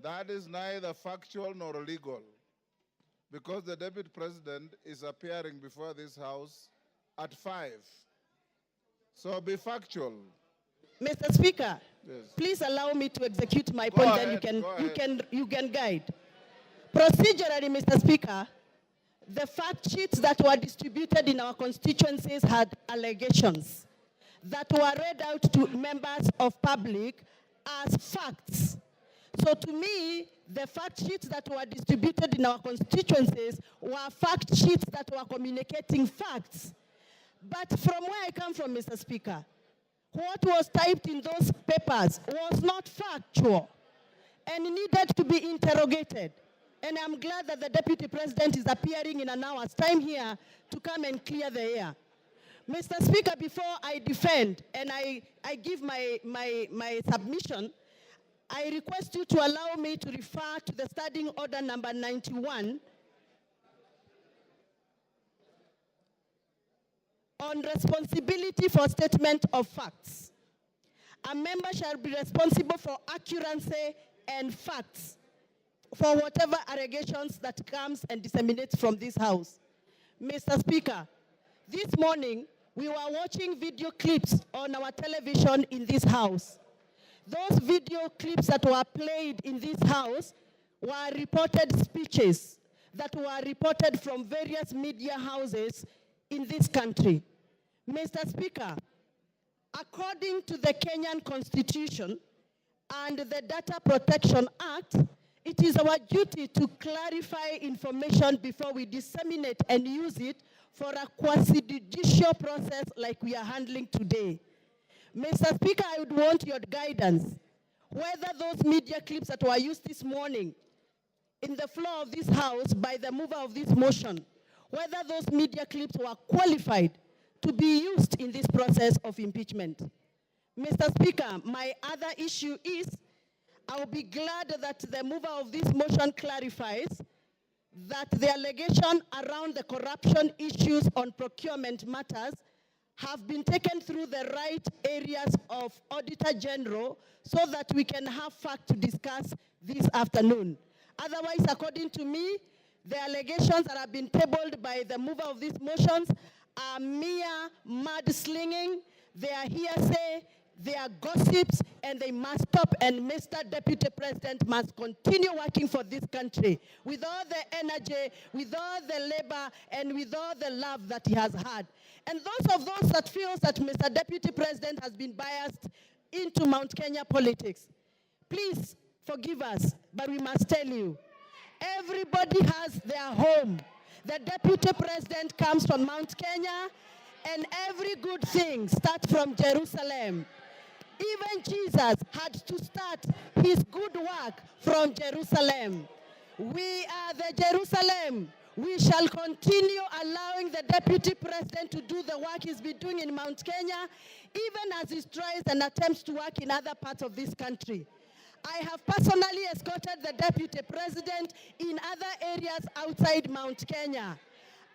That is neither factual nor legal, because the Deputy President is appearing before this House at 5. So be factual. Mr. Speaker, Yes. please allow me to execute my Go point, ahead, and go ahead. you can guide. Procedurally, Mr. Speaker, the fact sheets that were distributed in our constituencies had allegations that were read out to members of public as facts. So to me, the fact sheets that were distributed in our constituencies were fact sheets that were communicating facts. But from where I come from, Mr. Speaker, what was typed in those papers was not factual and needed to be interrogated. And I'm glad that the Deputy President is appearing in an hour's time here to come and clear the air. Mr. Speaker, before I defend and I give my submission, I request you to allow me to refer to the Standing Order number 91 on responsibility for statement of facts. A member shall be responsible for accuracy and facts for whatever allegations that comes and disseminates from this House. Mr. Speaker, this morning we were watching video clips on our television in this House. Those video clips that were played in this House were reported speeches that were reported from various media houses in this country. Mr. Speaker, according to the Kenyan Constitution and the Data Protection Act, it is our duty to clarify information before we disseminate and use it for a quasi-judicial process like we are handling today. Mr. Speaker, I would want your guidance whether those media clips that were used this morning in the floor of this House by the mover of this motion, whether those media clips were qualified to be used in this process of impeachment. Mr. Speaker, my other issue is I will be glad that the mover of this motion clarifies that the allegation around the corruption issues on procurement matters have been taken through the right areas of Auditor General so that we can have fact to discuss this afternoon. Otherwise, according to me, the allegations that have been tabled by the mover of these motions are mere mudslinging, they are hearsay, they are gossips, and they must stop. And Mr. Deputy President must continue working for this country with all the energy, with all the labor, and with all the love that he has had. And those that feel that Mr. Deputy President has been biased into Mount Kenya politics, please forgive us, but we must tell you, everybody has their home. The Deputy President comes from Mount Kenya, and every good thing starts from Jerusalem. Even Jesus had to start his good work from Jerusalem. We are the Jerusalem. We shall continue allowing the Deputy President to do the work he's been doing in Mount Kenya, even as he tries and attempts to work in other parts of this country. I have personally escorted the Deputy President in other areas outside Mount Kenya.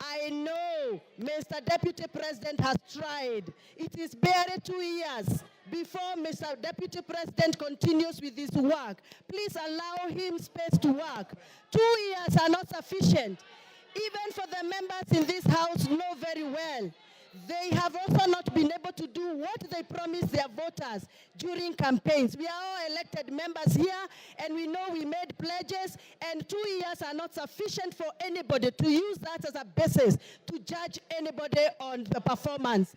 I know Mr. Deputy President has tried. It is barely 2 years before Mr. Deputy President continues with his work. Please allow him space to work. 2 years are not sufficient. Even for the members in this House know very well, they have also not been able to do what they promised their voters during campaigns. We are all elected members here, and we know we made pledges, and 2 years are not sufficient for anybody to use that as a basis to judge anybody on the performance.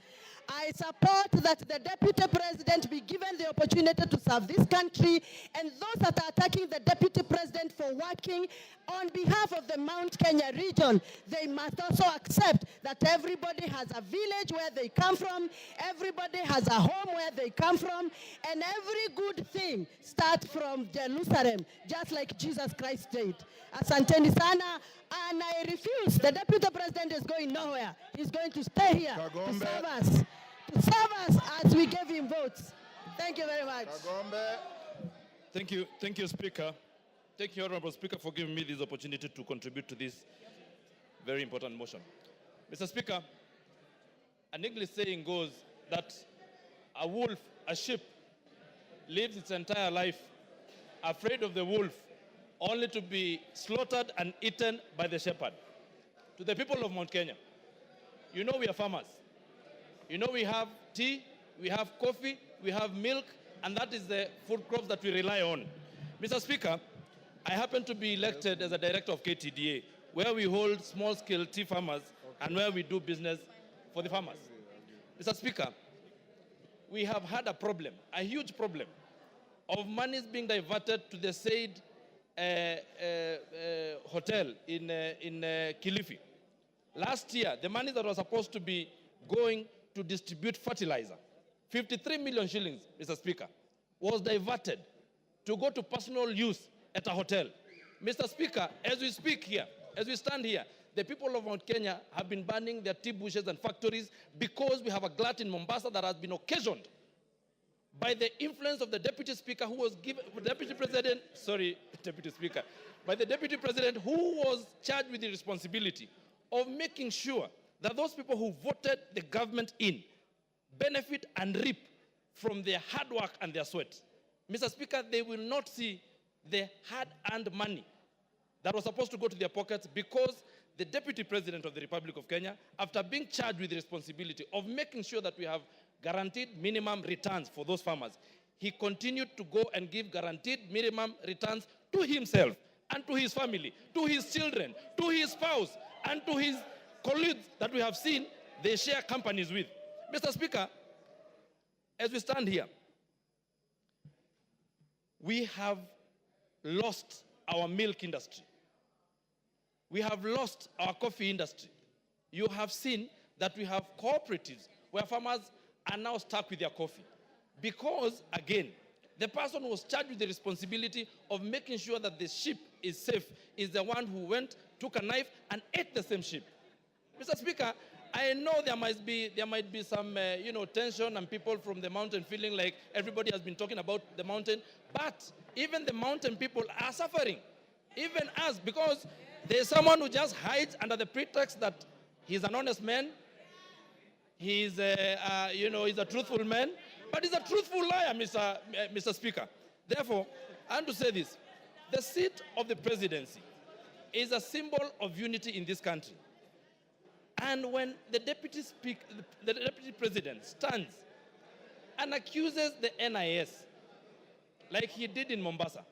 I support that the Deputy President be given the opportunity to serve this country, and those that are attacking the Deputy President for working on behalf of the Mount Kenya region, they must also accept that everybody has a village where they come from, everybody has a home where they come from, and every good thing starts from Jerusalem, just like Jesus Christ did. Asanteni sana, and I refuse. The Deputy President is going nowhere. He's going to stay here to serve us. To serve us as we gave him votes. Thank you very much. Thank you, Speaker. Thank you, Honorable Speaker, for giving me this opportunity to contribute to this very important motion. Mr. Speaker, an English saying goes that a sheep, lives its entire life afraid of the wolf only to be slaughtered and eaten by the shepherd. To the people of Mount Kenya, you know we are farmers. You know we have tea, we have coffee, we have milk, and that is the food crops that we rely on. Mr. Speaker, I happen to be elected as a director of KTDA, where we hold small-scale tea farmers and where we do business for the farmers. Mr. Speaker, we have had a problem, a huge problem, of monies being diverted to the said hotel in Kilifi. Last year, the money that was supposed to be going to distribute fertilizer, 53 million shillings, Mr. Speaker, was diverted to go to personal use at a hotel. Mr. Speaker, as we speak here, as we stand here, the people of Mount Kenya have been burning their tea bushes and factories because we have a glut in Mombasa that has been occasioned by the influence of the Deputy Speaker who was given, Deputy President who was charged with the responsibility of making sure that those people who voted the government in benefit and reap from their hard work and their sweat. Mr. Speaker, they will not see the hard-earned money that was supposed to go to their pockets because the Deputy President of the Republic of Kenya, after being charged with the responsibility of making sure that we have guaranteed minimum returns for those farmers, he continued to go and give guaranteed minimum returns to himself and to his family, to his children, to his spouse, and to his colleagues that we have seen they share companies with. Mr. Speaker, as we stand here, we have lost our milk industry. We have lost our coffee industry. You have seen that we have cooperatives where farmers are now stuck with their coffee. Because, again, the person who was charged with the responsibility of making sure that the sheep is safe is the one who went, took a knife, and ate the same sheep. Mr. Speaker, I know there might be some tension and people from the mountain feeling like everybody has been talking about the mountain, but even the mountain people are suffering, even us, because there's someone who just hides under the pretext that he's an honest man, he's a truthful man, but he's a truthful liar, Mr. Speaker. Therefore, I want to say this: the seat of the presidency is a symbol of unity in this country. And when the deputy president stands and accuses the NIS, like he did in Mombasa,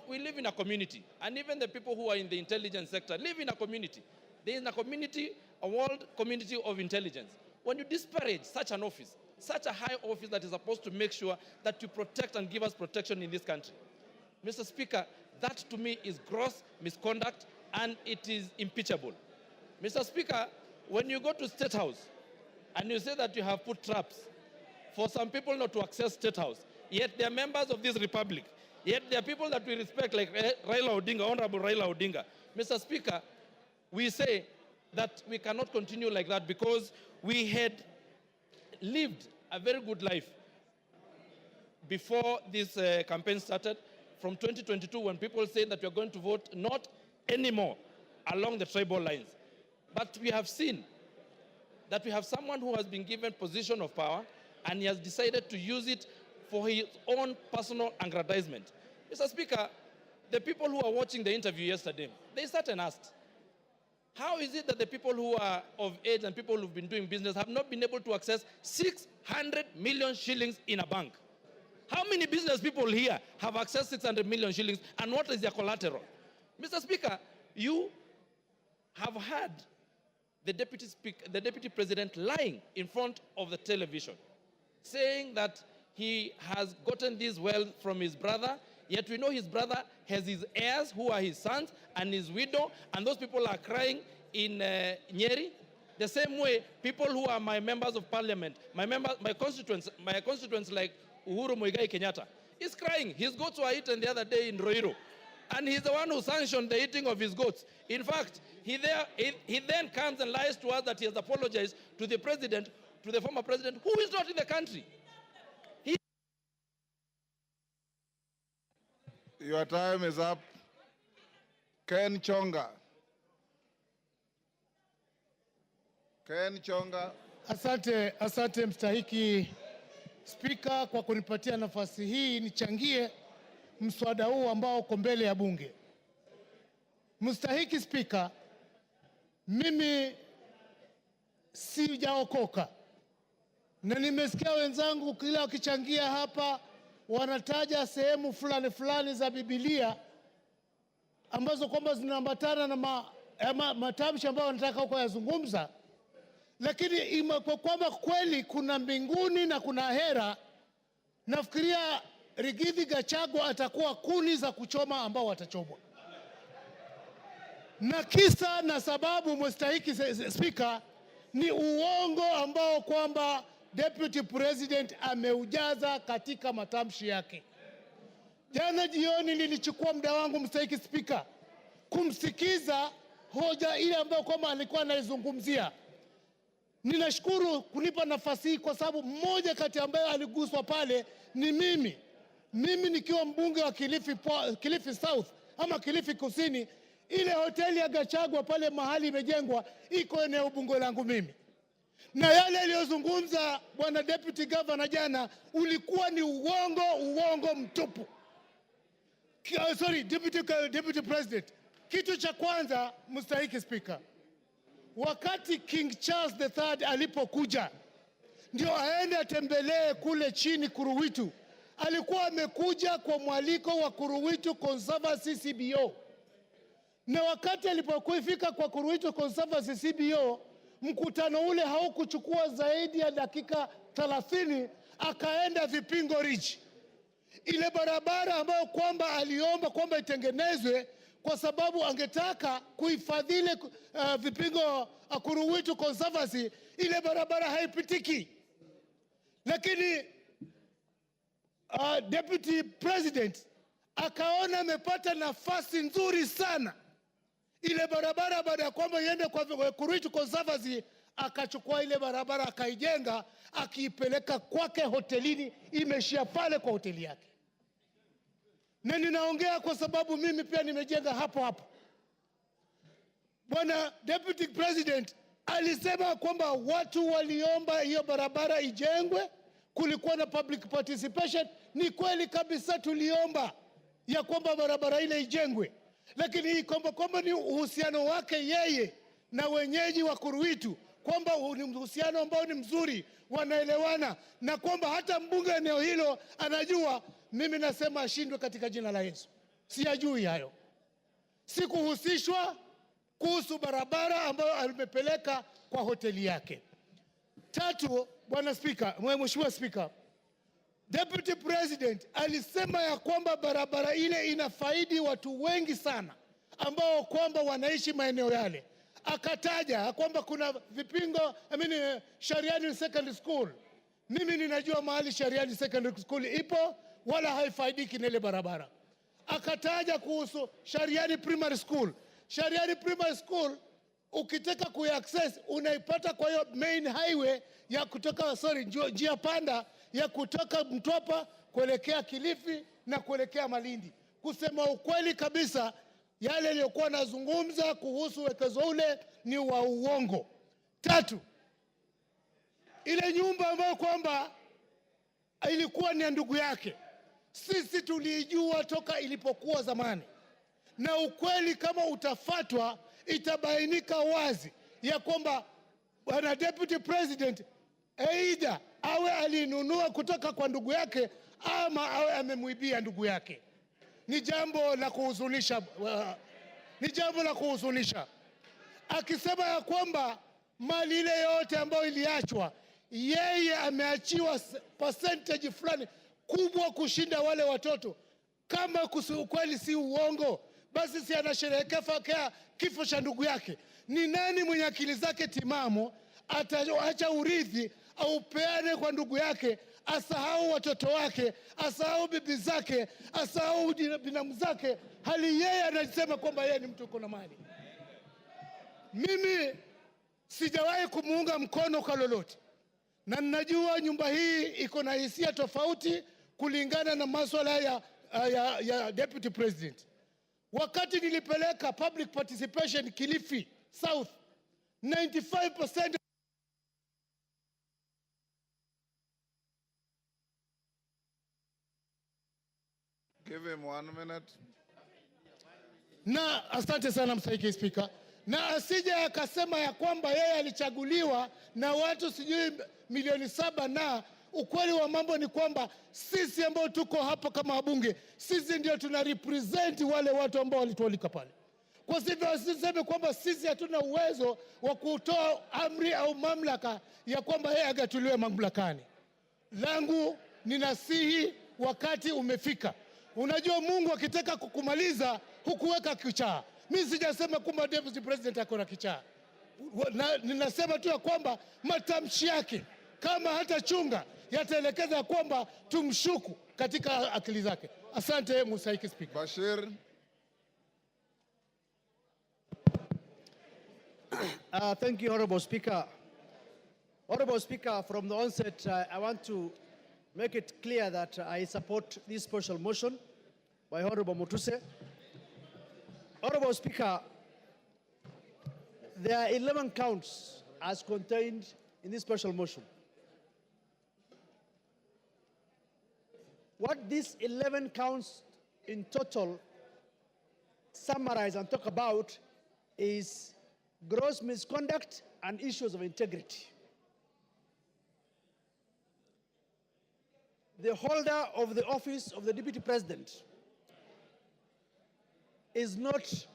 we live in a community, and even the people who are in the intelligence sector live in a community. There is a community, a world community of intelligence. When you disparage such an office, such a high office that is supposed to make sure that you protect and give us protection in this country, Mr. Speaker, that to me is gross misconduct and it is impeachable. Mr. Speaker, when you go to State House and you say that you have put traps for some people not to access State House, yet they are members of this republic, yet they are people that we respect like Raila Odinga, Honorable Raila Odinga. Mr. Speaker, we say that we cannot continue like that because we had lived a very good life before this campaign started from 2022 when people said that we are going to vote not anymore along the tribal lines. But we have seen that we have someone who has been given position of power and he has decided to use it for his own personal aggrandizement. Mr. Speaker, the people who are watching the interview yesterday, they sat and asked, how is it that the people who are of age and people who've been doing business have not been able to access 600 million shillings in a bank? How many business people here have accessed 600 million shillings and what is their collateral? Mr. Speaker, you have had the deputy president lying in front of the television, saying that he has gotten this wealth from his brother, yet we know his brother has his heirs who are his sons and his widow, and those people are crying in Nyeri. The same way, people who are my members of parliament, my constituents like Uhuru Muigai Kenyatta, is crying. His goats were eaten the other day in Roiro. And he's the one who sanctioned the eating of his goats. In fact, he then comes and lies to us that he has apologized to the president, to the former president, who is not in the country. Your time is up. Ken Chonga. Ken Chonga. Asante mstahiki Spika kwa kunipatia nafasi hii nichangie mswada huu ambao uko mbele ya bunge. Mstahiki Spika, mimi sijaokoka na nimesikia wenzangu kila wakichangia hapa wanataja sehemu fulani fulani za Biblia ambazo kwamba zinaambatana na matamshi ambayo wanataka huko yazungumza, lakini kwa kwamba kweli kuna mbinguni na kuna hera, nafikiria Rigathi Gachagua atakuwa kuni za kuchoma ambao watachomwa. Na kisa na sababu, mstahiki Spika, ni uongo ambao kwamba Deputy President ameujaza katika matamshi yake. Jana jioni nilichukua muda wangu, mstahiki Spika, kumsikiza hoja ile ambayo kwamba alikuwa anaizungumzia. Ninashukuru kunipa nafasi hii kwa sababu mmoja kati ambaye aliguswa pale ni mimi. Mimi nikiwa mbunge wa Kilifi South ama Kilifi Kusini, ile hoteli ya Gachagua pale mahali imejengwa iko eneo bunge langu mimi. Na yale aliyozungumza bwana Deputy Governor jana ulikuwa ni uongo mtupu. Sorry, Deputy President. Kitu cha kwanza, mstahiki Spika, wakati King Charles III alipokuja ndio aende atembelee kule chini Kuruwitu, alikuwa amekuja kwa mwaliko wa Kuruwitu Conservancy CBO. Na wakati alipofika kwa Kuruwitu Conservancy CBO, mkutano ule haukuchukua zaidi ya dakika 30, akaenda Vipingo Ridge. Ile barabara ambayo kwamba aliomba kwamba itengenezwe kwa sababu angetaka kuhifadhi Vipingo Kuruwitu Conservancy, ile barabara haipitiki. Lakini Deputy President akaona amepata nafasi nzuri sana. Ile barabara baada ya kwamba iende kwa Kuruwitu Conservancy, akachukua ile barabara akaijenga, akiipeleka kwake hotelini, imeshia pale kwa hoteli yake. Na ninaongea kwa sababu mimi pia nimejenga hapo hapo. Bwana Deputy President alisema kwamba watu waliomba hiyo barabara ijengwe, kulikuwa na public participation. Ni kweli kabisa, tuliomba ya kwamba barabara ile ijengwe, lakini hii kwamba ni uhusiano wake yeye na wenyeji wa Kuruwitu, kwamba ni uhusiano ambao ni mzuri, wanaelewana, na kwamba hata mbunge eneo hilo anajua. Mimi nasema ashindwe katika jina la Yesu. Siyajui hayo. Sikuhusishwa kuhusu barabara ambayo alimepeleka kwa hoteli yake. Tatu, bwana Spika, Mheshimiwa Spika, Deputy President alisema ya kwamba barabara ile inafaidi watu wengi sana ambao kwamba wanaishi maeneo yale. Akataja kwamba kuna Vipingo, Shariani Secondary School. Mimi ninajua mahali Shariani Secondary School ipo, wala haifaidiki na ile barabara. Akataja kuhusu Shariani Primary School. Shariani Primary School ukitaka kuaccess unaipata kwa hiyo main highway ya kutoka njia panda ya kutoka Mtwapa kuelekea Kilifi na kuelekea Malindi. Kusema ukweli kabisa, yale aliyokuwa nazungumza kuhusu wekezo ule ni wa uongo. Tatu, ile nyumba ambayo kwamba ilikuwa ni ndugu yake, sisi tulijua toka ilipokuwa zamani, na ukweli kama utafatwa itabainika wazi ya kwamba bwana Deputy President aidha awe alinunua kutoka kwa ndugu yake ama awe amemuibia ndugu yake. Ni jambo la kuhuzunisha, akisema ya kwamba mali ile yote ambayo iliachwa, yeye ameachiwa percentage fulani kubwa kushinda wale watoto. Kama ukweli si uongo, basi si anasherehekea kifo cha ndugu yake. Ni nani mwenye akili zake timamu ataacha urithi au peane kwa ndugu yake, asahau watoto wake, asahau bibi zake, asahau binamu zake, hali yeye anasema kwamba yeye ni mtu uko na mali? Mimi sijawahi kumuunga mkono kwa lolote, na ninajua nyumba hii iko na hisia tofauti kulingana na masuala ya Deputy President. Wakati nilipeleka public participation Kilifi South, 95% Give him 1 minute. Na asante sana mstahiki Spika, na asije akasema ya kwamba yeye alichaguliwa na watu sijui milioni 7, na ukweli wa mambo ni kwamba sisi ambao tuko hapa kama wabunge, sisi ndio tuna represent wale watu ambao walitualika pale. Kwa hivyo asiseme kwamba sisi hatuna uwezo wa kutoa amri au mamlaka ya kwamba yeye agatuliwe mamlakani. Langu ninasihi, wakati umefika. Unajua Mungu akitaka kukumaliza hukuweka kichaa. Mimi sijasema kwamba deputy president ako na kichaa. Ninasema tu ya kwamba matamshi yake kama hata chunga yataelekeza kwamba tumshuku katika akili zake. Asante mstahiki Spika. Bashir. Thank you, Honorable Speaker. Honorable Speaker, from the onset, I want to make it clear that I support this special motion by Honorable Mutuse. Honorable Speaker, there are 11 counts as contained in this special motion. What these 11 counts in total summarize and talk about is gross misconduct and issues of integrity. The holder of the office of the Deputy President is not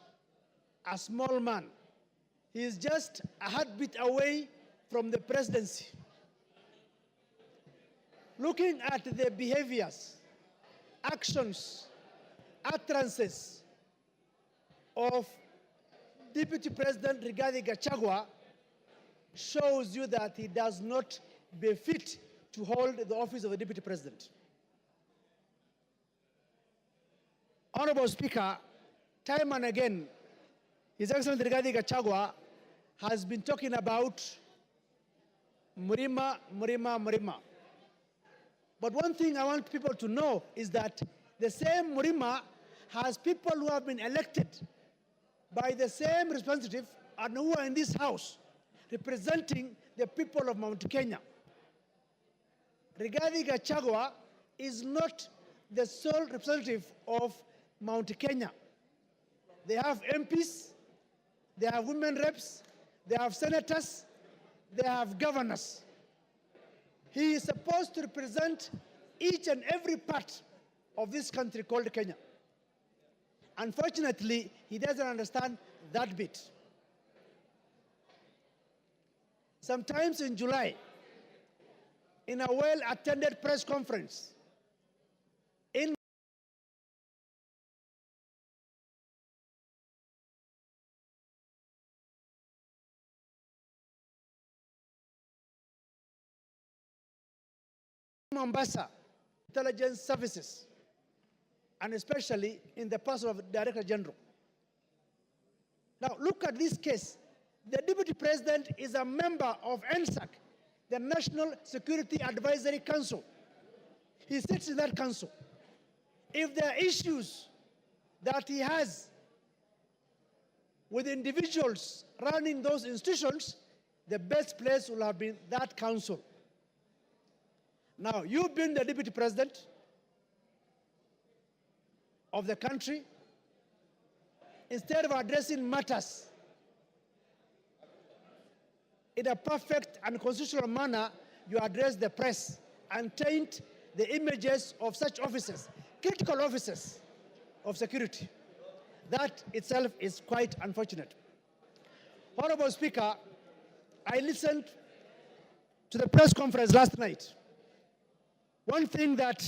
a small man. He is just a heartbeat away from the presidency. Looking at the behaviors, actions, utterances of Deputy President Rigathi Gachagua shows you that he does not befit to hold the office of the Deputy President. Honorable Speaker, time and again, His Excellency Rigathi Gachagua has been talking about Murima, Murima, Murima. But one thing I want people to know is that the same Murima has people who have been elected by the same representative and who are in this house representing the people of Mount Kenya. Rigathi Gachagua is not the sole representative of Mount Kenya. They have MPs, they have women reps, they have senators, they have governors. He is supposed to represent each and every part of this country called Kenya. Unfortunately, he doesn't understand that bit. Sometimes in July, in a well-attended press conference, in Mombasa, intelligence services, and especially in the person of Director General. Now, look at this case. The Deputy President is a member of NSAC, the National Security Advisory Council. He sits in that council. If there are issues that he has with individuals running those institutions, the best place will have been that council. Now, you've been the Deputy President of the country. Instead of addressing matters in a perfect and constitutional manner, you address the press and taint the images of such officers, critical officers of security. That itself is quite unfortunate. Honorable Speaker, I listened to the press conference last night. One thing that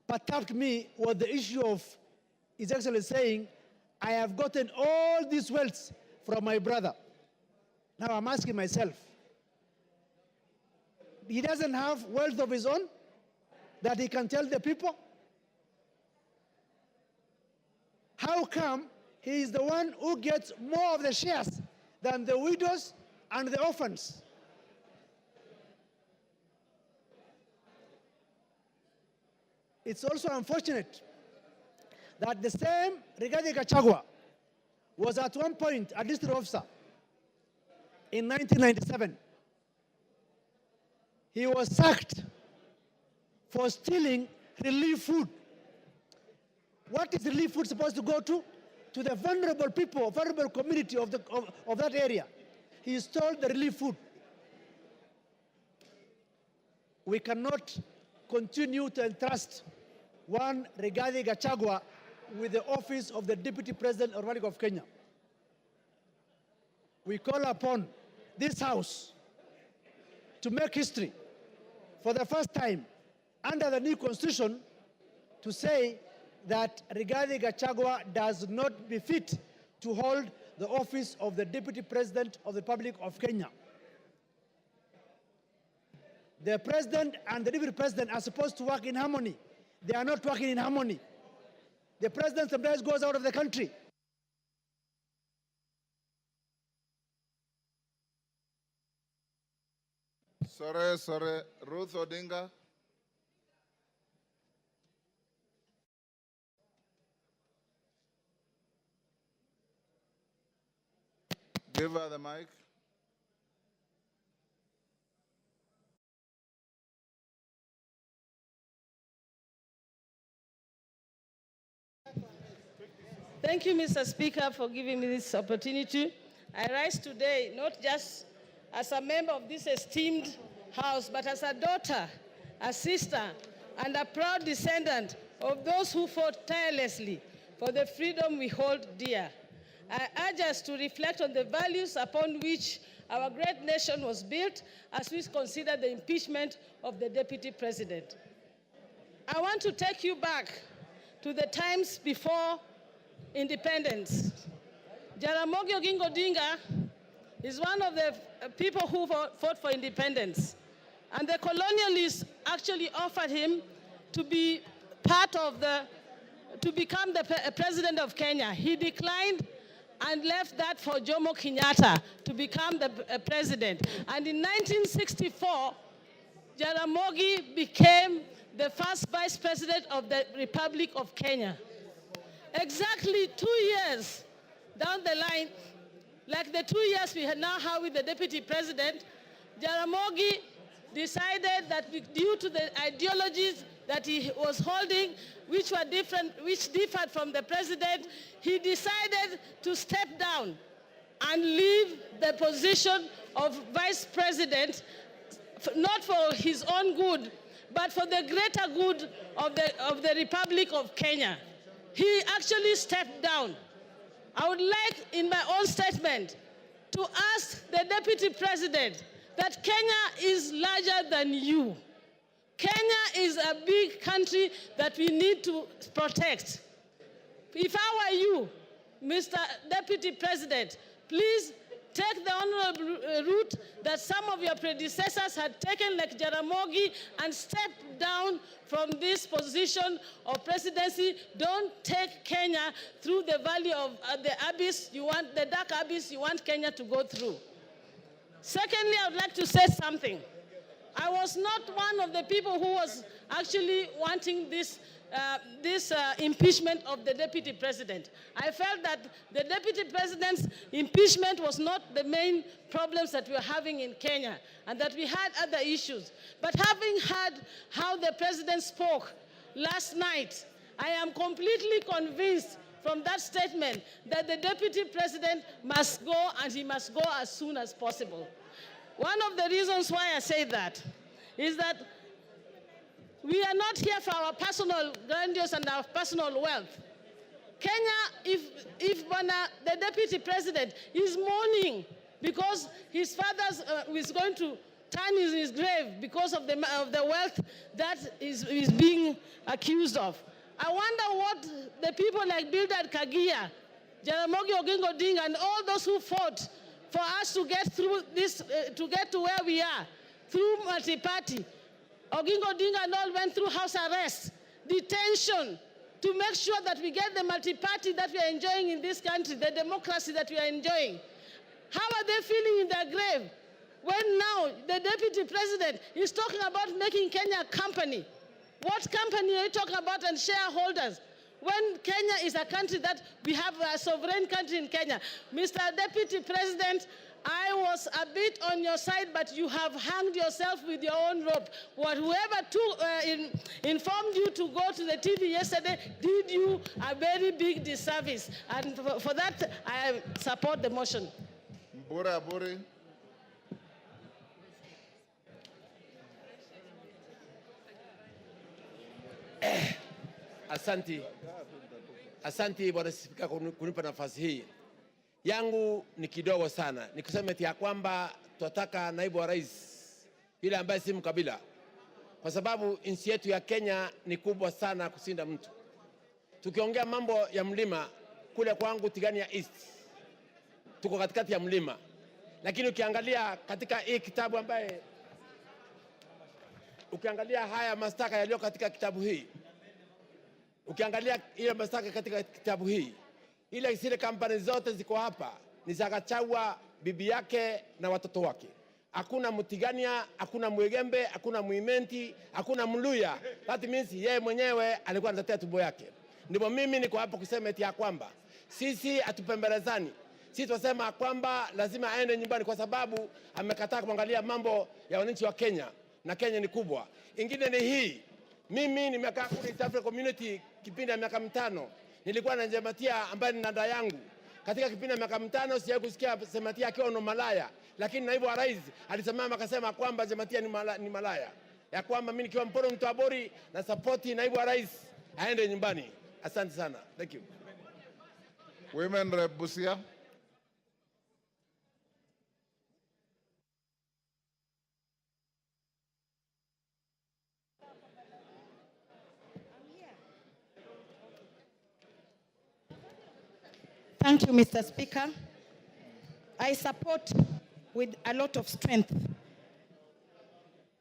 perturbed me was the issue of His Excellency saying, I have gotten all these wealth from my brother. Now I'm asking myself, he doesn't have wealth of his own that he can tell the people? How come he is the one who gets more of the shares than the widows and the orphans? It's also unfortunate that the same Rigathi Gachagua was at one point a district officer in 1997. He was sacked for stealing relief food What is relief food supposed to go to? To the vulnerable people, vulnerable community of that area. He stole the relief food. We cannot continue to entrust one Rigathi Gachagua with the office of the Deputy President of the Republic of Kenya. We call upon this House to make history for the first time under the new constitution to say that Rigathi Gachagua does not befit to hold the office of the Deputy President of the Republic of Kenya. The President and the Deputy President are supposed to work in harmony. They are not working in harmony. The President sometimes goes out of the country. Sorry. Ruth Odinga. Give her the mic. Thank you, Mr. Speaker, for giving me this opportunity. I rise today not just as a member of this esteemed House, but as a daughter, a sister, and a proud descendant of those who fought tirelessly for the freedom we hold dear. I urge us to reflect on the values upon which our great nation was built as we consider the impeachment of the Deputy President. I want to take you back to the times before independence. Jaramogi Oginga Odinga is one of the people who fought for independence. And the colonialists actually offered him to be to become the president of Kenya. He declined and left that for Jomo Kenyatta to become the president. And in 1964, Jaramogi became the first vice president of the Republic of Kenya. Exactly 2 years down the line, like the 2 years we now have with the deputy president, Jaramogi decided that due to the ideologies that he was holding, which differed from the president, he decided to step down and leave the position of vice president, not for his own good, but for the greater good of the Republic of Kenya. He actually stepped down. I would like, in my own statement, to ask the deputy president that Kenya is larger than you. Kenya is a big country that we need to protect. If I were you, Mr. Deputy President, please take the honorable route that some of your predecessors had taken, like Jaramogi, and step down from this position of presidency. Don't take Kenya through the valley of the abyss the dark abyss you want Kenya to go through. Secondly, I would like to say something. I was not one of the people who was actually wanting this impeachment of the deputy president. I felt that the deputy president's impeachment was not the main problems that we were having in Kenya, and that we had other issues. But having heard how the president spoke last night, I am completely convinced from that statement that the deputy president must go, and he must go as soon as possible. One of the reasons why I say that is that we are not here for our personal grandiose and our personal wealth. Kenya, if the deputy president is mourning because his father is going to turn in his grave because of the wealth that is being accused of, I wonder what the people like Bildad Kagia, Jaramogi Oginga Odinga, and all those who fought for us to get through this, to get to where we are, through multi-party. Oginga Odinga and all went through house arrest, detention, to make sure that we get the multi-party that we are enjoying in this country, the democracy that we are enjoying. How are they feeling in their grave when now the deputy president is talking about making Kenya a company? What company are you talking about, and shareholders? When Kenya is a country that we have a sovereign country in Kenya. Mr. Deputy President, I was a bit on your side, but you have hanged yourself with your own rope. Whoever informed you to go to the TV yesterday did you a very big disservice. And for that, I support the motion. Mbura Aburi. Asanti Bwana Spika kunipa nafasi hii. Yangu ni kidogo sana. Nikusema eti ya kwamba tunataka naibu wa rais yule ambaye si mkabila. Kwa sababu nchi yetu ya Kenya ni kubwa sana kusinda mtu. Tukiongea mambo ya mlima kule kwangu Tigania East. Tuko katikati ya mlima. Lakini ukiangalia katika hii kitabu ambaye ukiangalia haya mashtaka yaliyo katika kitabu hii. Ukiangalia ile mashtaka katika kitabu hii, ile zile kampani zote ziko hapa ni za Gachagua, bibi yake na watoto wake. Hakuna Mutigania, hakuna Mwegembe, hakuna Muimenti, hakuna Mluya. That means yeye mwenyewe alikuwa anatetea tumbo yake. Ndipo mimi niko hapa kusema eti ya kwamba sisi hatupembelezani. Sisi tunasema kwamba lazima aende nyumbani kwa sababu amekataa kuangalia mambo ya wananchi wa Kenya na Kenya ni kubwa. Ingine ni hii. Mimi nimekaa kule East Africa Community kipindi ya miaka 5. Nilikuwa na Jematia ambaye ni dada yangu. Katika kipindi ya miaka 5 sijawahi kusikia Jematia akiwa no malaya. Lakini naibu wa rais alisimama akasema kwamba Jematia ni malaya. Ya kwamba mimi nikiwa Mporo Mtwabori na support naibu wa rais aende nyumbani. Asante sana. Thank you. Women Rep Busia. Thank you, Mr. Speaker. I support with a lot of strength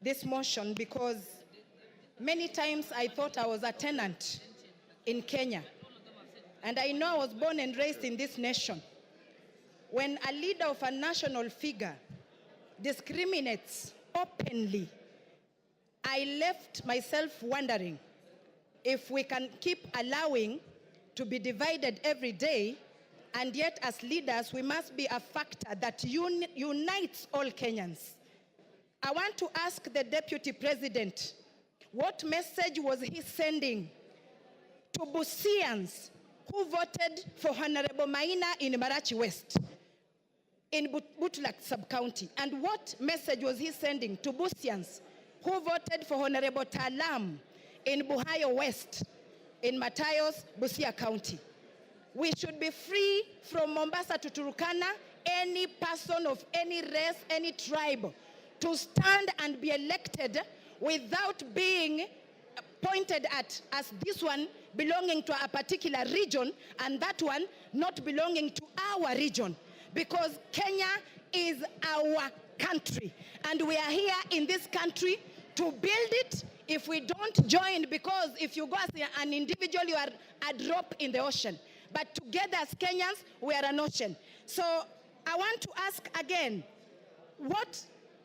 this motion because many times I thought I was a tenant in Kenya. And I know I was born and raised in this nation. When a leader of a national figure discriminates openly, I left myself wondering if we can keep allowing to be divided every day. And yet, as leaders, we must be a factor that unites all Kenyans. I want to ask the Deputy President, what message was he sending to Busians who voted for Honorable Maina in Marachi West, in Butlak Sub-County? And what message was he sending to Busians who voted for Honorable Talam in Buhayo West, in Matayos, Busia County? We should be free from Mombasa to Turkana, any person of any race, any tribe, to stand and be elected without being pointed at as this one belonging to a particular region and that one not belonging to our region. Because Kenya is our country and we are here in this country to build it. If we don't join, because if you go as an individual, you are a drop in the ocean. But together as Kenyans, we are an ocean. So I want to ask again, what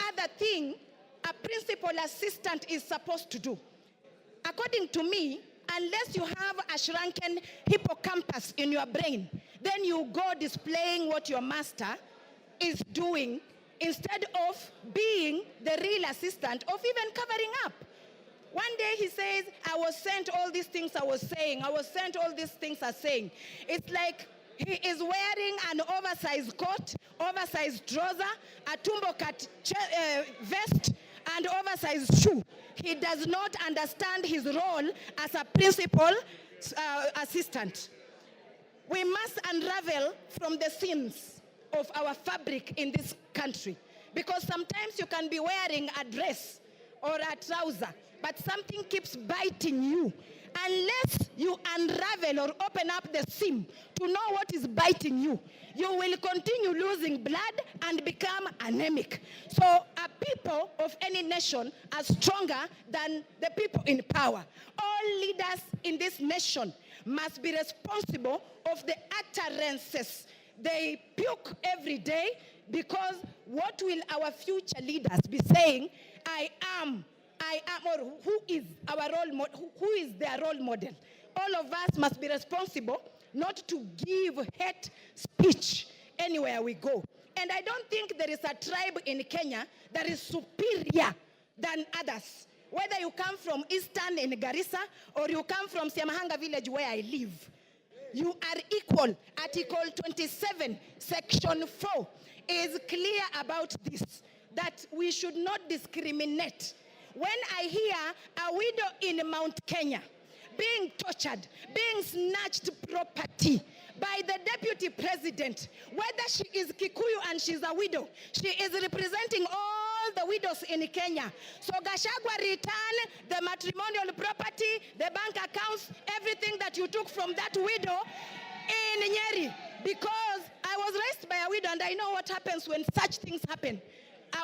other thing a principal assistant is supposed to do? According to me, unless you have a shrunken hippocampus in your brain, then you go displaying what your master is doing instead of being the real assistant of even covering up. One day he says, I was sent all these things I was saying. I was sent all these things I'm saying. It's like he is wearing an oversized coat, oversized trouser, a tumbo cut vest, and oversized shoe. He does not understand his role as a principal assistant. We must unravel from the seams of our fabric in this country. Because sometimes you can be wearing a dress or a trouser, but something keeps biting you. Unless you unravel or open up the seam to know what is biting you, you will continue losing blood and become anemic. So people of any nation are stronger than the people in power. All leaders in this nation must be responsible of the utterances they puke every day, because what will our future leaders be saying? I am, or who is our role model? Who is their role model? All of us must be responsible not to give hate speech anywhere we go. And I don't think there is a tribe in Kenya that is superior than others. Whether you come from Eastern in Garissa or you come from Siamahanga village where I live, you are equal. Article 27, Section 4 is clear about this, that we should not discriminate. When I hear a widow in Mount Kenya being tortured, being snatched property by the deputy president, whether she is Kikuyu and she's a widow, she is representing all the widows in Kenya. So Gachagua return the matrimonial property, the bank accounts, everything that you took from that widow in Nyeri. Because I was raised by a widow and I know what happens when such things happen.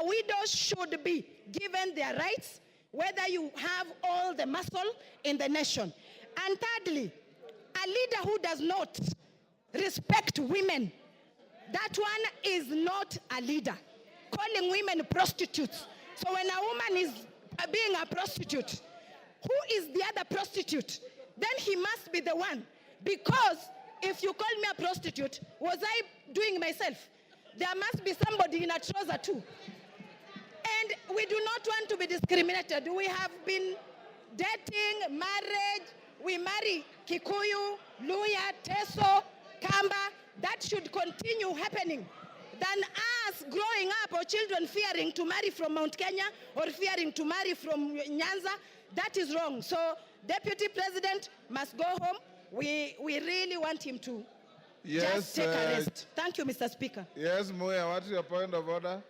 A widow should be given their rights, whether you have all the muscle in the nation. And thirdly, a leader who does not respect women, that one is not a leader. Calling women prostitutes. So when a woman is being a prostitute, who is the other prostitute? Then he must be the one. Because if you call me a prostitute, was I doing myself? There must be somebody in a trouser too. And we do not want to be discriminated. We have been dating, marriage, we marry Kikuyu, Luya, Teso, Kamba. That should continue happening than us growing up or children fearing to marry from Mount Kenya or fearing to marry from Nyanza. That is wrong. So Deputy President must go home. We really want him to just take a rest. Thank you, Mr. Speaker. Yes, Muya, what's your point of order?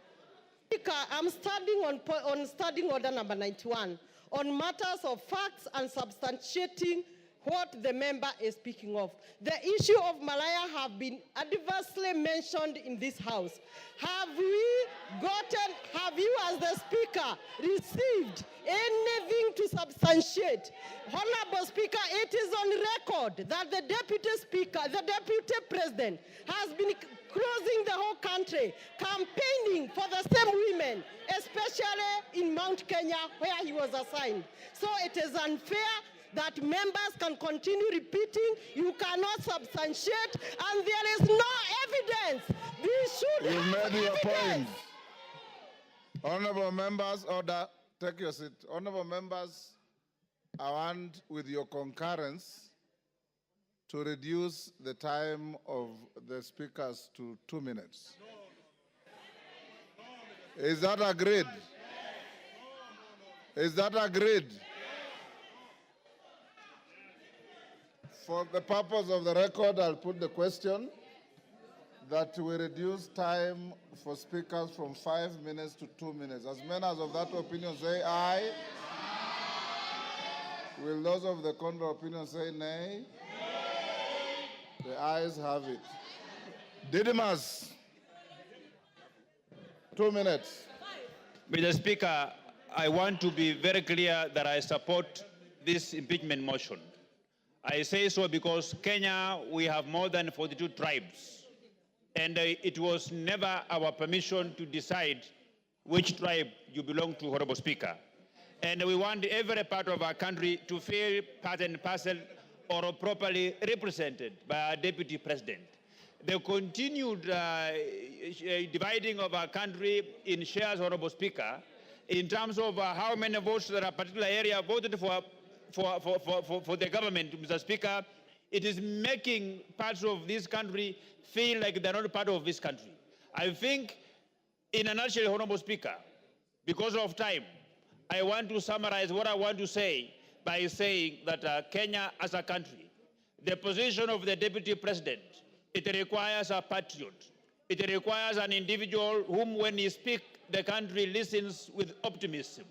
Speaker, I'm standing on standing order number 91 on matters of facts and substantiating what the member is speaking of. The issue of Malaya have been adversely mentioned in this House. Have you as the Speaker received anything to substantiate? Honorable Speaker, it is on record that the Deputy Speaker, the Deputy President has been cruising the whole country, campaigning for the same women, especially in Mount Kenya where he was assigned. So it is unfair that members can continue repeating, you cannot substantiate, and there is no evidence. We should You've have made your evidence. point. Honorable members, order. Take your seat. Honorable members, I want, with your concurrence, to reduce the time of the speakers to 2 minutes. Is that agreed? Is that agreed? For the purpose of the record, I'll put the question that we reduce time for speakers from 5 minutes to 2 minutes. As many as of that opinion say aye. Will those of the contrary opinion say nay? The ayes have it. Didymus, 2 minutes. Mr. Speaker, I want to be very clear that I support this impeachment motion. I say so because Kenya, we have more than 42 tribes. And it was never our permission to decide which tribe you belong to, Honorable Speaker. And we want every part of our country to feel part and parcel or properly represented by our Deputy President. The continued dividing of our country in shares, Honorable Speaker, in terms of how many votes that a particular area voted for the government, Mr. Speaker, it is making parts of this country feel like they're not part of this country. I think, in a nutshell, Honorable Speaker, because of time, I want to summarize what I want to say by saying that Kenya as a country, the position of the Deputy President, it requires a patriot. It requires an individual whom, when he speaks, the country listens with optimism.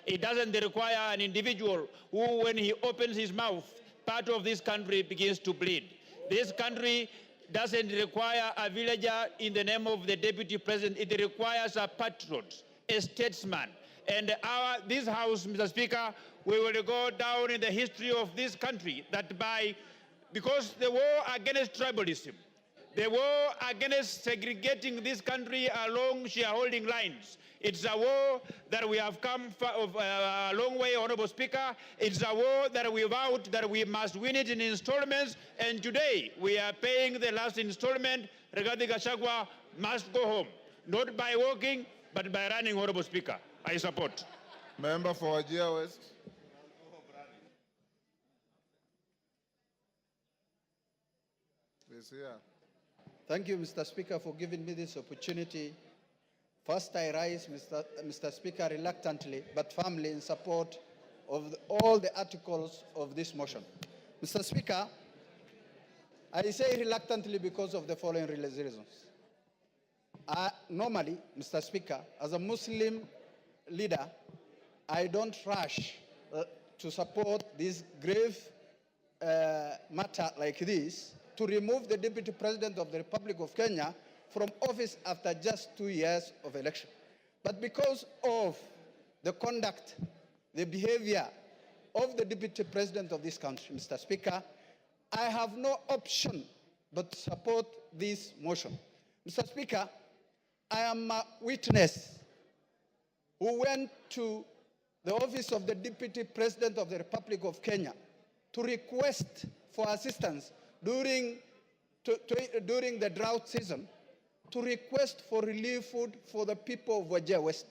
It doesn't require an individual who, when he opens his mouth, part of this country begins to bleed. This country doesn't require a villager in the name of the Deputy President. It requires a patriot, a statesman. And this House, Mr. Speaker, we will go down in the history of this country because the war against tribalism, the war against segregating this country along shareholding lines, it's a war that we have come a long way, Honorable Speaker. It's a war that we vowed that we must win it in installments, and today we are paying the last installment. Rigathi Gachagua must go home. not by walking, but by running, Honorable Speaker. I support. Member for Wajir West. Please here. Thank you, Mr. Speaker, for giving me this opportunity. First, I rise, Mr. Speaker, reluctantly but firmly in support of all the articles of this motion. Mr. Speaker, I say reluctantly because of the following reasons. Normally, Mr. Speaker, as a Muslim leader, I don't rush to support this grave matter like this, to remove the Deputy President of the Republic of Kenya from office after just 2 years of election. But because of the conduct, the behavior of the Deputy President of this country, Mr. Speaker, I have no option but to support this motion. Mr. Speaker, I am a witness who went to the office of the Deputy President of the Republic of Kenya to request for assistance during the drought season, to request for relief food for the people of Wajir West.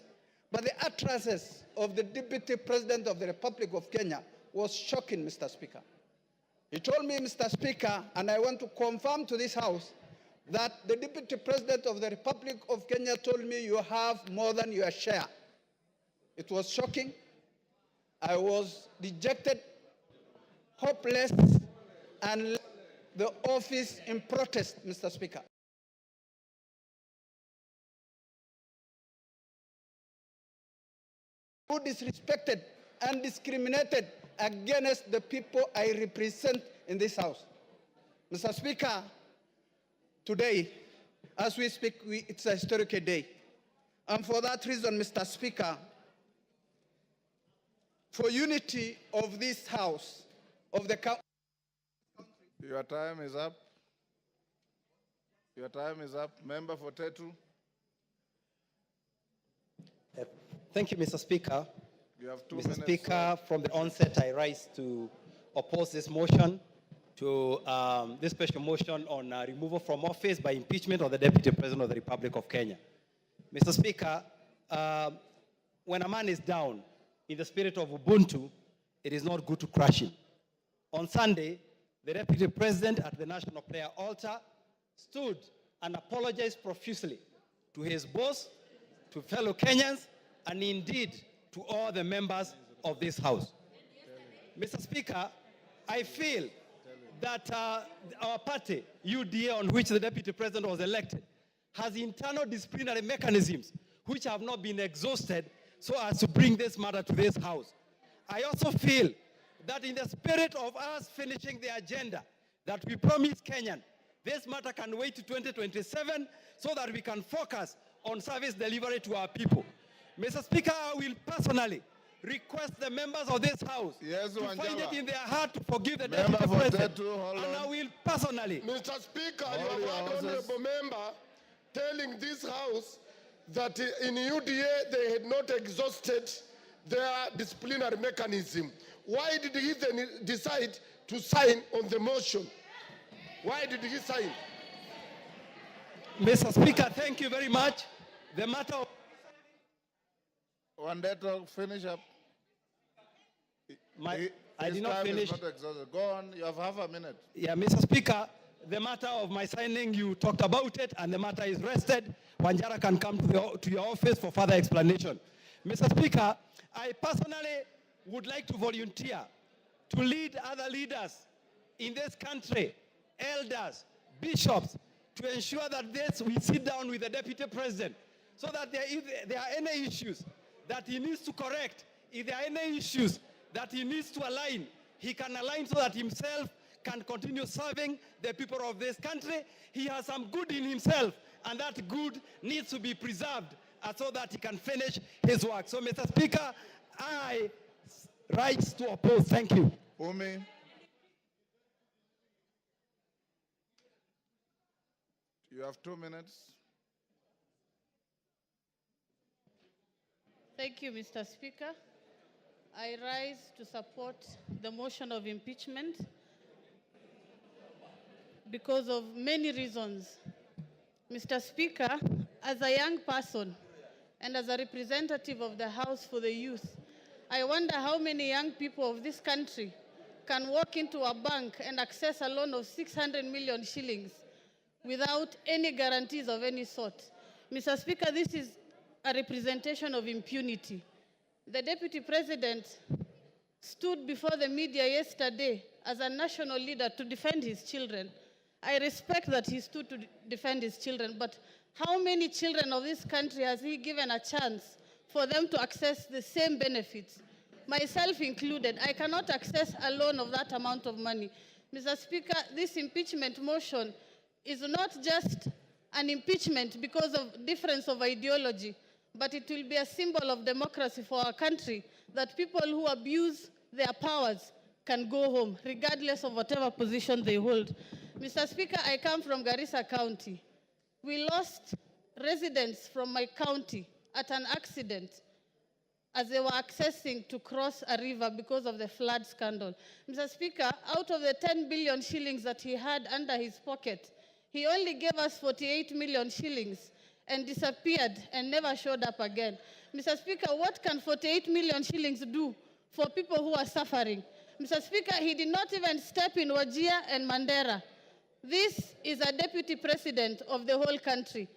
But the utterances of the Deputy President of the Republic of Kenya was shocking, Mr. Speaker. He told me, Mr. Speaker, and I want to confirm to this House, that the Deputy President of the Republic of Kenya told me you have more than your share. It was shocking. I was dejected, hopeless, and left the office in protest, Mr. Speaker. Who disrespected and discriminated against the people I represent in this House. Mr. Speaker, today, as we speak, it's a historical day. And for that reason, Mr. Speaker, for unity of this House, of the country. Your time is up. Your time is up. Member for Tetu. Thank you, Mr. Speaker. You have 2 Mr. minutes. Speaker, from the onset, I rise to oppose this motion, to this special motion on removal from office by impeachment of the Deputy President of the Republic of Kenya. Mr. Speaker, when a man is down in the spirit of Ubuntu, it is not good to crush him. On Sunday, the Deputy President at the National Prayer Altar stood and apologized profusely to his boss, to fellow Kenyans, and indeed to all the members of this House. Mr. Speaker, I feel that our party, UDA, on which the Deputy President was elected, has internal disciplinary mechanisms which have not been exhausted so as to bring this matter to this House. I also feel that in the spirit of us finishing the agenda that we promised Kenyan, this matter can wait to 2027 so that we can focus on service delivery to our people. Mr. Speaker, I will personally request the members of this House to find it in their heart to forgive the Deputy President. And I will personally. Mr. Speaker, you have had honorable member telling this House that in UDA they had not exhausted their disciplinary mechanism. Why did he then decide to sign on the motion? Why did he sign? Mr. Speaker, thank you very much. The matter of... One day to finish up. I did not finish. Not exhausted. Go on, you have half a minute. Yeah, Mr. Speaker, the matter of my signing, you talked about it, and the matter is rested. Wanjara can come to your office for further explanation. Mr. Speaker, I personally would like to volunteer to lead other leaders in this country, elders, bishops, to ensure that we sit down with the Deputy President so that if there are any issues that he needs to correct, if there are any issues that he needs to align, he can align so that himself can continue serving the people of this country. He has some good in himself, and that good needs to be preserved so that he can finish his work. So, Mr. Speaker, I rise to oppose. Thank you. Umi. You have 2 minutes. Thank you, Mr. Speaker. I rise to support the motion of impeachment because of many reasons. Mr. Speaker, as a young person and as a representative of the House for the Youth, I wonder how many young people of this country can walk into a bank and access a loan of 600 million shillings without any guarantees of any sort. Mr. Speaker, this is a representation of impunity. The Deputy President stood before the media yesterday as a national leader to defend his children. I respect that he stood to defend his children, but how many children of this country has he given a chance for them to access the same benefits? Myself included, I cannot access a loan of that amount of money. Mr. Speaker, this impeachment motion is not just an impeachment because of difference of ideology, but it will be a symbol of democracy for our country, that people who abuse their powers can go home, regardless of whatever position they hold. Mr. Speaker, I come from Garissa County. We lost residents from my county at an accident as they were accessing to cross a river because of the flood scandal. Mr. Speaker, out of the 10 billion shillings that he had under his pocket, he only gave us 48 million shillings and disappeared and never showed up again. Mr. Speaker, what can 48 million shillings do for people who are suffering? Mr. Speaker, he did not even step in Wajir and Mandera. This is a deputy president of the whole country.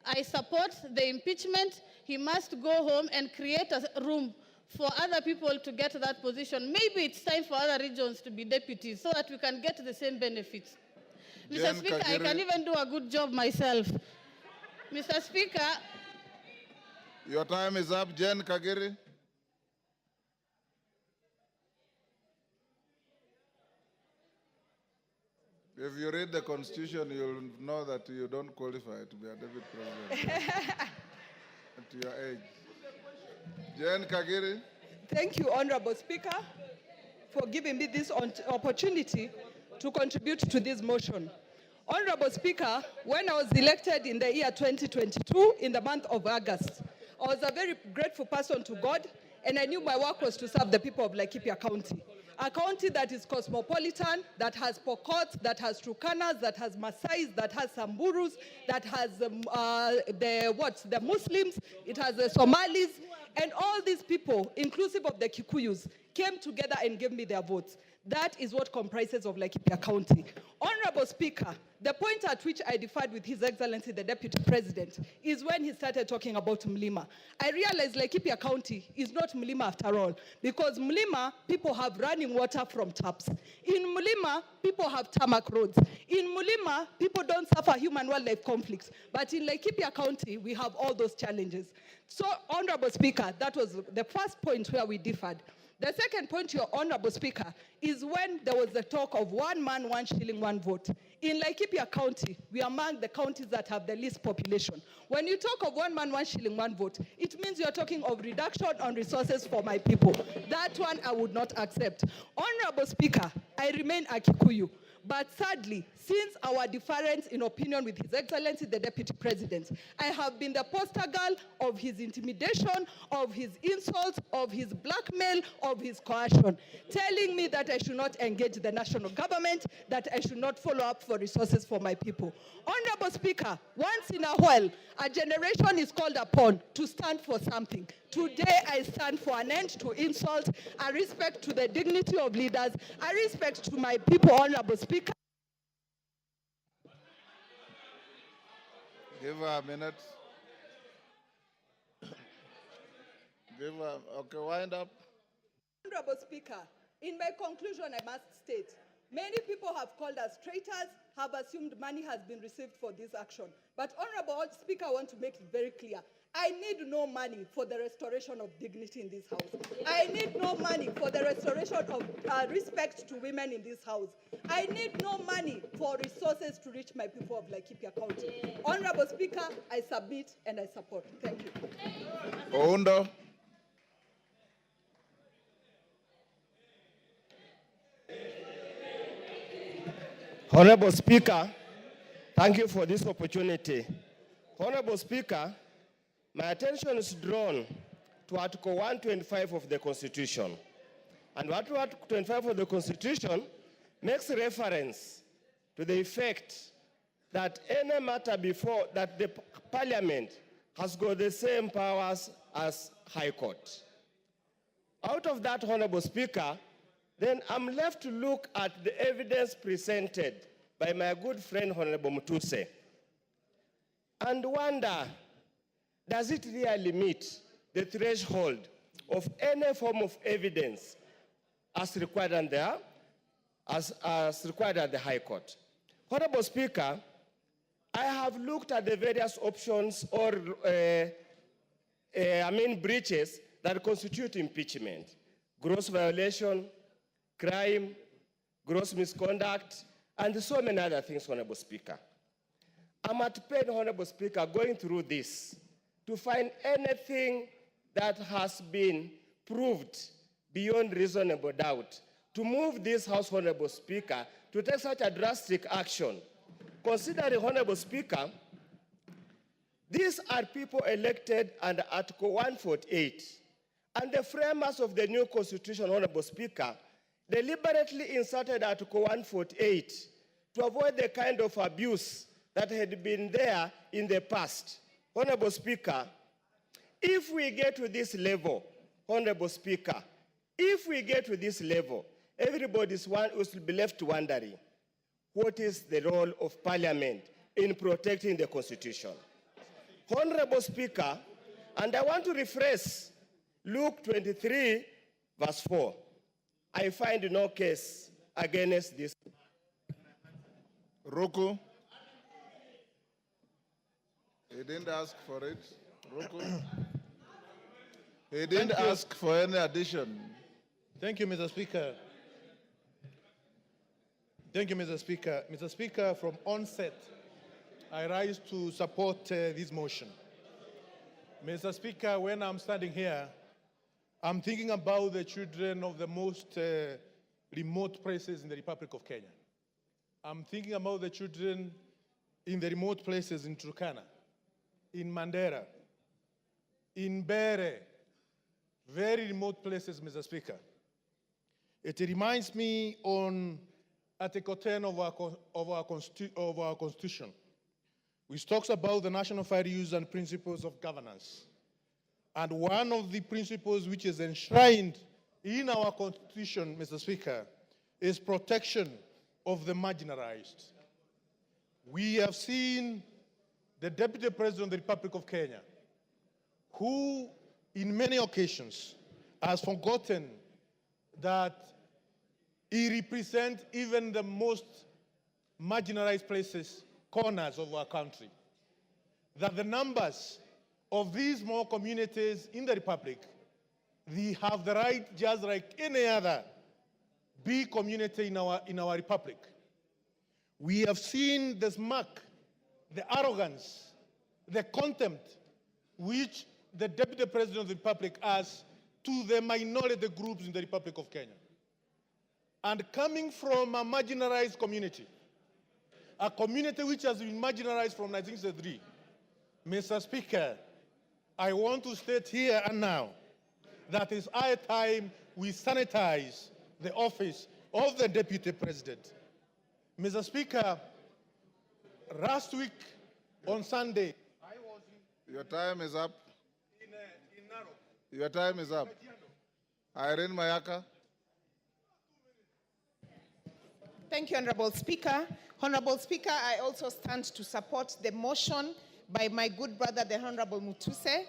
I support the impeachment. He must go home and create a room for other people to get that position. Maybe it's time for other regions to be deputies so that we can get the same benefits. Mr. Speaker, I can even do a good job myself. Mr. Speaker. Your time is up, Jen Kagiri. If you read the Constitution, you'll know that you don't qualify to be a deputy president at your age. Jen Kagiri. Thank you, Honorable Speaker, for giving me this opportunity to contribute to this motion. Honorable Speaker, when I was elected in the year 2022, in the month of August, I was a very grateful person to God, and I knew my work was to serve the people of Laikipia County. A county that is cosmopolitan, that has Pokot, that has Turkanas, that has Maasais, that has Samburus, that has the Muslims, it has the Somalis, and all these people, inclusive of the Kikuyus, came together and gave me their votes. That is what comprises of Laikipia County. Honorable Speaker, the point at which I differed with His Excellency the Deputy President is when he started talking about Mlima. I realized Laikipia County is not Mlima after all, because Mlima, people have running water from taps. In Mlima, people have tarmac roads. In Mlima, people don't suffer human-wildlife conflicts. But in Laikipia County, we have all those challenges. So, Honorable Speaker, that was the first point where we differed. The second point, Your Honorable Speaker, is when there was the talk of 1 man, 1 shilling, 1 vote. In Laikipia County, we are among the counties that have the least population. When you talk of 1 man, 1 shilling, 1 vote, it means you're talking of reduction on resources for my people. That one I would not accept. Honorable Speaker, I remain a Kikuyu. But sadly, since our difference in opinion with His Excellency the Deputy President, I have been the poster girl of his intimidation, of his insults, of his blackmail, of his coercion, telling me that I should not engage the national government, that I should not follow up for resources for my people. Honorable Speaker, once in a while, a generation is called upon to stand for something. Today, I stand for an end to insult, a respect to the dignity of leaders, a respect to my people, Honorable Speaker. Give her a minute. Give her, okay, wind up. Honorable Speaker, in my conclusion, I must state, many people have called us traitors, have assumed money has been received for this action. But Honorable Speaker, I want to make it very clear. I need no money for the restoration of dignity in this house. I need no money for the restoration of respect to women in this house. I need no money for resources to reach my people of Laikipia County. Honorable Speaker, I submit and I support. Thank you. Oundo. Honorable Speaker, thank you for this opportunity. Honorable Speaker, my attention is drawn to Article 125 of the Constitution. And Article 125 of the Constitution makes reference to the effect that any matter before that the Parliament has got the same powers as High Court. Out of that, Honorable Speaker, then I'm left to look at the evidence presented by my good friend, Honorable Mutuse, and wonder, does it really meet the threshold of any form of evidence as required at the High Court? Honorable Speaker, I have looked at the various options or breaches that constitute impeachment: gross violation, crime, gross misconduct, and so many other things, Honorable Speaker. I'm at pain, Honorable Speaker, going through this to find anything that has been proved beyond reasonable doubt to move this House, Honorable Speaker, to take such a drastic action. Considering, Honorable Speaker, these are people elected under Article 148, and the framers of the new Constitution, Honorable Speaker, deliberately inserted Article 148 to avoid the kind of abuse that had been there in the past. Honorable Speaker, if we get to this level, Honorable Speaker, if we get to this level, everybody will be left wondering, what is the role of Parliament in protecting the Constitution? Honorable Speaker, and I want to rephrase Luke 23, verse 4. I find no case against this. Roku. He didn't ask for it. Roku. He didn't ask for any addition. Thank you, Mr. Speaker. Thank you, Mr. Speaker. Mr. Speaker, from onset, I rise to support this motion. Mr. Speaker, when I'm standing here, I'm thinking about the children of the most remote places in the Republic of Kenya. I'm thinking about the children in the remote places in Turkana, in Mandera, in Bere, very remote places, Mr. Speaker. It reminds me on Article 10 of our Constitution, which talks about the national values and principles of governance. And one of the principles which is enshrined in our Constitution, Mr. Speaker, is protection of the marginalized. We have seen the Deputy President of the Republic of Kenya, who in many occasions has forgotten that he represents even the most marginalized places, corners of our country. That the numbers of these small communities in the Republic, they have the right, just like any other big community in our Republic. We have seen the smirk, the arrogance, the contempt which the Deputy President of the Republic has to the minority groups in the Republic of Kenya. And coming from a marginalized community, a community which has been marginalized from 1963, Mr. Speaker, I want to state here and now that it's high time we sanitize the office of the Deputy President. Mr. Speaker, last week on Sunday, I was in... Your time is up. In Narok. Your time is up. Irene Mayaka. Thank you, Honorable Speaker. Honorable Speaker, I also stand to support the motion by my good brother, the Honorable Mutuse,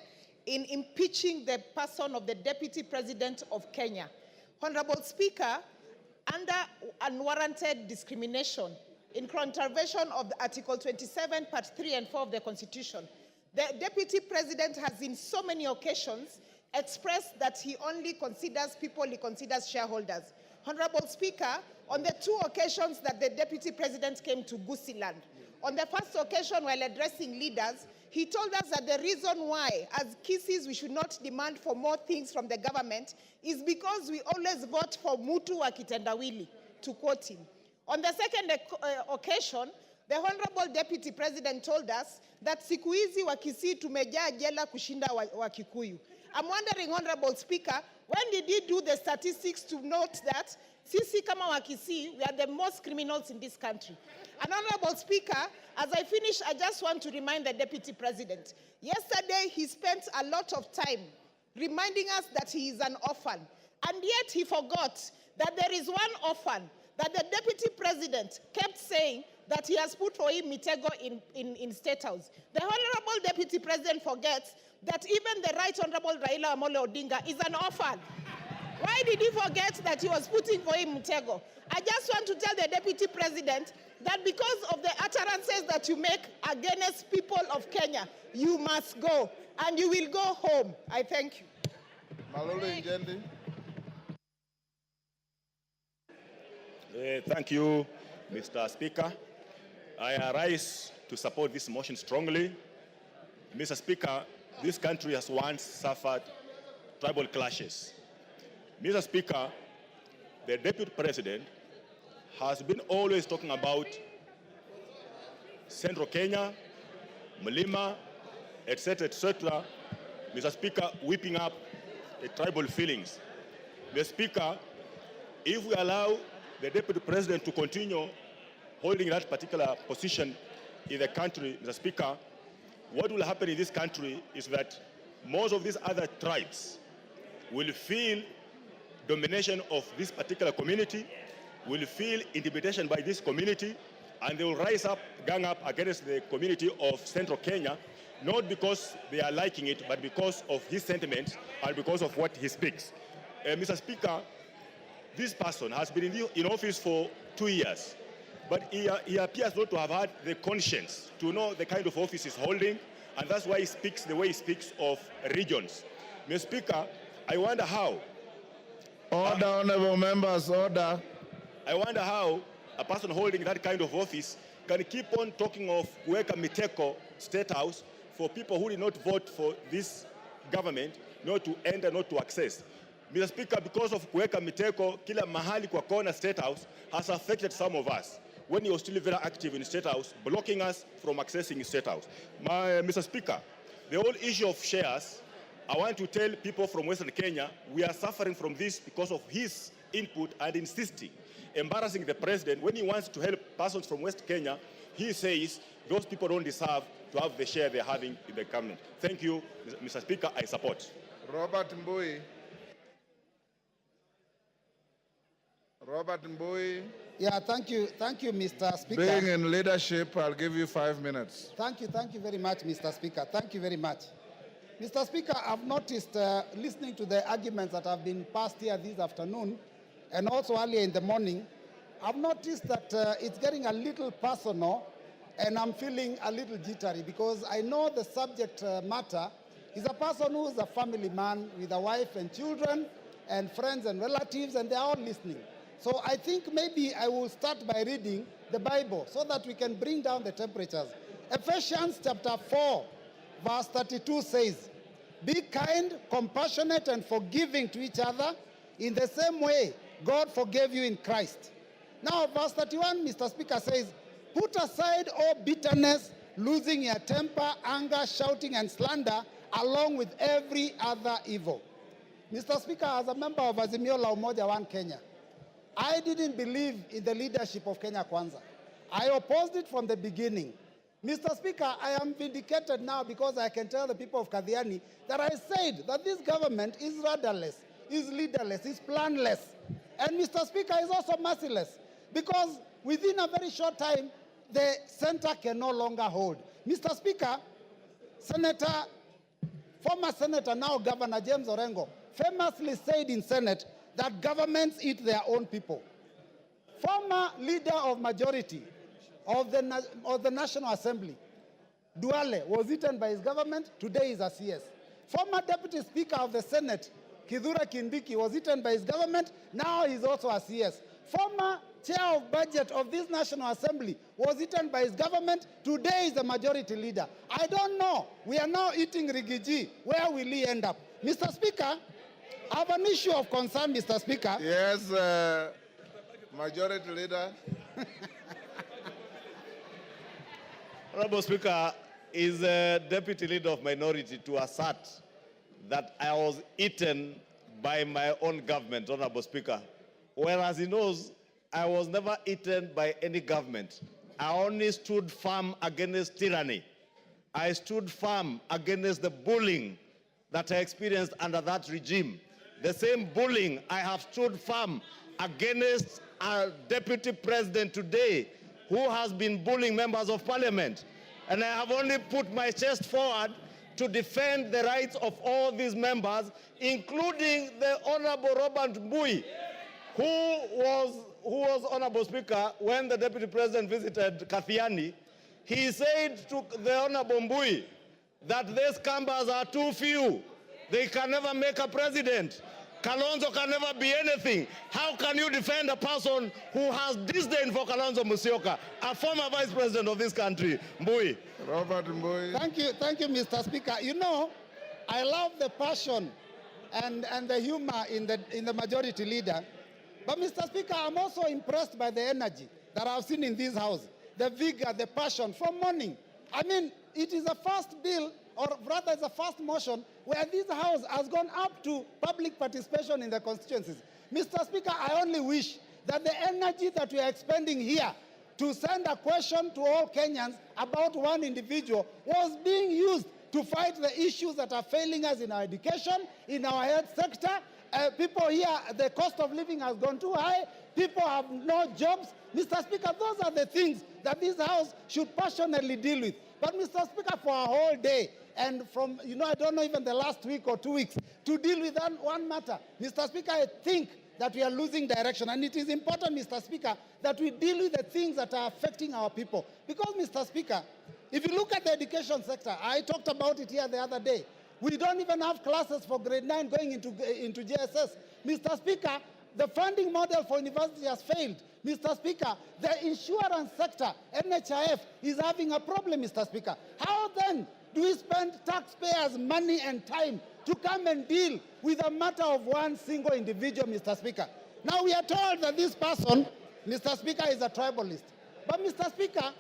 in impeaching the person of the Deputy President of Kenya. Honorable Speaker, under unwarranted discrimination, in contravention of Article 27, Part 3 and 4 of the Constitution, the Deputy President has in so many occasions expressed that he only considers people he considers shareholders. Honorable Speaker, on the two occasions that the Deputy President came to Gusiland, on the first occasion while addressing leaders, he told us that the reason why, as Kisses, we should not demand for more things from the government is because we always vote for Mutu wa kitendawili, to quote him. On the second occasion, the Honorable Deputy President told us that siku hizi wa Kisii tumejaa jela kushinda wa Kikuyu. I'm wondering, Honorable Speaker, when did he do the statistics to note that sisi kama wa Kisii, we are the most criminals in this country? And Honorable Speaker, as I finish, I just want to remind the Deputy President. Yesterday, he spent a lot of time reminding us that he is an orphan. And yet he forgot that there is one orphan that the Deputy President kept saying that he has put for him Mitego in State House. The Honorable Deputy President forgets that even the Right Honorable Raila Amolo Odinga is an orphan. Why did he forget that he was putting for him Mitego? I just want to tell the Deputy President that because of the utterances that you make against people of Kenya, you must go, and you will go home. I thank you. Malolo Njendi. Thank you, Mr. Speaker. I arise to support this motion strongly. Mr. Speaker, this country has once suffered tribal clashes. Mr. Speaker, the Deputy President has been always talking about Central Kenya, Mlima, etc., etc. Mr. Speaker, whipping up the tribal feelings. Mr. Speaker, if we allow the Deputy President to continue holding that particular position in the country, Mr. Speaker, what will happen in this country is that most of these other tribes will feel domination of this particular community, will feel intimidation by this community, and they will rise up, gang up against the community of Central Kenya, not because they are liking it, but because of his sentiments and because of what he speaks. Mr. Speaker, this person has been in office for 2 years, but he appears not to have had the conscience to know the kind of office he's holding, and that's why he speaks the way he speaks of regions. Mr. Speaker, I wonder how. Order, honorable members, order. I wonder how a person holding that kind of office can keep on talking of Kuweka Miteko State House for people who did not vote for this government, not to enter, not to access. Mr. Speaker, because of Kuweka Miteko, kila mahali kwa kona State House has affected some of us when he was still very active in State House, blocking us from accessing State House. Mr. Speaker, the whole issue of shares, I want to tell people from Western Kenya, we are suffering from this because of his input and insisting, embarrassing the president. When he wants to help persons from West Kenya, he says those people don't deserve to have the share they're having in the government. Thank you, Mr. Speaker, I support. Robert Mbui. Robert Mbui. Yeah, thank you, Mr. Speaker. Being in leadership, I'll give you 5 minutes. Thank you very much, Mr. Speaker. Thank you very much. Mr. Speaker, I've noticed, listening to the arguments that have been passed here this afternoon, and also earlier in the morning, I've noticed that it's getting a little personal, and I'm feeling a little jittery, because I know the subject matter is a person who is a family man with a wife and children, and friends and relatives, and they're all listening. So I think maybe I will start by reading the Bible so that we can bring down the temperatures. Ephesians chapter 4, verse 32 says, "Be kind, compassionate, and forgiving to each other in the same way God forgave you in Christ." Now, verse 31, Mr. Speaker, says, "Put aside all bitterness, losing your temper, anger, shouting, and slander, along with every other evil." Mr. Speaker, as a member of Azimio la Umoja One Kenya, I didn't believe in the leadership of Kenya Kwanza. I opposed it from the beginning. Mr. Speaker, I am vindicated now because I can tell the people of Kathiani that I said that this government is rudderless, is leaderless, is planless. And Mr. Speaker, is also merciless, because within a very short time, the center can no longer hold. Mr. Speaker, former Senator, now Governor James Orengo, famously said in Senate that governments eat their own people. Former leader of majority of the National Assembly, Duale, was eaten by his government. Today is a CS. Former Deputy Speaker of the Senate, Kidhura Kindiki, was eaten by his government. Now he's also a CS. Former Chair of Budget of this National Assembly was eaten by his government. Today is the majority leader. I don't know. We are now eating Rigathi. Where will he end up? Mr. Speaker, I have an issue of concern, Mr. Speaker. Yes, Majority Leader. Honorable Speaker, is the Deputy Leader of Minority to assert that I was eaten by my own government, Honorable Speaker, whereas he knows I was never eaten by any government. I only stood firm against tyranny. I stood firm against the bullying that I experienced under that regime. The same bullying I have stood firm against a deputy president today who has been bullying members of parliament. And I have only put my chest forward to defend the rights of all these members, including the Honorable Robert Mbui, who was Honorable Speaker when the Deputy President visited Kathiani. He said to the Honorable Mbui that these Kambas are too few. They can never make a president. Kalonzo can never be anything. How can you defend a person who has disdain for Kalonzo Musyoka, a former vice president of this country? Mbui. Robert Mbui. Thank you, Mr. Speaker. You know, I love the passion and the humor in the majority leader. But Mr. Speaker, I'm also impressed by the energy that I've seen in this house, the vigor, the passion from morning. I mean, it is a first bill, or rather it's a first motion, where this house has gone up to public participation in the constituencies. Mr. Speaker, I only wish that the energy that we are expending here to send a question to all Kenyans about one individual was being used to fight the issues that are failing us in our education, in our health sector. People here, the cost of living has gone too high. People have no jobs. Mr. Speaker, those are the things that this House should passionately deal with. But Mr. Speaker, for a whole day, and from, I don't know, even the last week or 2 weeks, to deal with one matter, Mr. Speaker, I think that we are losing direction. And it is important, Mr. Speaker, that we deal with the things that are affecting our people. Because, Mr. Speaker, if you look at the education sector, I talked about it here the other day. We don't even have classes for grade 9 going into JSS. Mr. Speaker, the funding model for university has failed. Mr. Speaker, the insurance sector, NHIF, is having a problem, Mr. Speaker. How then do we spend taxpayers' money and time to come and deal with a matter of one single individual, Mr. Speaker? Now we are told that this person, Mr. Speaker, is a tribalist. But Mr. Speaker,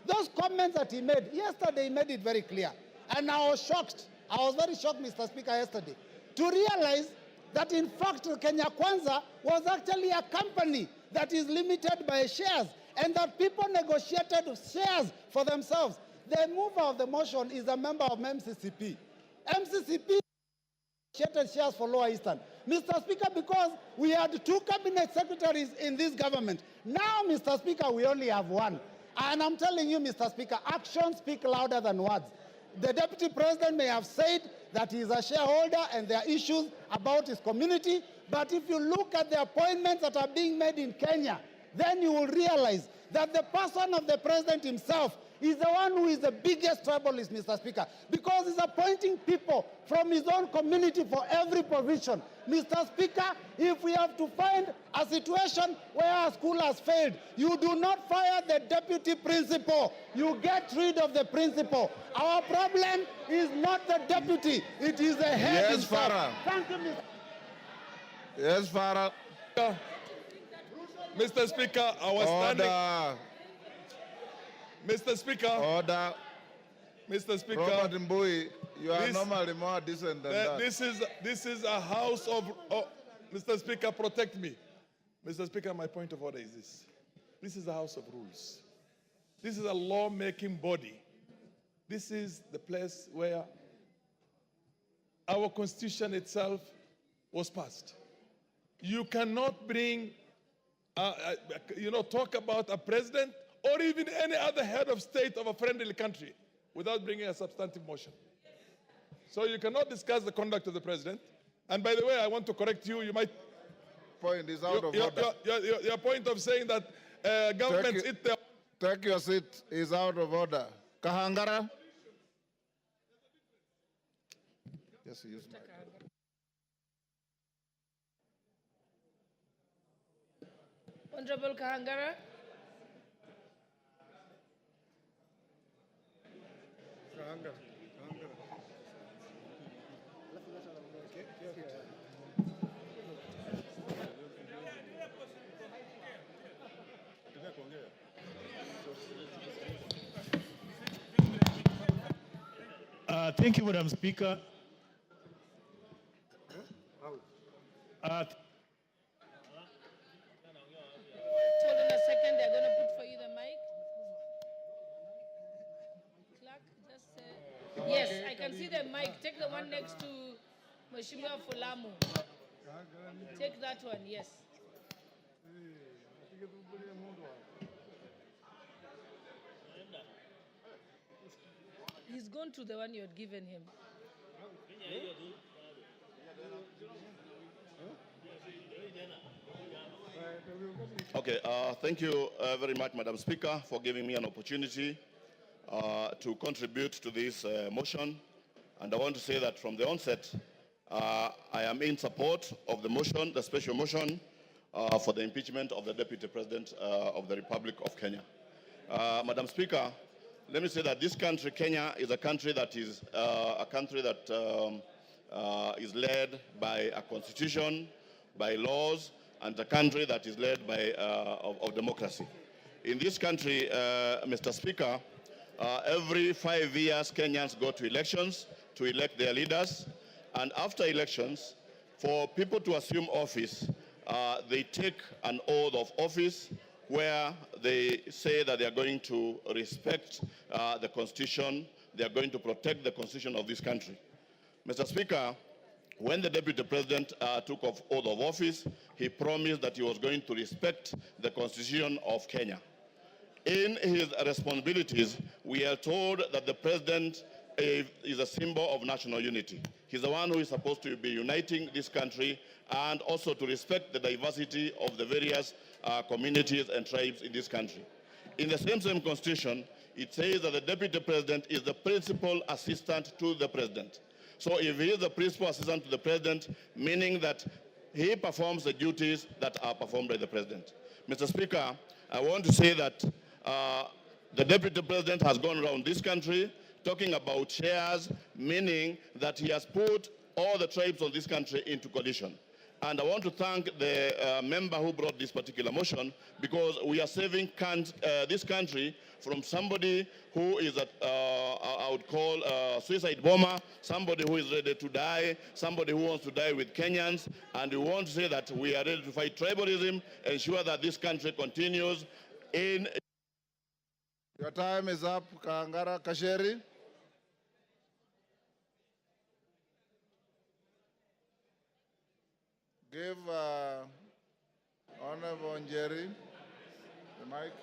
those comments that he made, yesterday he made it very clear. And I was shocked. I was very shocked, Mr. Speaker, yesterday, to realize that in fact Kenya Kwanza was actually a company that is limited by shares, and that people negotiated shares for themselves. The mover of the motion is a member of MCCP. MCCP negotiated shares for Lower Eastern. Mr. Speaker, because we had 2 cabinet secretaries in this government. Now, Mr. Speaker, we only have 1. And I'm telling you, Mr. Speaker, actions speak louder than words. The Deputy President may have said that he is a shareholder and there are issues about his community, but if you look at the appointments that are being made in Kenya, then you will realize that the person of the President himself is the one who is the biggest tribalist, Mr. Speaker, because he's appointing people from his own community for every provision. Mr. Speaker, if we have to find a situation where a school has failed, you do not fire the deputy principal. You get rid of the principal. Our problem is not the deputy. It is the head himself. Farah. Thank you, Mr. Yes, Farah. Mr. Speaker, I was standing. Mr. Speaker. Order. Mr. Speaker. Robert Mbui, you are normally more decent than that. This is a house of... Mr. Speaker, protect me. Mr. Speaker, my point of order is this. This is a house of rules. This is a law-making body. This is the place where our Constitution itself was passed. You cannot bring, talk about a president or even any other head of state of a friendly country without bringing a substantive motion. So you cannot discuss the conduct of the president. And by the way, I want to correct you. You might... Point is out of order. Your point of saying that governments eat their... Take your seat is out of order. Kahangara? Yes, use my... Honorable Kahangara. Thank you, Madam Speaker. Hold on a second, they're going to put for you the mic. Yes, I can see the mic. Take the one next to Mheshimiwa Fulamu. Take that one, yes. He's gone to the one you had given him. Okay, thank you very much, Madam Speaker, for giving me an opportunity to contribute to this motion. And I want to say that from the onset, I am in support of the motion, the special motion for the impeachment of the Deputy President of the Republic of Kenya. Madam Speaker, let me say that this country, Kenya, is a country that is is led by a constitution, by laws, and a country that is led by of democracy. In this country, Mr. Speaker, every 5 years, Kenyans go to elections to elect their leaders, and after elections, for people to assume office, they take an oath of office where they say that they are going to respect the Constitution, they are going to protect the Constitution of this country. Mr. Speaker, when the Deputy President took oath of office, he promised that he was going to respect the Constitution of Kenya. In his responsibilities, we are told that the President is a symbol of national unity. He's the one who is supposed to be uniting this country and also to respect the diversity of the various communities and tribes in this country. In the same Constitution, it says that the Deputy President is the principal assistant to the President. So if he is the principal assistant to the President, meaning that he performs the duties that are performed by the President. Mr. Speaker, I want to say that the Deputy President has gone around this country talking about shares, meaning that he has put all the tribes of this country into coalition. And I want to thank the member who brought this particular motion, because we are saving this country from somebody who is, I would call a suicide bomber, somebody who is ready to die, somebody who wants to die with Kenyans. And we want to say that we are ready to fight tribalism, ensure that this country continues in... Your time is up, Kangara Kasheri. Give Honorable Njeri the mic.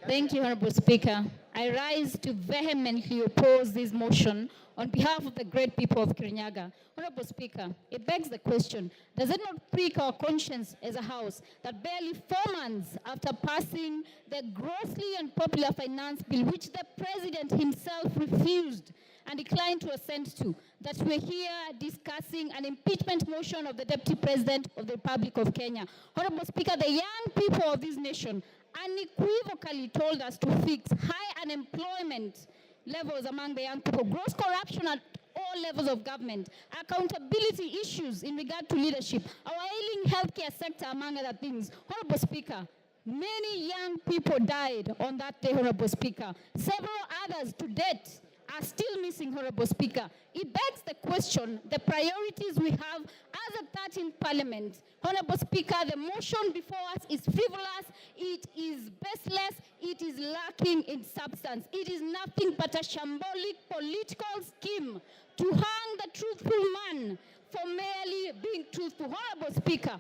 Thank you, Honorable Speaker. I rise to vehemently oppose this motion on behalf of the great people of Kirinyaga. Honorable Speaker, it begs the question, does it not prick our conscience as a House that barely 4 months after passing the grossly unpopular finance bill, which the President himself refused and declined to assent to, that we're here discussing an impeachment motion of the Deputy President of the Republic of Kenya? Honorable Speaker, the young people of this nation unequivocally told us to fix high unemployment levels among the young people, gross corruption at all levels of government, accountability issues in regard to leadership, our ailing healthcare sector, among other things. Honorable Speaker, many young people died on that day, Honorable Speaker. Several others to date are still missing, Honorable Speaker. It begs the question, the priorities we have as a 13th Parliament. Honorable Speaker, the motion before us is frivolous, it is baseless, it is lacking in substance. It is nothing but a shambolic political scheme to hang the truthful man for merely being truthful. Honorable Speaker,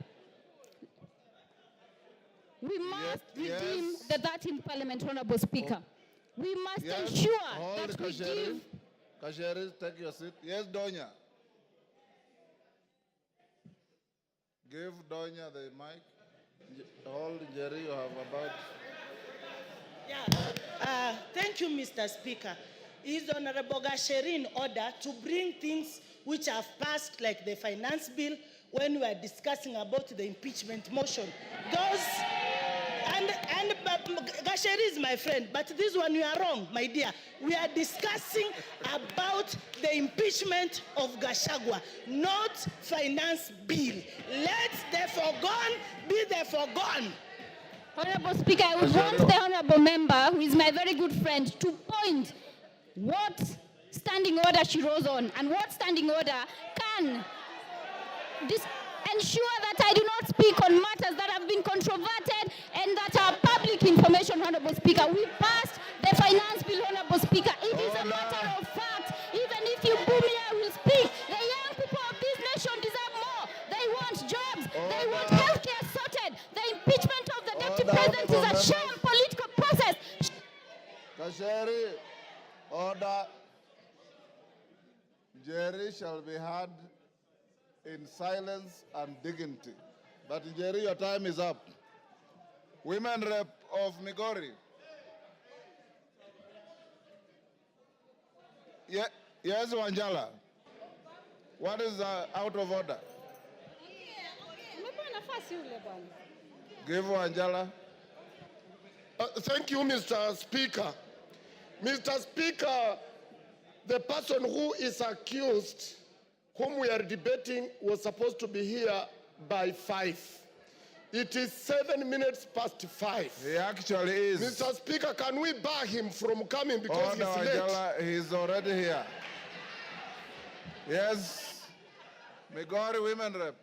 we must redeem the 13th Parliament, Honorable Speaker. We must ensure that we give... Kasheri, take your seat. Yes, Donya. Give Donya the mic. Hold, Jerry, you have about... Yeah. Thank you, Mr. Speaker. Is Honorable Gachagua in order to bring things which have passed, like the finance bill, when we are discussing about the impeachment motion? Those... And Gachagua is my friend, but this one you are wrong, my dear. We are discussing about the impeachment of Gachagua, not finance bill. Let the forgone be the forgone. Honorable Speaker, I would want the honorable member, who is my very good friend, to point what standing order she rose on and what standing order can ensure that I do not speak on matters that have been controverted and that are public information. Honorable Speaker. We passed the finance bill, Honorable Speaker. It is a matter of fact. Even if you boo me, I will speak. The young people of this nation deserve more. They want jobs. They want healthcare sorted. The impeachment of the deputy president is a sham political process. Kasheri, order. Jerry shall be heard in silence and dignity. But Jerry, your time is up. Women Rep of Migori. Yes, Wanjala. What is out of order? Give Wanjala. Thank you, Mr. Speaker. Mr. Speaker, the person who is accused, whom we are debating, was supposed to be here by 5. It is 7 minutes past 5. He actually is. Mr. Speaker, can we bar him from coming because Order, he's late? Wanjala, he's already here. Yes. Migori Women Rep.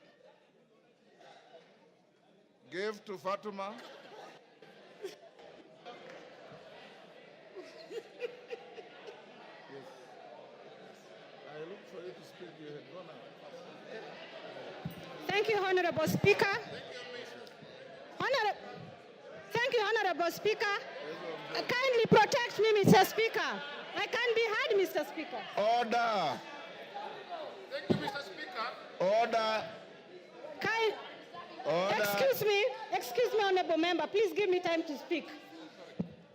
Give to Fatuma. Thank you, Honorable Speaker. Thank you, Honorable Speaker. Kindly protect me, Mr. Speaker. I can't be heard, Mr. Speaker. Order. Thank you, Mr. Speaker. Order. Order. Excuse me, Honorable Member. Please give me time to speak.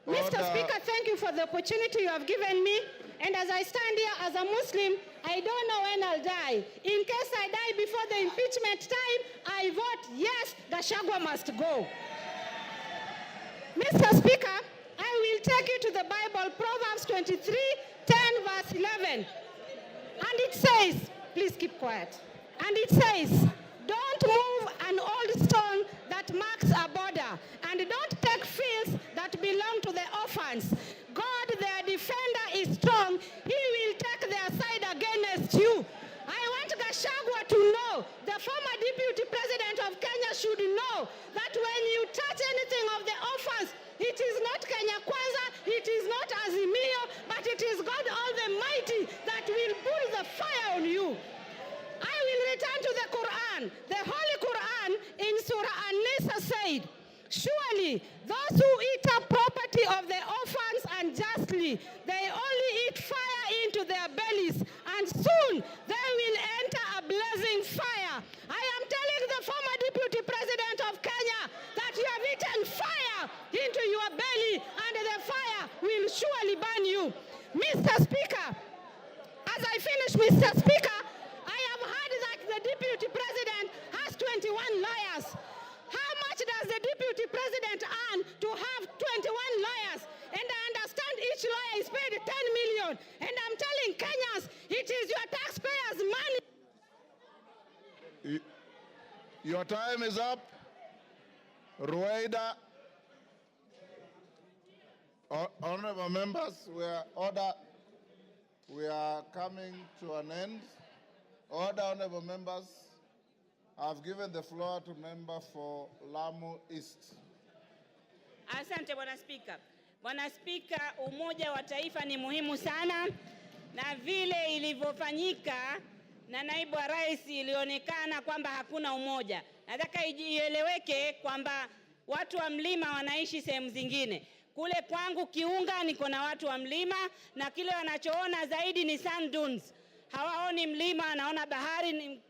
Mr. Speaker, thank you for the opportunity you have given me. And as I stand here as a Muslim, I don't know when I'll die. In case I die before the impeachment time, I vote yes, Gachagua must go. Mr. Speaker, I will take you to the Bible, Proverbs 23, 10 verse 11. And it says, please keep quiet. And it says, don't move an old stone that marks a border, and don't take fields that belong to the orphans. God, their defender, is strong. He will take their side against you. I want Gachagua to know, the former deputy president of Kenya should know that when you touch anything of the orphans, it is not Kenya Kwanza, it is not Azimio, but it is God Almighty that will put the fire on you. I will return to the Quran. The Holy Quran in Surah An-Nisa said, surely those who eat up property of the orphans unjustly, they only eat fire into their bellies, and soon they will enter a blazing fire. I am telling the former deputy president of Kenya that you have eaten fire into your belly, and the fire will surely burn you. Mr. Speaker, as I finish, Mr. Speaker, I have heard that the deputy president has 21 lawyers. How much does the deputy president earn to have 21 lawyers? And I understand each lawyer is paid 10 million. And I'm telling Kenyans, it is your taxpayers' money. Your time is up. Rueda. Honorable members, we are coming to an end. Order, honorable members. I've given the floor to member for Lamu East. Asante Bwana Spika. Bwana Spika, umoja wa taifa ni muhimu sana, na vile ilivyofanyika na naibu wa rais ilionekana kwamba hakuna umoja. Nataka ieleweke kwamba watu wa mlima wanaishi sehemu zingine. Kule kwangu Kiunga niko na watu wa mlima, na kile wanachoona zaidi ni sand dunes. Hawaoni mlima, wanaona bahari.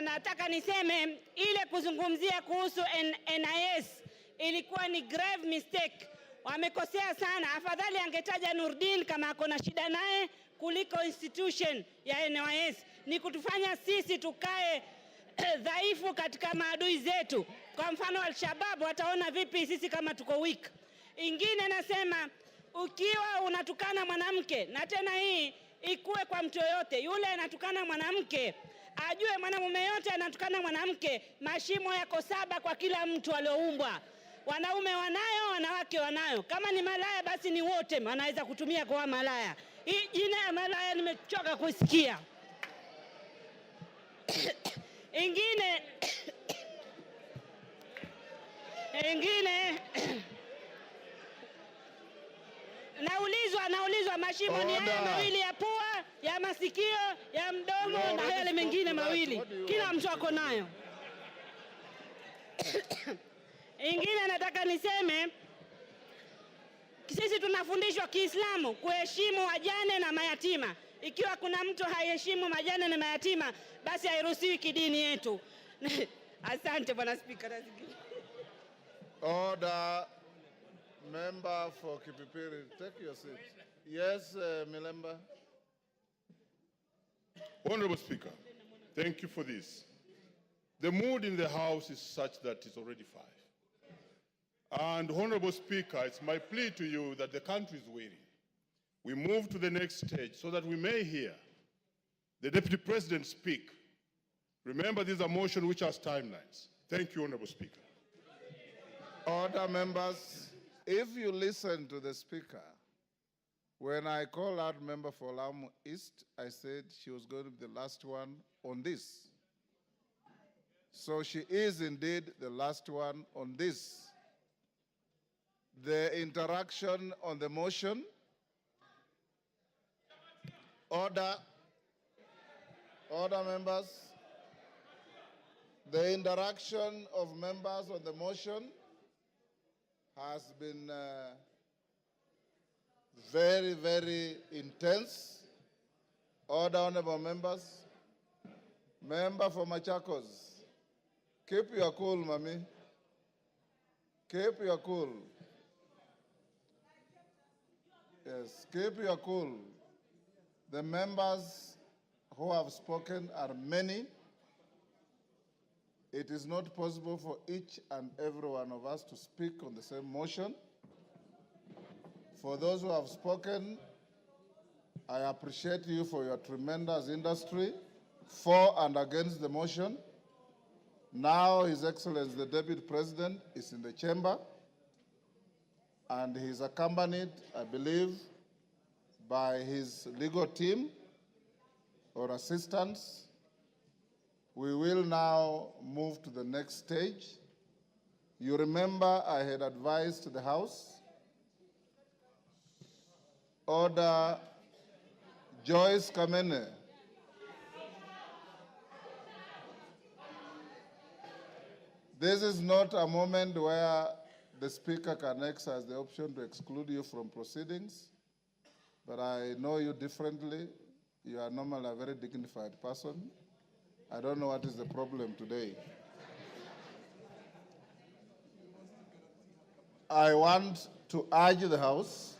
Nataka niseme ile kuzungumzia kuhusu NIS ilikuwa ni grave mistake. Wamekosea sana. Afadhali angetaja Nurdin kama akona shida naye kuliko institution ya NIS. Ni kutufanya sisi tukae dhaifu katika maadui zetu. Kwa mfano Al-Shabaab wataona vipi sisi kama tuko weak. Ingine nasema, ukiwa unatukana mwanamke, na tena hii ikuwe kwa mtu yoyote, yule anatukana mwanamke ajue mwanamume yote anatukana mwanamke, mashimo yako 7 kwa kila mtu alioumbwa. Wanaume wanayo, wanawake wanayo. Kama ni malaya basi ni wote wanaweza kutumia kwa malaya. Hii jina ya malaya nimechoka kusikia. Naulizwa mashimo ni haya mawili ya pua, ya masikio, ya mdomo na yale mengine mawili. Kila mtu ako nayo. Ingine nataka niseme, sisi tunafundishwa Kiislamu kuheshimu wajane na mayatima. Ikiwa kuna mtu haiheshimu majane na mayatima, basi hairuhusiwi kidini yetu. Asante Bwana Spika. Order. Member for Kipipiri, take your seat. Yes, Milemba. Honorable Speaker, thank you for this. The mood in the House is such that it's already 5. And Honorable Speaker, it's my plea to you that the country is waiting. We move to the next stage so that we may hear the Deputy President speak. Remember, these are motions which has timelines. Thank you, Honorable Speaker. Order, members. If you listen to the Speaker, when I called out member for Lamu East, I said she was going to be the last one on this. So she is indeed the last one on this. The interaction on the motion. Order. Order, members. The interaction of members on the motion has been very, very intense. Order, honorable members. Member for Machakos, keep your cool, Mami. Keep your cool. Yes, keep your cool. The members who have spoken are many. It is not possible for each and every one of us to speak on the same motion. For those who have spoken, I appreciate you for your tremendous industry for and against the motion. Now, His Excellency, the Deputy President, is in the chamber, and he is accompanied, I believe, by his legal team or assistants. We will now move to the next stage. You remember I had advised the House, Order Joyce Kamene. This is not a moment where the Speaker can exercise the option to exclude you from proceedings, but I know you differently. You are normally a very dignified person. I don't know what is the problem today. I want to urge the House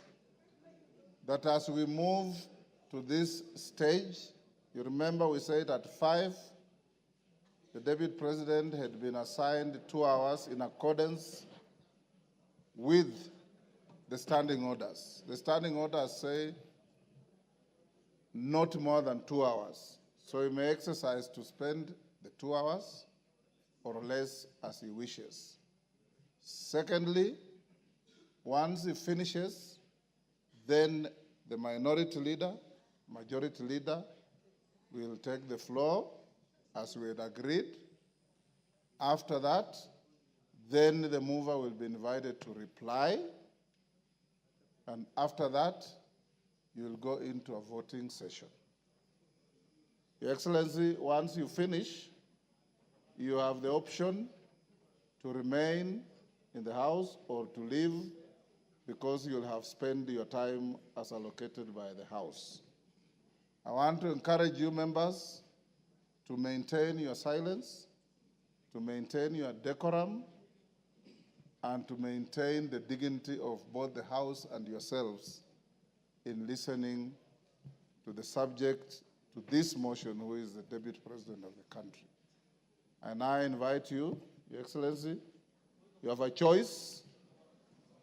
that as we move to this stage, you remember we said at 5, the Deputy President had been assigned 2 hours in accordance with the standing orders. The standing orders say not more than 2 hours. So he may exercise to spend the 2 hours or less as he wishes. Secondly, once he finishes, then the minority leader, majority leader, will take the floor as we had agreed. After that, then the mover will be invited to reply. And after that, you will go into a voting session. Your Excellency, once you finish, you have the option to remain in the House or to leave because you'll have spent your time as allocated by the House. I want to encourage you members to maintain your silence, to maintain your decorum, and to maintain the dignity of both the House and yourselves in listening to the subject to this motion, who is the Deputy President of the country. And I invite you, Your Excellency, you have a choice.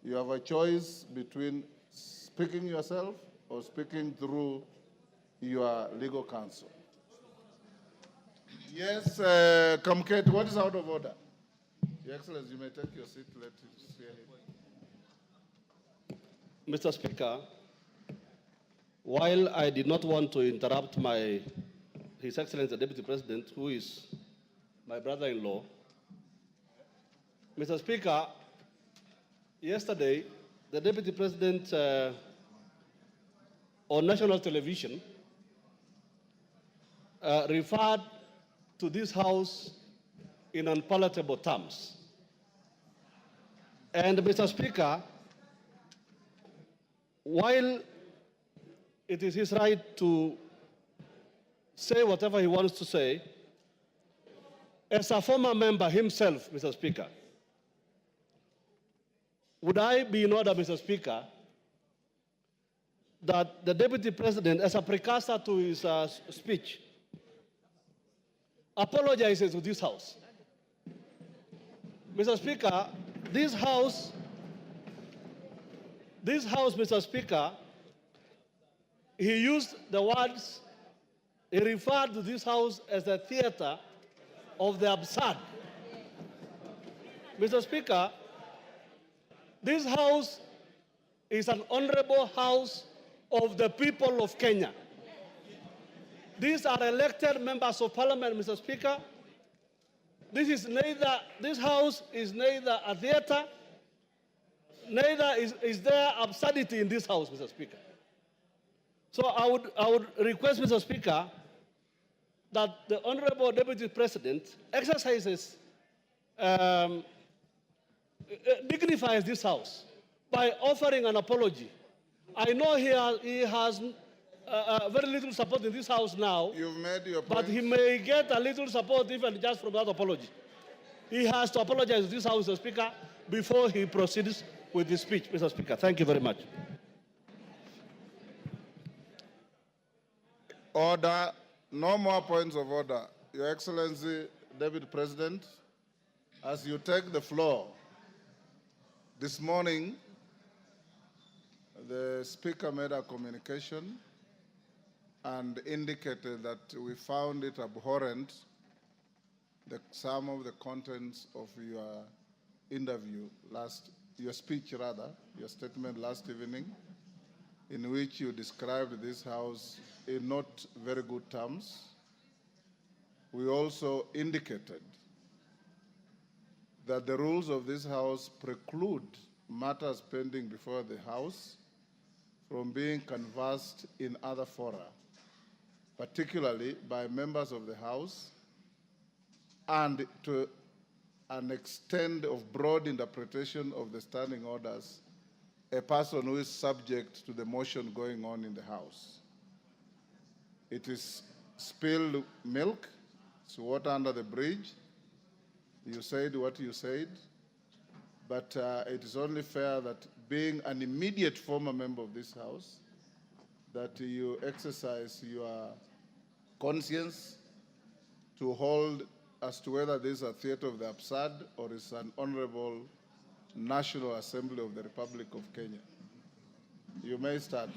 You have a choice between speaking yourself or speaking through your legal counsel. Yes, Kamket, what is out of order? Your Excellency, you may take your seat. Let us hear him. Mr. Speaker, while I did not want to interrupt His Excellency the Deputy President, who is my brother-in-law, Mr. Speaker, yesterday the Deputy President on national television referred to this House in unpalatable terms. And Mr. Speaker, while it is his right to say whatever he wants to say, as a former member himself, Mr. Speaker, would I be in order, Mr. Speaker, that the Deputy President, as a precursor to his speech, apologizes to this House? Mr. Speaker, this House, Mr. Speaker, he used the words, he referred to this House as a theater of the absurd. Mr. Speaker, this House is an honorable House of the people of Kenya. These are elected members of Parliament, Mr. Speaker. This House is neither a theater, neither is there absurdity in this House, Mr. Speaker. So I would request, Mr. Speaker, that the Honorable Deputy President exercises, dignifies this House by offering an apology. I know he has very little support in this House now. You've made your point. But he may get a little support even just from that apology. He has to apologize to this House, Mr. Speaker, before he proceeds with his speech, Mr. Speaker. Thank you very much. Order. No more points of order. Your Excellency, Deputy President, as you take the floor, this morning, the Speaker made a communication and indicated that we found it abhorrent, some of the contents of your interview your speech rather, your statement last evening, in which you described this House in not very good terms. We also indicated that the rules of this House preclude matters pending before the House from being canvassed in other fora, particularly by members of the House, and to an extent of broad interpretation of the standing orders, a person who is subject to the motion going on in the House. It is spilled milk, it's water under the bridge. You said what you said, but it is only fair that being an immediate former member of this House, that you exercise your conscience to hold as to whether this is a theater of the absurd or is an honorable National Assembly of the Republic of Kenya. You may start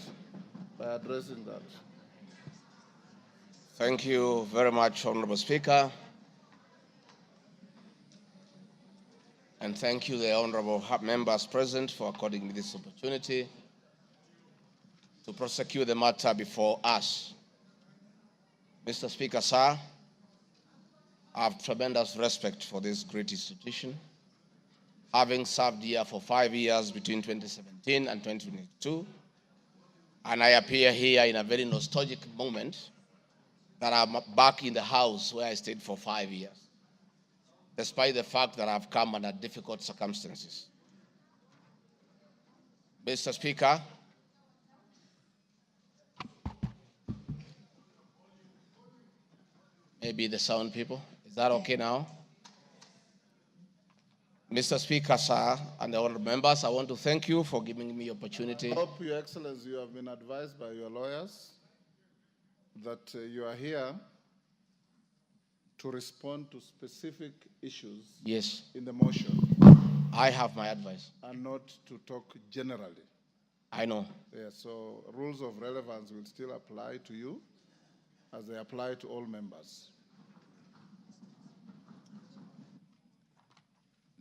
by addressing that. Thank you very much, Honorable Speaker. And thank you, the honorable members present, for according me this opportunity to prosecute the matter before us. Mr. Speaker, sir, I have tremendous respect for this great institution, having served here for 5 years between 2017 and 2022, and I appear here in a very nostalgic moment that I'm back in the House where I stayed for 5 years, despite the fact that I've come under difficult circumstances. Mr. Speaker, maybe the sound people, is that okay now? Mr. Speaker, sir, and the honorable members, I want to thank you for giving me the opportunity. I hope, Your Excellency, you have been advised by your lawyers that you are here to respond to specific issues in the motion. I have my advice. And not to talk generally. I know. Yeah, so rules of relevance will still apply to you as they apply to all members.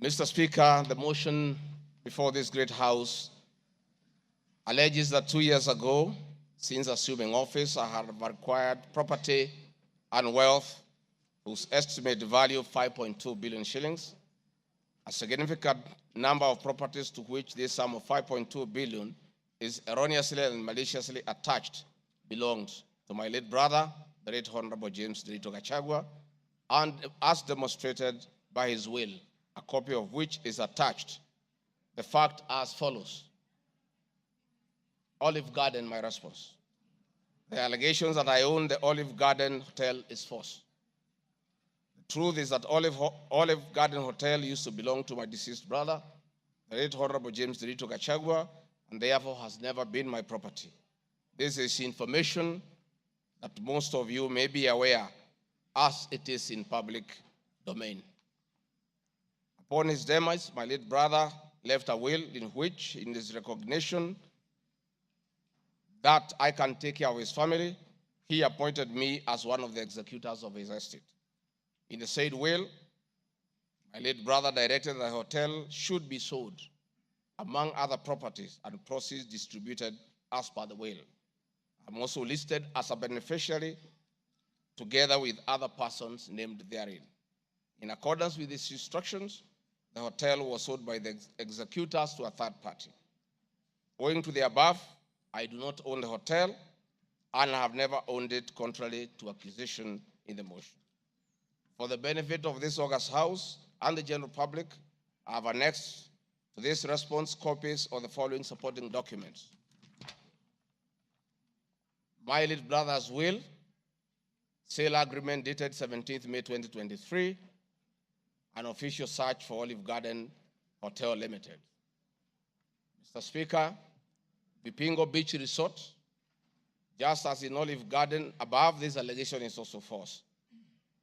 Mr. Speaker, the motion before this great House alleges that 2 years ago, since assuming office, I have acquired property and wealth whose estimated value of 5.2 billion shillings. A significant number of properties to which this sum of 5.2 billion is erroneously and maliciously attached belonged to my late brother, the late Honorable James Derito Gachagua, and as demonstrated by his will, a copy of which is attached. The fact as follows. Olive Garden, my response. The allegations that I own the Olive Garden Hotel is false. The truth is that Olive Garden Hotel used to belong to my deceased brother, the late Honorable James Derito Gachagua, and therefore has never been my property. This is information that most of you may be aware as it is in public domain. Upon his demise, my late brother left a will in which, in his recognition that I can take care of his family, he appointed me as one of the executors of his estate. In the said will, my late brother directed that the hotel should be sold, among other properties and proceeds distributed as per the will. I'm also listed as a beneficiary together with other persons named therein. In accordance with these instructions, the hotel was sold by the executors to a third party. Owing to the above, I do not own the hotel and have never owned it contrary to accusation in the motion. For the benefit of this august House and the general public, I have annexed to this response copies of the following supporting documents. My late brother's will, sale agreement dated 17th May 2023, an official search for Olive Garden Hotel Limited. Mr. Speaker, Bipingo Beach Resort, just as in Olive Garden, above this allegation is also false.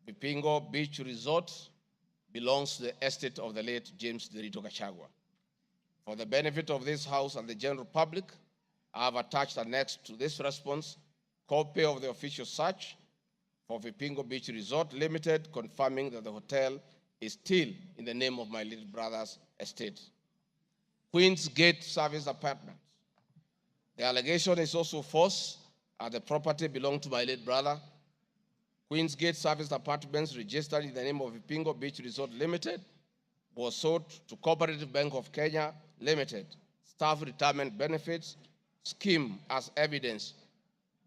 Bipingo Beach Resort belongs to the estate of the late James Derito Gachagua. For the benefit of this House and the general public, I have attached annexed to this response copy of the official search for Bipingo Beach Resort Limited, confirming that the hotel is still in the name of my little brother's estate. Queen's Gate Service Apartments. The allegation is also false, as the property belonged to my late brother. Queen's Gate Service Apartments, registered in the name of Bipingo Beach Resort Limited, was sold to Cooperative Bank of Kenya Limited, Staff Retirement Benefits Scheme, as evidenced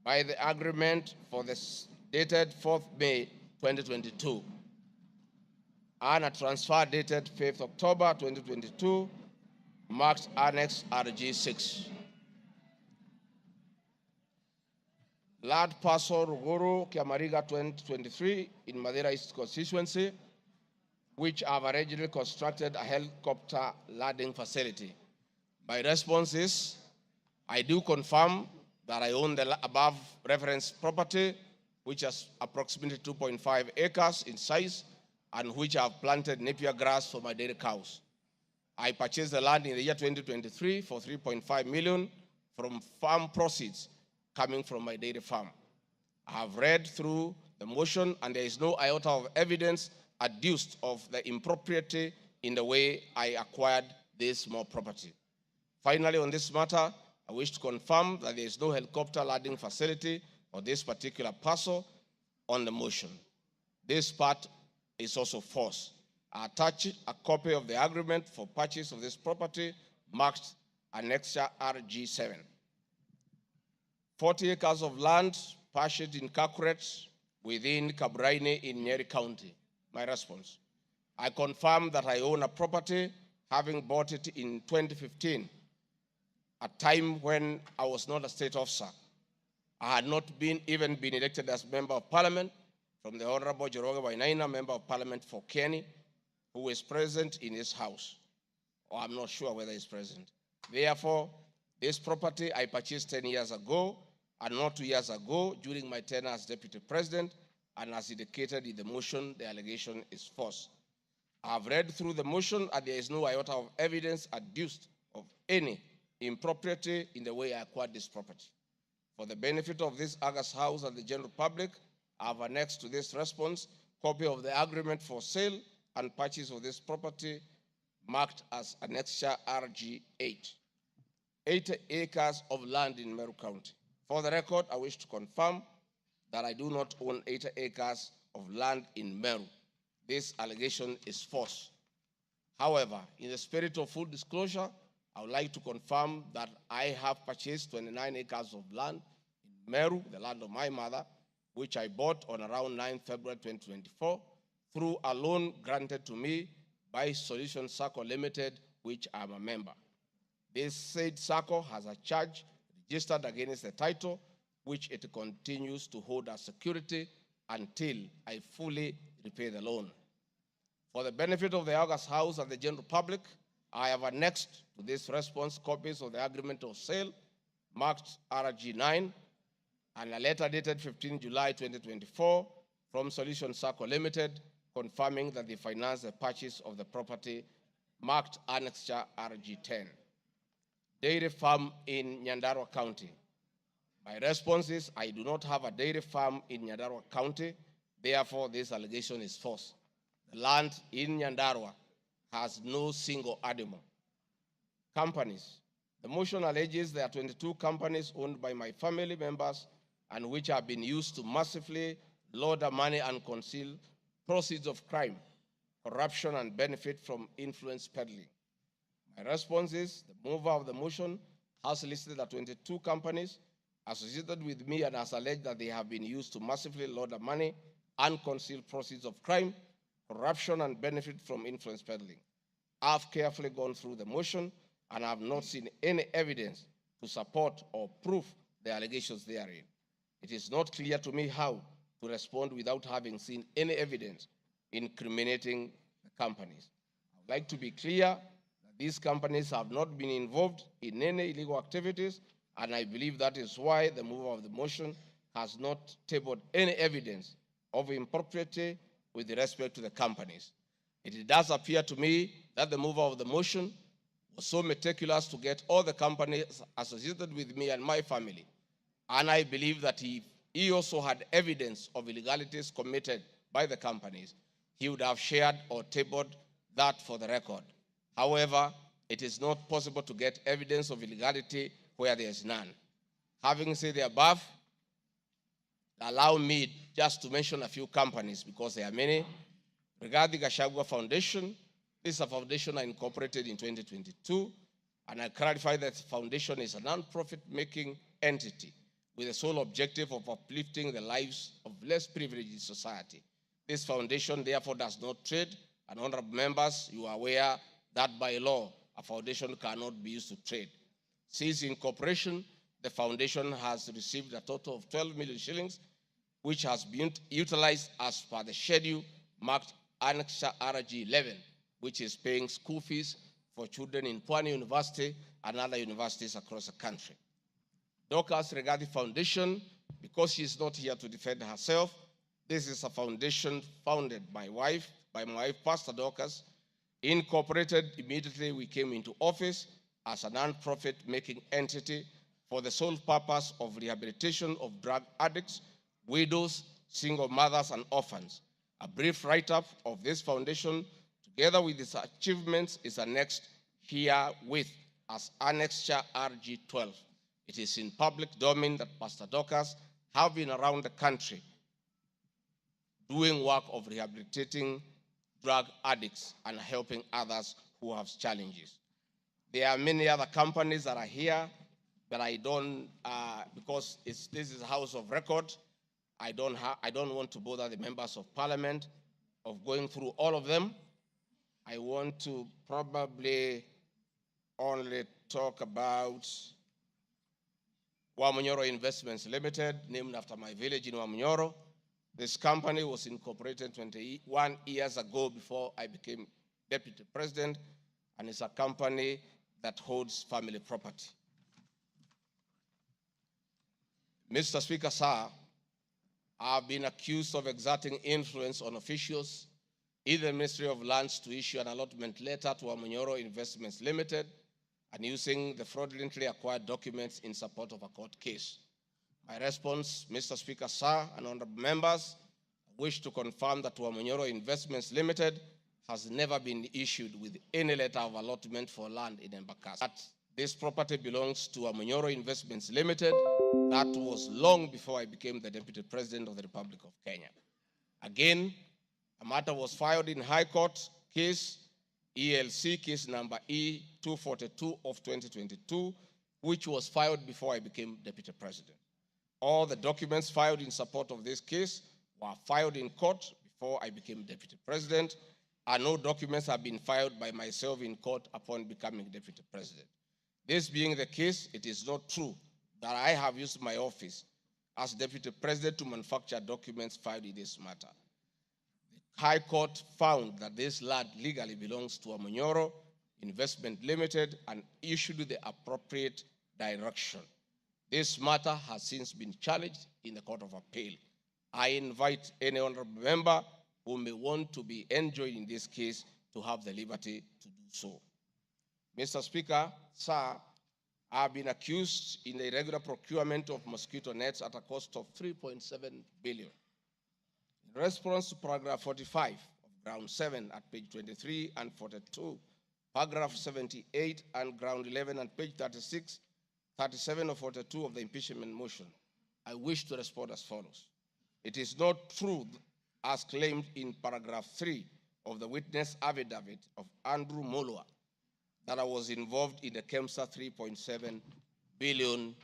by the agreement for this dated 4th May 2022 and a transfer dated 5th October 2022, marked Annex RG6. Land parcel Ruguru, Kiamariga 2023 in Madeira East constituency, which have originally constructed a helicopter landing facility. My response is, I do confirm that I own the above referenced property, which is approximately 2.5 acres in size, and which I have planted napier grass for my dairy cows. I purchased the land in the year 2023 for 3.5 million from farm proceeds coming from my dairy farm. I have read through the motion, and there is no iota of evidence adduced of the impropriety in the way I acquired this small property. Finally, on this matter, I wish to confirm that there is no helicopter landing facility for this particular parcel on the motion. This part is also false. I attach a copy of the agreement for purchase of this property marked Annexure RG7. 40 acres of land purchased in Kakuret within Kabraine in Nyeri County. My response. I confirm that I own a property, having bought it in 2015, a time when I was not a state officer. I had not even been elected as Member of Parliament from the Honorable Joroge Wainaina, Member of Parliament for Kenny, who is present in his house, or I'm not sure whether he's present. Therefore, this property I purchased 10 years ago, and not 2 years ago during my tenure as Deputy President, and as indicated in the motion, the allegation is false. I have read through the motion, and there is no iota of evidence adduced of any impropriety in the way I acquired this property. For the benefit of this august House and the general public, I have annexed to this response copy of the agreement for sale and purchase of this property marked as Annexure RG8. 80 acres of land in Meru County. For the record, I wish to confirm that I do not own 80 acres of land in Meru. This allegation is false. However, in the spirit of full disclosure, I would like to confirm that I have purchased 29 acres of land in Meru, the land of my mother, which I bought on around 9 February 2024 through a loan granted to me by Solution Circle Limited, which I'm a member. This said circle has a charge registered against the title, which it continues to hold as security until I fully repay the loan. For the benefit of the August House and the general public, I have annexed to this response copies of the agreement of sale marked RG9 and a letter dated 15 July 2024 from Solution Circle Limited confirming that they financed the purchase of the property marked Annexure RG10. Dairy farm in Nyandarua County. My response is I do not have a dairy farm in Nyandarua County, therefore this allegation is false. The land in Nyandarua has no single animal. Companies. The motion alleges there are 22 companies owned by my family members and which have been used to massively launder money and conceal proceeds of crime, corruption, and benefit from influence peddling. My response is the mover of the motion has listed the 22 companies associated with me and has alleged that they have been used to massively launder money and conceal proceeds of crime, corruption, and benefit from influence peddling. I've carefully gone through the motion and have not seen any evidence to support or prove the allegations therein. It is not clear to me how to respond without having seen any evidence incriminating the companies. I would like to be clear that these companies have not been involved in any illegal activities, and I believe that is why the mover of the motion has not tabled any evidence of impropriety with respect to the companies. It does appear to me that the mover of the motion was so meticulous to get all the companies associated with me and my family, and I believe that he also had evidence of illegalities committed by the companies, he would have shared or tabled that for the record. However, it is not possible to get evidence of illegality where there is none. Having said the above, allow me just to mention a few companies because there are many. Rigathi Gachagua Foundation, this is a foundation I incorporated in 2022, and I clarify that the foundation is a non-profit making entity with the sole objective of uplifting the lives of less privileged in society. This foundation therefore does not trade, and honorable members, you are aware that by law, a foundation cannot be used to trade. Since incorporation, the foundation has received a total of 12 million shillings, which has been utilized as per the schedule marked Annexure RG11, which is paying school fees for children in Pwani University and other universities across the country. Dorcas Rigathi Foundation, because she is not here to defend herself, this is a foundation founded by my wife, Pastor Dorcas, incorporated immediately we came into office as a non-profit making entity for the sole purpose of rehabilitation of drug addicts, widows, single mothers, and orphans. A brief write-up of this foundation, together with its achievements, is annexed herewith as Annexure RG12. It is in public domain that Pastor Dorcas have been around the country doing work of rehabilitating drug addicts and helping others who have challenges. There are many other companies that are here, but I don't, because this is a house of record, I don't want to bother the members of parliament of going through all of them. I want to probably only talk about Wamunyoro Investments Limited, named after my village in Wamunyoro. This company was incorporated 21 years ago before I became deputy president, and it's a company that holds family property. Mr. Speaker, sir, I've been accused of exerting influence on officials in the Ministry of Lands to issue an allotment letter to Wamunyoro Investments Limited and using the fraudulently acquired documents in support of a court case. My response, Mr. Speaker, sir, and honorable members, I wish to confirm that Wamunyoro Investments Limited has never been issued with any letter of allotment for land in Embakasi. That this property belongs to Wamunyoro Investments Limited. That was long before I became the Deputy President of the Republic of Kenya. Again, a matter was filed in High Court case ELC case number E242 of 2022, which was filed before I became Deputy President. All the documents filed in support of this case were filed in court before I became Deputy President, and no documents have been filed by myself in court upon becoming Deputy President. This being the case, it is not true that I have used my office as Deputy President to manufacture documents filed in this matter. The High Court found that this land legally belongs to Amonyoro Investment Limited and issued the appropriate direction. This matter has since been challenged in the Court of Appeal. I invite any honorable member who may want to be enjoined in this case to have the liberty to do so. Mr. Speaker, sir, I have been accused in the irregular procurement of mosquito nets at a cost of 3.7 billion. In response to paragraph 45 of ground 7 at page 23 and 42, paragraph 78 and ground 11 and page 36, 37 or 42 of the impeachment motion, I wish to respond as follows. It is not true, as claimed in paragraph 3 of the witness affidavit of Andrew Mulwa, that I was involved in the KEMSA 3.7 billion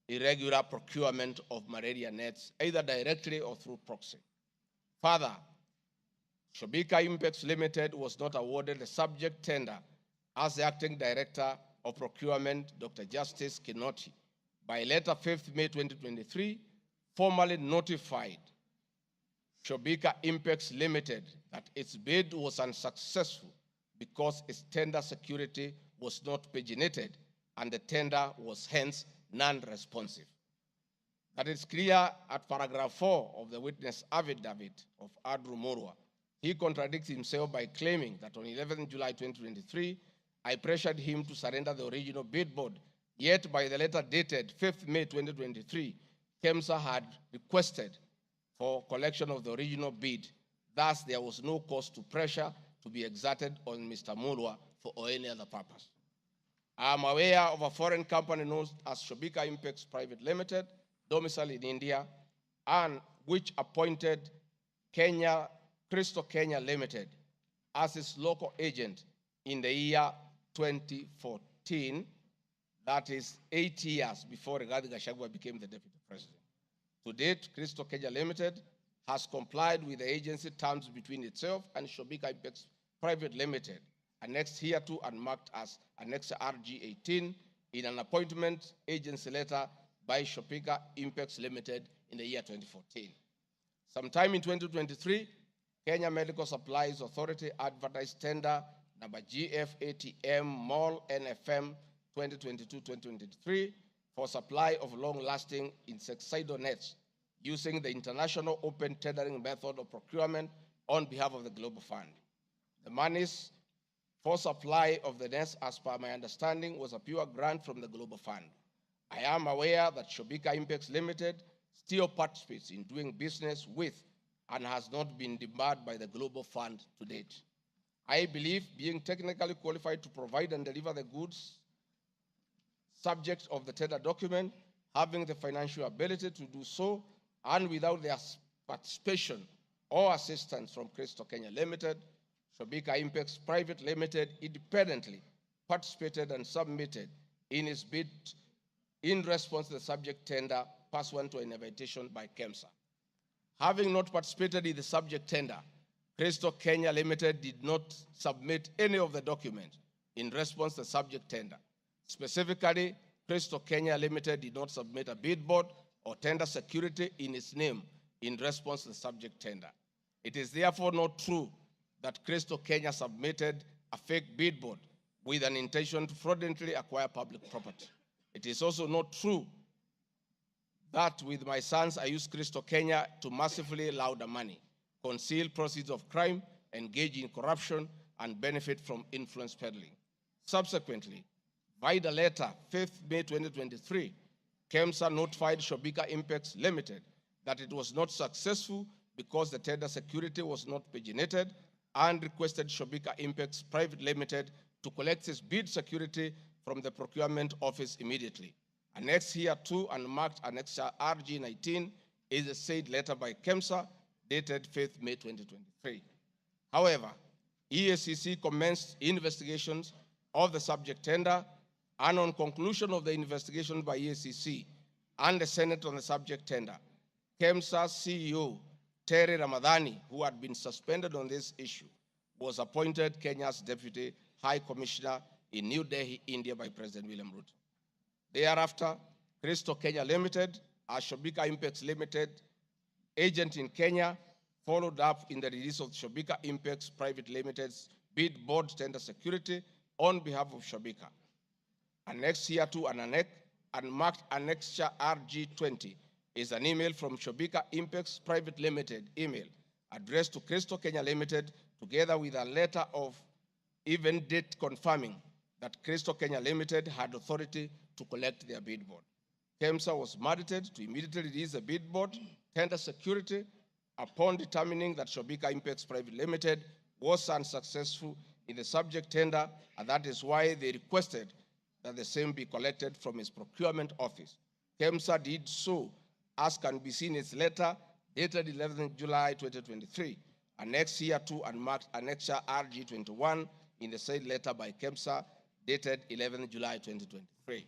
irregular procurement of malaria nets, either directly or through proxy. Further, Shobika Impex Limited was not awarded the subject tender as the acting director of procurement, Dr. Justice Kinoti, by letter 5th May 2023, formally notified Shobika Impex Limited that its bid was unsuccessful because its tender security was not paginated and the tender was hence non-responsive. That is clear at paragraph 4 of the witness affidavit of Andrew Mulwa. He contradicts himself by claiming that on 11 July 2023, I pressured him to surrender the original bid board, yet by the letter dated 5th May 2023, KEMSA had requested for collection of the original bid. Thus, there was no cause to pressure to be exerted on Mr. Mulwa for any other purpose. I am aware of a foreign company known as Shobika Impex Private Limited, domiciled in India, and which appointed Crystal Kenya Limited as its local agent in the year 2014, that is 8 years before Rigathi Gachagua became the Deputy President. To date, Crystal Kenya Limited has complied with the agency terms between itself and Shobika Impex Private Limited, annexed hereto and marked as Annex RG18 in an appointment agency letter by Shobika Impex Limited in the year 2014. Sometime in 2023, Kenya Medical Supplies Authority advertised tender number GF-ATM MOL NFM 2022-2023 for supply of long-lasting insecticidal nets using the international open tendering method of procurement on behalf of the Global Fund. The monies for supply of the nets, as per my understanding, was a pure grant from the Global Fund. I am aware that Shobika Impex Limited still participates in doing business with and has not been debarred by the Global Fund to date. I believe being technically qualified to provide and deliver the goods subject of the tender document, having the financial ability to do so, and without their participation or assistance from Crystal Kenya Limited, Shobika Impex Private Limited independently participated and submitted in its bid in response to the subject tender pursuant to an invitation by KEMSA. Having not participated in the subject tender, Crystal Kenya Limited did not submit any of the documents in response to the subject tender. Specifically, Crystal Kenya Limited did not submit a bid board or tender security in its name in response to the subject tender. It is therefore not true that Crystal Kenya submitted a fake bid board with an intention to fraudulently acquire public property. It is also not true that with my sons, I used Crystal Kenya to massively launder money, conceal proceeds of crime, engage in corruption, and benefit from influence peddling. Subsequently, by the letter 5th May 2023, KEMSA notified Shobika Impex Limited that it was not successful because the tender security was not paginated and requested Shobika Impex Private Limited to collect its bid security from the procurement office immediately. Annexed hereto and marked Annex RG19 is a said letter by KEMSA dated 5th May 2023. However, EACC commenced investigations of the subject tender, and on conclusion of the investigation by EACC and the Senate on the subject tender, KEMSA CEO Terry Ramadhani, who had been suspended on this issue, was appointed Kenya's Deputy High Commissioner in New Delhi, India by President William Ruto. Thereafter, Crystal Kenya Limited, a Shobika Impex Limited agent in Kenya, followed up in the release of Shobika Impex Private Limited's bid board tender security on behalf of Shobika. Annexed here to an annex and marked Annexure RG20 is an email from Shobika Impex Private Limited email addressed to Crystal Kenya Limited, together with a letter of even date confirming that Crystal Kenya Limited had authority to collect their bid board. KEMSA was mandated to immediately release the bid board tender security upon determining that Shobika Impex Private Limited was unsuccessful in the subject tender, and that is why they requested that the same be collected from its procurement office. KEMSA did so, as can be seen in its letter dated 11 July 2023, annexed here to and marked Annexure RG21 in the said letter by KEMSA dated 11 July 2023.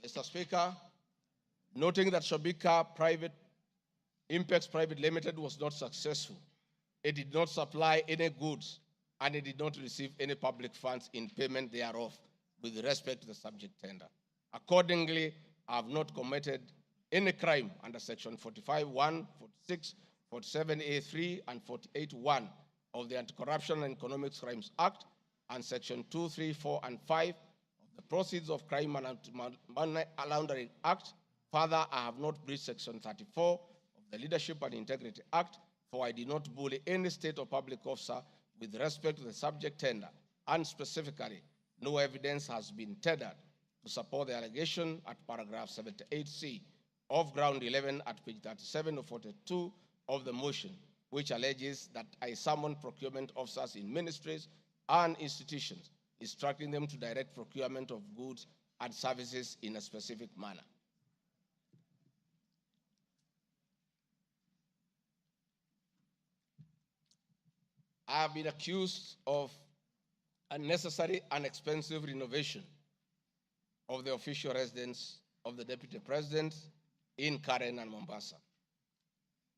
Mr. Speaker, noting that Shobika Impex Private Limited was not successful, it did not supply any goods, and it did not receive any public funds in payment thereof with respect to the subject tender. Accordingly, I have not committed any crime under Section 45(1), 46, 47(a)(3), and 48(1) of the Anti-Corruption and Economic Crimes Act, and Section 2, 3, 4, and 5 of the Proceeds of Crime and Money Laundering Act. Further, I have not breached Section 34 of the Leadership and Integrity Act, for I did not bully any state or public officer with respect to the subject tender, and specifically, no evidence has been tendered to support the allegation at paragraph 78C of ground 11 at page 37 or 42 of the motion, which alleges that I summoned procurement officers in ministries and institutions, instructing them to direct procurement of goods and services in a specific manner. I have been accused of unnecessary and expensive renovation of the official residence of the Deputy President in Karen and Mombasa.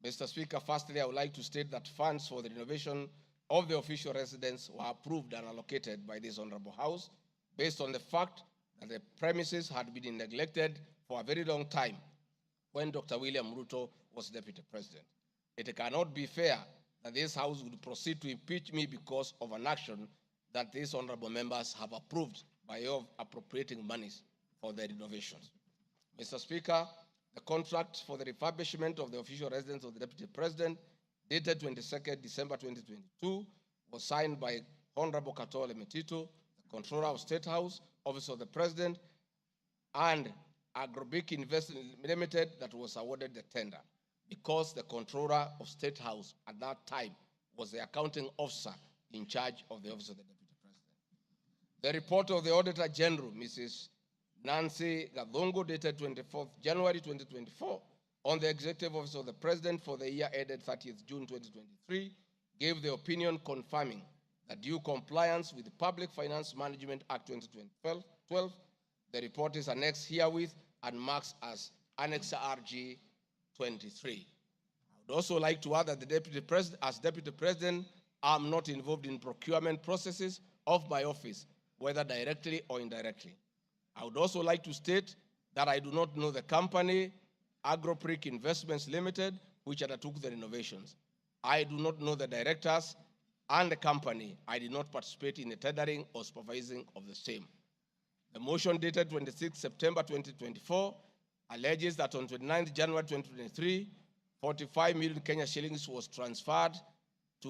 Mr. Speaker, firstly, I would like to state that funds for the renovation of the official residence were approved and allocated by this Honorable House based on the fact that the premises had been neglected for a very long time when Dr. William Ruto was Deputy President. It cannot be fair that this House would proceed to impeach me because of an action that these honorable members have approved by way of appropriating monies for the renovations. Mr. Speaker, the contract for the refurbishment of the official residence of the Deputy President, dated 22nd December 2022, was signed by Honorable Katole Metito, the Controller of State House, Office of the President, and Agrobic Investment Limited that was awarded the tender, because the Controller of State House at that time was the accounting officer in charge of the Office of the Deputy President. The report of the Auditor General, Mrs. Nancy Gadongo, dated 24th January 2024, on the Executive Office of the President for the year ended 30th June 2023, gave the opinion confirming that due compliance with the Public Finance Management Act 2012, the report is annexed herewith and marks as Annex RG 23. I would also like to add that the Deputy President, as Deputy President, I am not involved in procurement processes of my office, whether directly or indirectly. I would also like to state that I do not know the company, Agropric Investments Limited, which undertook the renovations. I do not know the directors and the company. I did not participate in the tendering or supervising of the same. The motion dated 26 September 2024 alleges that on 29 January 2023, 45 million Kenya shillings was transferred to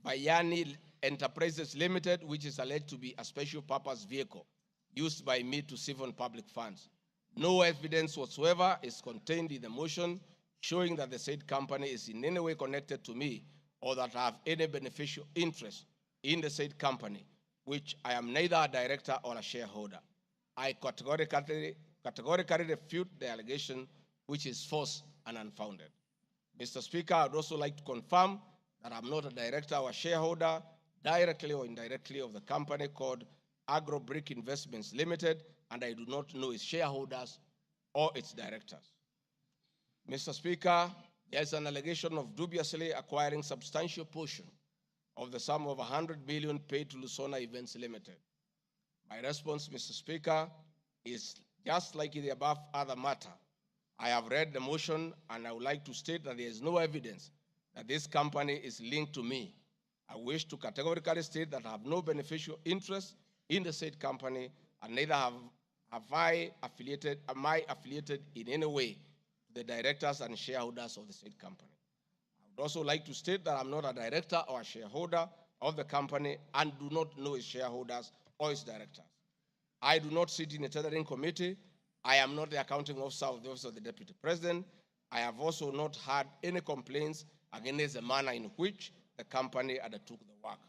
Bayani Enterprises Limited, which is alleged to be a special purpose vehicle used by me to siphon public funds. No evidence whatsoever is contained in the motion showing that the said company is in any way connected to me or that I have any beneficial interest in the said company, which I am neither a director or a shareholder. I categorically refute the allegation, which is false and unfounded. Mr. Speaker, I'd also like to confirm that I'm not a director or a shareholder, directly or indirectly, of the company called Agro Brick Investments Limited, and I do not know its shareholders or its directors. Mr. Speaker, there is an allegation of dubiously acquiring substantial portion of the sum of 100 billion paid to Lusona Events Limited. My response, Mr. Speaker, is just like in the above other matter. I have read the motion, and I would like to state that there is no evidence that this company is linked to me. I wish to categorically state that I have no beneficial interest in the said company, and neither am I affiliated in any way to the directors and shareholders of the said company. I would also like to state that I'm not a director or a shareholder of the company and do not know its shareholders or its directors. I do not sit in a tendering committee. I am not the accounting officer of the Office of the Deputy President. I have also not had any complaints against the manner in which the company undertook the work.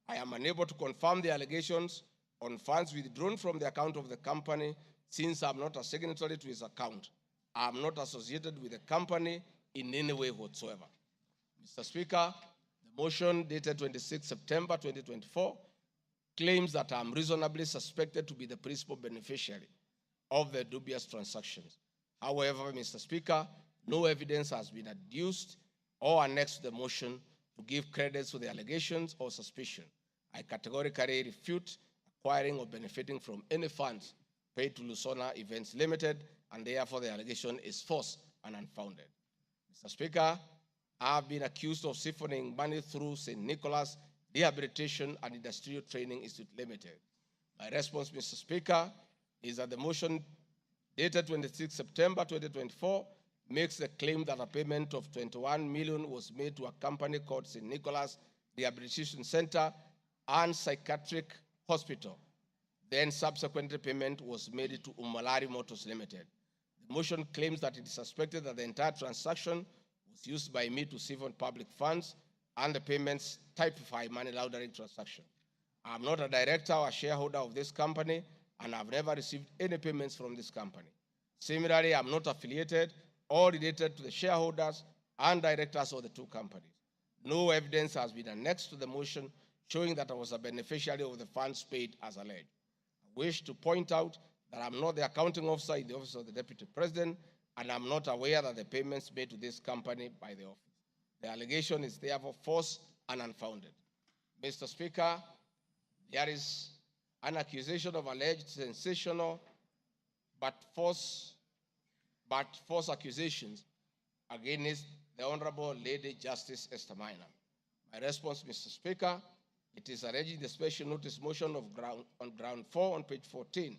I am unable to confirm the allegations on funds withdrawn from the account of the company, since I am not a signatory to its account. I am not associated with the company in any way whatsoever. Mr. Speaker, the motion dated 26 September 2024 claims that I am reasonably suspected to be the principal beneficiary of the dubious transactions. However, Mr. Speaker, no evidence has been adduced or annexed to the motion to give credence to the allegations or suspicion. I categorically refute acquiring or benefiting from any funds paid to Lusona Events Limited, and therefore the allegation is false and unfounded. Mr. Speaker, I have been accused of siphoning money through St. Nicholas Rehabilitation and Industrial Training Institute Limited. My response, Mr. Speaker, is that the motion dated 26 September 2024 makes the claim that a payment of 21 million was made to a company called St. Nicholas Rehabilitation Center and Psychiatric Hospital. Then subsequently payment was made to Umalari Motors Limited. The motion claims that it is suspected that the entire transaction was used by me to siphon public funds, and the payments typify money laundering transaction. I am not a director or a shareholder of this company, and I've never received any payments from this company. Similarly, I'm not affiliated or related to the shareholders and directors of the two companies. No evidence has been annexed to the motion showing that I was a beneficiary of the funds paid as alleged. I wish to point out that I'm not the accounting officer in the Office of the Deputy President, and I'm not aware that the payments made to this company by the office. The allegation is therefore false and unfounded. Mr. Speaker, there is an accusation of alleged sensational but false accusations against the Honorable Lady Justice Esther Minor. My response, Mr. Speaker, it is alleged in the special notice motion on ground 4 on page 14,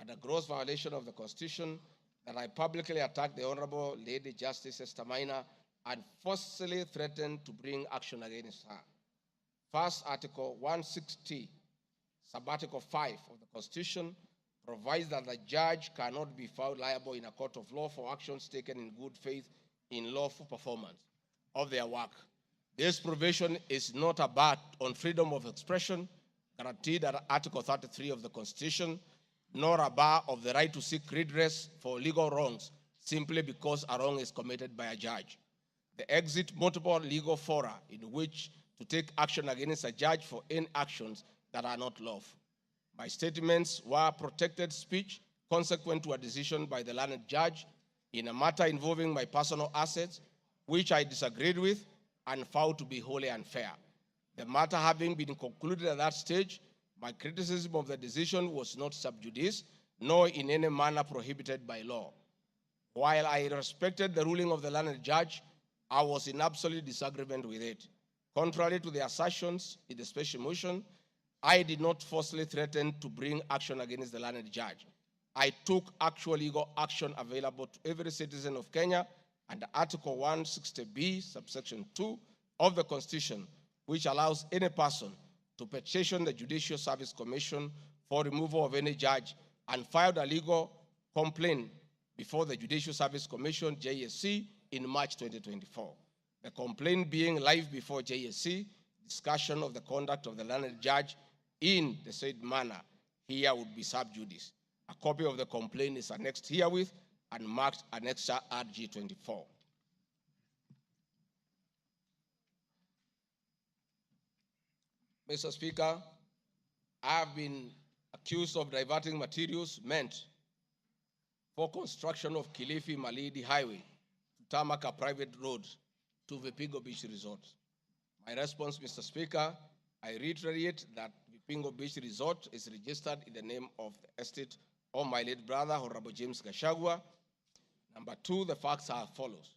at a gross violation of the Constitution, that I publicly attacked the Honorable Lady Justice Esther Minor and forcefully threatened to bring action against her. First, Article 160, Sub-Article 5 of the Constitution provides that the judge cannot be found liable in a court of law for actions taken in good faith in lawful performance of their work. This provision is not a bar on freedom of expression guaranteed at Article 33 of the Constitution, nor a bar of the right to seek redress for legal wrongs simply because a wrong is committed by a judge. The exit multiple legal fora in which to take action against a judge for any actions that are not lawful. My statements were protected speech consequent to a decision by the learned judge in a matter involving my personal assets, which I disagreed with and found to be wholly unfair. The matter having been concluded at that stage, my criticism of the decision was not sub judice, nor in any manner prohibited by law. While I respected the ruling of the learned judge, I was in absolute disagreement with it. Contrary to the assertions in the special motion, I did not falsely threaten to bring action against the learned judge. I took actual legal action available to every citizen of Kenya under Article 160B, subsection 2 of the Constitution, which allows any person to petition the Judicial Service Commission for removal of any judge and filed a legal complaint before the Judicial Service Commission, JSC, in March 2024. The complaint being live before JSC, discussion of the conduct of the learned judge in the said manner here would be sub judice. A copy of the complaint is annexed herewith, and marked Annexure RG 24. Mr. Speaker, I have been accused of diverting materials meant for construction of Kilifi Malindi Highway to tarmac a private road to Vipingo Beach Resort. My response, Mr. Speaker, I reiterate that Vipingo Beach Resort is registered in the name of the estate of my late brother, Honorable James Gachagua. Number two, the facts are as follows.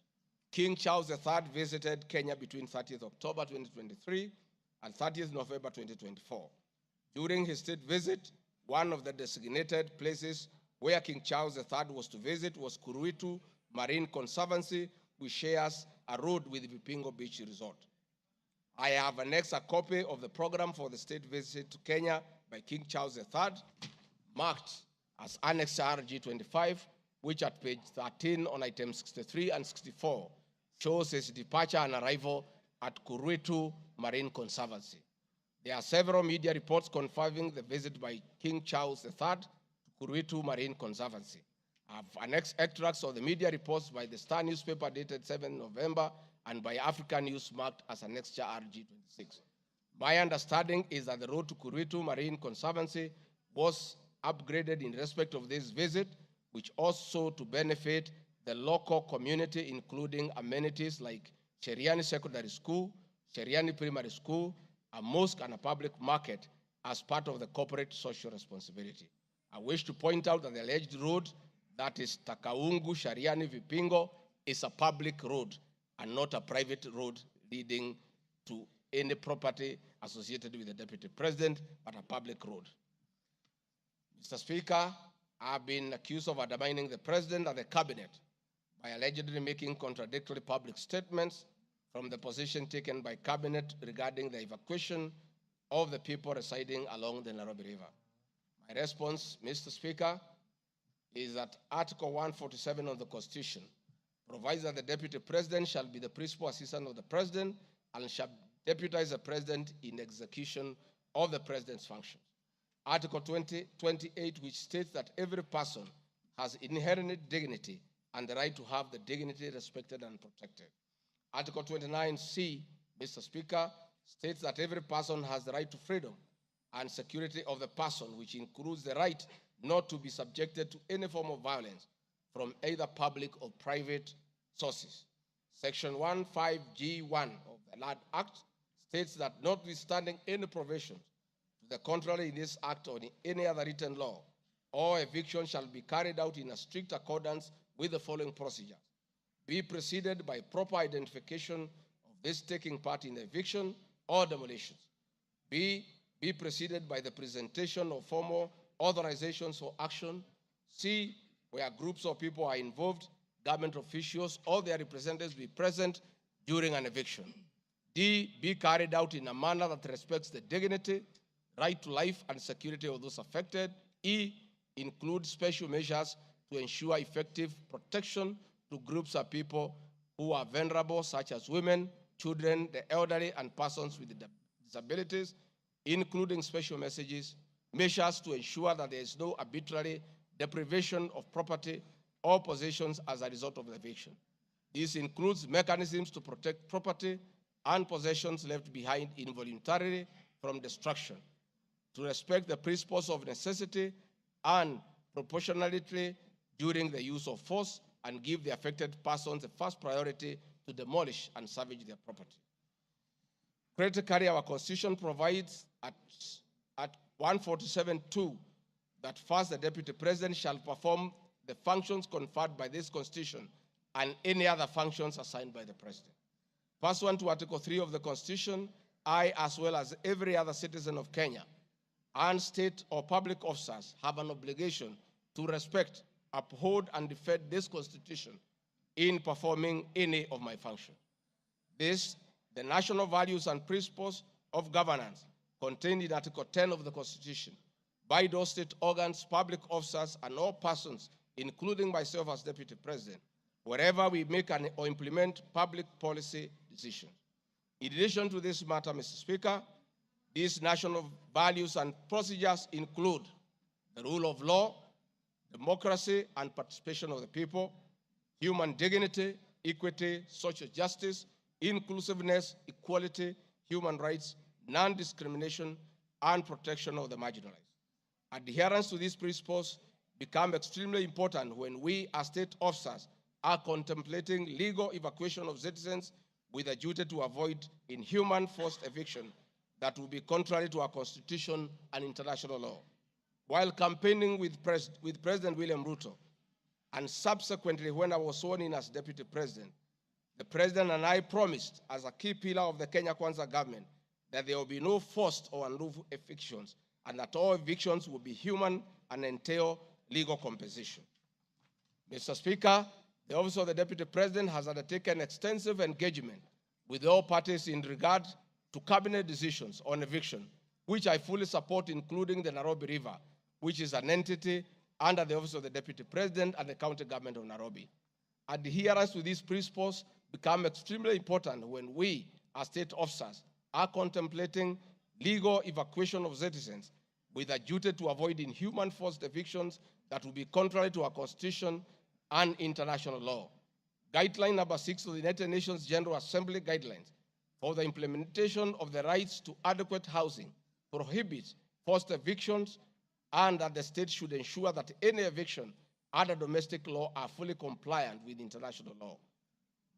King Charles III visited Kenya between 30th October 2023 and 30th November 2024. During his state visit, one of the designated places where King Charles III was to visit was Kuruitu Marine Conservancy, which shares a road with Vipingo Beach Resort. I have annexed a copy of the program for the state visit to Kenya by King Charles III, marked as Annex RG 25, which at page 13 on items 63 and 64 shows his departure and arrival at Kuruitu Marine Conservancy. There are several media reports confirming the visit by King Charles III to Kuruitu Marine Conservancy. I have annexed extracts of the media reports by the Star newspaper dated 7 November and by African News marked as Annexure RG 26. My understanding is that the road to Kuruitu Marine Conservancy was upgraded in respect of this visit, which also to benefit the local community, including amenities like Sheriani Secondary School, Sheriani Primary School, a mosque and a public market as part of the corporate social responsibility. I wish to point out that the alleged road, that is Takaungu Shariani Vipingo, is a public road and not a private road leading to any property associated with the Deputy President, but a public road. Mr. Speaker, I have been accused of undermining the President and the Cabinet by allegedly making contradictory public statements from the position taken by Cabinet regarding the evacuation of the people residing along the Nairobi River. My response, Mr. Speaker, is that Article 147 of the Constitution provides that the Deputy President shall be the principal assistant of the President and shall deputize the President in execution of the President's functions. Article 28, which states that every person has inherent dignity and the right to have the dignity respected and protected. Article 29C, Mr. Speaker, states that every person has the right to freedom and security of the person, which includes the right not to be subjected to any form of violence from either public or private sources. Section 15G1 of the Land Act states that notwithstanding any provisions to the contrary in this act or in any other written law, all eviction shall be carried out in a strict accordance with the following procedures. Be preceded by proper identification of this taking part in eviction or demolitions. B, be preceded by the presentation of formal authorizations for action. C, where groups of people are involved, government officials or their representatives be present during an eviction. D, be carried out in a manner that respects the dignity, right to life and security of those affected. E, include special measures to ensure effective protection to groups of people who are vulnerable, such as women, children, the elderly, and persons with disabilities, including special measures to ensure that there is no arbitrary deprivation of property or possessions as a result of the eviction. This includes mechanisms to protect property and possessions left behind involuntarily from destruction, to respect the principles of necessity and proportionality during the use of force, and give the affected persons the first priority to demolish and salvage their property. Critically, our Constitution provides at 147(2) that first the Deputy President shall perform the functions conferred by this Constitution and any other functions assigned by the President. Pursuant to Article 3 of the Constitution, I, as well as every other citizen of Kenya, and state or public officers have an obligation to respect, uphold, and defend this Constitution in performing any of my functions. This, the national values and principles of governance contained in Article 10 of the Constitution, by those state organs, public officers, and all persons, including myself as Deputy President, wherever we make or implement public policy decisions. In addition to this matter, Mr. Speaker, these national values and procedures include the rule of law, democracy and participation of the people, human dignity, equity, social justice, inclusiveness, equality, human rights, non-discrimination, and protection of the marginalized. Adherence to these principles become extremely important when we as state officers are contemplating legal evacuation of citizens with a duty to avoid inhuman forced eviction that will be contrary to our constitution and international law. While campaigning with President William Ruto, and subsequently when I was sworn in as Deputy President, the President and I promised as a key pillar of the Kenya Kwanza government that there will be no forced or unlawful evictions and that all evictions will be human and entail legal compensation. Mr. Speaker, the Office of the Deputy President has undertaken extensive engagement with all parties in regard to cabinet decisions on eviction, which I fully support, including the Nairobi River, which is an entity under the Office of the Deputy President and the County Government of Nairobi. Adherence to these principles become extremely important when we, as state officers, are contemplating legal evacuation of citizens with a duty to avoid inhuman forced evictions that will be contrary to our Constitution and international law. Guideline number 6 of the United Nations General Assembly Guidelines for the implementation of the rights to adequate housing prohibits forced evictions, and that the state should ensure that any eviction under domestic law are fully compliant with international law.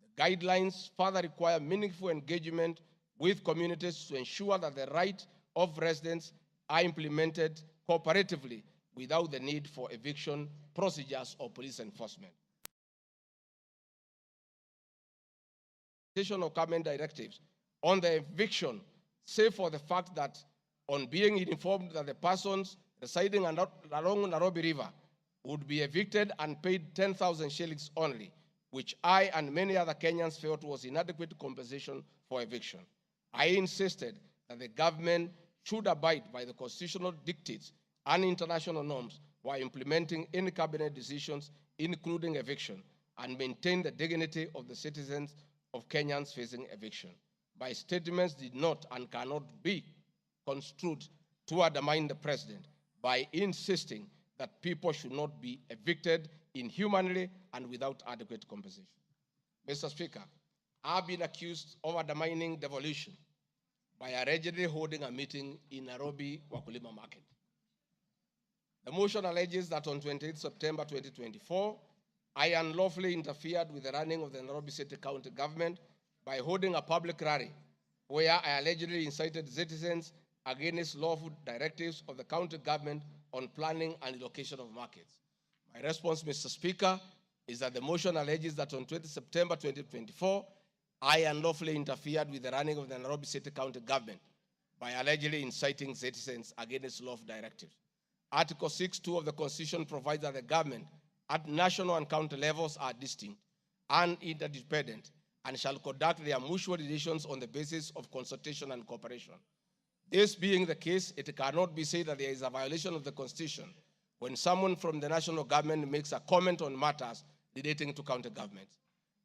The guidelines further require meaningful engagement with communities to ensure that the rights of residents are implemented cooperatively without the need for eviction procedures or police enforcement. Of government directives on the eviction, save for the fact that on being informed that the persons residing along Nairobi River would be evicted and paid 10,000 shillings only, which I and many other Kenyans felt was inadequate compensation for eviction. I insisted that the government should abide by the constitutional dictates and international norms while implementing any cabinet decisions, including eviction, and maintain the dignity of the citizens of Kenyans facing eviction. My statements did not and cannot be construed to undermine the president by insisting that people should not be evicted inhumanly and without adequate compensation. Mr. Speaker, I've been accused of undermining devolution by allegedly holding a meeting in Nairobi Wakulima Market. The motion alleges that on 28 September 2024, I unlawfully interfered with the running of the Nairobi City County government by holding a public rally where I allegedly incited citizens against lawful directives of the county government on planning and allocation of markets. My response, Mr. Speaker, is that the motion alleges that on 20 September 2024, I unlawfully interfered with the running of the Nairobi City County government by allegedly inciting citizens against lawful directives. Article 6(2) of the Constitution provides that the government at national and county levels are distinct and interdependent and shall conduct their mutual relations on the basis of consultation and cooperation. This being the case, it cannot be said that there is a violation of the Constitution when someone from the national government makes a comment on matters relating to county government.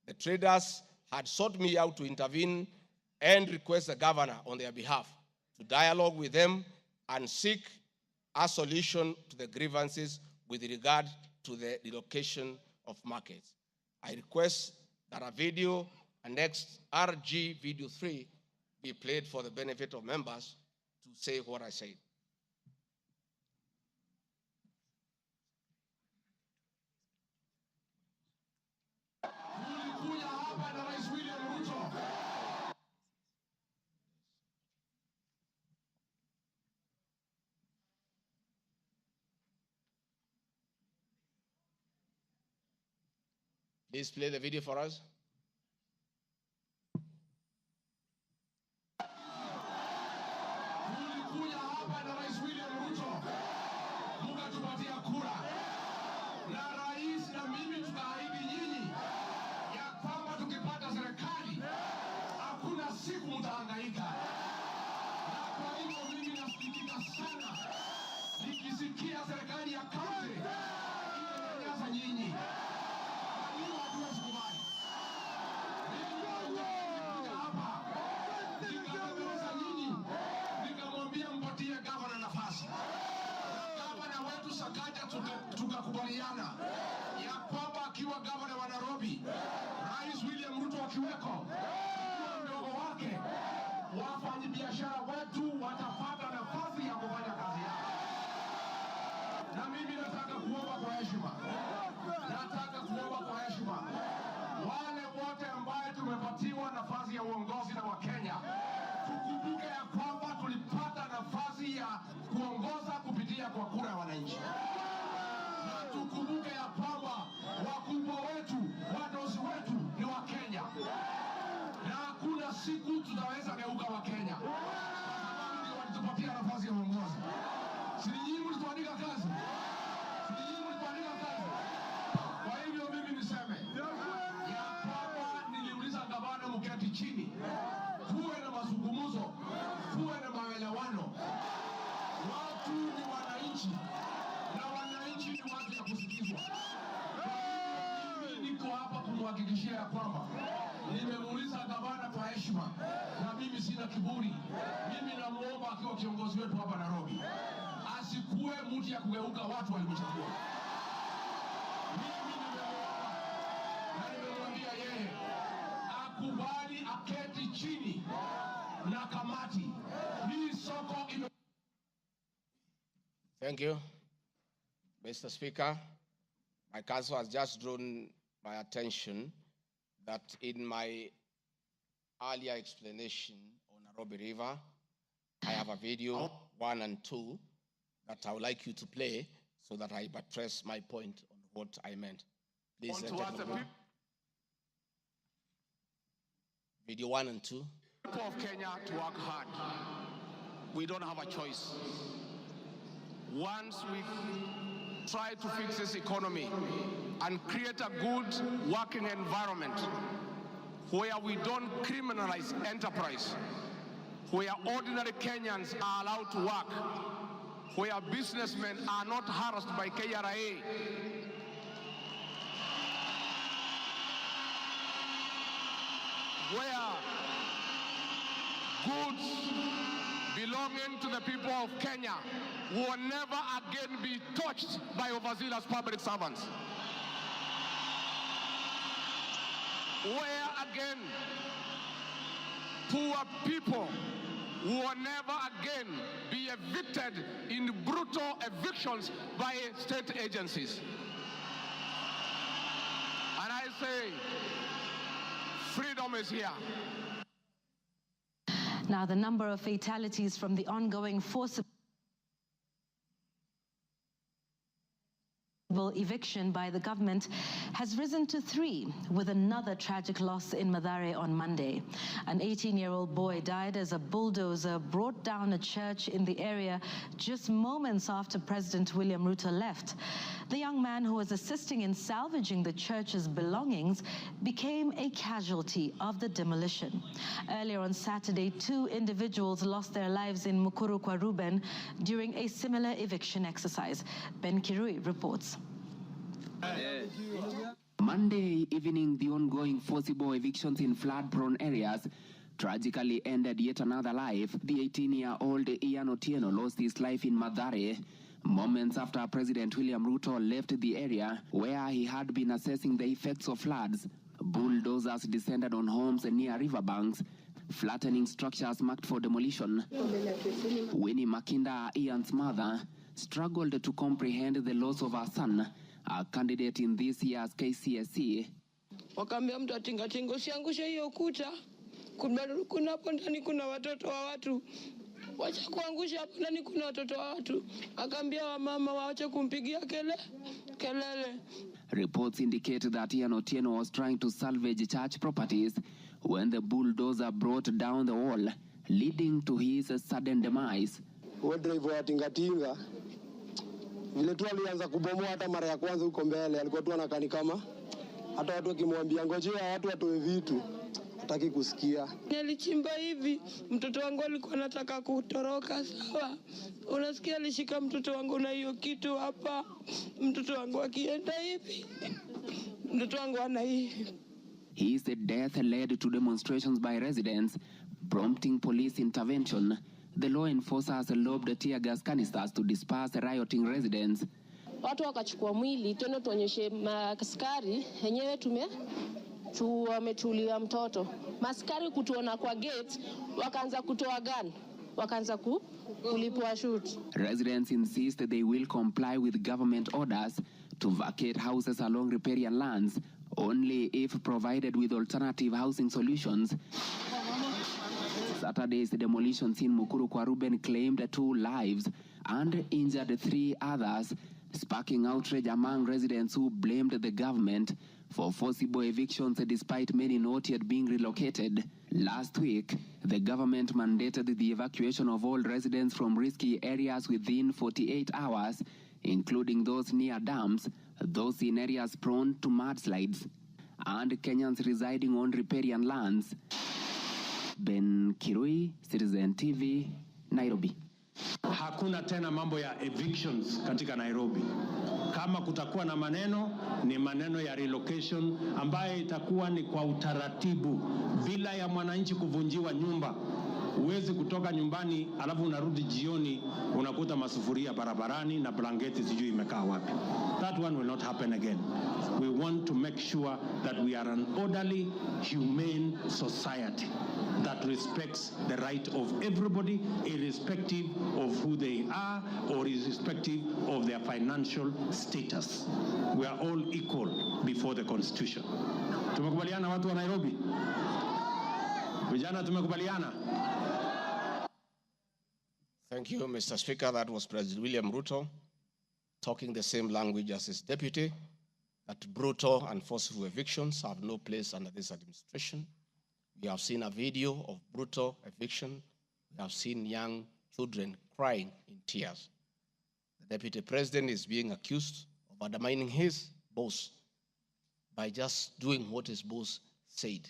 The traders had sought me out to intervene and request the governor on their behalf to dialogue with them and seek a solution to the grievances with regard to the relocation of markets. I request that a video annexed RG video 3 be played for the benefit of members to say what I said. Please play the video for us. wetu Sakaja tukakubaliana ya kwamba akiwa gavana wa Nairobi, Rais William Ruto akiweko, akiwa mdogo wake, wafanyabiashara wetu watapata nafasi ya kufanya kazi yao. Na mimi nataka kuomba kwa heshima, wale wote ambaye tumepatiwa nafasi ya uongozi na Wakenya, tukumbuke ya kwamba tulipata nafasi ya kuongoza kupitia kwa kura ya wananchi. Na tukumbuke ya kwamba wakubwa wetu, wadosi wetu ni Wakenya. Na hakuna siku tutaweza geuka Wakenya, kwa sababu ndio walitupatia nafasi ya uongozi. Si nyinyi mlituandika kazi? Kwa hivyo mimi niseme ya kwamba niliuliza gavana mketi chini, kuwe na mazungumzo, kuwe na maelewano. Watu ni wananchi na wananchi ni watu ya kusikizwa. Kwa hivyo mimi niko hapa kumhakikishia ya kwamba nimemuuliza gavana kwa heshima, na mimi sina kiburi. Mimi namuomba akiwa kiongozi wetu hapa Nairobi, asikuwe mtu ya kugeuka watu walimchagua. Mimi nimemuomba na nimemwambia yeye akubali aketi chini na kamati hii soko ime... Thank you, Mr. Speaker. My counsel has just drawn my attention that in my earlier explanation on Nairobi River, I have a video 1 and 2 that I would like you to play so that I buttress my point on what I meant. Please, video 1 and 2. People of Kenya to work hard. We don't have a choice. Once we try to fix this economy and create a good working environment where we don't criminalize enterprise, where ordinary Kenyans are allowed to work, where businessmen are not harassed by KRA, where goods belonging to the people of Kenya will never again be touched by overzealous public servants. Where again poor people will never again be evicted in brutal evictions by state agencies. And I say, freedom is here. Now, the number of fatalities from the ongoing forcible eviction by the government has risen to 3, with another tragic loss in Mathare on Monday. An 18-year-old boy died as a bulldozer brought down a church in the area just moments after President William Ruto left. The young man, who was assisting in salvaging the church's belongings, became a casualty of the demolition. Earlier on Saturday, 2 individuals lost their lives in Mukuru kwa Ruben during a similar eviction exercise. Ben Kirui reports. Monday evening, the ongoing forcible evictions in flood-prone areas tragically ended yet another life. The 18-year-old Ian Otieno lost his life in Mathare moments after President William Ruto left the area where he had been assessing the effects of floods. Bulldozers descended on homes near riverbanks, flattening structures marked for demolition. Winnie Makinda, Ian's mother, struggled to comprehend the loss of her son, a candidate in this year's KCSE. Wakaambia mtu atingatinga usiangushe hiyo ukuta, kuna hapo ndani kuna watoto wa watu, wacha kuangusha hapo ndani kuna watoto wa watu. Akaambia wamama waache kumpigia kelele. Reports indicate that Ian Otieno was trying to salvage church properties when the bulldozer brought down the wall, leading to his sudden demise. Driver wa tingatinga vile tu alianza kubomoa, hata mara ya kwanza huko mbele alikuwa tu anakani kama hata watu wakimwambia ngojea watu watoe vitu hataki kusikia. Nilichimba hivi, mtoto wangu alikuwa anataka kutoroka, sawa. Unasikia alishika mtoto wangu na hiyo kitu hapa. Mtoto wangu akienda hivi, mtoto wangu ana hii. His death led to demonstrations by residents, prompting police intervention. The law enforcers lobbed tear gas canisters to disperse rioting residents. watu wakachukua mwili, twende tuonyeshe maaskari yenyewe wametulia mtoto. Maskari kutuona kwa gate, wakaanza kutoa gun, wakaanza kulipua shoot. Residents insist they will comply with government orders to vacate houses along riparian lands only if provided with alternative housing solutions. Saturday's demolitions in Mukuru kwa Ruben claimed 2 lives and injured 3 others, sparking outrage among residents who blamed the government for forcible evictions despite many not yet being relocated. Last week, the government mandated the evacuation of all residents from risky areas within 48 hours, including those near dams, those in areas prone to mudslides, and Kenyans residing on riparian lands. Ben Kirui, Citizen TV, Nairobi. Hakuna tena mambo ya evictions katika Nairobi. Kama kutakuwa na maneno, ni maneno ya relocation ambayo itakuwa ni kwa utaratibu bila ya mwananchi kuvunjiwa nyumba. Uwezi kutoka nyumbani alafu unarudi jioni unakuta masufuria barabarani na blanketi sijui imekaa wapi. That one will not happen again. We want to make sure that we are an orderly, humane society that respects the right of everybody, irrespective of who they are or irrespective of their financial status. We are all equal before the Constitution. Tumekubaliana watu wa Nairobi? Vijana tumekubaliana? Thank you, Mr. Speaker. That was President William Ruto talking the same language as his deputy, that brutal and forceful evictions have no place under this administration. We have seen a video of brutal eviction. We have seen young children crying in tears. The deputy president is being accused of undermining his boss by just doing what his boss said,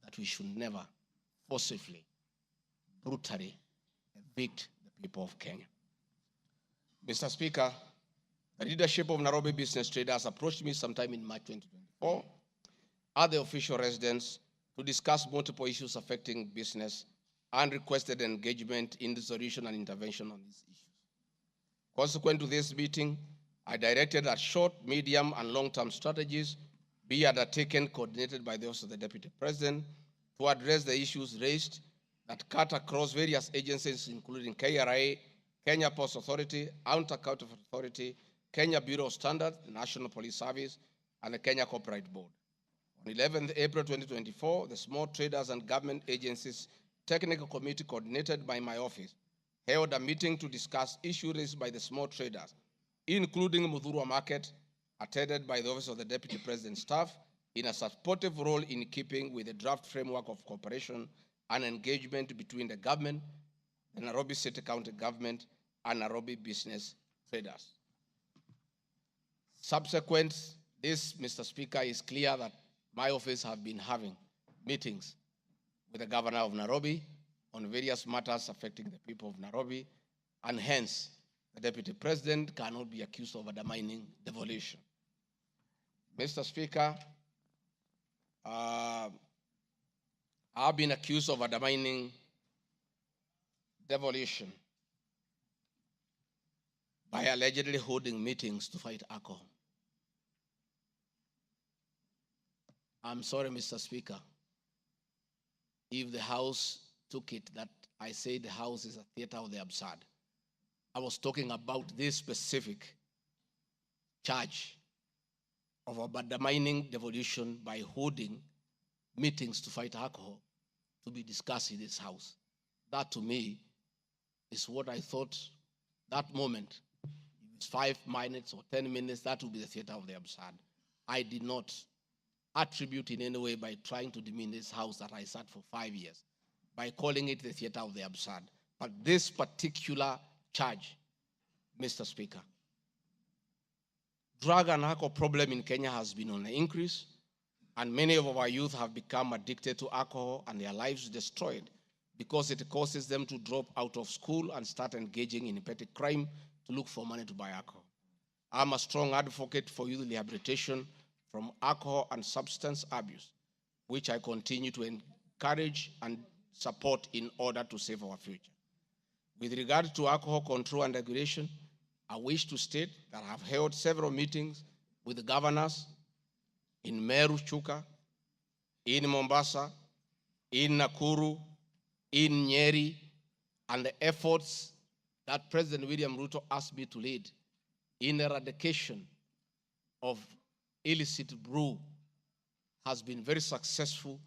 that we should never forcibly, brutally evict the people of Kenya. Mr. Speaker, the leadership of Nairobi business traders approached me sometime in March 2024 at the official residence to discuss multiple issues affecting business and requested engagement in the solution and intervention on these issues. Consequent to this meeting, I directed that short, medium, and long-term strategies be undertaken, coordinated by the Office of the Deputy President, to address the issues raised that cut across various agencies, including KRA, Kenya Post Authority, Anti-Counterfeit Authority, Kenya Bureau of Standards, the National Police Service, and the Kenya Copyright Board. On 11th April 2024, the Small Traders and Government Agencies Technical Committee, coordinated by my office, held a meeting to discuss issues raised by the small traders, including Muthurwa Market, attended by the Office of the Deputy President staff, in a supportive role in keeping with the draft framework of cooperation and engagement between the government, the Nairobi City County government, and Nairobi business traders. Subsequent this, Mr. Speaker, is clear that my office have been having meetings with the governor of Nairobi on various matters affecting the people of Nairobi, and hence the Deputy President cannot be accused of undermining devolution. Mr. Speaker, I've been accused of undermining devolution by allegedly holding meetings to fight alcohol. I'm sorry, Mr. Speaker, if the House took it that I say the House is a theater of the absurd. I was talking about this specific charge of undermining devolution by holding meetings to fight alcohol to be discussed in this House. That, to me, is what I thought that moment. If it's 5 minutes or 10 minutes, that would be the theater of the absurd. I did not attribute in any way by trying to demean this House that I sat for 5 years, by calling it the theater of the absurd. But this particular charge, Mr. Speaker, drug and alcohol problem in Kenya has been on the increase, and many of our youth have become addicted to alcohol and their lives destroyed because it causes them to drop out of school and start engaging in petty crime to look for money to buy alcohol. I'm a strong advocate for youth rehabilitation from alcohol and substance abuse, which I continue to encourage and support in order to save our future. With regard to alcohol control and regulation, I wish to state that I have held several meetings with the governors in Meru, Chuka, in Mombasa, in Nakuru, in Nyeri, and the efforts that President William Ruto asked me to lead in eradication of illicit brew has been very successful,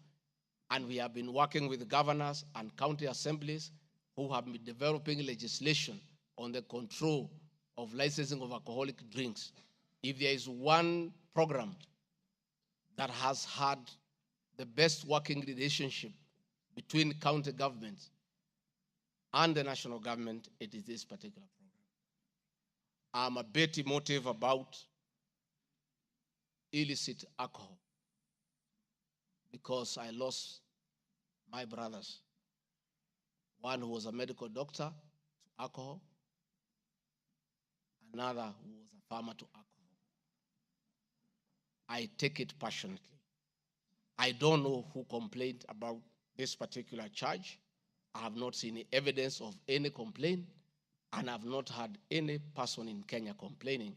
and we have been working with governors and county assemblies who have been developing legislation on the control of licensing of alcoholic drinks. If there is one program that has had the best working relationship between county governments and the national government, it is this particular program. I'm a bit emotive about illicit alcohol because I lost my brothers. One who was a medical doctor to alcohol, another who was a farmer to alcohol. I take it passionately. I don't know who complained about this particular charge. I have not seen evidence of any complaint, and I have not heard any person in Kenya complaining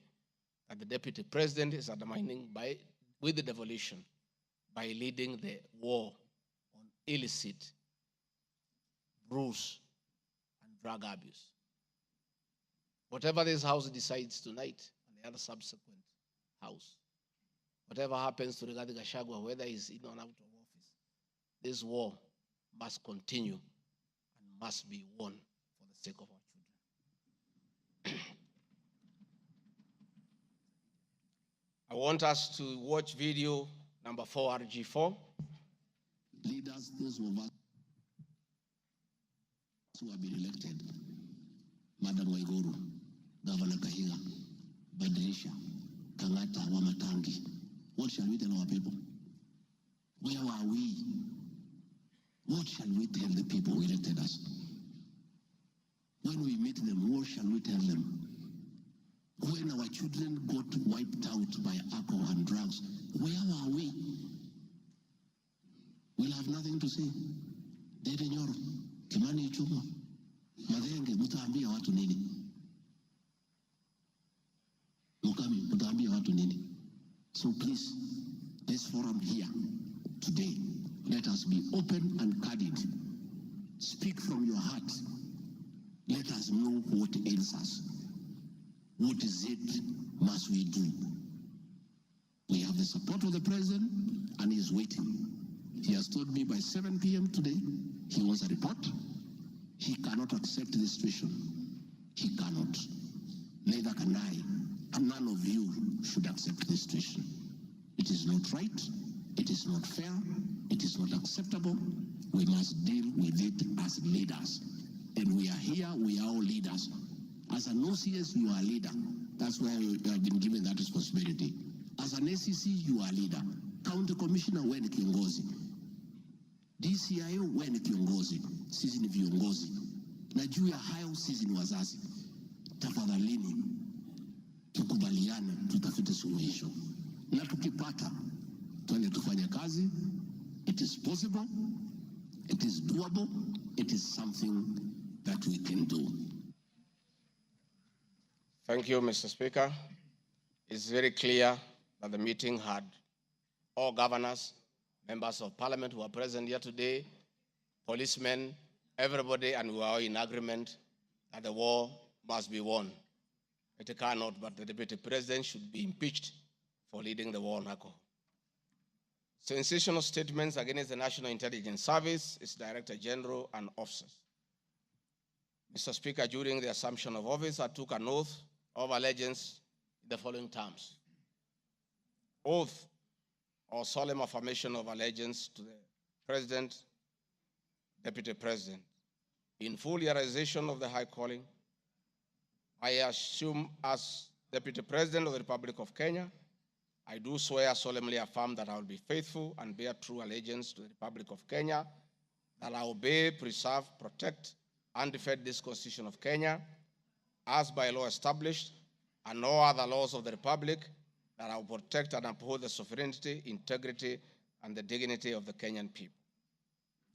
that the deputy president is undermining with the devolution by leading the war on illicit brews and drug abuse. Whatever this House decides tonight and the other subsequent House, whatever happens to Rigathi Gachagua, whether he's in or out of office, this war must continue and must be won for the sake of our children. I want us to watch video number 4, RG4. Leaders, those of us who have been elected, Madam Waiguru, Governor Kahiga, Badirisha, Kangata, Wamatangi, what shall we tell our people? Where are we? What shall we tell the people who elected us? When we meet them, what shall we tell them? When our children got wiped out by alcohol and drugs, where are we? We'll have nothing to say. Dede Nyoro, Kimani Ichung'wa, Madenge, mutaambia watu nini? Mukami, mutaambia watu nini? So please, this forum here today, let us be open and candid. Speak from your heart. Let us know what ails us. What is it must we do? We have the support of the president, and he is waiting. He has told me by 7 p.m. today, he wants a report. He cannot accept the situation. He cannot. Neither can I. And none of you should accept this situation. It is not right. It is not fair. It is not acceptable. We must deal with it as leaders. And we are here, we are all leaders. As an OCS, you are a leader. That's why you have been given that responsibility. As an ACC, you are a leader. County Commissioner, wewe ni kiongozi. DCIO, wewe ni kiongozi. Sisi ni viongozi. Na juu ya hayo, sisi ni wazazi. Tafadhalini, tukubaliane, tutafute suluhisho. Na tukipata, tuende tufanye kazi. It is possible. It is doable. It is something that we can do. Thank you, Mr. Speaker. It's very clear that the meeting had all governors, members of parliament who are present here today, policemen, everybody, and we are all in agreement that the war must be won. It cannot, but the deputy president should be impeached for leading the war on alcohol. Sensational statements against the National Intelligence Service, its Director General, and officers. Mr. Speaker, during the assumption of office, I took an oath of allegiance in the following terms. Oath or solemn affirmation of allegiance to the President, Deputy President. In full realization of the high calling, I assume as Deputy President of the Republic of Kenya, I do swear solemnly affirm that I will be faithful and bear true allegiance to the Republic of Kenya, that I will obey, preserve, protect, and defend this Constitution of Kenya, as by law established, and no other laws of the Republic, that I will protect and uphold the sovereignty, integrity, and the dignity of the Kenyan people.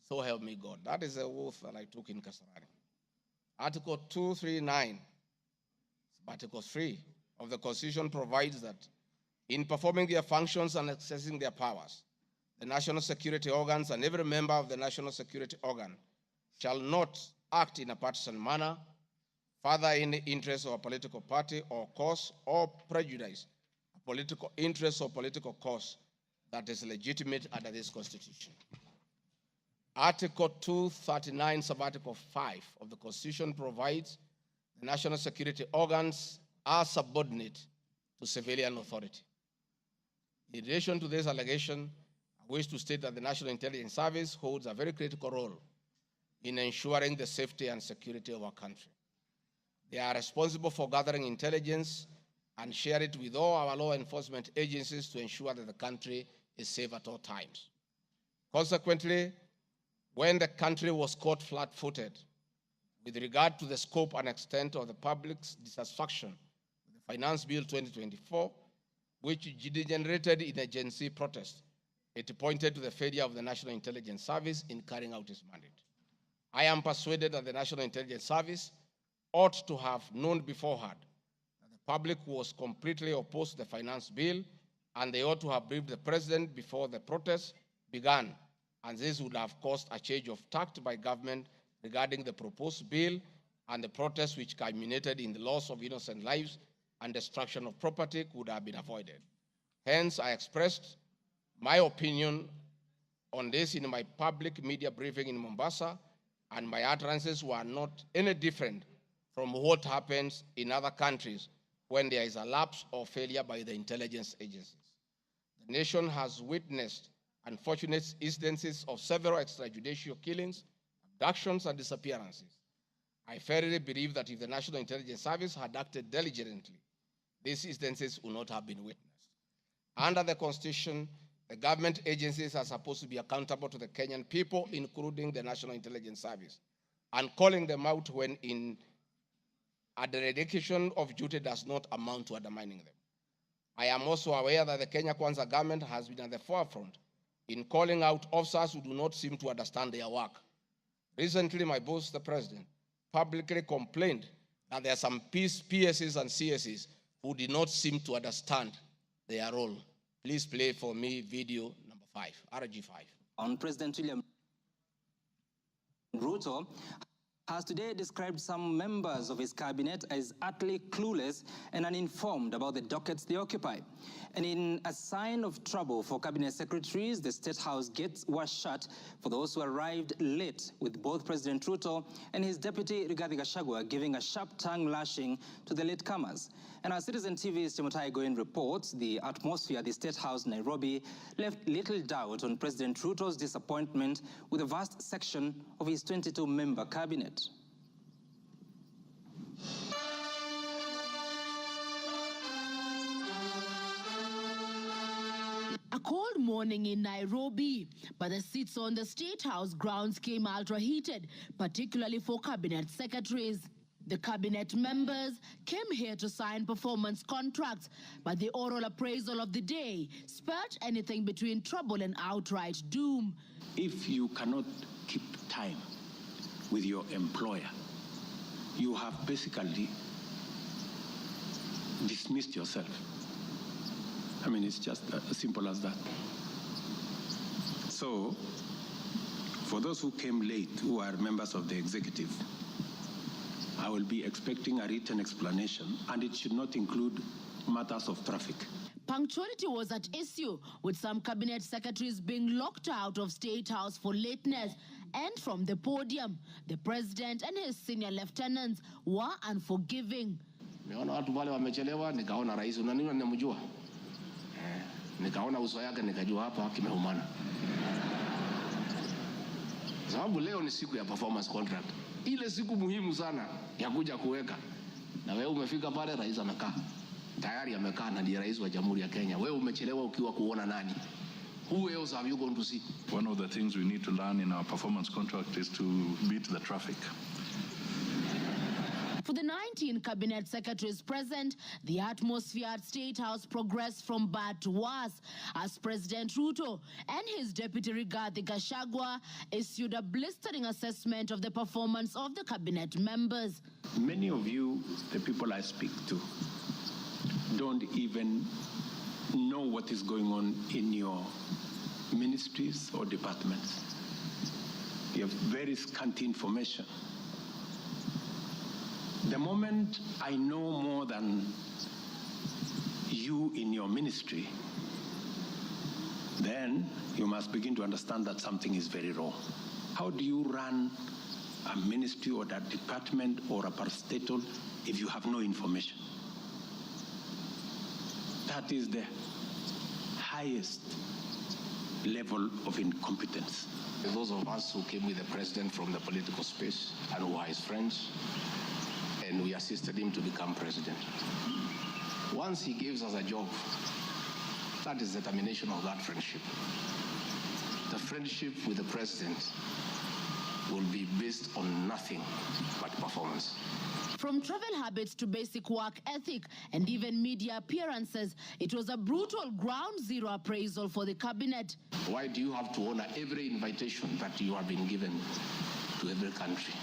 So help me God. That is the oath that I took in Kasarani. Article 239 Article 3 of the Constitution provides that in performing their functions and accessing their powers, the national security organs and every member of the national security organ shall not act in a partisan manner, further in the interest of a political party or cause, or prejudice a political interest or political cause that is legitimate under this Constitution. Article 239, subarticle 5 of the Constitution provides the national security organs are subordinate to civilian authority. In relation to this allegation, I wish to state that the National Intelligence Service holds a very critical role in ensuring the safety and security of our country. They are responsible for gathering intelligence and share it with all our law enforcement agencies to ensure that the country is safe at all times. Consequently, when the country was caught flat-footed with regard to the scope and extent of the public's dissatisfaction with the Finance Bill 2024, which degenerated in a Gen Z protest, it pointed to the failure of the National Intelligence Service in carrying out its mandate. I am persuaded that the National Intelligence Service ought to have known beforehand that the public was completely opposed to the Finance Bill, and they ought to have briefed the President before the protest began, and this would have caused a change of tact by government regarding the proposed bill, and the protest which culminated in the loss of innocent lives and destruction of property could have been avoided. Hence, I expressed my opinion on this in my public media briefing in Mombasa, and my utterances were not any different from what happens in other countries when there is a lapse or failure by the intelligence agencies. The nation has witnessed unfortunate instances of several extrajudicial killings, abductions, and disappearances. I firmly believe that if the National Intelligence Service had acted diligently, these instances would not have been witnessed. Under the Constitution, the government agencies are supposed to be accountable to the Kenyan people, including the National Intelligence Service, and calling them out when a dereliction of duty does not amount to undermining them. I am also aware that the Kenya Kwanza government has been at the forefront in calling out officers who do not seem to understand their work. Recently, my boss, the President, publicly complained that there are some PSs and CSs who did not seem to understand their role. Please play for me video number 5, RG5. On President William Ruto has today described some members of his cabinet as utterly clueless and uninformed about the dockets they occupy. And in a sign of trouble for cabinet secretaries, the State House gates were shut for those who arrived late, with both President Ruto and his deputy Rigathi Gachagua giving a sharp tongue lashing to the latecomers. And our Citizen TV's Timotai Goin reports the atmosphere at the State House, Nairobi, left little doubt on President Ruto's disappointment with a vast section of his 22-member cabinet. A cold morning in Nairobi, but the seats on the State House grounds came ultra-heated, particularly for cabinet secretaries. The cabinet members came here to sign performance contracts, but the oral appraisal of the day spurred anything between trouble and outright doom. If you cannot keep time with your employer, you have basically dismissed yourself. I mean, it's just as simple as that. So, for those who came late, who are members of the executive, I will be expecting a written explanation, and it should not include matters of traffic. Punctuality was at issue, with some cabinet secretaries being locked out of State House for lateness. And from the podium, the president and his senior lieutenants were unforgiving. Nimeona watu wale wamechelewa, nikaona rais unaniona ninamjua. Nikaona uso yake nikajua hapa kimeumana. Sababu leo ni siku ya performance contract. Ile siku muhimu sana ya kuja kuweka. Na wewe umefika pale, rais amekaa. Tayari amekaa na ndiye rais wa Jamhuri ya Kenya. Wewe umechelewa ukiwa kuona nani? Who else have you gone to see? One of the things we need to learn in our performance contract is to beat the traffic. For the 19 cabinet secretaries present, the atmosphere at State House progressed from bad to worse as President Ruto and his deputy Rigathi Gachagua issued a blistering assessment of the performance of the cabinet members. Many of you, the people I speak to, don't even know what is going on in your ministries or departments. You have very scanty information. The moment I know more than you in your ministry, then you must begin to understand that something is very wrong. How do you run a ministry or a department or a parastatal if you have no information? That is the highest level of incompetence. Those of us who came with the president from the political space and who are his friends, and we assisted him to become president. Once he gives us a job, that is the termination of that friendship. The friendship with the president will be based on nothing but performance. From travel habits to basic work ethic and even media appearances, it was a brutal ground zero appraisal for the cabinet. Why do you have to honor every invitation that you have been given to every country?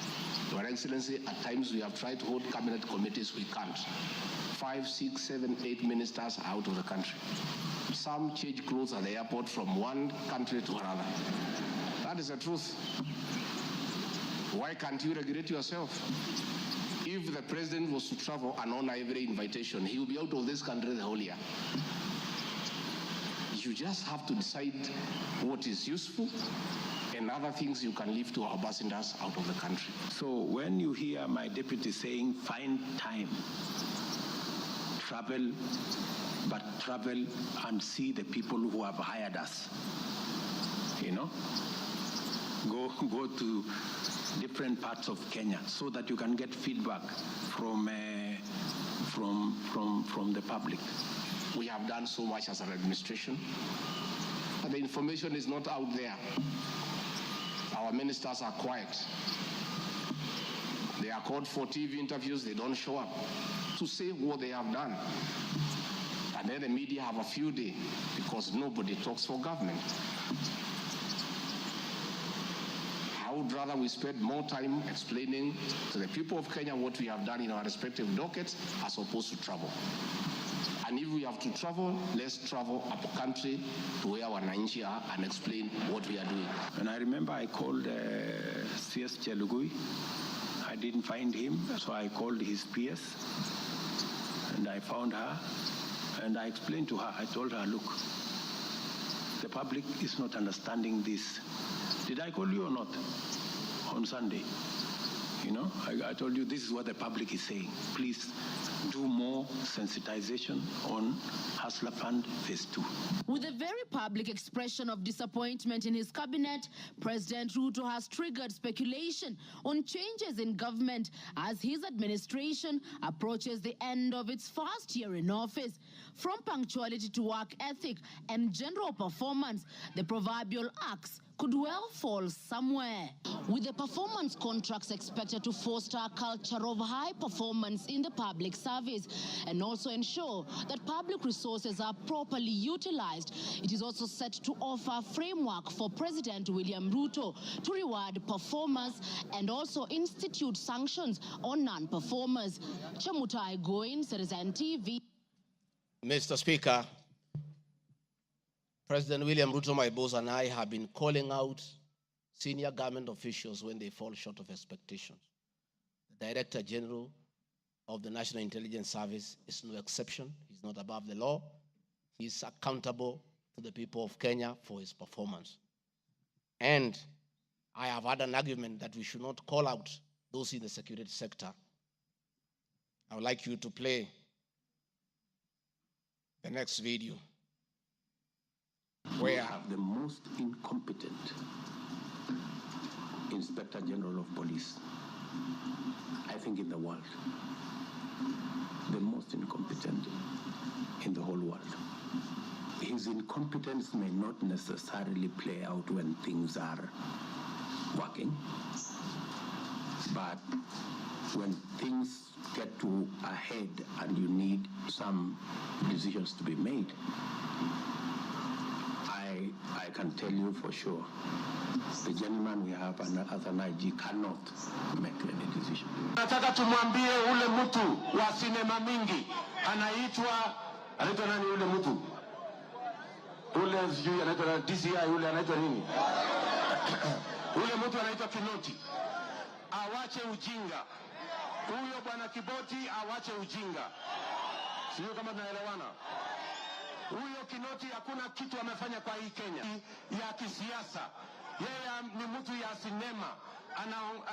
Your Excellency, at times we have tried to hold cabinet committees, we can't. 5, 6, 7, 8 ministers are out of the country. Some change clothes at the airport from one country to another. That is the truth. Why can't you regulate yourself? If the president was to travel and honor every invitation, he will be out of this country the whole year. You just have to decide what is useful and other things you can leave to our ambassadors out of the country. So when you hear my deputy saying, find time, travel, but travel and see the people who have hired us, you know, go to different parts of Kenya so that you can get feedback from the public. We have done so much as an administration, but the information is not out there. Our ministers are quiet. They are called for TV interviews, they don't show up to say what they have done. And then the media have a field day because nobody talks for government. I would rather we spend more time explaining to the people of Kenya what we have done in our respective dockets as opposed to travel. And if we have to travel, let's travel up country to where our Wananchi are and explain what we are doing. And I remember I called CS Chelugui. I didn't find him, so I called his PS and I found her and I explained to her, I told her, look, the public is not understanding this. Did I call you or not on Sunday? You know, I told you this is what the public is saying. Please do more sensitization on Hustler Fund Phase 2. With a very public expression of disappointment in his cabinet, President Ruto has triggered speculation on changes in government as his administration approaches the end of its first year in office. From punctuality to work ethic and general performance, the proverbial axe could well fall somewhere. With the performance contracts expected to foster a culture of high performance in the public service and also ensure that public resources are properly utilized, it is also set to offer a framework for President William Ruto to reward performers and also institute sanctions on non-performers. Chemutai Goin, Citizen TV. Mr. Speaker, President William Ruto, my boss, and I have been calling out senior government officials when they fall short of expectations. The Director General of the National Intelligence Service is no exception. He's not above the law. He's accountable to the people of Kenya for his performance. And I have had an argument that we should not call out those in the security sector. I would like you to play the next video. We have the most incompetent Inspector General of Police, I think, in the world. The most incompetent in the whole world. His incompetence may not necessarily play out when things are working, but when things get to a head and you need some decisions to be made, I can tell you for sure, the gentleman we have as an IG cannot make any decision. Nataka tumwambie ule mtu wa sinema mingi anaitwa nani ule mtu? Ule sijui anaitwa DCI, ule anaitwa nini? Ule mtu anaitwa Kinoti. Awache ujinga. Huyo bwana Kiboti awache ujinga. Sio kama tunaelewana. Huyo Kinoti hakuna kitu amefanya kwa hii Kenya ya kisiasa. Yeye ni mtu ya sinema.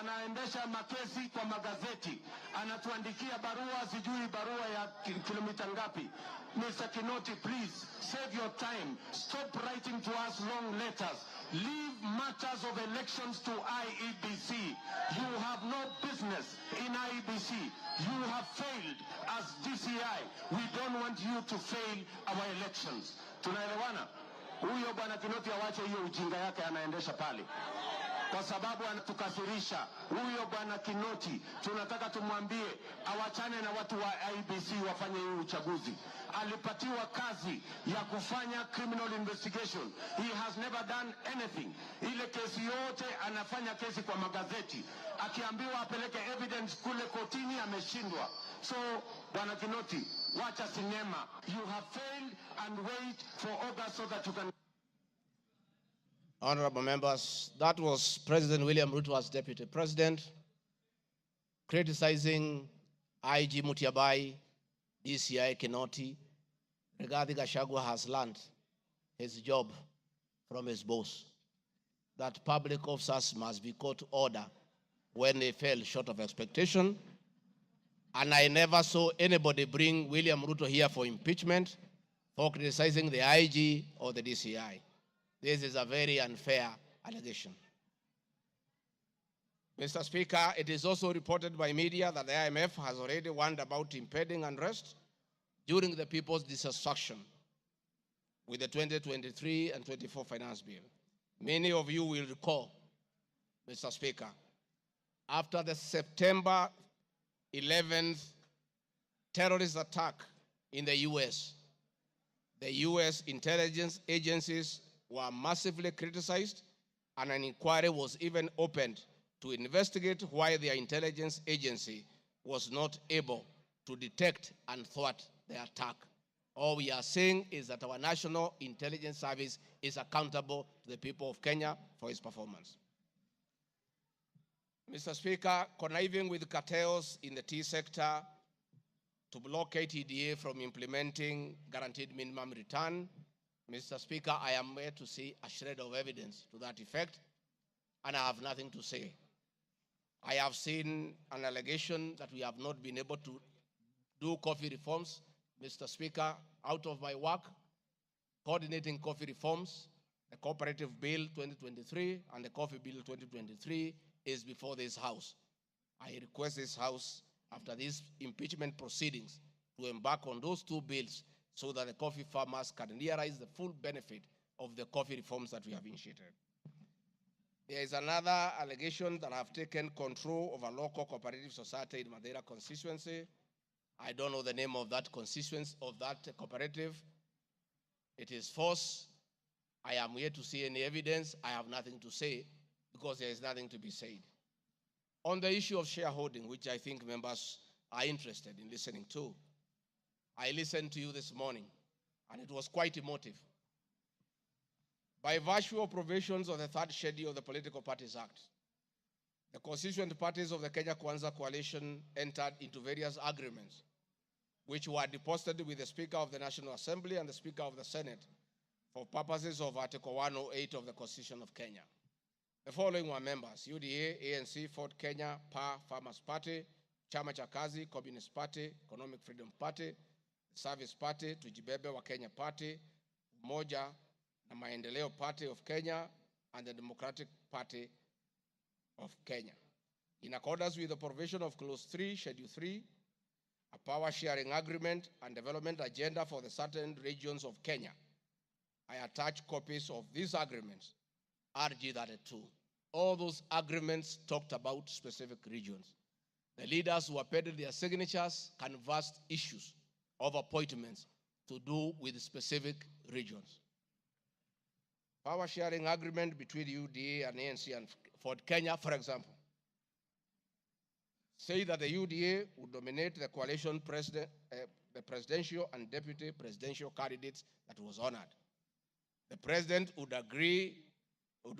Anaendesha makesi kwa magazeti. Anatuandikia barua, sijui barua ya kilomita ngapi. Mr. Kinoti, please save your time. Stop writing to us long letters. Leave matters of elections to IEBC. You have no business in IEBC. You have failed as DCI. We don't want you to fail our elections. Tunaelewana? Huyo bwana Kinoti awache hiyo ujinga yake anaendesha pale, kwa sababu anatukasirisha. Huyo bwana Kinoti tunataka tumwambie awachane na watu wa IEBC wafanye hii uchaguzi. Alipatiwa kazi ya kufanya criminal investigation. He has never done anything. Ile kesi yote anafanya kesi kwa magazeti. Akiambiwa apeleke evidence kule kotini ameshindwa. So bwana Kinoti, wacha sinema. You have failed and wait for August so that you can. Honorable members, that was President William Ruto as Deputy President, criticizing IG Mutiabai, DCI Kinoti. Rigathi Gachagua has learned his job from his boss, that public officers must be called to order when they fell short of expectation. And I never saw anybody bring William Ruto here for impeachment for criticizing the IG or the DCI. This is a very unfair allegation. Mr. Speaker, it is also reported by media that the IMF has already warned about impending unrest during the people's dissatisfaction with the 2023 and 24 finance bill. Many of you will recall, Mr. Speaker, after the September 11th terrorist attack in the US intelligence agencies were massively criticized, and an inquiry was even opened to investigate why their intelligence agency was not able to detect and thwart the attack. All we are saying is that our National Intelligence Service is accountable to the people of Kenya for its performance. Mr. Speaker, conniving with cartels in the tea sector to block KTDA from implementing guaranteed minimum return, Mr. Speaker, I am here to see a shred of evidence to that effect, and I have nothing to say. I have seen an allegation that we have not been able to do coffee reforms. Mr. Speaker, out of my work, coordinating coffee reforms, the Cooperative Bill 2023 and the Coffee Bill 2023 is before this House. I request this House, after these impeachment proceedings, to embark on those two bills so that the coffee farmers can realize the full benefit of the coffee reforms that we have initiated. There is another allegation that I have taken control of a local cooperative society in Madeira constituency. I don't know the name of that constituency, of that cooperative. It is false. I am here to see any evidence. I have nothing to say because there is nothing to be said. On the issue of shareholding, which I think members are interested in listening to, I listened to you this morning, and it was quite emotive. By virtue of provisions of the third schedule of the Political Parties Act, the constituent parties of the Kenya Kwanza Coalition entered into various agreements, which were deposited with the Speaker of the National Assembly and the Speaker of the Senate for purposes of Article 108 of the Constitution of Kenya. The following were members: UDA, ANC, Ford Kenya, PA, Farmers Party, Chama cha Kazi, Communist Party, Economic Freedom Party, Service Party, Tujibebe wa Kenya Party, Umoja na Maendeleo Party of Kenya, and the Democratic Party of Kenya. In accordance with the provision of Clause 3, Schedule 3, a power sharing agreement and development agenda for the certain regions of Kenya, I attach copies of these agreements, RG 32. All those agreements talked about specific regions. The leaders who appended their signatures canvassed issues of appointments to do with specific regions. Power sharing agreement between UDA and ANC and Ford Kenya, for example, say that the UDA would nominate the coalition president, the presidential and deputy presidential candidates that was honored. The president would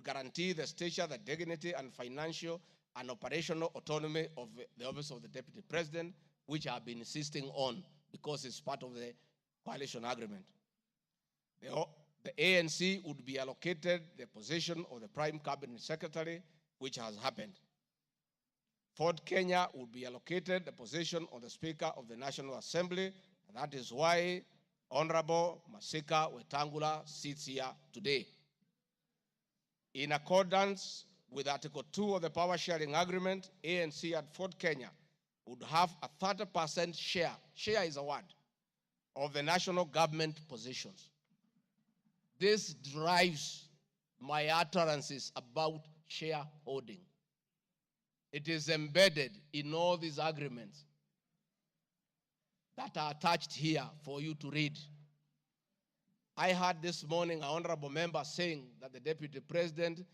guarantee the stature, the dignity, and financial and operational autonomy of the office of the deputy president, which I have been insisting on because it's part of the coalition agreement. The ANC would be allocated the position of the prime cabinet secretary, which has happened. Ford Kenya would be allocated the position of the Speaker of the National Assembly, and that is why Honorable Masika Wetangula sits here today. In accordance with Article 2 of the Power Sharing Agreement, ANC and Ford Kenya would have a 30% share is a word, of the national government positions. This drives my utterances about shareholding. It is embedded in all these agreements that are attached here for you to read. I heard this morning an honorable member saying that the deputy president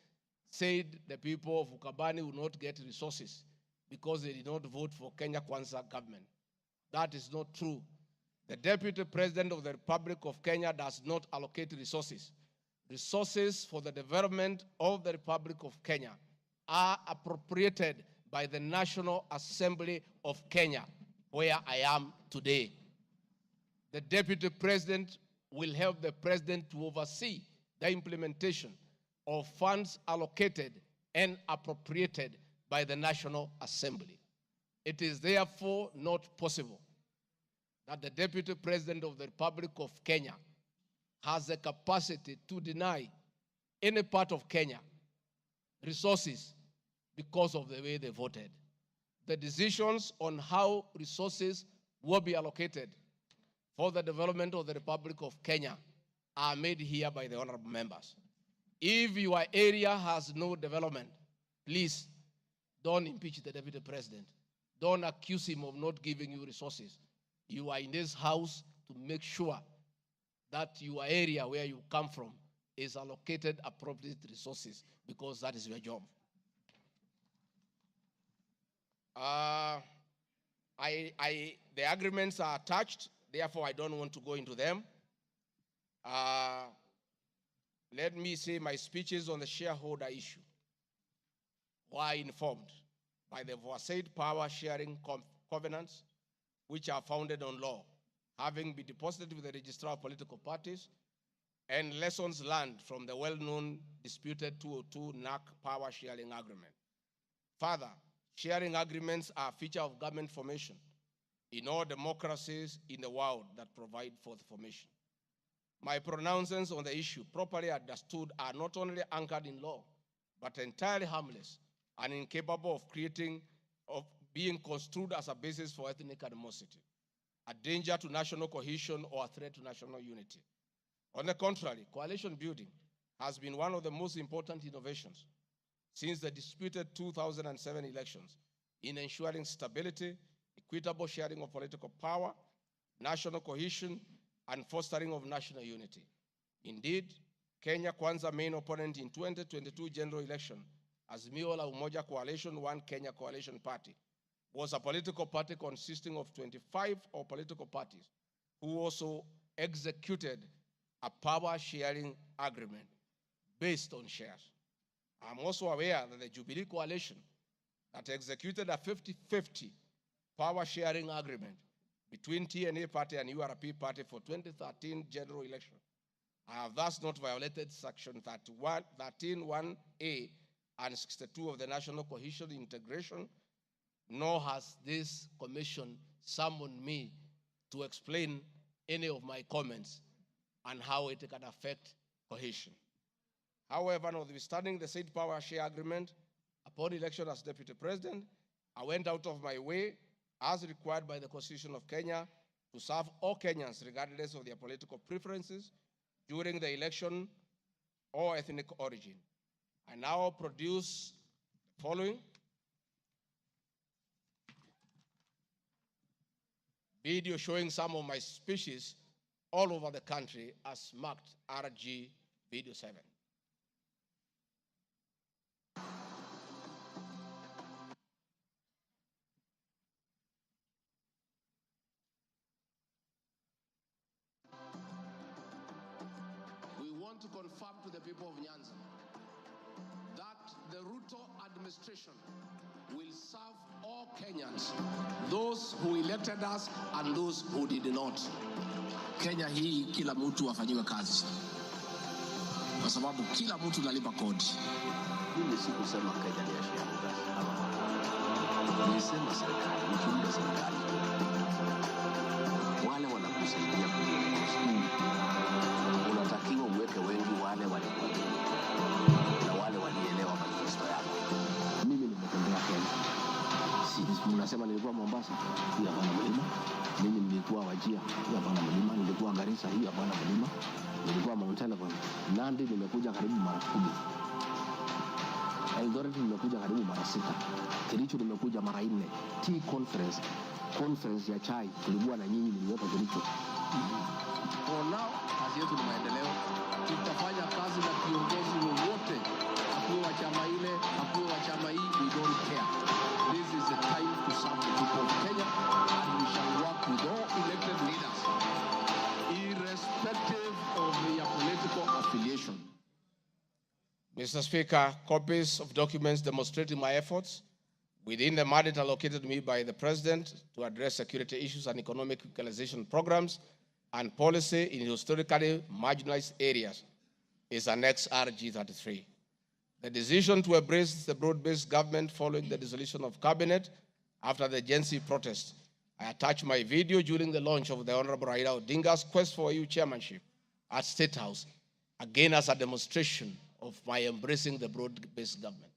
said the people of Ukambani will not get resources because they did not vote for Kenya Kwanza government. That is not true. The deputy president of the Republic of Kenya does not allocate resources. Resources for the development of the Republic of Kenya are appropriated by the National Assembly of Kenya, where I am today. The deputy president will help the president to oversee the implementation of funds allocated and appropriated by the National Assembly. It is therefore not possible that the deputy president of the Republic of Kenya has the capacity to deny any part of Kenya resources because of the way they voted. The decisions on how resources will be allocated for the development of the Republic of Kenya are made here by the honorable members. If your area has no development, please don't impeach the deputy president. Don't accuse him of not giving you resources. You are in this house to make sure that your area where you come from is allocated appropriate resources because that is your job. The agreements are attached, therefore I don't want to go into them. Let me say my speeches on the shareholder issue were informed by the aforesaid power sharing covenants, which are founded on law, having been deposited with the registrar of political parties, and lessons learned from the well-known disputed 202 NAC power sharing agreement. Further, sharing agreements are a feature of government formation in all democracies in the world that provide for the formation. My pronouncements on the issue, properly understood, are not only anchored in law, but entirely harmless and incapable of being construed as a basis for ethnic animosity, a danger to national cohesion, or a threat to national unity. On the contrary, coalition building has been one of the most important innovations since the disputed 2007 elections in ensuring stability, equitable sharing of political power, national cohesion, and fostering of national unity. Indeed, Kenya Kwanza main opponent in 2022 general election as Miola Umoja Coalition One Kenya Coalition Party was a political party consisting of 25 political parties who also executed a power sharing agreement based on shares. I'm also aware that the Jubilee Coalition that executed a 50-50 power sharing agreement between TNA Party and URP Party for 2013 general election. I have thus not violated Section 13(1)(a) and 62 of the National Cohesion Integration, nor has this commission summoned me to explain any of my comments and how it can affect cohesion. However, notwithstanding the said power share agreement, upon election as Deputy President, I went out of my way, as required by the Constitution of Kenya, to serve all Kenyans regardless of their political preferences during the election or ethnic origin. I now produce the following. video showing some of my speeches all over the country as marked RG Video 7. We want to confirm to the people of Nyanza that the Ruto administration will serve all Kenyans, those who elected us and those who did not. Kenya hii kila mtu afanyiwe kazi, kwa sababu kila mtu nalipa kodi. Mimi si kusema Kenya ni ya shareholders. Nisema serikali, mkiunda serikali, wale wanakusaidia kuongoza, unatakiwa uweke wengi wale walikuamini na wale walielewa manifesto yako. Mimi nimetembea Kenya. Si mnasema nilikuwa Mombasa, hii hapana mlima. Mimi nilikuwa Wajia, hii hapana mlima. Nilikuwa Garissa, hii hapana mlima. Nilikuwa Mount Elgon. Nandi nimekuja karibu mara 10. Eldoret nimekuja karibu mara 6. Kericho nimekuja mara 4. Tea conference ya chai tulikuwa na nyinyi, niliweka Kericho. For now, kazi yetu ni maendeleo. Tutafanya kazi na kiongozi wowote, akuwe wa chama ile, akuwe wa chama hii, we don't care. This is the time to serve the people of Kenya, and we shall work with all elected leaders, irrespective of their political affiliation. Mr. Speaker, copies of documents demonstrating my efforts within the mandate allocated to me by the President to address security issues and economic equalization programs and policy in historically marginalized areas is Annex RG33. The decision to embrace the broad-based government following the dissolution of cabinet after the Gen Z protest. I attached my video during the launch of the Honorable Raila Odinga's quest for EU chairmanship at State House, again as a demonstration of my embracing the broad-based government.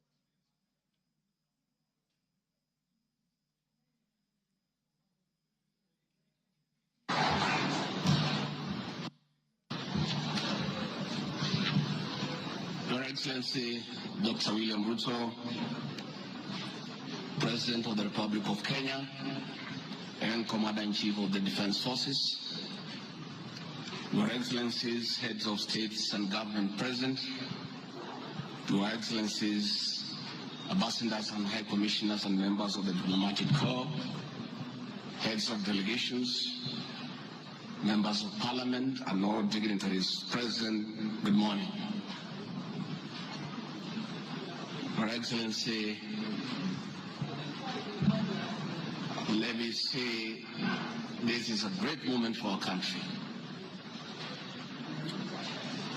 Your Excellency, Dr. William Ruto, President of the Republic of Kenya and Commander-in-Chief of the Defense Forces, Your Excellencies, Heads of States and Government present, Your Excellencies, Ambassadors and High Commissioners and members of the Diplomatic Corps, Heads of Delegations, Members of Parliament and all dignitaries present, good morning. Your Excellency, let me say this is a great moment for our country.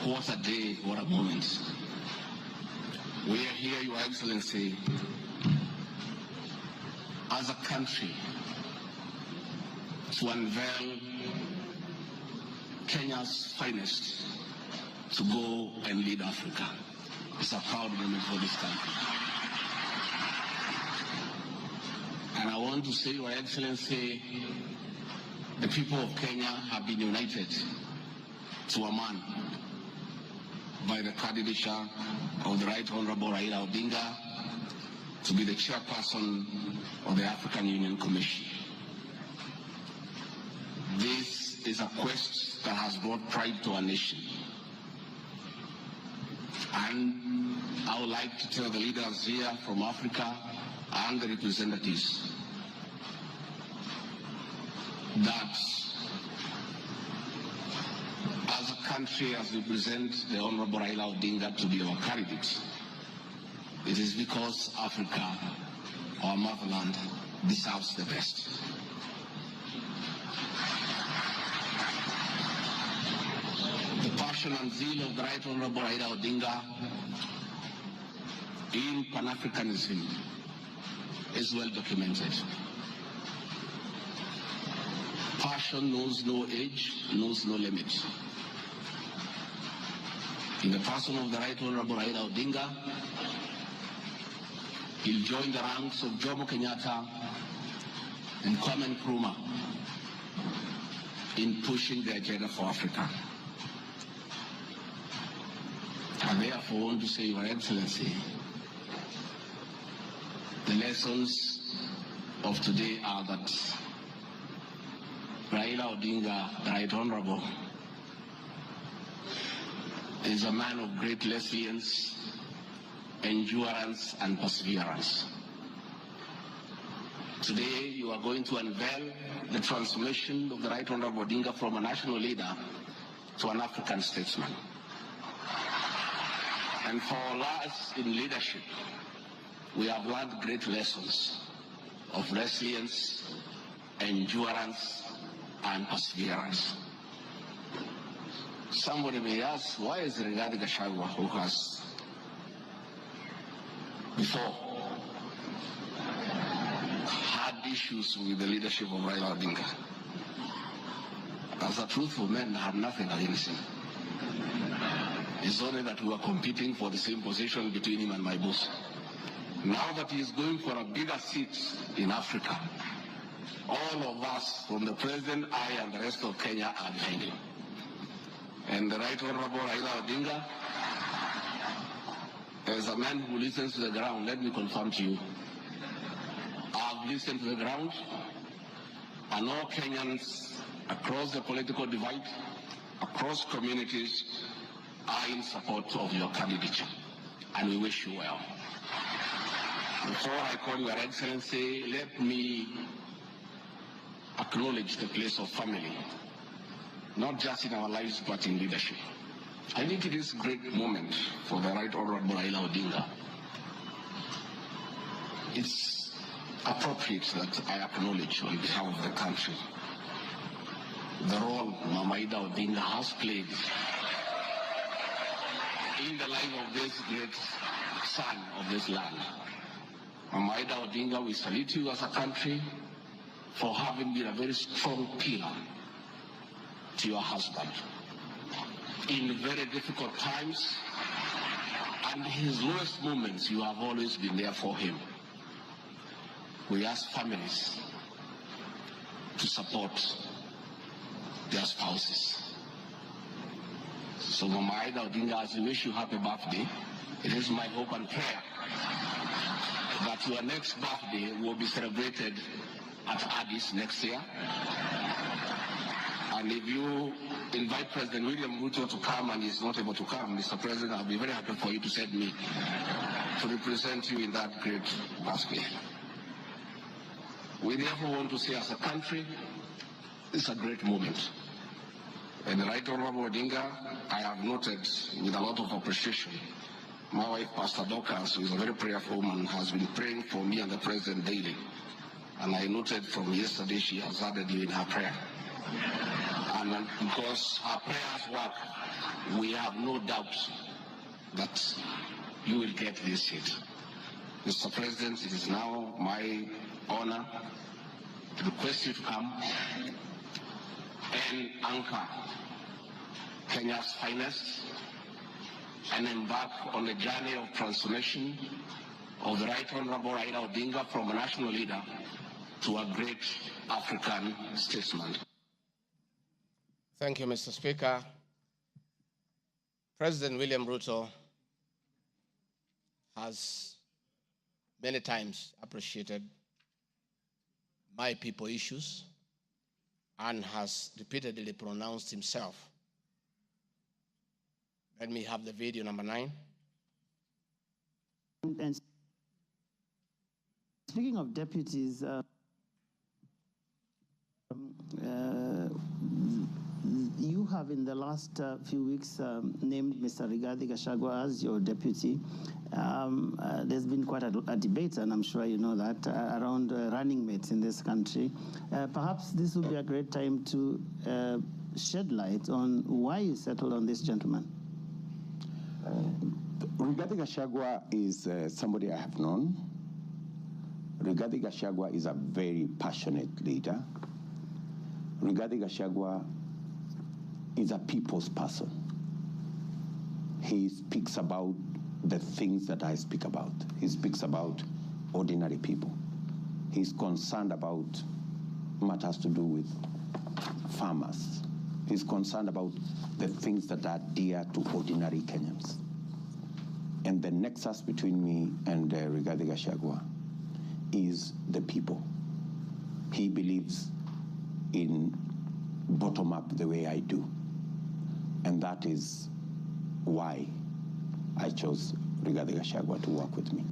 What a day, what a moment. We are here, Your Excellency, as a country to unveil Kenya's finest to go and lead Africa. It's a proud moment for this country. And I want to say, Your Excellency, the people of Kenya have been united to a man by the candidature of the Right Honorable Raila Odinga to be the chairperson of the African Union Commission. This is a quest that has brought pride to our nation. And I would like to tell the leaders here from Africa and the representatives that as a country, as we present the Honorable Raila Odinga to be our candidate, it is because Africa, our motherland, deserves the best. The passion and zeal of the Right Honorable Raila Odinga in Pan-Africanism is well documented. Passion knows no age, knows no limit. In the person of the Right Honorable Raila Odinga, he'll join the ranks of Jomo Kenyatta and Kwame Nkrumah in pushing the agenda for Africa. I therefore want to say, Your Excellency, the lessons of today are that Raila Odinga, the Right Honorable, is a man of great resilience, endurance, and perseverance. Today, you are going to unveil the transformation of the Right Honorable Odinga from a national leader to an African statesman. And for us in leadership, we have learned great lessons of resilience, endurance, and perseverance. Somebody may ask, why is Rigathi Gachagua, who has before had issues with the leadership of Raila Odinga, as a truthful man, I had nothing against him. It's only that we were competing for the same position between him and my boss. Now that he is going for a bigger seat in Africa, all of us, from the president, I, and the rest of Kenya, are behind him. And the Right Honorable Raila Odinga, as a man who listens to the ground, let me confirm to you, I've listened to the ground, and all Kenyans across the political divide, across communities, are in support of your candidature, and we wish you well. Before I call Your Excellency, let me acknowledge the place of family, not just in our lives, but in leadership. I think it is a great moment for the Right Honorable Raila Odinga. It's appropriate that I acknowledge on behalf of the country the role Mama Ida Odinga has played in the life of this great son of this land. Mama Ida Odinga, we salute you as a country for having been a very strong pillar to your husband in very difficult times, and his lowest moments, you have always been there for him. We ask families to support their spouses. So Mama Ida Odinga, as we wish you happy birthday, it is my hope and prayer that your next birthday will be celebrated at Addis next year. And if you invite President William Ruto to come and he's not able to come, Mr. President, I'll be very happy for you to send me to represent you in that great birthday. We therefore want to say, as a country, it's a great moment. And the Right Honorable Odinga, I have noted with a lot of appreciation, my wife, Pastor Dorcas, who is a very prayerful woman, has been praying for me and the President daily. And I noted from yesterday she has added you in her prayer. And because her prayers work, we have no doubt that you will get this seat. Mr. President, it is now my honor to request you to come and anchor Kenya's finest and embark on the journey of transformation of the Right Honorable Raila Odinga from a national leader to a great African statesman. Thank you, Mr. Speaker. President William Ruto has many times appreciated my people issues and has repeatedly pronounced himself. Let me have the video number 9. And speaking of deputies, you have in the last few weeks named Mr. Rigathi Gachagua as your deputy. There's been quite a debate, and I'm sure you know that, around running mates in this country. Perhaps this would be a great time to shed light on why you settled on this gentleman. Rigathi Gachagua is somebody I have known. Rigathi Gachagua is a very passionate leader. Rigathi Gachagua is a people's person. He speaks about the things that I speak about. He speaks about ordinary people. He's concerned about matters to do with farmers. He's concerned about the things that are dear to ordinary Kenyans. And the nexus between me and Rigathi Gachagua is the people. He believes in bottom up the way I do. And that is why I chose Rigathi Gachagua to work with me.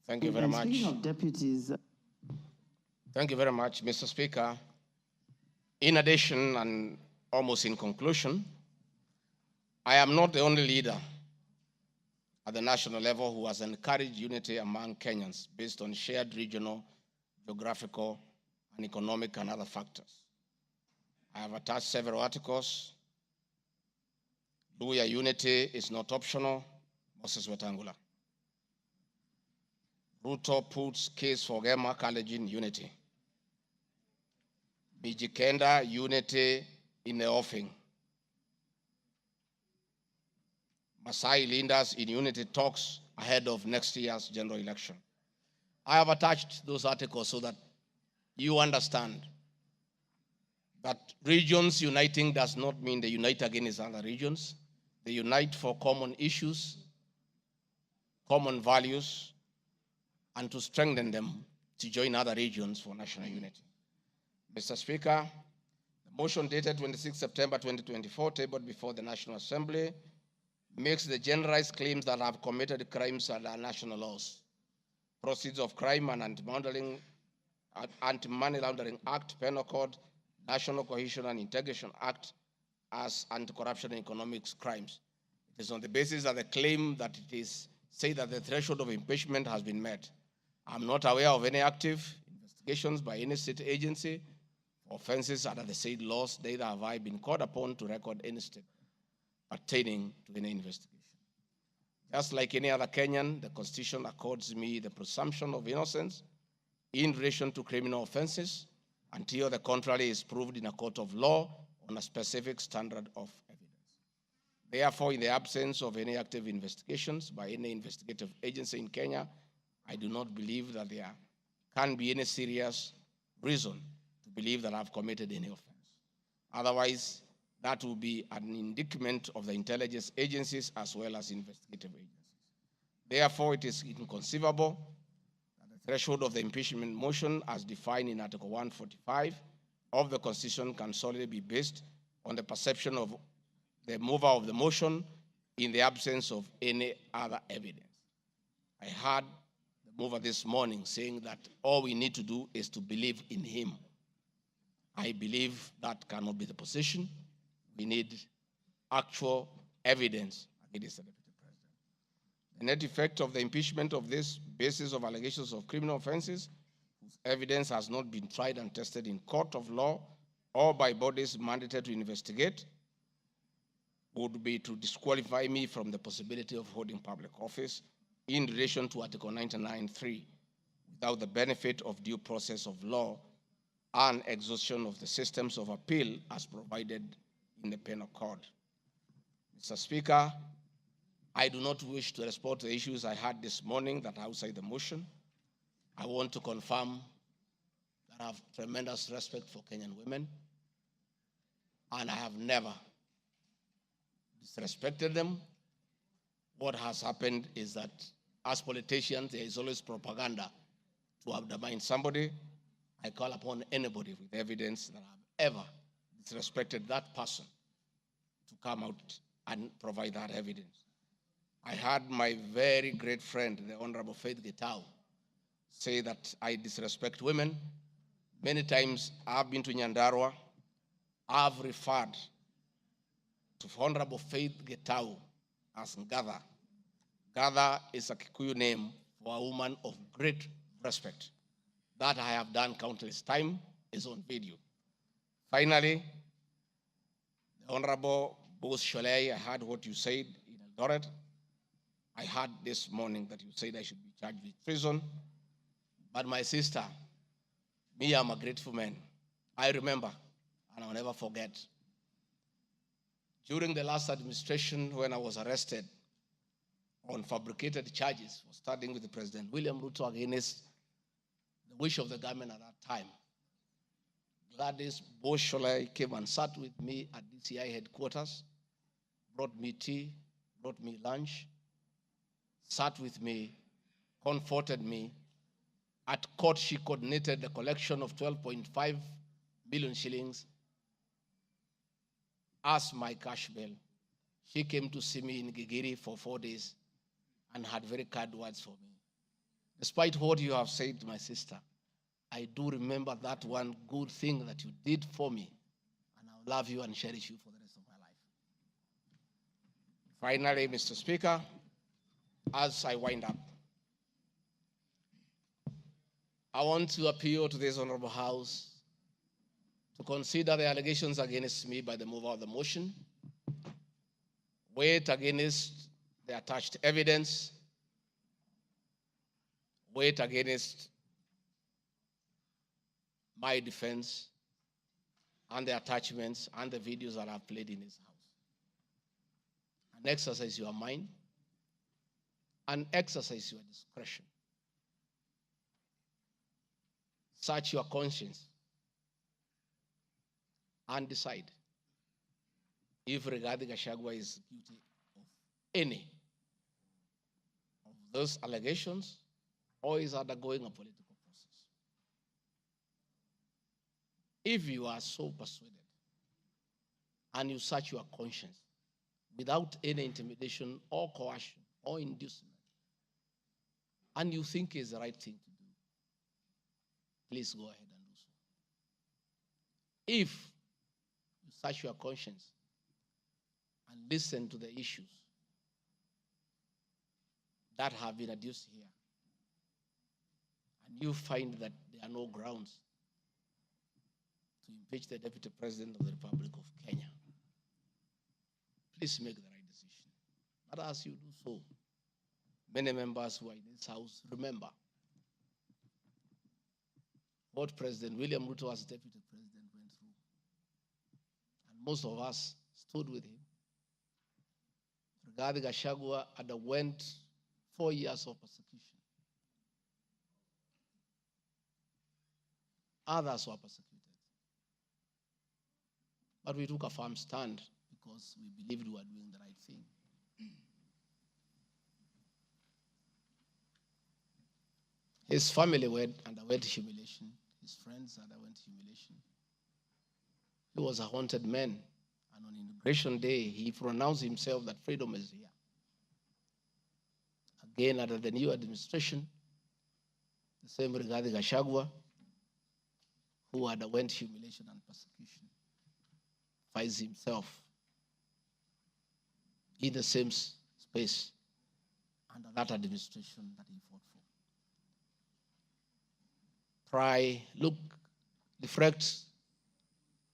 Thank you very And much. speaking of deputies, Thank you very much, Mr. Speaker. In addition, and almost in conclusion, I am not the only leader at the national level who has encouraged unity among Kenyans based on shared regional, geographical, and economic and other factors. I have attached several articles. Luya unity is not optional, Moses Wetangula. Ruto puts case for Gema Kalenjin unity. Bijikenda unity in the offing. Masai leaders in unity talks ahead of next year's general election. I have attached those articles so that you understand that regions uniting does not mean they unite against other regions. They unite for common issues, common values, and to strengthen them to join other regions for national unity. Mr. Speaker, the motion dated 26 September 2024, tabled before the National Assembly, makes the generalized claims that have committed crimes under national laws, Proceeds of Crime and Anti-Money Laundering Act, Penal Code, National Cohesion and Integration Act as anti-corruption and economic crimes. It is on the basis of the claim that it is said that the threshold of impeachment has been met. I'm not aware of any active investigations by any state agency for offenses under the said laws, neither have I been called upon to record any statement pertaining to any investigation. Just like any other Kenyan, the Constitution accords me the presumption of innocence in relation to criminal offenses until the contrary is proved in a court of law on a specific standard of evidence. Therefore, in the absence of any active investigations by any investigative agency in Kenya, I do not believe that there can be any serious reason to believe that I've committed any offense. Otherwise, that will be an indictment of the intelligence agencies as well as investigative agencies. Therefore, it is inconceivable that the threshold of the impeachment motion as defined in Article 145 of the Constitution can solely be based on the perception of the mover of the motion in the absence of any other evidence. I heard the mover this morning saying that all we need to do is to believe in him. I believe that cannot be the position. We need actual evidence against the Deputy President. The net effect of the impeachment of this basis of allegations of criminal offenses, whose evidence has not been tried and tested in court of law or by bodies mandated to investigate, would be to disqualify me from the possibility of holding public office in relation to Article 99(3) without the benefit of due process of law and exhaustion of the systems of appeal as provided in the Penal Code. Mr. Speaker, I do not wish to respond to the issues I had this morning that are outside the motion. I want to confirm that I have tremendous respect for Kenyan women, and I have never disrespected them. What has happened is that as politicians, there is always propaganda to undermine somebody. I call upon anybody with evidence that I have ever disrespected that person to come out and provide that evidence. I had my very great friend, the Honorable Faith Gitau, say that I disrespect women. Many times I've been to Nyandarua. I've referred to Honorable Faith Gitau as Ngatha. Ngatha is a Kikuyu name for a woman of great respect. That I have done countless times, is on video. Finally, the Honorable Bose Sholei, I heard what you said in Eldoret. I heard this morning that you said I should be charged with treason. But my sister, me, I'm a grateful man. I remember, and I'll never forget, during the last administration when I was arrested on fabricated charges for standing with the President William Ruto against the wish of the government at that time, Gladys Bosholai came and sat with me at DCI headquarters, brought me tea, brought me lunch, sat with me, comforted me. At court, she coordinated the collection of 12.5 billion shillings as my cash bail. She came to see me in Gigiri for 4 days and had very kind words for me. Despite what you have said, my sister, I do remember that one good thing that you did for me, and I'll love you and cherish you for the rest of my life. Finally, Mr. Speaker, as I wind up, I want to appeal to this Honorable House to consider the allegations against me by the mover of the motion, weigh it against the attached evidence, weigh it against my defense and the attachments and the videos that I've played in this house. And exercise your mind and exercise your discretion. Search your conscience and decide if Rigathi Gachagua is guilty of any of those allegations or is undergoing a political process. If you are so persuaded and you search your conscience without any intimidation or coercion or inducement, and you think it's the right thing to do, please go ahead and do so. If you search your conscience and listen to the issues that have been adduced here, and you find that there are no grounds to impeach the Deputy President of the Republic of Kenya, please make the right decision. But as you do so, many members who are in this house remember what President William Ruto as Deputy President went through. And most of us stood with him. Rigathi Gachagua underwent 4 years of persecution. Others were persecuted. But we took a firm stand because we believed we were doing the right thing. His family underwent humiliation. His friends underwent humiliation. He was a haunted man. And on Inauguration Day, he pronounced himself that freedom is here. Again, under the new administration, the same Rigathi Gachagua, who underwent humiliation and persecution, finds himself in the same space under that administration that he fought for. Try, look, reflect,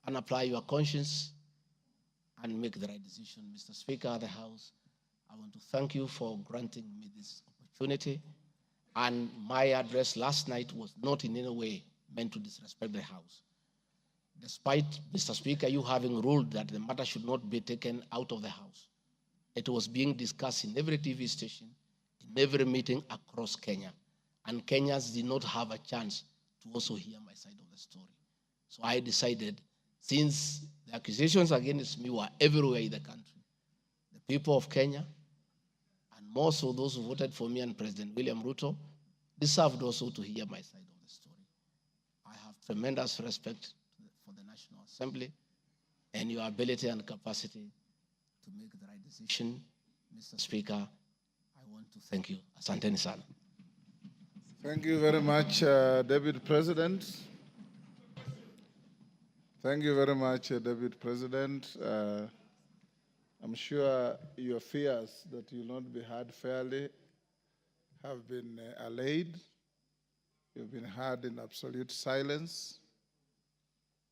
and apply your conscience and make the right decision. Mr. Speaker of the House, I want to thank you for granting me this opportunity. And my address last night was not in any way meant to disrespect the House. Despite, Mr. Speaker, you having ruled that the matter should not be taken out of the House, it was being discussed in every TV station, in every meeting across Kenya. And Kenyans did not have a chance to also hear my side of the story. So I decided, since the accusations against me were everywhere in the country, the people of Kenya, and more so those who voted for me and President William Ruto, deserved also to hear my side of the story. I have tremendous respect for the National Assembly and your ability and capacity to make the right decision. Mr. Speaker, I want to thank you. Asanteni sana. Thank you very much, Deputy President. Thank you very much, Deputy President. I'm sure your fears that you will not be heard fairly have been allayed. You've been heard in absolute silence.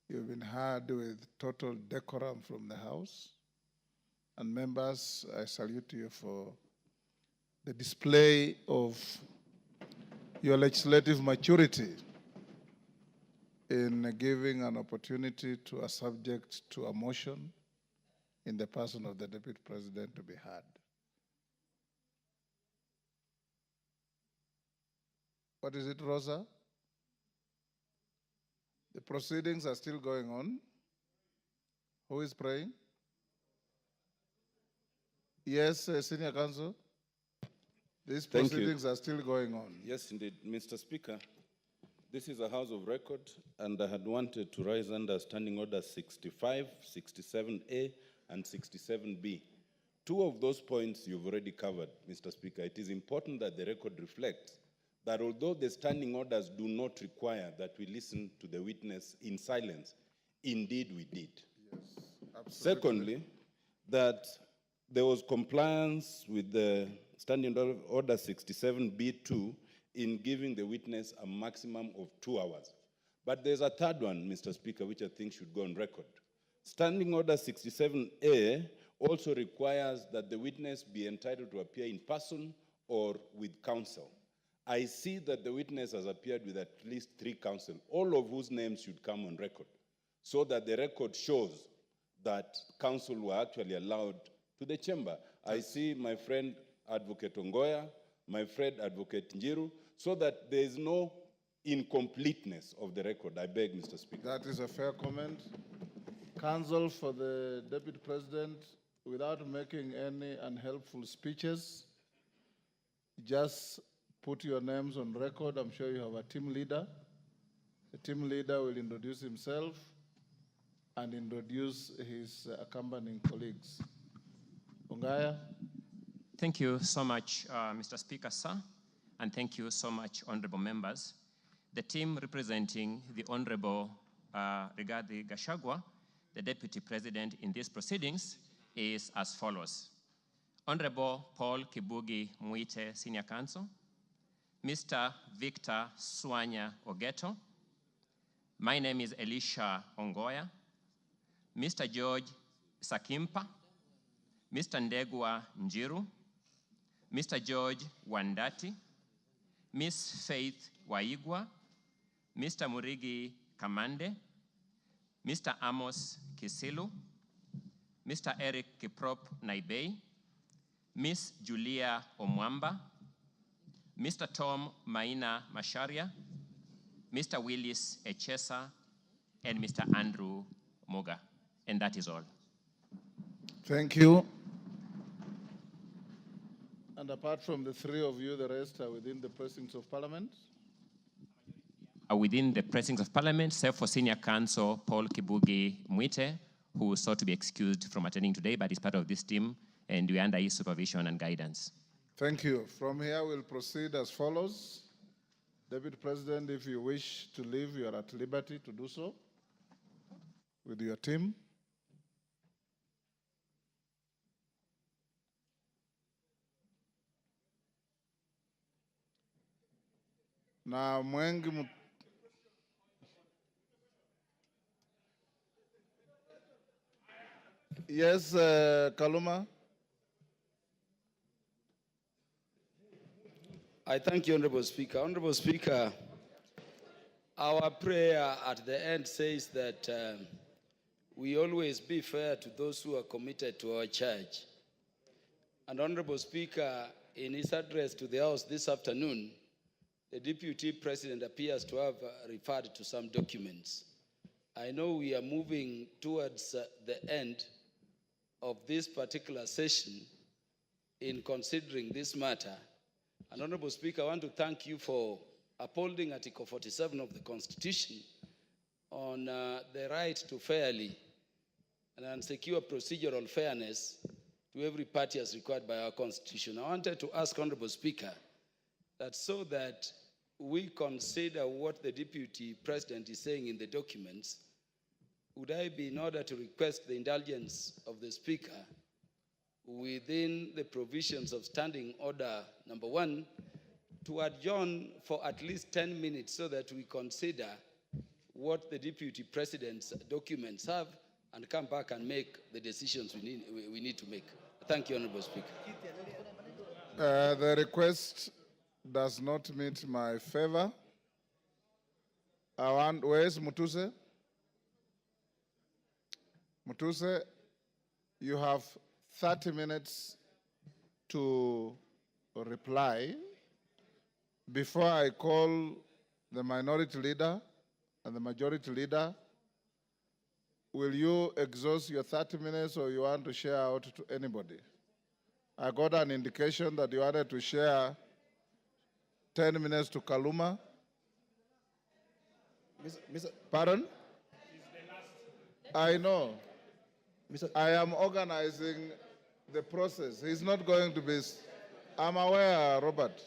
You've been heard with total decorum from the House. And members, I salute you for the display of your legislative maturity in giving an opportunity to a subject to a motion in the person of the Deputy President to be heard. What is it, Rosa? The proceedings are still going on. Who is praying? Yes, Senior Counsel. These proceedings are still going on. Yes, indeed. Mr. Speaker, This is a house of record, and I had wanted to rise under Standing Order 65, 67A, and 67B. Two of those points you've already covered, Mr. Speaker. It is important that the record reflects that although the standing orders do not require that we listen to the witness in silence, indeed we did. Yes, absolutely. Secondly, that there was compliance with the Standing Order 67B2 in giving the witness a maximum of 2 hours. But there's a third one, Mr. Speaker, which I think should go on record. Standing Order 67A also requires that the witness be entitled to appear in person or with counsel. I see that the witness has appeared with at least 3 counsel, all of whose names should come on record, so that the record shows that counsel were actually allowed to the chamber. I see my friend Advocate Ongoya, my friend Advocate Njiru, so that there is no incompleteness of the record. I beg, Mr. Speaker. That is a fair comment. Counsel for the Deputy President, without making any unhelpful speeches, just put your names on record. I'm sure you have a team leader. The team leader will introduce himself and introduce his accompanying colleagues. Ongaya. Thank you so much, Mr. Speaker, sir, and thank you so much, honorable members. The team representing the Honorable Rigathi Gachagua, the Deputy President in these proceedings, is as follows. Honorable Paul Kibugi Muite, Senior Counsel, Mr. Victor Swanya Ogeto, my name is Elisha Ongoya, Mr. George Sakimpa, Mr. Ndegwa Njiru, Mr. George Wandati, Miss Faith Waigwa, Mr. Murigi Kamande, Mr. Amos Kisilu, Mr. Eric Kiprop Naibei, Miss Julia Omwamba, Mr. Tom Maina Masharia, Mr. Willis Echesa, and Mr. Andrew Moga. And that is all. Thank you. And apart from the 3 of you, the rest are within the precincts of Parliament? Are within the precincts of Parliament, save for Senior Counsel Paul Kibugi Muite, who sought to be excused from attending today, but is part of this team, and we are under his supervision and guidance. Thank you. From here, we'll proceed as follows. Deputy President, if you wish to leave, you are at liberty to do so with your team. Na mwengi Yes, Kaluma. I thank you, Honorable Speaker. Honorable Speaker, our prayer at the end says that we always be fair to those who are committed to our church. And Honorable Speaker, in his address to the House this afternoon, the Deputy President appears to have referred to some documents. I know we are moving towards the end of this particular session in considering this matter. And Honorable Speaker, I want to thank you for upholding Article 47 of the Constitution on the right to fairly and secure procedural fairness to every party as required by our Constitution. I wanted to ask Honorable Speaker that so that we consider what the Deputy President is saying in the documents, would I be in order to request the indulgence of the Speaker within the provisions of Standing Order number 1 to adjourn for at least 10 minutes so that we consider what the Deputy President's documents have and come back and make the decisions we need to make. Thank you, Honorable Speaker. The request does not meet my favor. Where's Mutuse? Mutuse, you have 30 minutes to reply before I call the minority leader and the majority leader. Will you exhaust your 30 minutes or you want to share out to anybody? I got an indication that you wanted to share 10 minutes to Kaluma Pardon? I know. I am organizing the process. He's not going to be. I'm aware, Robert.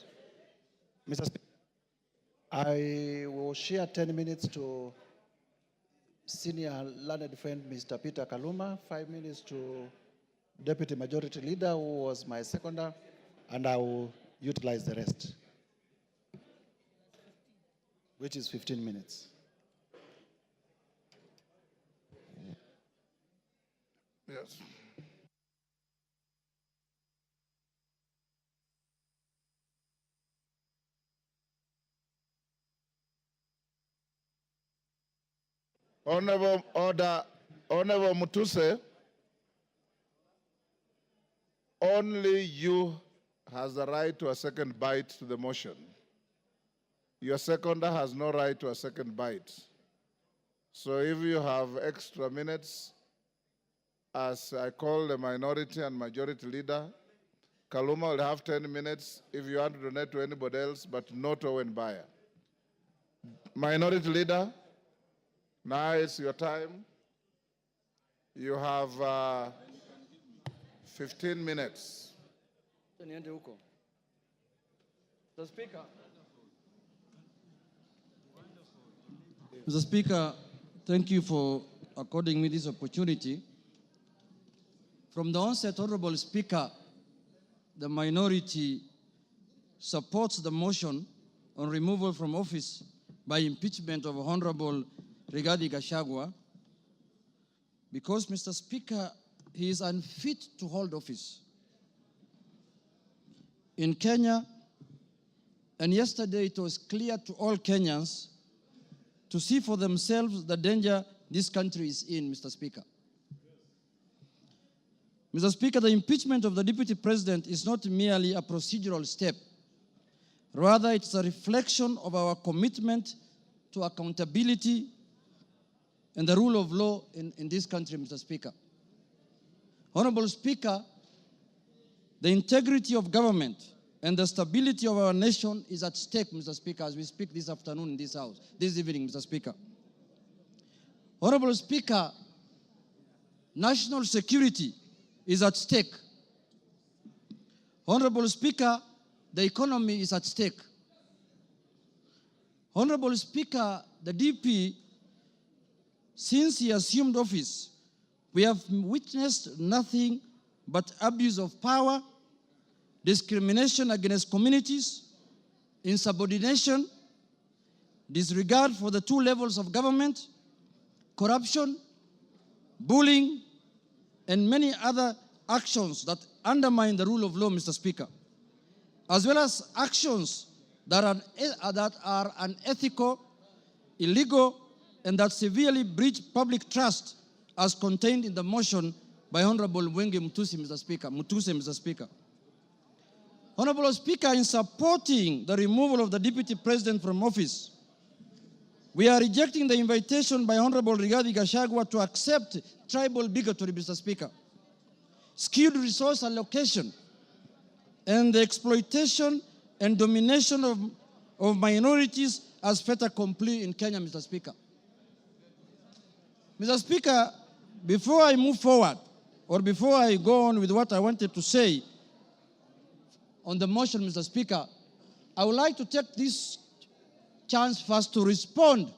Mr. Speaker, I will share 10 minutes to senior learned friend Mr. Peter Kaluma, 5 minutes to Deputy Majority Leader, who was my seconder, and I will utilize the rest, which is 15 minutes. Yes. Honorable Mutuse, only you has the right to a second bite to the motion. Your seconder has no right to a second bite. So if you have extra minutes, as I call the minority and majority leader, Kaluma will have 10 minutes if you want to donate to anybody else, but not Owen Bayer. Minority leader, now it's your time. You have 15 minutes. Mr. Speaker, thank you for according me this opportunity. From the onset, Honorable Speaker, the minority supports the motion on removal from office by impeachment of Honorable Rigathi Gachagua because, Mr. Speaker, he is unfit to hold office. In Kenya, and yesterday it was clear to all Kenyans to see for themselves the danger this country is in, Mr. Speaker. Mr. Speaker, the impeachment of the Deputy President is not merely a procedural step. Rather, it's a reflection of our commitment to accountability and the rule of law in this country, Mr. Speaker. Honorable Speaker, the integrity of government and the stability of our nation is at stake, Mr. Speaker, as we speak this afternoon in this House, this evening, Mr. Speaker. Honorable Speaker, national security is at stake. Honorable Speaker, the economy is at stake. Honorable Speaker, the DP, since he assumed office, we have witnessed nothing but abuse of power, discrimination against communities, insubordination, disregard for the two levels of government, corruption, bullying, and many other actions that undermine the rule of law, Mr. Speaker, as well as actions that are unethical, illegal, and that severely breach public trust as contained in the motion by Honorable Mwenge Mutuse, Mr. Speaker. Honorable Speaker, in supporting the removal of the Deputy President from office, we are rejecting the invitation by Honorable Rigathi Gachagua to accept tribal bigotry, Mr. Speaker, skewed resource allocation, and the exploitation and domination of minorities as fait accompli in Kenya, Mr. Speaker. Mr. Speaker, before I move forward, or before I go on with what I wanted to say on the motion, Mr. Speaker, I would like to take this chance first to respond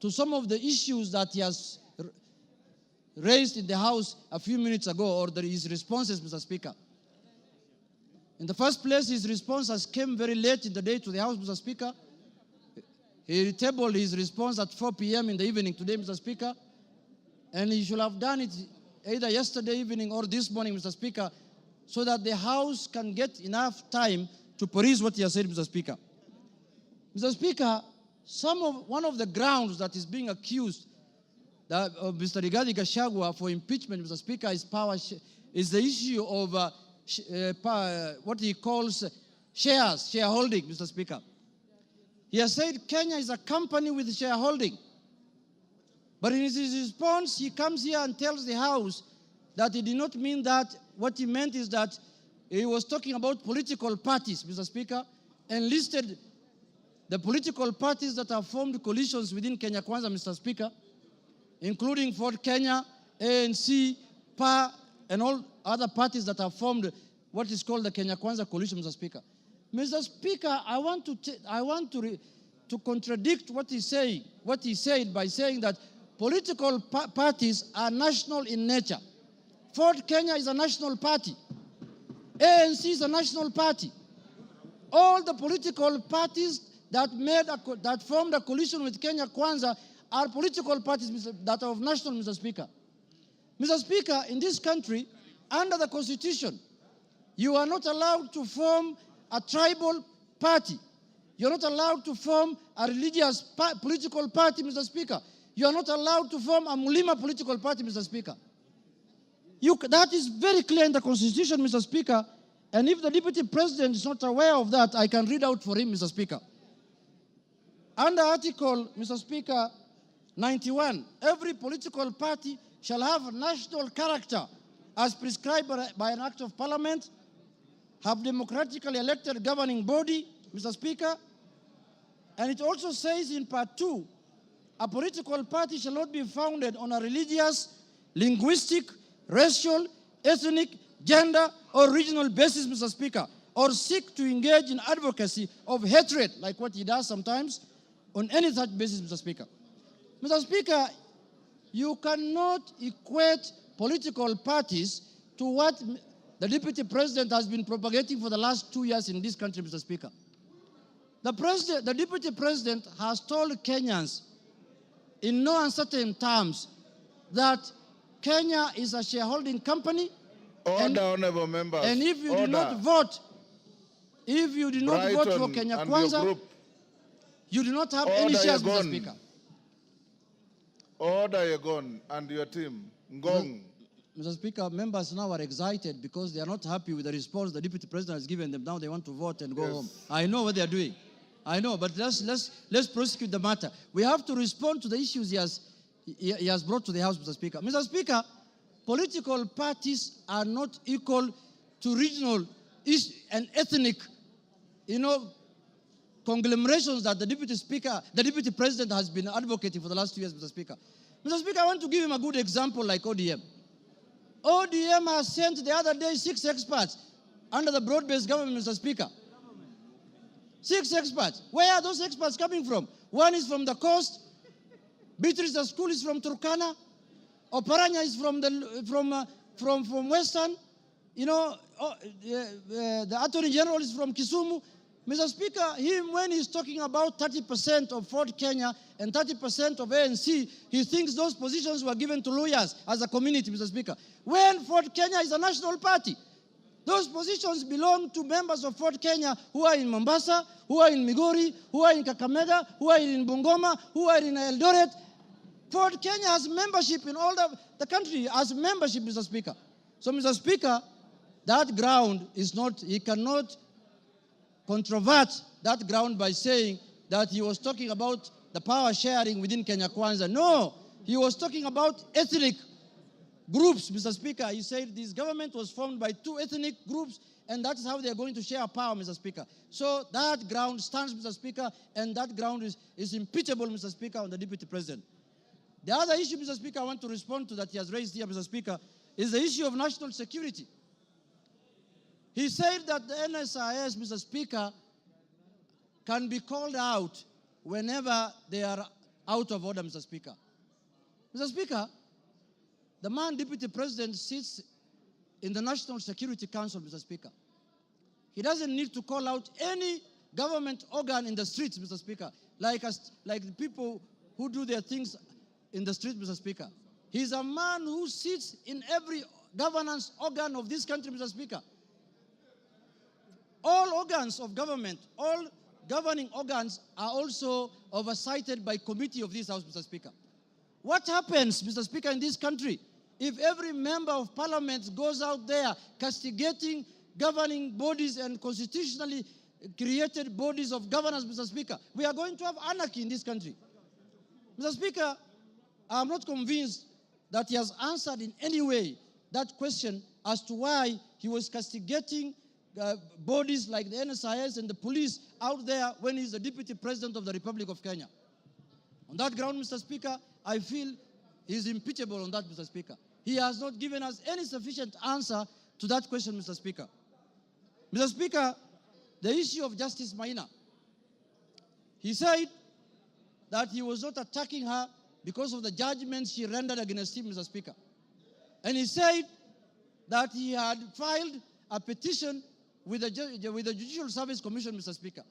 to some of the issues that he has raised in the House a few minutes ago, or his responses, Mr. Speaker. In the first place, his responses came very late in the day to the House, Mr. Speaker. He tabled his response at 4 p.m. in the evening today, Mr. Speaker. And he should have done it either yesterday evening or this morning, Mr. Speaker, so that the House can get enough time to peruse what he has said, Mr. Speaker. Mr. Speaker, one of the grounds that is being accused of Mr. Rigathi Gachagua for impeachment, Mr. Speaker, is the issue of what he calls shareholding, Mr. Speaker. He has said Kenya is a company with shareholding. But in his response, he comes here and tells the House that he did not mean that. What he meant is that he was talking about political parties, Mr. Speaker, and listed the political parties that have formed coalitions within Kenya Kwanza, Mr. Speaker, including Ford Kenya, ANC, PA, and all other parties that have formed what is called the Kenya Kwanza coalition, Mr. Speaker. Mr. Speaker, I want to contradict what he said by saying that political parties are national in nature. Ford Kenya is a national party. ANC is a national party. All the political parties that formed a coalition with Kenya Kwanza are political parties that are of national, Mr. Speaker. Mr. Speaker, in this country, under the Constitution, you are not allowed to form a tribal party. You're not allowed to form a religious political party, Mr. Speaker. You are not allowed to form a Mulima political party, Mr. Speaker. That is very clear in the Constitution, Mr. Speaker. And if the Deputy President is not aware of that, I can read out for him, Mr. Speaker. Under Article, Mr. Speaker, 91, every political party shall have a national character as prescribed by an act of parliament, have democratically elected governing body, Mr. Speaker. And it also says in Part 2, a political party shall not be founded on a religious, linguistic, racial, ethnic, gender, or regional basis, Mr. Speaker, or seek to engage in advocacy of hatred, like what he does sometimes, on any such basis, Mr. Speaker. Mr. Speaker, you cannot equate political parties to what the Deputy President has been propagating for the last 2 years in this country, Mr. Speaker. The Deputy President has told Kenyans in no uncertain terms that Kenya is a shareholding company. Order, honorable members. And if you do not vote, for Kenya Kwanza, you do not have any shares, Mr. Speaker. Order, Yegon, and your team. Ngong. Mr. Speaker, members now are excited because they are not happy with the response the Deputy President has given them. Now they want to vote and go home. I know what they are doing. I know, but let's prosecute the matter. We have to respond to the issues he has brought to the House, Mr. Speaker. Mr. Speaker, political parties are not equal to regional and ethnic, conglomerations that the Deputy President has been advocating for the last 2 years, Mr. Speaker. Mr. Speaker, I want to give him a good example like ODM. ODM has sent the other day 6 experts under the broad-based government, Mr. Speaker. 6 experts. Where are those experts coming from? One is from the coast. Beatrice School is from Turkana. Oparanya is from Western. The Attorney General is from Kisumu. Mr. Speaker, when he's talking about 30% of Ford Kenya and 30% of ANC, he thinks those positions were given to lawyers as a community, Mr. Speaker. When Ford Kenya is a national party, those positions belong to members of Ford Kenya who are in Mombasa, who are in Migori, who are in Kakamega, who are in Bungoma, who are in Eldoret. Ford Kenya has membership in all the country, has membership, Mr. Speaker. So, Mr. Speaker, that ground is not, he cannot controvert that ground by saying that he was talking about the power sharing within Kenya Kwanza. No, he was talking about ethnic groups, Mr. Speaker. He said this government was formed by 2 ethnic groups, and that's how they are going to share power, Mr. Speaker. So that ground stands, Mr. Speaker, and that ground is impeachable, Mr. Speaker, on the Deputy President. The other issue, Mr. Speaker, I want to respond to that he has raised here, Mr. Speaker, is the issue of national security. He said that the NSIS, Mr. Speaker, can be called out whenever they are out of order, Mr. Speaker. Mr. Speaker, the man Deputy President sits in the National Security Council, Mr. Speaker. He doesn't need to call out any government organ in the streets, Mr. Speaker, like the people who do their things in the street, Mr. Speaker. He's a man who sits in every governance organ of this country, Mr. Speaker. All organs of government, all governing organs are also oversighted by committee of this House, Mr. Speaker. What happens, Mr. Speaker, in this country if every member of parliament goes out there castigating governing bodies and constitutionally created bodies of governance, Mr. Speaker? We are going to have anarchy in this country. Mr. Speaker, I am not convinced that he has answered in any way that question as to why he was castigating bodies like the NSIS and the police out there when he's the Deputy President of the Republic of Kenya. On that ground, Mr. Speaker, I feel he's impeachable on that, Mr. Speaker. He has not given us any sufficient answer to that question, Mr. Speaker. Mr. Speaker, the issue of Justice Maina, he said that he was not attacking her because of the judgments she rendered against him, Mr. Speaker. And he said that he had filed a petition with the Judicial Service Commission, Mr. Speaker.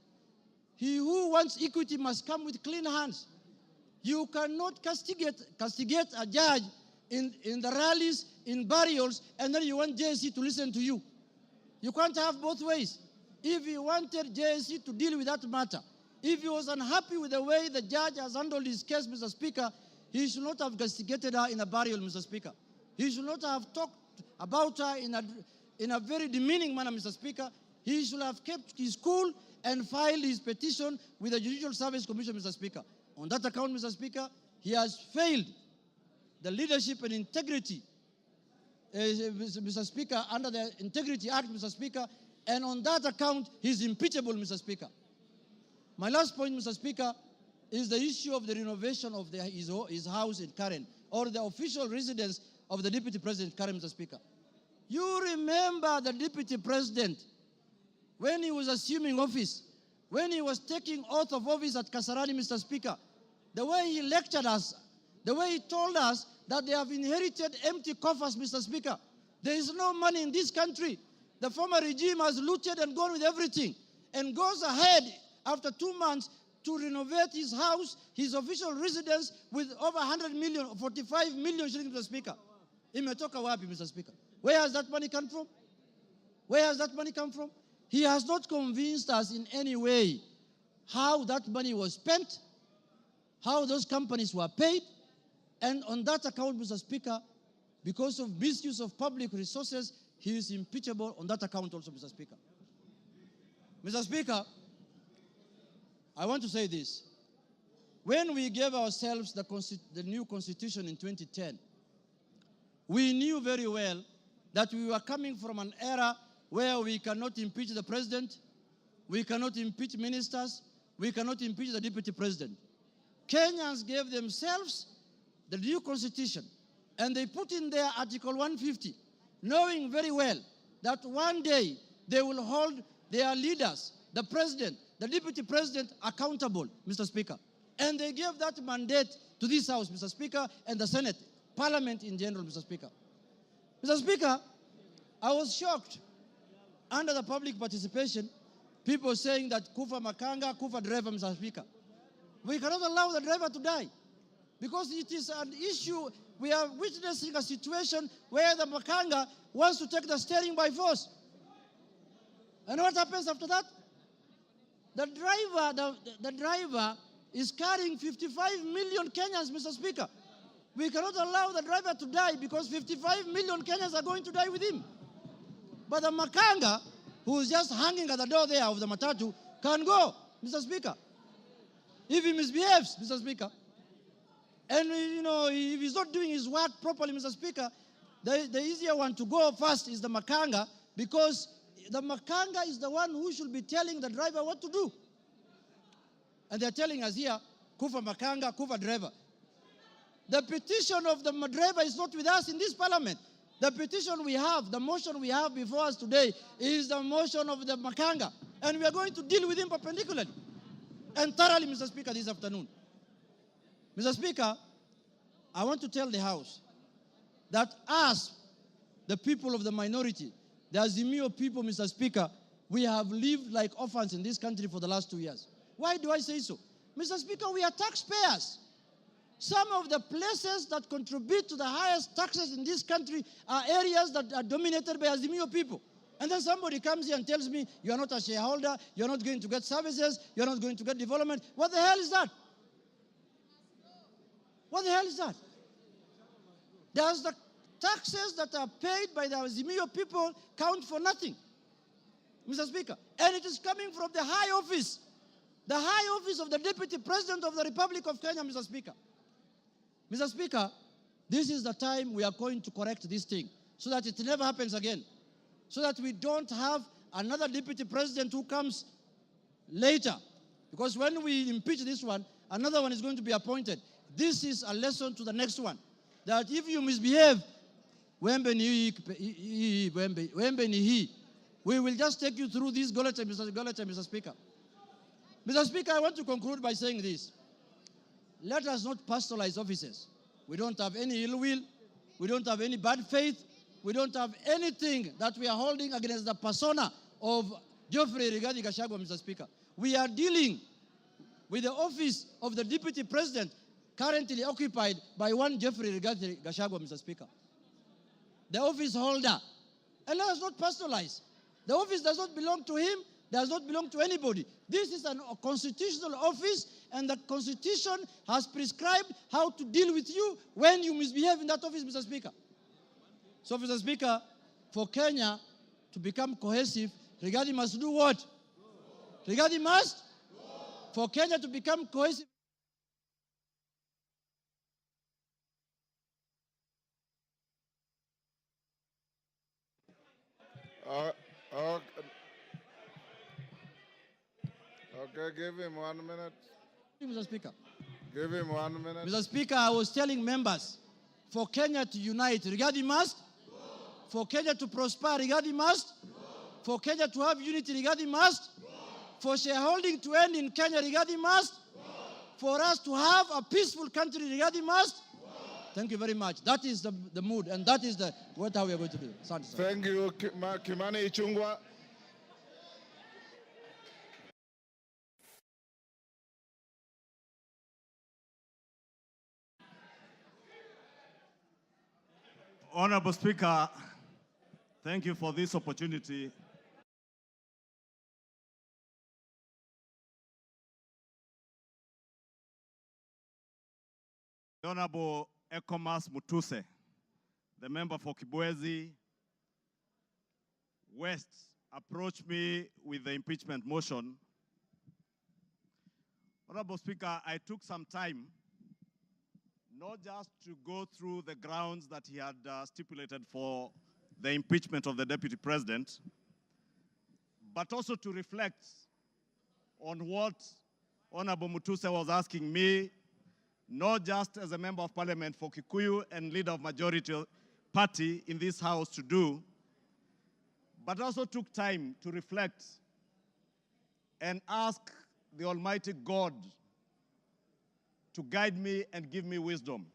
He who wants equity must come with clean hands. You cannot castigate a judge in the rallies, in burials, and then you want JSC to listen to you. You can't have both ways. If he wanted JSC to deal with that matter, if he was unhappy with the way the judge has handled his case, Mr. Speaker, he should not have castigated her in a burial, Mr. Speaker. He should not have talked about her in a very demeaning manner, Mr. Speaker. He should have kept his cool and filed his petition with the Judicial Service Commission, Mr. Speaker. On that account, Mr. Speaker, he has failed the leadership and integrity, Mr. Speaker, under the Integrity Act, Mr. Speaker, and on that account, he's impeachable, Mr. Speaker. My last point, Mr. Speaker, is the issue of the renovation of his house in Karen, or the official residence of the Deputy President Karen, Mr. Speaker. You remember the Deputy President, when he was assuming office, when he was taking oath of office at Kasarani, Mr. Speaker, the way he lectured us, the way he told us that they have inherited empty coffers, Mr. Speaker. There is no money in this country. The former regime has looted and gone with everything, and goes ahead after 2 months to renovate his house, his official residence, with over 100 million, 45 million shillings, Mr. Speaker. Imetoka wapi, Mr. Speaker? Where has that money come from? Where has that money come from? He has not convinced us in any way how that money was spent, how those companies were paid, and on that account, Mr. Speaker, because of misuse of public resources, he is impeachable on that account also, Mr. Speaker. Mr. Speaker, I want to say this. When we gave ourselves the new constitution in 2010, we knew very well that we were coming from an era where we cannot impeach the president, we cannot impeach ministers, we cannot impeach the deputy president. Kenyans gave themselves the new constitution, and they put in there Article 150, knowing very well that one day they will hold their leaders, the president, the deputy president, accountable, Mr. Speaker. And they gave that mandate to this House, Mr. Speaker, and the Senate, Parliament in general, Mr. Speaker. Mr. Speaker, I was shocked under the public participation, people saying that Kufa Makanga, Kufa driver, Mr. Speaker. We cannot allow the driver to die because it is an issue. We are witnessing a situation where the Makanga wants to take the steering by force. And what happens after that? The driver is carrying 55 million Kenyans, Mr. Speaker. We cannot allow the driver to die because 55 million Kenyans are going to die with him. But the Makanga, who is just hanging at the door there of the matatu, can go, Mr. Speaker, if he misbehaves, Mr. Speaker. And, you know, if he's not doing his work properly, Mr. Speaker, the easier one to go first is the Makanga, because the Makanga is the one who should be telling the driver what to do. And they're telling us here, Kufa Makanga, Kufa driver. The petition of the driver is not with us in this parliament. The petition we have, the motion we have before us today is the motion of the Makanga. And we are going to deal with him perpendicularly and thoroughly, Mr. Speaker, this afternoon. Mr. Speaker, I want to tell the House that us, the people of the minority, the Azimio people, Mr. Speaker, we have lived like orphans in this country for the last 2 years. Why do I say so? Mr. Speaker, we are taxpayers. Some of the places that contribute to the highest taxes in this country are areas that are dominated by Azimio people. And then somebody comes here and tells me, you are not a shareholder, you're not going to get services, you're not going to get development. What the hell is that? What the hell is that? Does the taxes that are paid by the Azimio people count for nothing, Mr. Speaker? And it is coming from the high office of the Deputy President of the Republic of Kenya, Mr. Speaker. Mr. Speaker, this is the time we are going to correct this thing so that it never happens again, so that we don't have another deputy president who comes later. Because when we impeach this one, another one is going to be appointed. This is a lesson to the next one, that if you misbehave, we will just take you through this Mr. Speaker. Mr. Speaker, I want to conclude by saying this. Let us not personalize offices. We don't have any ill will. We don't have any bad faith. We don't have anything that we are holding against the persona of Geoffrey Rigathi Gachagua, Mr. Speaker. We are dealing with the office of the Deputy President currently occupied by one Geoffrey Rigathi Gachagua, Mr. Speaker. The office holder. And let us not personalize. The office does not belong to him, does not belong to anybody. This is a constitutional office, and the Constitution has prescribed how to deal with you when you misbehave in that office, Mr. Speaker. So, Mr. Speaker, for Kenya to become cohesive, Rigathi must do what? Rigathi must? For Kenya to become cohesive. Okay, give him 1 minute. Mr. Speaker. Give him 1 minute. Mr. Speaker, I was telling members, for Kenya to unite, Rigathi must. For Kenya to prosper, Rigathi must. For Kenya to have unity, Rigathi must. For shareholding to end in Kenya, Rigathi must. For us to have a peaceful country, Rigathi must. Thank you very much. That is the mood, and that is what we are going to do. Thank you, Kimani Ichung'wah. Honorable Speaker, thank you for this opportunity. The Honorable Ekomas Mutuse, the member for Kibwezi West, approached me with the impeachment motion. Honorable Speaker, I took some time not just to go through the grounds that he had stipulated for the impeachment of the Deputy President, but also to reflect on what Honorable Mutuse was asking me, not just as a member of parliament for Kikuyu and leader of majority party in this house to do, but also took time to reflect and ask the Almighty God to guide me and give me wisdom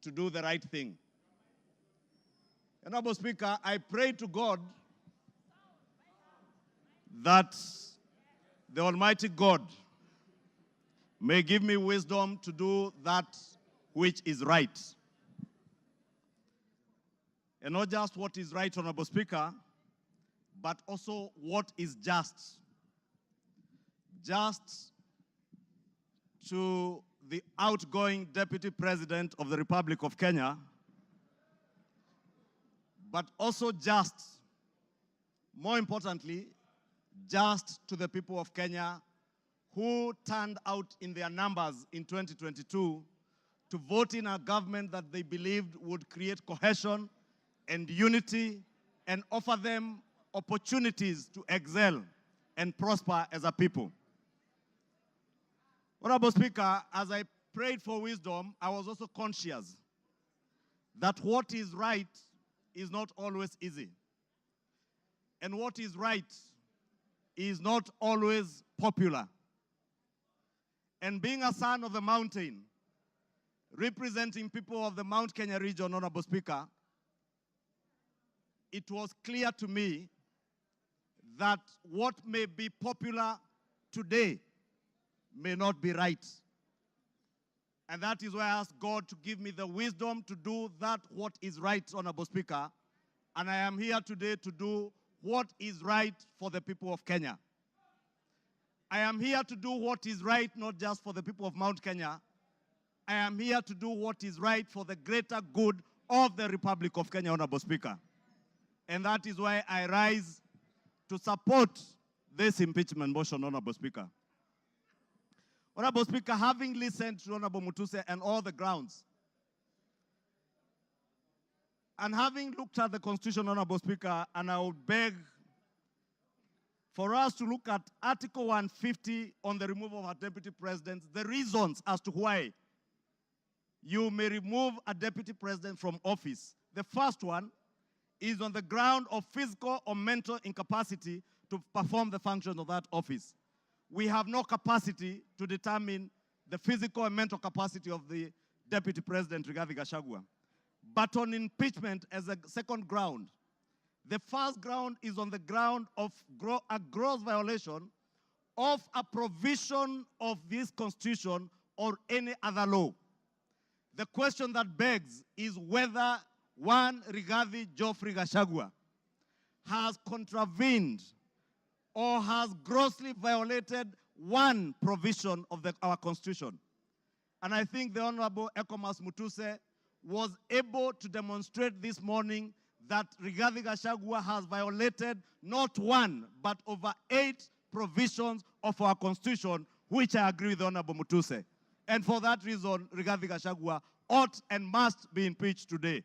to do the right thing. Honorable Speaker, I pray to God that the Almighty God may give me wisdom to do that which is right. And not just what is right, Honorable Speaker, but also what is just. Just to the outgoing Deputy President of the Republic of Kenya, but also just, more importantly, just to the people of Kenya who turned out in their numbers in 2022 to vote in a government that they believed would create cohesion and unity and offer them opportunities to excel and prosper as a people. Honorable Speaker, as I prayed for wisdom, I was also conscious that what is right is not always easy. And what is right is not always popular. And being a son of the mountain, representing people of the Mount Kenya region, Honorable Speaker, it was clear to me that what may be popular today may not be right. And that is why I asked God to give me the wisdom to do that what is right, Honorable Speaker. And I am here today to do what is right for the people of Kenya. I am here to do what is right, not just for the people of Mount Kenya. I am here to do what is right for the greater good of the Republic of Kenya, Honorable Speaker. And that is why I rise to support this impeachment motion, Honorable Speaker. Honorable Speaker, having listened to Honorable Mutuse and all the grounds, and having looked at the Constitution, Honorable Speaker, and I would beg for us to look at Article 150 on the removal of our deputy president, the reasons as to why you may remove a deputy president from office. The first one is on the ground of physical or mental incapacity to perform the functions of that office. We have no capacity to determine the physical and mental capacity of the Deputy President, Rigathi Gachagua. But on impeachment as a second ground, the first ground is on the ground of a gross violation of a provision of this Constitution or any other law. The question that begs is whether one Rigathi Geoffrey Gachagua has contravened or has grossly violated one provision of our Constitution. And I think the Honorable Ekomas Mutuse was able to demonstrate this morning that Rigathi Gachagua has violated not one, but over 8 provisions of our Constitution, which I agree with the Honorable Mutuse. And for that reason, Rigathi Gachagua ought and must be impeached today.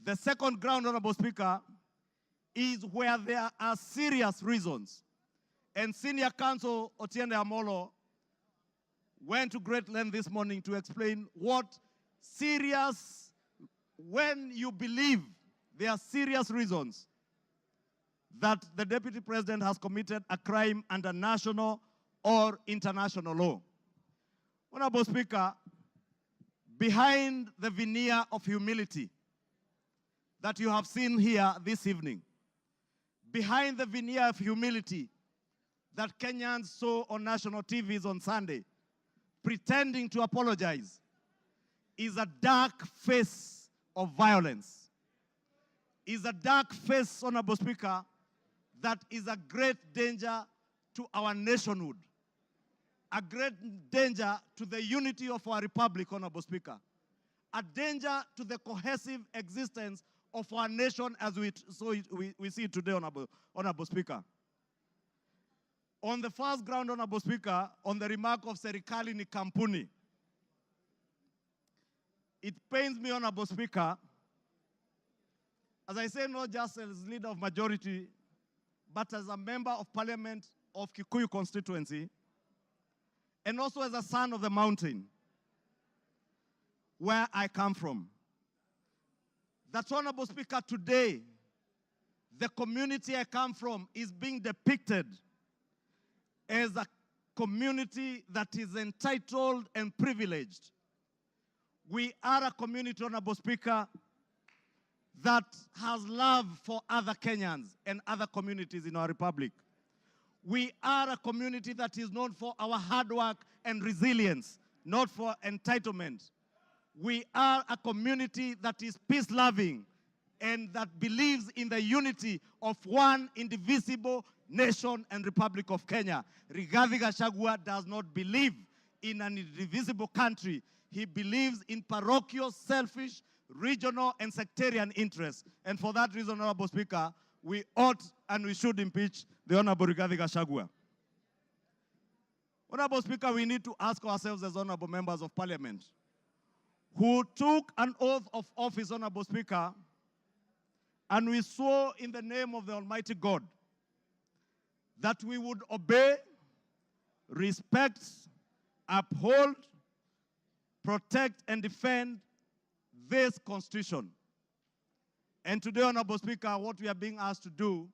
The second ground, Honorable Speaker, is where there are serious reasons. And Senior Counsel Otiende Amolo went to great length this morning to explain what serious, when you believe there are serious reasons that the Deputy President has committed a crime under national or international law. Honorable Speaker, behind the veneer of humility that you have seen here this evening, behind the veneer of humility that Kenyans saw on national TVs on Sunday, pretending to apologize, is a dark face of violence. Is a dark face, Honorable Speaker, that is a great danger to our nationhood, a great danger to the unity of our republic, Honorable Speaker, a danger to the cohesive existence of our nation as we see it today, Honorable Speaker. On the first ground, Honorable Speaker, on the remark of Serikali ni kampuni, it pains me, Honorable Speaker, as I say, not just as leader of majority, but as a member of parliament of Kikuyu constituency, and also as a son of the mountain, where I come from. That, Honorable Speaker, today, the community I come from is being depicted as a community that is entitled and privileged. We are a community, Honorable Speaker, that has love for other Kenyans and other communities in our republic. We are a community that is known for our hard work and resilience, not for entitlement. We are a community that is peace-loving and that believes in the unity of one indivisible nation and Republic of Kenya. Rigathi Gachagua does not believe in an indivisible country. He believes in parochial, selfish, regional, and sectarian interests. And for that reason, Honorable Speaker, we ought and we should impeach the Honorable Rigathi Gachagua. Honorable Speaker, we need to ask ourselves as honorable members of parliament, who took an oath of office, Honorable Speaker, and we swore in the name of the Almighty God that we would obey, respect, uphold, protect, and defend this Constitution. And today, Honorable Speaker, what we are being asked to do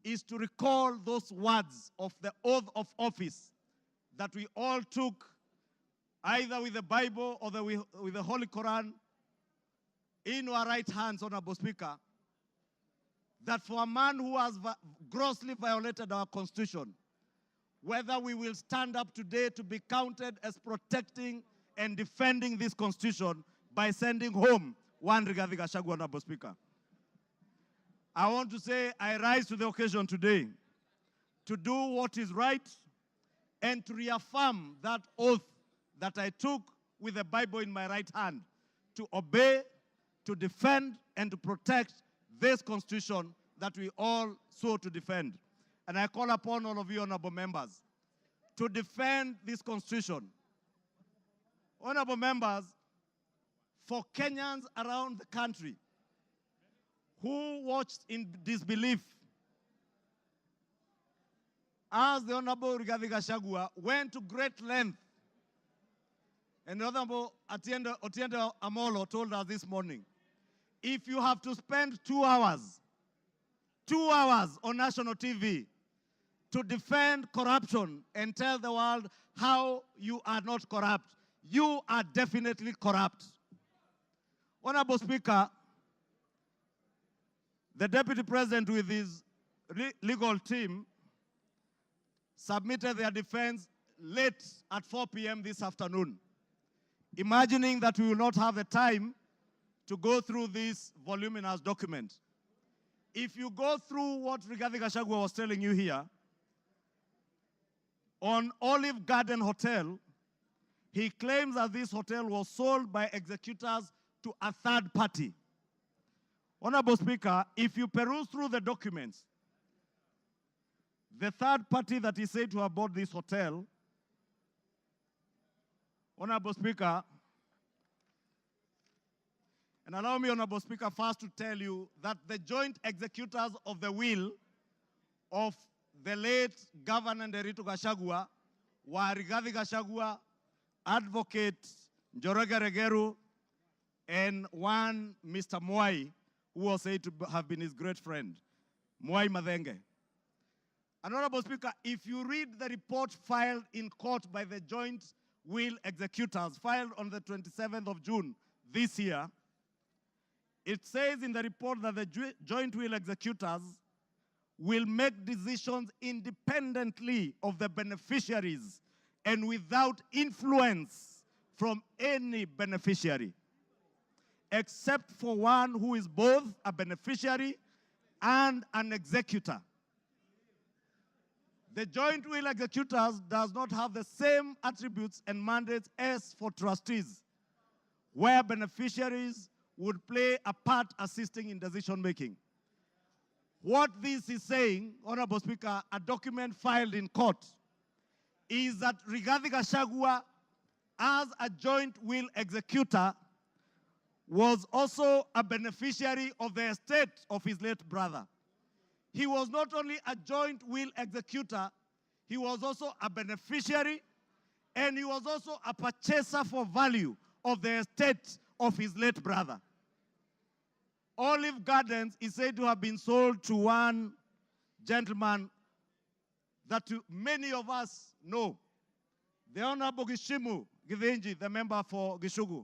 is to recall those words of the oath of office that we all took either with the Bible or with the Holy Quran in our right hands, Honorable Speaker, that for a man who has grossly violated our Constitution, whether we will stand up today to be counted as protecting and defending this Constitution by sending home one Rigathi Gachagua, Honorable Speaker. I want to say I rise to the occasion today to do what is right and to reaffirm that oath that I took with the Bible in my right hand, to obey, to defend, and to protect this Constitution that we all swore to defend. And I call upon all of you, honorable members, to defend this Constitution. Honorable members, for Kenyans around the country who watched in disbelief as the Honorable Rigathi Gachagua went to great length, and the Honorable Otiende Amolo told us this morning, if you have to spend 2 hours on national TV to defend corruption and tell the world how you are not corrupt, you are definitely corrupt. Honorable Speaker, the Deputy President with his legal team submitted their defense late at 4 p.m. this afternoon, imagining that we will not have the time to go through this voluminous document. If you go through what Rigathi Gachagua was telling you here, on Olive Garden Hotel, he claims that this hotel was sold by executors to a third party. Honorable Speaker, if you peruse through the documents, the third party that is said to have bought this hotel, Honorable Speaker, and allow me, Honorable Speaker, first to tell you that the joint executors of the will of the late Governor Nderitu Gachagua were Rigathi Gachagua, Advocate Njoroge Regeru, and one Mr. Mwai, who was said to have been his great friend, Mwai Madenge. And Honorable Speaker, if you read the report filed in court by the joint will executors, filed on the 27th of June this year, it says in the report that the joint will executors will make decisions independently of the beneficiaries and without influence from any beneficiary, except for one who is both a beneficiary and an executor. The joint will executors does not have the same attributes and mandates as for trustees, where beneficiaries would play a part assisting in decision making. What this is saying, Honorable Speaker, a document filed in court, is that Rigathi Gachagua, as a joint will executor, was also a beneficiary of the estate of his late brother. He was not only a joint will executor, he was also a beneficiary, and he was also a purchaser for value of the estate of his late brother. Olive Gardens is said to have been sold to one gentleman that many of us know, the Honorable Gishimu Githinji, the member for Gishugu,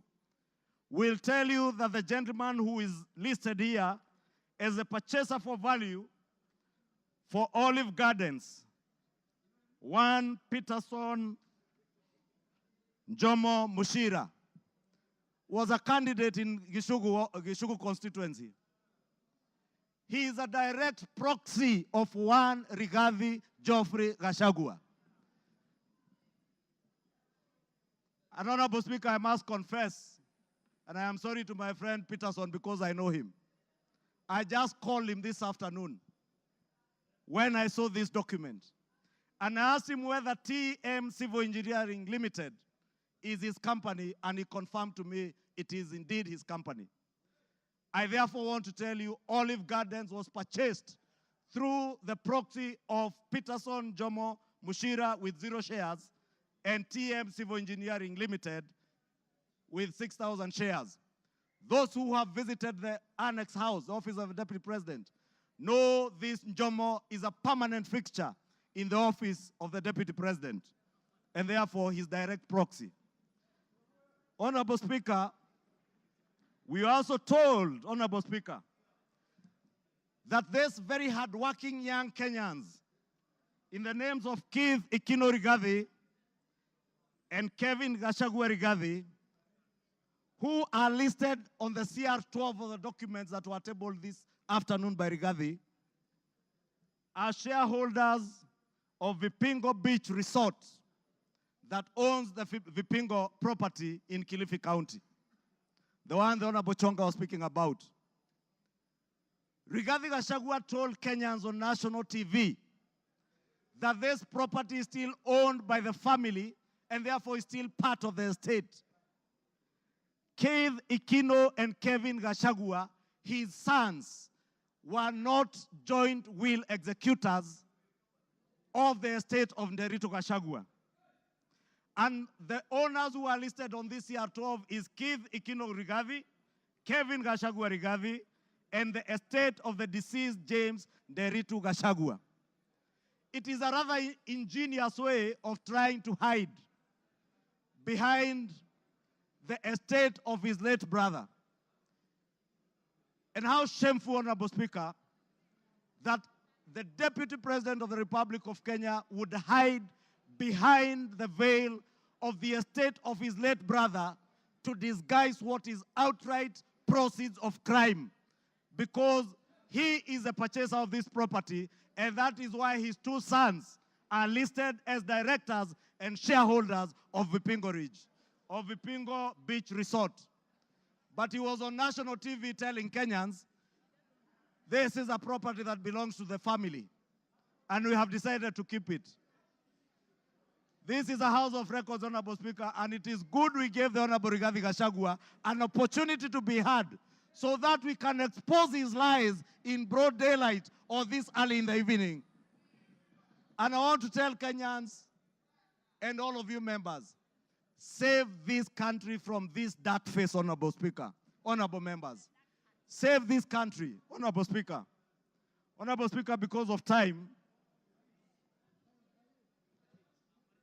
will tell you that the gentleman who is listed here as a purchaser for value for Olive Gardens, one Peterson Jomo Mushira, was a candidate in Gishugu constituency. He is a direct proxy of one Rigathi Geoffrey Gachagua. And Honorable Speaker, I must confess, and I am sorry to my friend Peterson because I know him. I just called him this afternoon when I saw this document. And I asked him whether TM Civil Engineering Limited is his company, and he confirmed to me it is indeed his company. I therefore want to tell you Olive Gardens was purchased through the proxy of Peterson Jomo Mushira with 0 shares and TM Civil Engineering Limited with 6,000 shares. Those who have visited the Annex House, the Office of the Deputy President, know this Jomo is a permanent fixture in the Office of the Deputy President, and therefore his direct proxy. Honorable Speaker, we are also told, Honorable Speaker, that these very hardworking young Kenyans, in the names of Keith Ikino Rigathi and Kevin Gachagua Rigathi, who are listed on the CR12 of the documents that were tabled this afternoon by Rigathi, are shareholders of Vipingo Beach Resort that owns the Vipingo property in Kilifi County, the one the Honorable Chonga was speaking about. Rigathi Gachagua told Kenyans on national TV that this property is still owned by the family and therefore is still part of the estate. Keith Ikino and Kevin Gachagua, his sons, were not joint will executors of the estate of Nderitu Gachagua. And the owners who are listed on this CR12 is Keith Ikino Rigathi, Kevin Gachagua Rigathi, and the estate of the deceased James Nderitu Gachagua. It is a rather ingenious way of trying to hide behind the estate of his late brother. And how shameful, Honorable Speaker, that the Deputy President of the Republic of Kenya would hide behind the veil of the estate of his late brother to disguise what is outright proceeds of crime, because he is a purchaser of this property, and that is why his two sons are listed as directors and shareholders of Vipingo Ridge, of Vipingo Beach Resort. But he was on national TV telling Kenyans, this is a property that belongs to the family, and we have decided to keep it. This is a House of Records, Honorable Speaker, and it is good we gave the Honorable Rigathi Gachagua an opportunity to be heard so that we can expose his lies in broad daylight or this early in the evening. And I want to tell Kenyans and all of you members, save this country from this dark face, Honorable Speaker, honorable members. Save this country, Honorable Speaker. Honorable Speaker, because of time,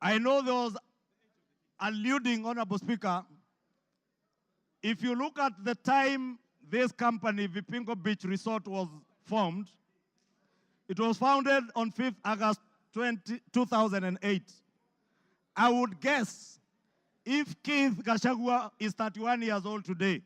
I know there was alluding, Honorable Speaker, if you look at the time this company, Vipingo Beach Resort, was formed, it was founded on 5th August 2008. I would guess if Keith Gachagua is 31 years old today,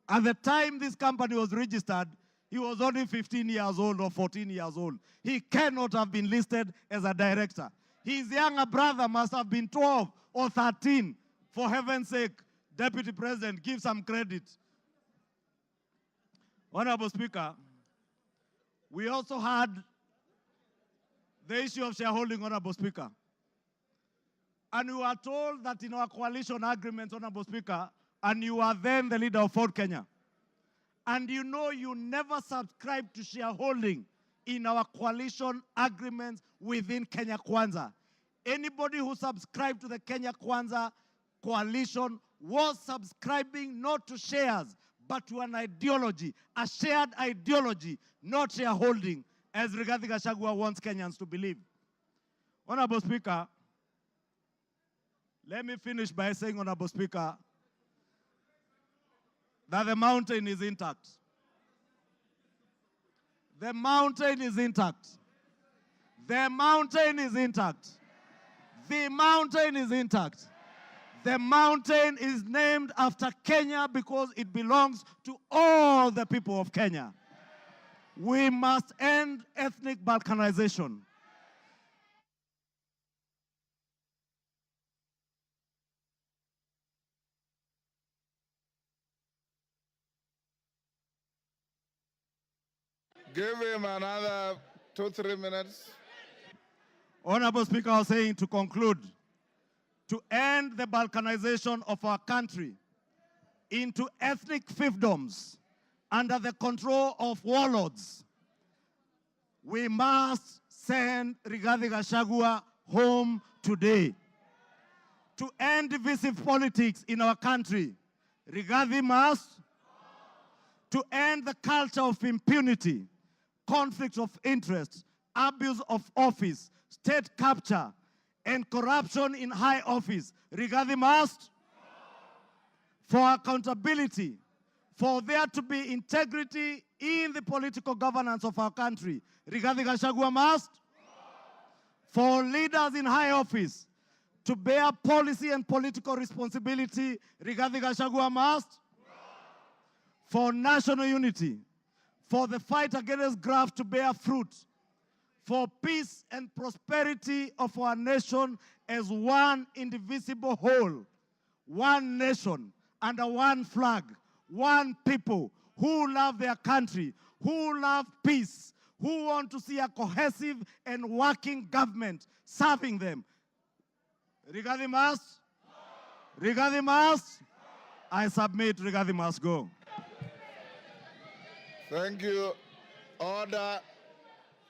at the time this company was registered, he was only 15 years old or 14 years old. He cannot have been listed as a director. His younger brother must have been 12 or 13. For heaven's sake, Deputy President, give some credit. Honorable Speaker, we also had the issue of shareholding, Honorable Speaker. And we were told that in our coalition agreement, Honorable Speaker, and you are then the leader of Ford Kenya, and you know you never subscribed to shareholding in our coalition agreements within Kenya Kwanza. Anybody who subscribed to the Kenya Kwanza coalition was subscribing not to shares, but to an ideology, a shared ideology, not shareholding, as Rigathi Gachagua wants Kenyans to believe. Honorable Speaker, let me finish by saying, Honorable Speaker, that the mountain is intact. The mountain is intact. The mountain is intact. The mountain is intact. The mountain is named after Kenya because it belongs to all the people of Kenya. We must end ethnic balkanization. Give him another 2-3 minutes. Honorable Speaker, I was saying to conclude, to end the balkanization of our country into ethnic fiefdoms under the control of warlords, we must send Rigathi Gachagua home today. To end divisive politics in our country, Rigathi must. To end the culture of impunity, conflict of interest, abuse of office, state capture, and corruption in high office, Rigathi must. For accountability, for there to be integrity in the political governance of our country, Rigathi Gachagua must. For leaders in high office to bear policy and political responsibility, Rigathi Gachagua must. For national unity, for the fight against graft to bear fruit, for peace and prosperity of our nation as one indivisible whole, one nation under one flag, one people who love their country, who love peace, who want to see a cohesive and working government serving them. Rigathi must. Rigathi must. I submit, Rigathi must go. Thank you. Order,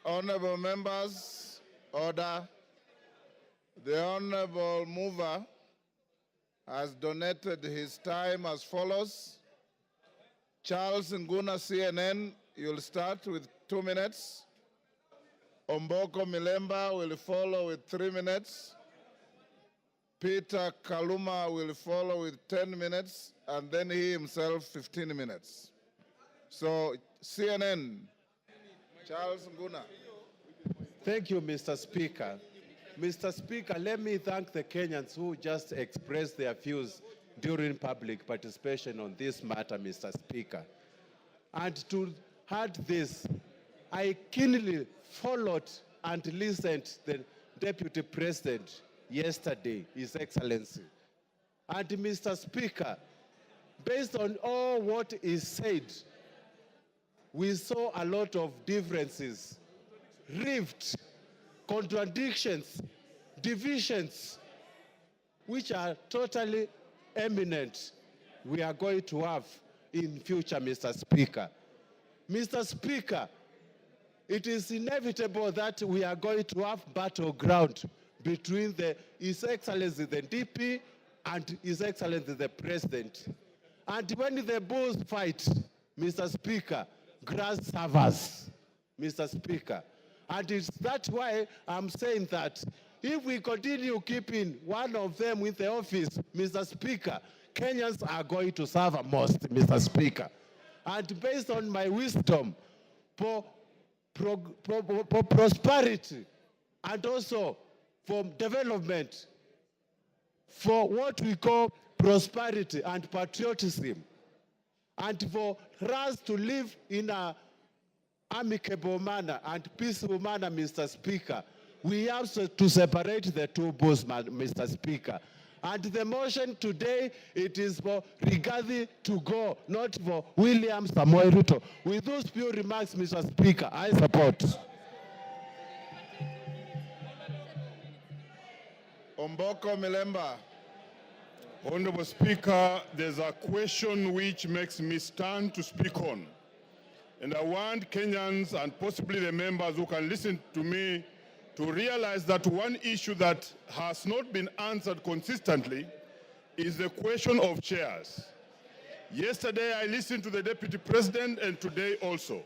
honorable members. Order. The Honorable Mover has donated his time as follows. Charles Nguna, CNN, you'll start with 2 minutes. Omboko Milemba will follow with 3 minutes. Peter Kaluma will follow with 10 minutes, and then he himself 15 minutes. So CNN, Charles Nguna. Thank you, Mr. Speaker. Mr. Speaker, let me thank the Kenyans who just expressed their views during public participation on this matter, Mr. Speaker. And to add this, I keenly followed and listened to the Deputy President yesterday, His Excellency. And Mr. Speaker, based on all what is said, we saw a lot of differences, rifts, contradictions, divisions, which are totally eminent we are going to have in future, Mr. Speaker. Mr. Speaker, it is inevitable that we are going to have battleground between His Excellency the DP and His Excellency the President. And when the bulls fight, Mr. Speaker, grass suffers, Mr. Speaker. And it's that's why I'm saying that if we continue keeping one of them in the office, Mr. Speaker, Kenyans are going to suffer most, Mr. Speaker. And based on my wisdom, for prosperity and also for development, for what we call prosperity and patriotism, and for us to live in an amicable manner and peaceful manner, Mr. Speaker, we have to separate the two bulls, Mr. Speaker. And the motion today, it is for Rigathi to go, not for William Samoei Ruto. With those few remarks, Mr. Speaker, I support. Omboko Milemba. Honorable Speaker, there's a question which makes me stand to speak on. And I want Kenyans and possibly the members who can listen to me to realize that one issue that has not been answered consistently is the question of chairs. Yesterday I listened to the Deputy President and today also.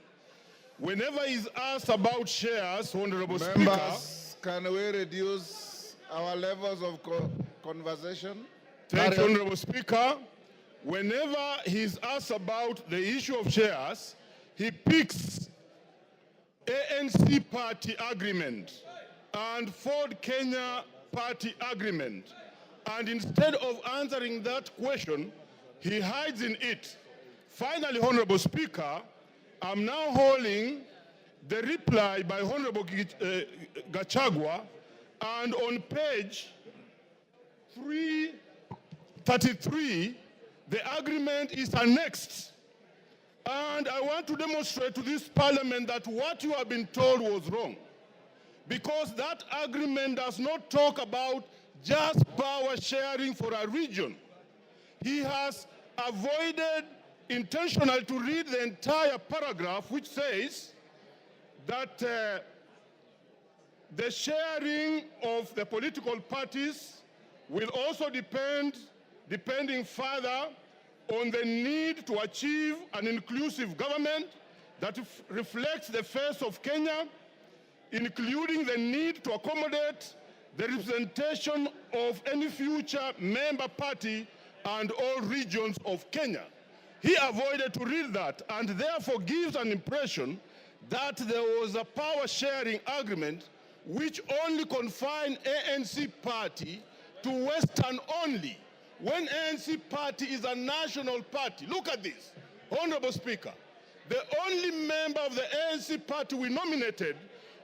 Whenever he's asked about chairs, Honorable Members, can we reduce our levels of conversation? Thank you, Honorable Speaker. Whenever he's asked about the issue of chairs, he picks ANC party agreement and Ford Kenya party agreement. And instead of answering that question, he hides in it. Finally, Honorable Speaker, I'm now holding the reply by Honorable Gachagua, and on page 333, the agreement is annexed. And I want to demonstrate to this parliament that what you have been told was wrong. Because that agreement does not talk about just power sharing for a region. He has avoided intentionally to read the entire paragraph, which says that the sharing of the political parties will also depending further on the need to achieve an inclusive government that reflects the face of Kenya, including the need to accommodate the representation of any future member party and all regions of Kenya. He avoided to read that and therefore gives an impression that there was a power-sharing agreement which only confined ANC party to Western only, when ANC party is a national party. Look at this, Honorable Speaker. The only member of the ANC party we nominated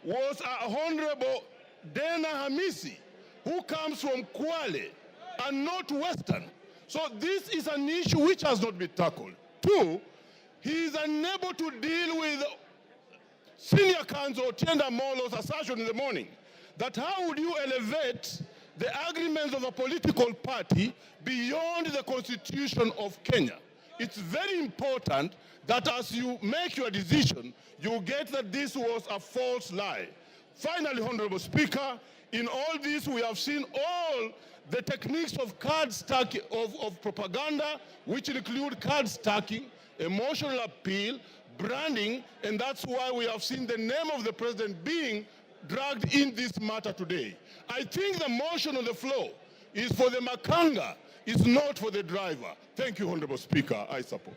was Honorable Dena Hamisi, who comes from Kwale and not Western. So this is an issue which has not been tackled. Two, he is unable to deal with Senior Counsel Tienda Molo's assertion in the morning that how would you elevate the agreements of a political party beyond the Constitution of Kenya? It's very important that as you make your decision, you get that this was a false lie. Finally, Honorable Speaker, in all this we have seen all the techniques of card stacking, of propaganda, which include card stacking, emotional appeal, branding, and that's why we have seen the name of the president being dragged in this matter today. I think the motion on the floor is for the makanga, it's not for the driver. Thank you, Honorable Speaker. I support.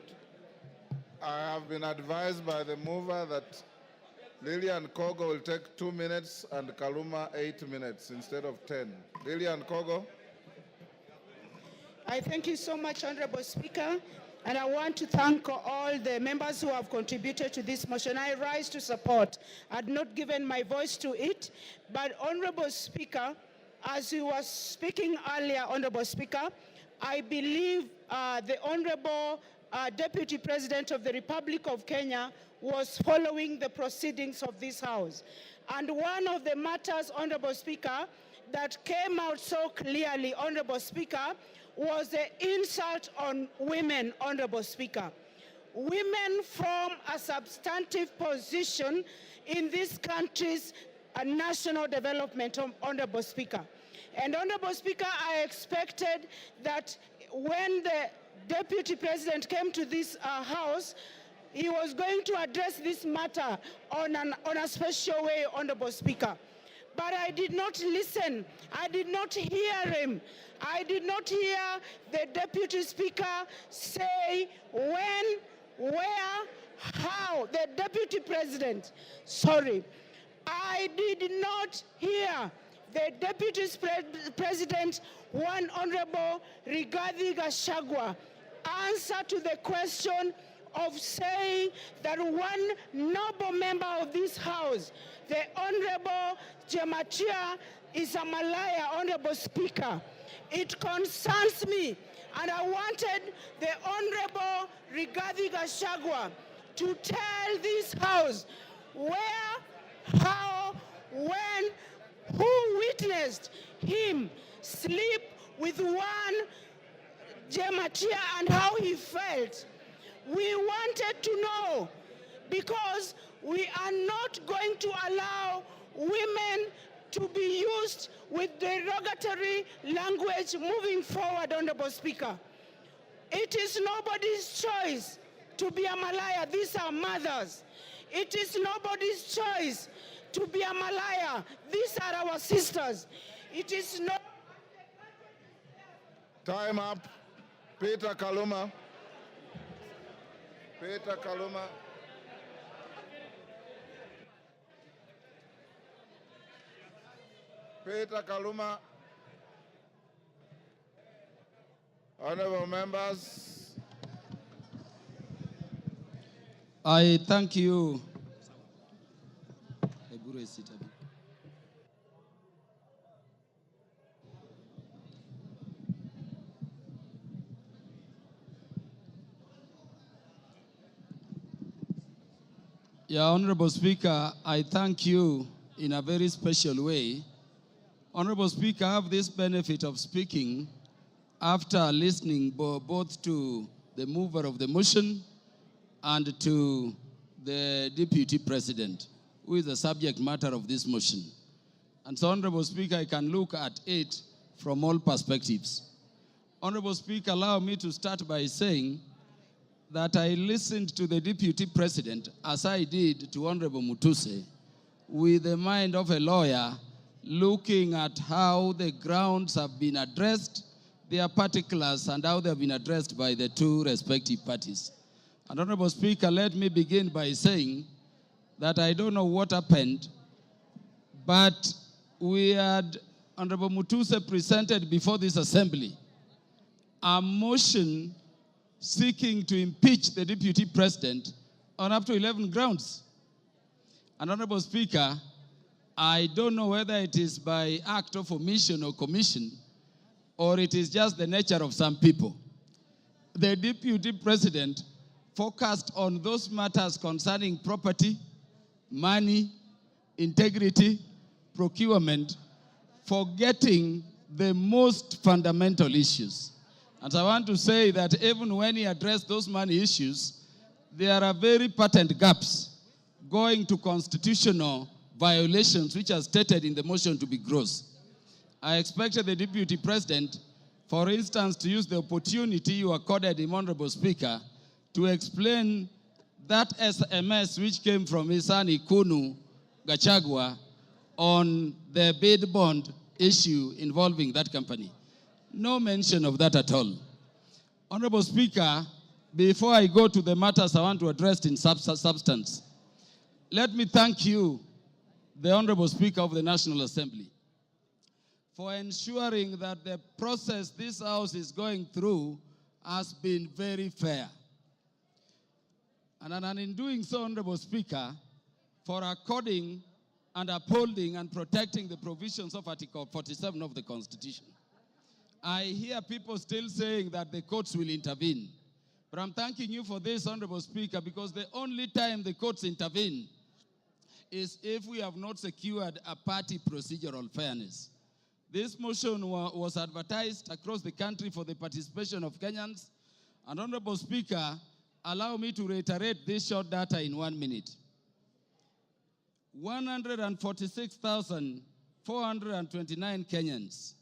I have been advised by the mover that Lillian Kogo will take 2 minutes and Kaluma 8 minutes instead of 10. Lillian Kogo. I thank you so much, Honorable Speaker, and I want to thank all the members who have contributed to this motion. I rise to support. I had not given my voice to it, but Honorable Speaker, as you were speaking earlier, Honorable Speaker, I believe the Honorable Deputy President of the Republic of Kenya was following the proceedings of this House. And one of the matters, Honorable Speaker, that came out so clearly, Honorable Speaker, was the insult on women, Honorable Speaker. Women form a substantive position in this country's national development, Honorable Speaker. And Honorable Speaker, I expected that when the Deputy President came to this House, he was going to address this matter on a special way, Honorable Speaker. But I did not listen. I did not hear him. I did not hear the Deputy Speaker say when, where, how. The Deputy President, sorry. I did not hear the Deputy President, one Honorable Rigathi Gachagua, answer to the question of saying that one noble member of this House, the Honorable Jemachia, is a Malaya, Honorable Speaker. It concerns me, and I wanted the Honorable Rigathi Gachagua to tell this House where, how, when, who witnessed him sleep with one Jemachia and how he felt. We wanted to know, because we are not going to allow women to be used with derogatory language moving forward, Honorable Speaker. It is nobody's choice to be a Malaya. These are mothers. It is nobody's choice to be a Malaya. These are our sisters. It is not... Time up. Peter Kaluma. Peter Kaluma. Peter Kaluma. Honorable members. I thank you. Yeah, Honorable Speaker, I thank you in a very special way. Honorable Speaker, I have this benefit of speaking after listening both to the mover of the motion and to the Deputy President, who is the subject matter of this motion. And so, Honorable Speaker, I can look at it from all perspectives. Honorable Speaker, allow me to start by saying that I listened to the Deputy President, as I did to Honorable Mutuse, with the mind of a lawyer, looking at how the grounds have been addressed, their particulars, and how they have been addressed by the two respective parties. And Honorable Speaker, let me begin by saying that I don't know what happened, but we had Honorable Mutuse presented before this assembly a motion seeking to impeach the Deputy President on up to 11 grounds. And Honorable Speaker, I don't know whether it is by act of omission or commission, or it is just the nature of some people. The Deputy President focused on those matters concerning property, money, integrity, procurement, forgetting the most fundamental issues. And I want to say that even when he addressed those money issues, there are very patent gaps going to constitutional violations which are stated in the motion to be gross. I expected the Deputy President, for instance, to use the opportunity you accorded him, Honorable Speaker, to explain that SMS which came from his son Ikunu Gachagua on the bid bond issue involving that company. No mention of that at all. Honorable Speaker, before I go to the matters I want to address in substance, let me thank you, the Honorable Speaker of the National Assembly, for ensuring that the process this House is going through has been very fair. And in doing so, Honorable Speaker, for according and upholding and protecting the provisions of Article 47 of the Constitution. I hear people still saying that the courts will intervene. But I'm thanking you for this, Honorable Speaker, because the only time the courts intervene is if we have not secured a party procedural fairness. This motion was advertised across the country for the participation of Kenyans. And Honorable Speaker, allow me to reiterate this short data in 1 minute. 146,429 Kenyans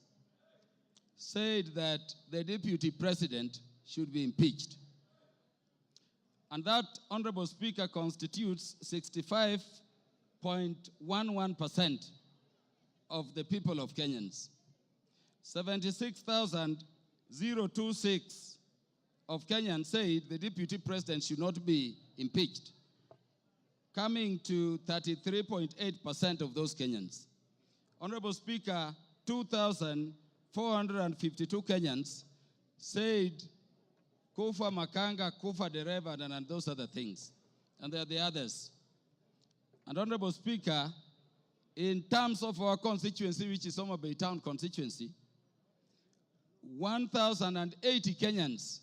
said that the Deputy President should be impeached. And that, Honorable Speaker, constitutes 65.11% of the people of Kenyans. 76,026 of Kenyans said the Deputy President should not be impeached, coming to 33.8% of those Kenyans. Honorable Speaker, 2,452 Kenyans said kufa makanga, kufa dereva, and those other things. And there are the others. And Honorable Speaker, in terms of our constituency, which is Homa Bay Town constituency, 1,080 Kenyans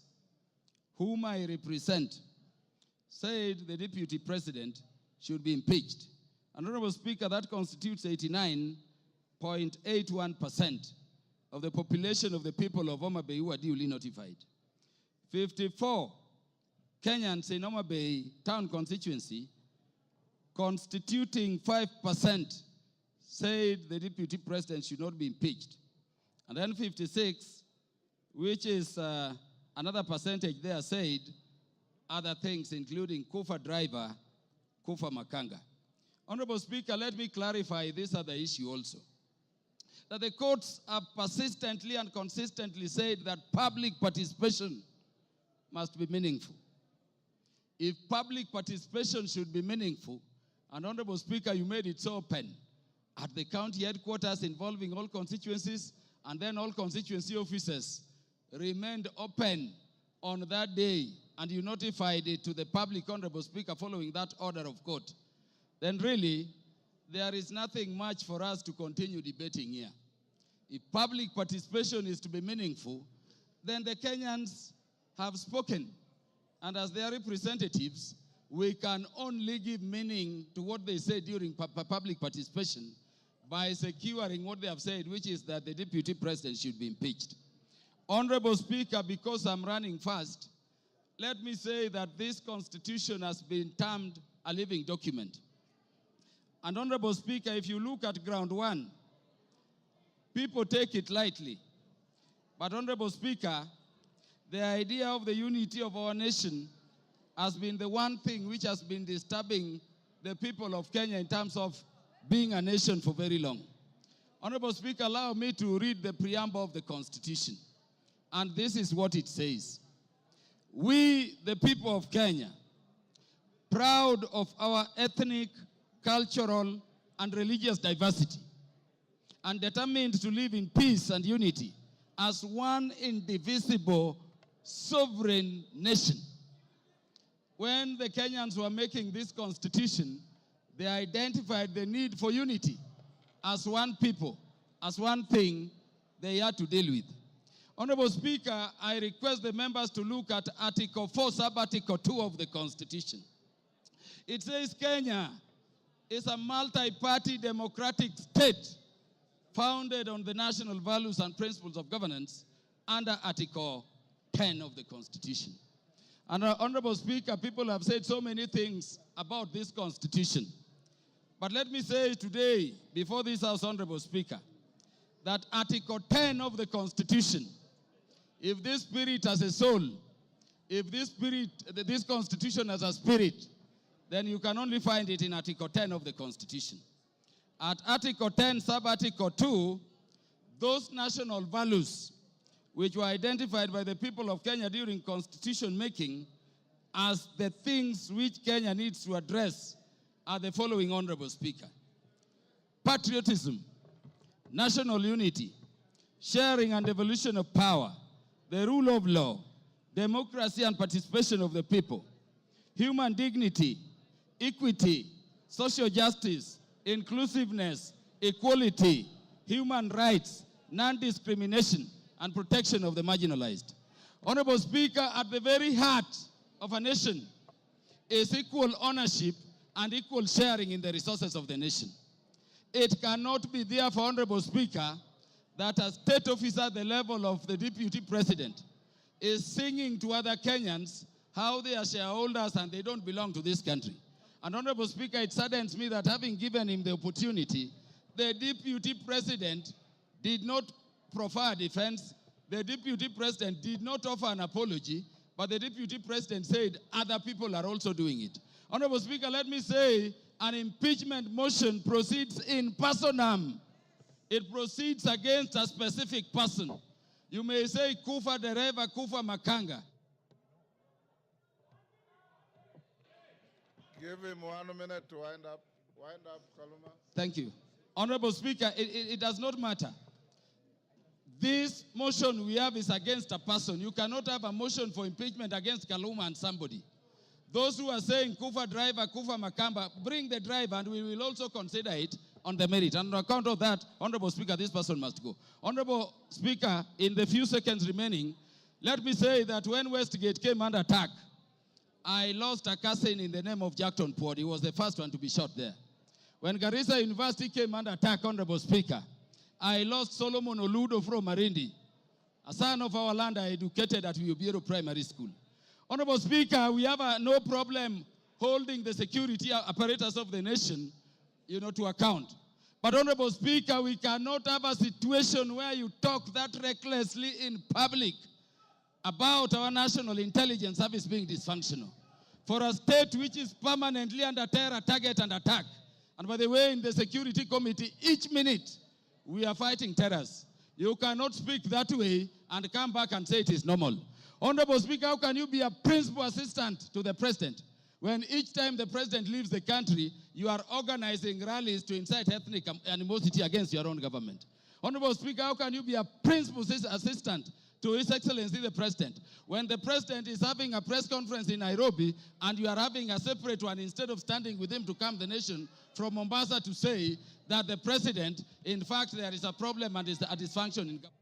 whom I represent said the Deputy President should be impeached. And Honorable Speaker, that constitutes 89.81% of the population of the people of Homa Bay who are duly notified. 54 Kenyans in Homa Bay Town constituency, constituting 5%, said the Deputy President should not be impeached. And then 56, which is another percentage there, said other things, including Kufa driver, Kufa makanga. Honorable Speaker, let me clarify this other issue also. That the courts have persistently and consistently said that public participation must be meaningful. If public participation should be meaningful, and Honorable Speaker, you made it so open, at the county headquarters involving all constituencies, and then all constituency offices remained open on that day, and you notified it to the public, Honorable Speaker, following that order of court, then really, there is nothing much for us to continue debating here. If public participation is to be meaningful, then the Kenyans have spoken. And as their representatives, we can only give meaning to what they say during public participation by securing what they have said, which is that the Deputy President should be impeached. Honorable Speaker, because I'm running fast, let me say that this Constitution has been termed a living document. And Honorable Speaker, if you look at ground one, people take it lightly. But Honorable Speaker, the idea of the unity of our nation has been the one thing which has been disturbing the people of Kenya in terms of being a nation for very long. Honorable Speaker, allow me to read the preamble of the Constitution. And this is what it says. We, the people of Kenya, proud of our ethnic, cultural, and religious diversity, and determined to live in peace and unity as one indivisible, sovereign nation. When the Kenyans were making this constitution, they identified the need for unity as one people, as one thing they had to deal with. Honorable Speaker, I request the members to look at Article 4, Sub-Article 2 of the Constitution. It says Kenya is a multi-party democratic state founded on the national values and principles of governance under Article 10 of the Constitution. And Honorable Speaker, people have said so many things about this Constitution. But let me say today, before this House, Honorable Speaker, that Article 10 of the Constitution, if this spirit has a soul, if this Constitution has a spirit, then you can only find it in Article 10 of the Constitution. At Article 10, sub-Article 2, those national values which were identified by the people of Kenya during constitution making as the things which Kenya needs to address are the following, Honorable Speaker. Patriotism, national unity, sharing and devolution of power, the rule of law, democracy and participation of the people, human dignity, equity, social justice, inclusiveness, equality, human rights, non-discrimination, and protection of the marginalized. Honorable Speaker, at the very heart of a nation is equal ownership and equal sharing in the resources of the nation. It cannot be therefore, Honorable Speaker, that a state officer at the level of the Deputy President is singing to other Kenyans how they are shareholders and they don't belong to this country. And Honorable Speaker, it saddens me that having given him the opportunity, the Deputy President did not proffer defense, the Deputy President did not offer an apology, but the Deputy President said other people are also doing it. Honorable Speaker, let me say an impeachment motion proceeds in personam. It proceeds against a specific person. You may say Kufa Dereva, Kufa Makanga. Give him 1 minute to wind up. Wind up, Kaluma. Thank you. Honorable Speaker, it does not matter. This motion we have is against a person. You cannot have a motion for impeachment against Kaluma and somebody. Those who are saying Kufa driver, Kufa Makamba, bring the driver and we will also consider it on the merit. And on account of that, Honorable Speaker, this person must go. Honorable Speaker, in the few seconds remaining, let me say that when Westgate came under attack, I lost a cousin in the name of Jackton Port. He was the first one to be shot there. When Garissa University came under attack, Honorable Speaker, I lost Solomon Oludo from Marindi, a son of our land I educated at Uyubiero Primary School. Honorable Speaker, we have no problem holding the security apparatus of the nation, to account. But Honorable Speaker, we cannot have a situation where you talk that recklessly in public about our national intelligence service being dysfunctional. For a state which is permanently under terror, target, and attack. And by the way, in the Security Committee, each minute, we are fighting terrors. You cannot speak that way and come back and say it is normal. Honorable Speaker, how can you be a principal assistant to the president when each time the president leaves the country, you are organizing rallies to incite ethnic animosity against your own government? Honorable Speaker, how can you be a principal assistant to His Excellency the President when the President is having a press conference in Nairobi and you are having a separate one instead of standing with him to calm the nation from Mombasa to say that the President, in fact, there is a problem and is a dysfunction in government?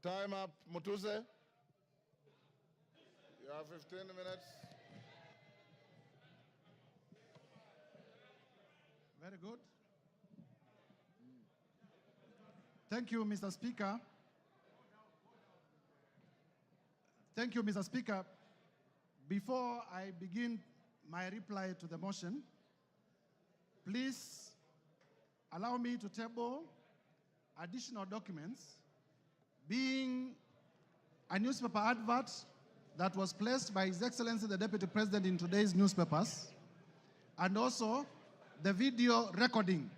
Time up. Mutuse, you have 15 minutes. Very good. Thank you, Mr. Speaker. Thank you, Mr. Speaker. Before I begin my reply to the motion, please allow me to table additional documents, being a newspaper advert that was placed by His Excellency the Deputy President in today's newspapers, and also the video recording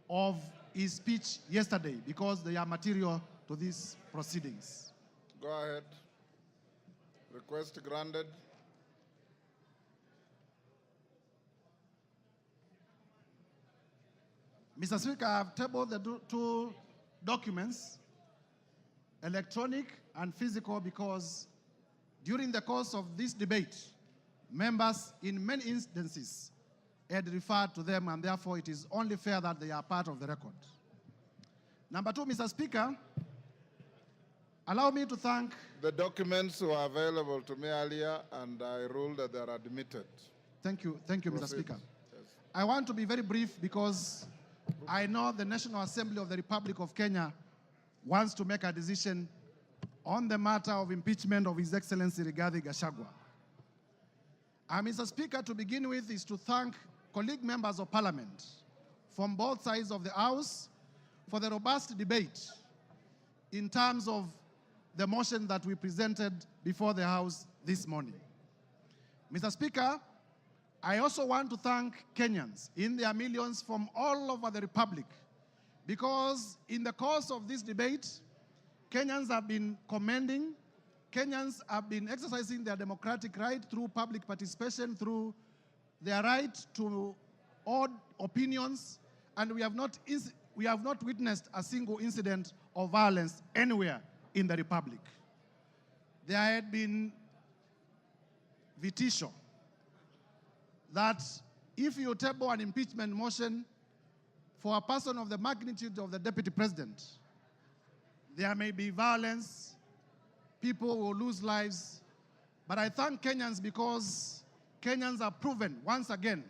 of his speech yesterday, because they are material to these proceedings. Go ahead. Request granted. Mr. Speaker, I have tabled the two documents, electronic and physical, because during the course of this debate, members in many instances had referred to them, and therefore it is only fair that they are part of the record. Number two, Mr. Speaker, allow me to thank... The documents were available to me earlier, and I ruled that they are admitted. Thank you, Mr. Speaker. Yes. I want to be very brief because I know the National Assembly of the Republic of Kenya wants to make a decision on the matter of impeachment of His Excellency Rigathi Gachagua. Mr. Speaker, to begin with is to thank colleague members of Parliament from both sides of the House for the robust debate in terms of the motion that we presented before the House this morning. Mr. Speaker, I also want to thank Kenyans in their millions from all over the Republic, because in the course of this debate, Kenyans have been commending, Kenyans have been exercising their democratic right through public participation, through their right to odd opinions, and we have not witnessed a single incident of violence anywhere in the Republic. There had been vitisho that if you table an impeachment motion for a person of the magnitude of the Deputy President, there may be violence, people will lose lives. But I thank Kenyans because Kenyans have proven once again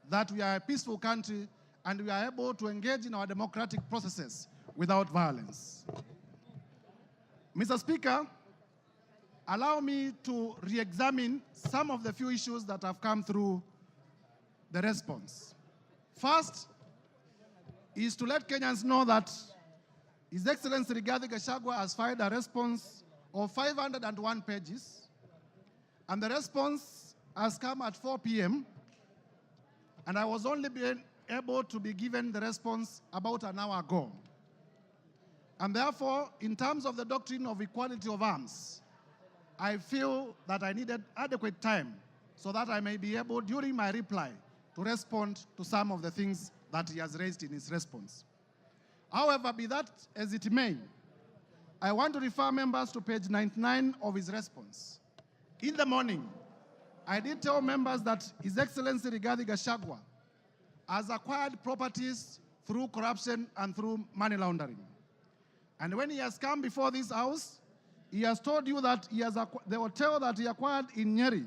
that we are a peaceful country and we are able to engage in our democratic processes without violence. Mr. Speaker, allow me to re-examine some of the few issues that have come through the response. First is to let Kenyans know that His Excellency Rigathi Gachagua has filed a response of 501 pages, and the response has come at 4 p.m., and I was only able to be given the response about an hour ago. And therefore, in terms of the doctrine of equality of arms, I feel that I needed adequate time so that I may be able, during my reply, to respond to some of the things that he has raised in his response. However, be that as it may, I want to refer members to page 99 of his response. In the morning, I did tell members that His Excellency Rigathi Gachagua has acquired properties through corruption and through money laundering. And when he has come before this House, he has told you that the hotel that he acquired in Nyeri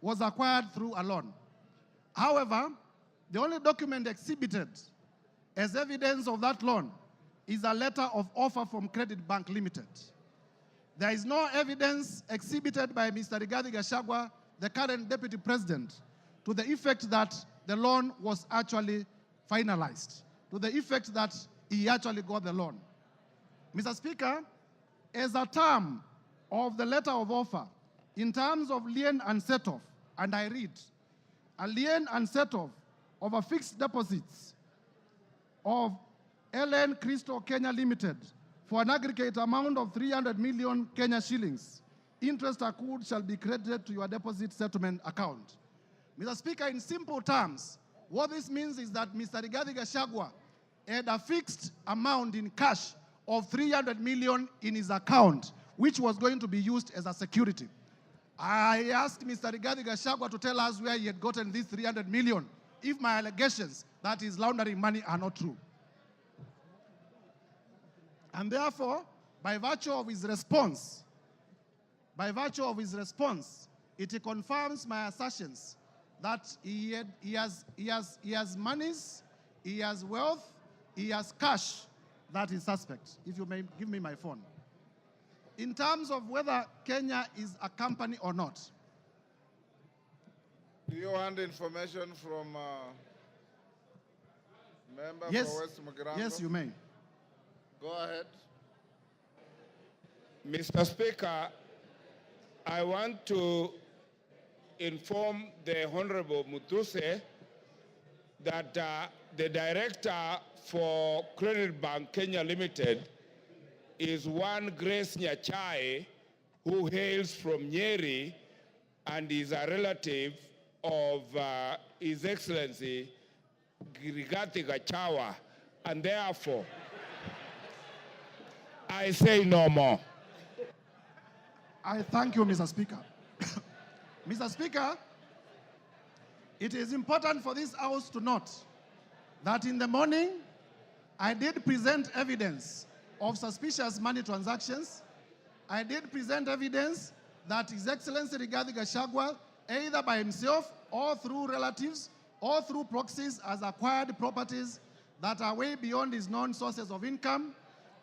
was acquired through a loan. However, the only document exhibited as evidence of that loan is a letter of offer from Credit Bank Limited. There is no evidence exhibited by Mr. Rigathi Gachagua, the current Deputy President, to the effect that the loan was actually finalized, to the effect that he actually got the loan. Mr. Speaker, as a term of the letter of offer, in terms of lien and set-off, and I read, a lien and set-off of a fixed deposits of LN Crystal Kenya Limited for an aggregate amount of 300 million Kenya shillings. Interest accrued shall be credited to your deposit settlement account. Mr. Speaker, in simple terms, what this means is that Mr. Rigathi Gachagua had a fixed amount in cash of 300 million in his account, which was going to be used as a security. I asked Mr. Rigathi Gachagua to tell us where he had gotten these 300 million, if my allegations that he's laundering money are not true. And therefore, by virtue of his response, it confirms my assertions that he has monies, he has wealth, he has cash that is suspect. If you may give me my phone. In terms of whether Kenya is a company or not. Do you want information from member for West Mugirango? Yes, you may. Go ahead. Mr. Speaker, I want to inform the Honorable Mutuse that the director for Credit Bank Kenya Limited is one Grace Nyachai, who hails from Nyeri and is a relative of His Excellency Rigathi Gachagua, and therefore I say no more. I thank you, Mr. Speaker. Mr. Speaker, it is important for this House to note that in the morning, I did present evidence of suspicious money transactions. I did present evidence that His Excellency Rigathi Gachagua, either by himself or through relatives or through proxies, has acquired properties that are way beyond his known sources of income,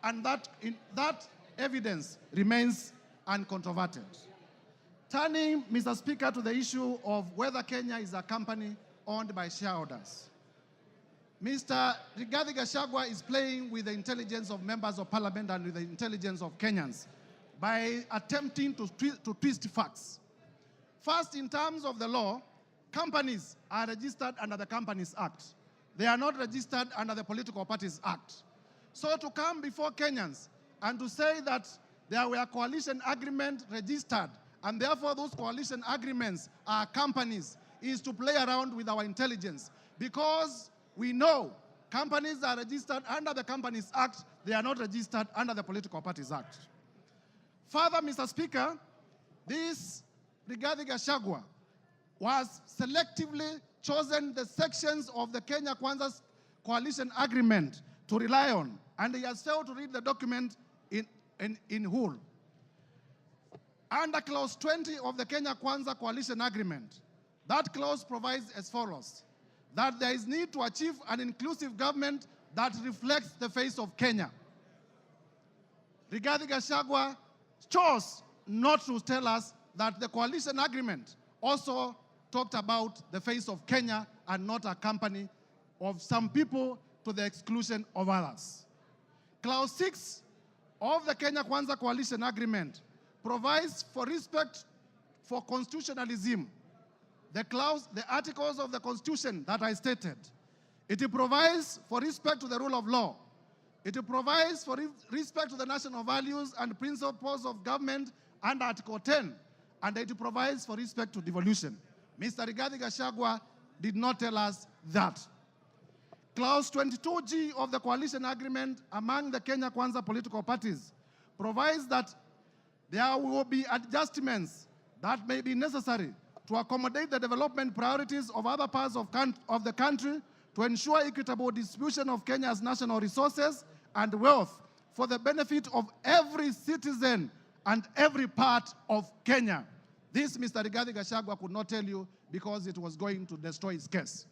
and that evidence remains uncontroverted. Turning, Mr. Speaker, to the issue of whether Kenya is a company owned by shareholders. Mr. Rigathi Gachagua is playing with the intelligence of members of parliament and with the intelligence of Kenyans by attempting to twist facts. First, in terms of the law, companies are registered under the Companies Act. They are not registered under the Political Parties Act. So to come before Kenyans and to say that there were coalition agreements registered and therefore those coalition agreements are companies is to play around with our intelligence, because we know companies are registered under the Companies Act, they are not registered under the Political Parties Act. Further, Mr. Speaker, this Rigathi Gachagua was selectively chosen the sections of the Kenya Kwanza's coalition agreement to rely on, and he has failed to read the document in whole. Under clause 20 of the Kenya Kwanza coalition agreement, that clause provides as follows: that there is need to achieve an inclusive government that reflects the face of Kenya. Rigathi Gachagua chose not to tell us that the coalition agreement also talked about the face of Kenya and not a company of some people to the exclusion of others. Clause 6 of the Kenya Kwanza coalition agreement provides for respect for constitutionalism. The articles of the Constitution that I stated. It provides for respect to the rule of law. It provides for respect to the national values and principles of government under Article 10. And it provides for respect to devolution. Mr. Rigathi Gachagua did not tell us that. Clause 22G of the coalition agreement among the Kenya Kwanza political parties provides that there will be adjustments that may be necessary to accommodate the development priorities of other parts of the country to ensure equitable distribution of Kenya's national resources and wealth for the benefit of every citizen and every part of Kenya. This Mr. Rigathi Gachagua could not tell you because it was going to destroy his case.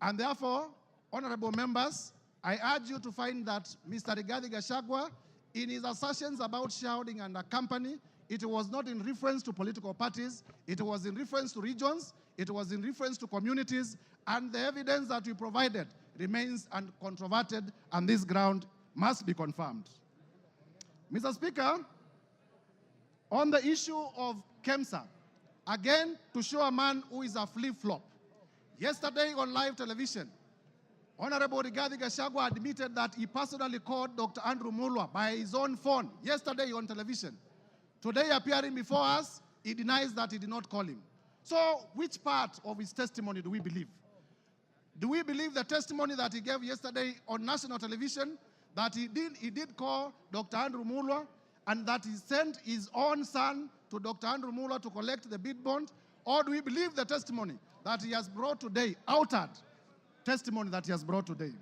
And therefore, honorable members, I urge you to find that Mr. Rigathi Gachagua, in his assertions about shareholding and a company, it was not in reference to political parties, it was in reference to regions, it was in reference to communities, and the evidence that we provided remains uncontroverted, and this ground must be confirmed. Mr. Speaker, on the issue of KEMSA, again, to show a man who is a flip-flop, yesterday on live television, Honorable Rigathi Gachagua admitted that he personally called Dr. Andrew Mulwa by his own phone yesterday on television. Today, appearing before us, he denies that he did not call him. So, which part of his testimony do we believe? Do we believe the testimony that he gave yesterday on national television, that he did call Dr. Andrew Mulwa, and that he sent his own son to Dr. Andrew Mulwa to collect the bid bond? Or do we believe the testimony that he has brought today, altered testimony that he has brought today?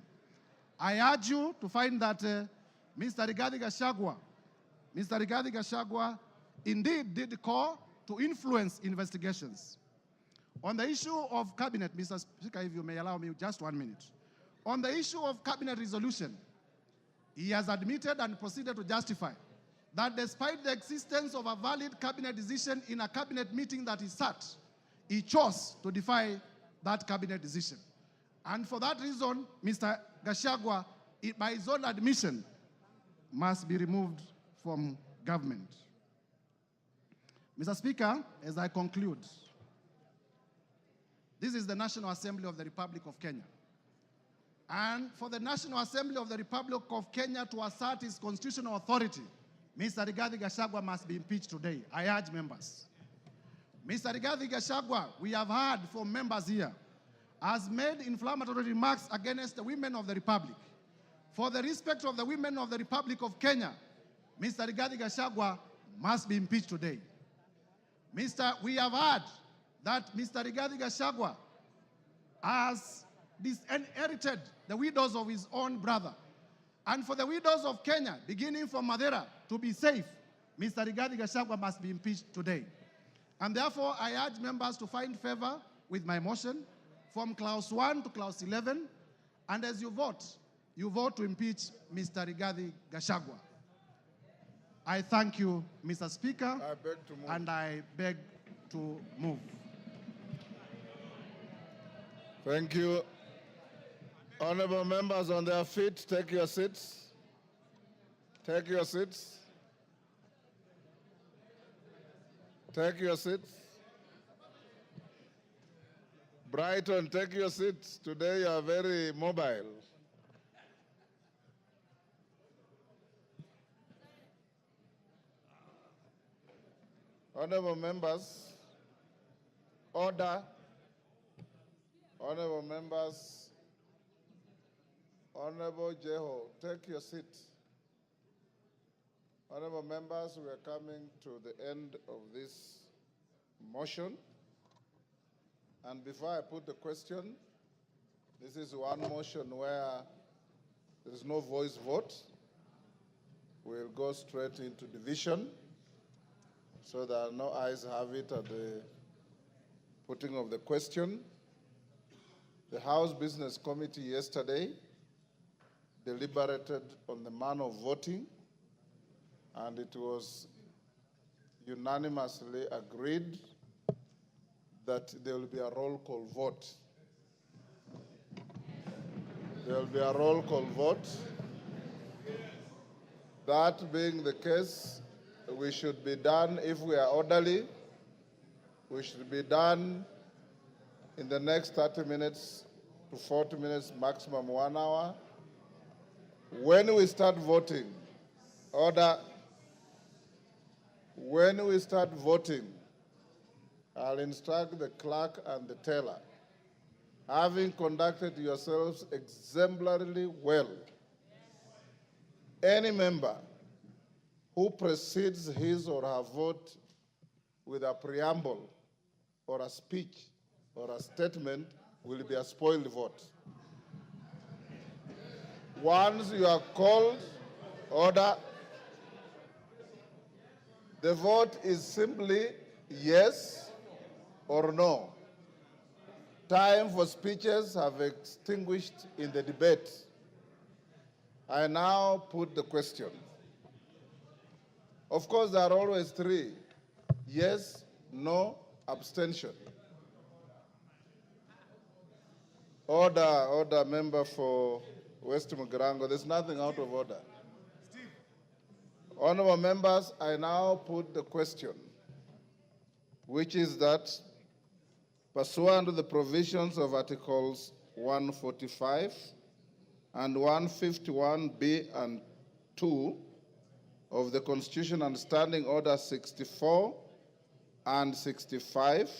I urge you to find that Mr. Rigathi Gachagua indeed did call to influence investigations. On the issue of cabinet, Mr. Speaker, if you may allow me just 1 minute. On the issue of cabinet resolution, he has admitted and proceeded to justify that despite the existence of a valid cabinet decision in a cabinet meeting that he sat, he chose to defy that cabinet decision. And for that reason, Mr. Gachagua, by his own admission, must be removed from government. Mr. Speaker, as I conclude, this is the National Assembly of the Republic of Kenya. And for the National Assembly of the Republic of Kenya to assert its constitutional authority, Mr. Rigathi Gachagua must be impeached today. I urge members. Mr. Rigathi Gachagua, we have heard from members here, has made inflammatory remarks against the women of the Republic. For the respect of the women of the Republic of Kenya, Mr. Rigathi Gachagua must be impeached today. We have heard that Mr. Rigathi Gachagua has disinherited the widows of his own brother. And for the widows of Kenya, beginning from Madeira, to be safe, Mr. Rigathi Gachagua must be impeached today. And therefore, I urge members to find favor with my motion from clause 1 to clause 11. And as you vote to impeach Mr. Rigathi Gachagua. I thank you, Mr. Speaker, I beg to move. and I beg to move. Thank you. Honorable members on their feet, take your seats. Take your seats. Take your seats. Brighton, take your seats. Today you are very mobile. Honorable members, order. Honorable members, Honorable Jeho, take your seat. Honorable members, we are coming to the end of this motion. And before I put the question, this is one motion where there is no voice vote. We'll go straight into division so that no ayes have it at the putting of the question. The House Business Committee yesterday deliberated on the manner of voting, and it was unanimously agreed that there will be a roll call vote. There will be a roll call vote. That being the case, we should be done, if we are orderly, we should be done in the next 30 minutes to 40 minutes, maximum 1 hour. When we start voting, order, when we start voting, I'll instruct the clerk and the teller, having conducted yourselves exemplarily well, any member who precedes his or her vote with a preamble or a speech or a statement will be a spoiled vote. Once you are called, order, the vote is simply yes or no. Time for speeches have extinguished in the debate. I now put the question. Of course, there are always three: yes, no, abstention. Order, member for West Mugirango. There's nothing out of order. Honorable members, I now put the question, which is that pursuant to the provisions of Articles 145 and 151B and 2 of the Constitution and Standing Order 64 and 65,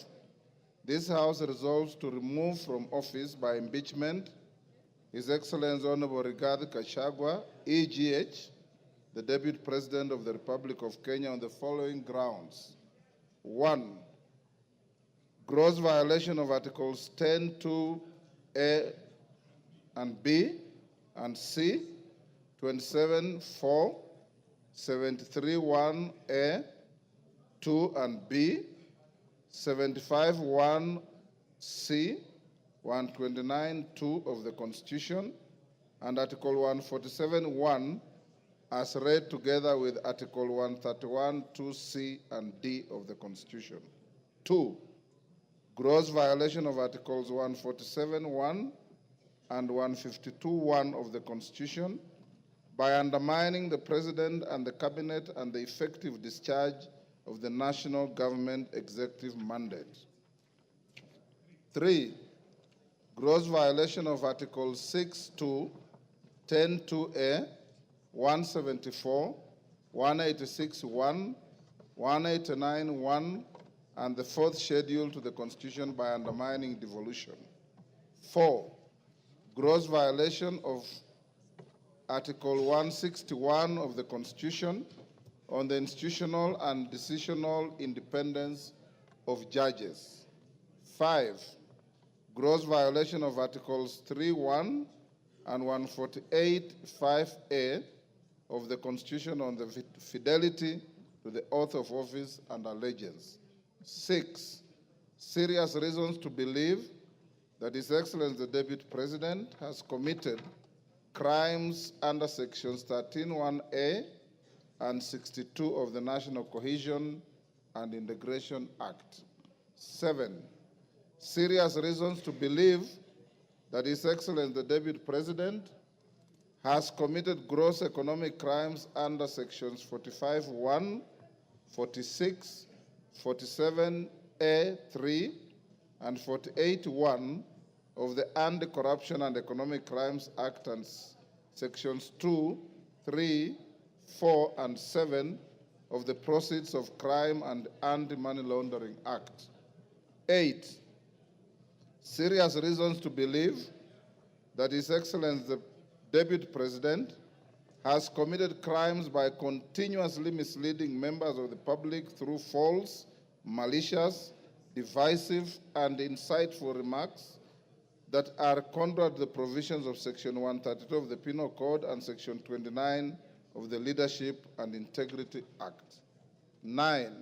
this House resolves to remove from office by impeachment His Excellency Honorable Rigathi Gachagua, EGH, the Deputy President of the Republic of Kenya, on the following grounds. 1, gross violation of Articles 10(2)A and B and C, 27(4), 73(1)A, 2 and B, 75(1)C, 129(2) of the Constitution, and Article 147(1) as read together with Article 131(2)C and D of the Constitution. 2, gross violation of Articles 147(1) and 152(1) of the Constitution by undermining the President and the Cabinet and the effective discharge of the national government executive mandate. 3, gross violation of Articles 6(2), 10(2)A, 174, 186(1), 189(1), and the 4th schedule to the Constitution by undermining devolution. 4, gross violation of Article 161 of the Constitution on the institutional and decisional independence of judges. 5, gross violation of Articles 3(1) and 148(5)A of the Constitution on the fidelity to the oath of office and allegiance. 6, serious reasons to believe that His Excellency the Deputy President has committed crimes under Sections 13(1)A and 62 of the National Cohesion and Integration Act. 7, serious reasons to believe that His Excellency the Deputy President has committed gross economic crimes under sections 45(1), 46, 47A(3), and 48(1) of the Anti-Corruption and Economic Crimes Act and sections 2, 3, 4, and 7 of the Proceeds of Crime and Anti-Money Laundering Act. 8, serious reasons to believe that His Excellency the Deputy President has committed crimes by continuously misleading members of the public through false, malicious, divisive, and insightful remarks that are contrary to the provisions of Section 132 of the Penal Code and Section 29 of the Leadership and Integrity Act. 9,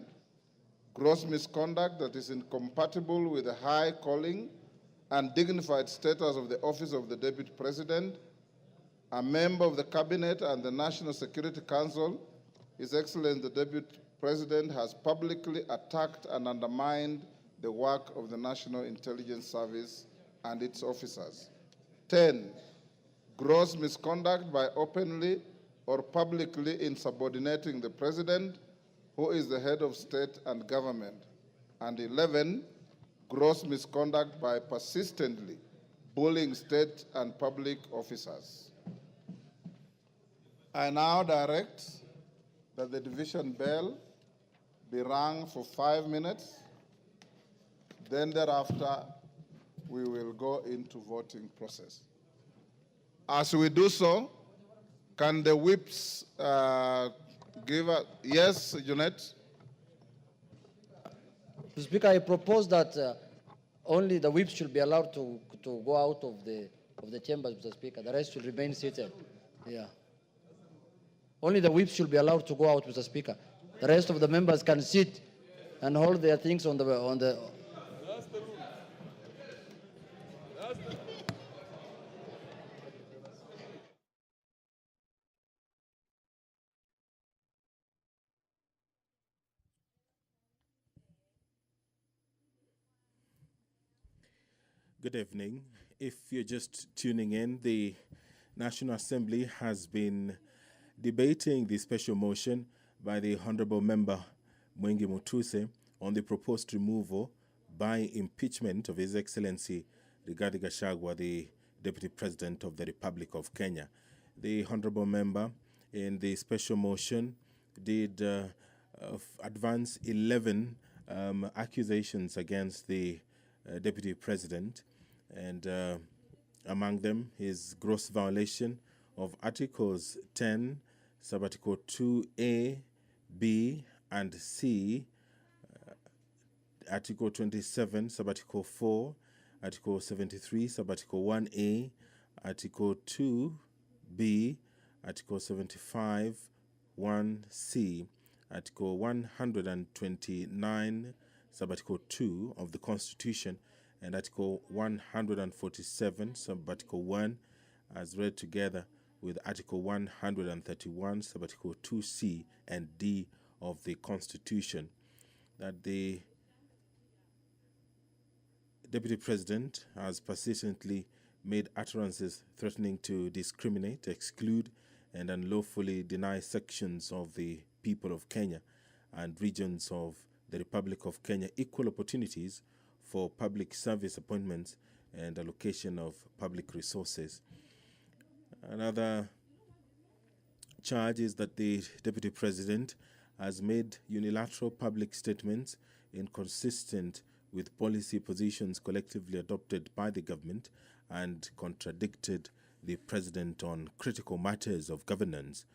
gross misconduct that is incompatible with the high calling and dignified status of the office of the Deputy President, a member of the Cabinet and the National Security Council. His Excellency the Deputy President has publicly attacked and undermined the work of the National Intelligence Service and its officers. 10, gross misconduct by openly or publicly insubordinating the President, who is the head of state and government. And 11, gross misconduct by persistently bullying state and public officers. I now direct that the division bell be rung for 5 minutes. Then thereafter, we will go into voting process. As we do so, can the whips give us, yes, Jeanette? Mr. Speaker, I propose that only the whips should be allowed to go out of the chambers, Mr. Speaker. The rest should remain seated. Yeah. Only the whips should be allowed to go out, Mr. Speaker. The rest of the members can sit and hold their things on the. That's the rule. That's the rule. Good evening. If you're just tuning in, the National Assembly has been debating the special motion by the Honorable Member Mwengi Mutuse on the proposed removal by impeachment of His Excellency Rigathi Gachagua, the Deputy President of the Republic of Kenya. The Honorable Member in the special motion did advance 11 accusations against the Deputy President, and among them his gross violation of Articles 10, Subarticle 2A, B, and C, Article 27, Subarticle 4, Article 73, Subarticle 1A, Article 2B, Article 75, 1C, Article 129, Subarticle 2 of the Constitution, and Article 147, Subarticle 1, as read together with Article 131, Subarticle 2C and D of the Constitution, that the Deputy President has persistently made utterances threatening to discriminate, exclude, and unlawfully deny sections of the people of Kenya and regions of the Republic of Kenya equal opportunities for public service appointments and allocation of public resources. Another charge is that the Deputy President has made unilateral public statements inconsistent with policy positions collectively adopted by the government and contradicted the President on critical matters of governance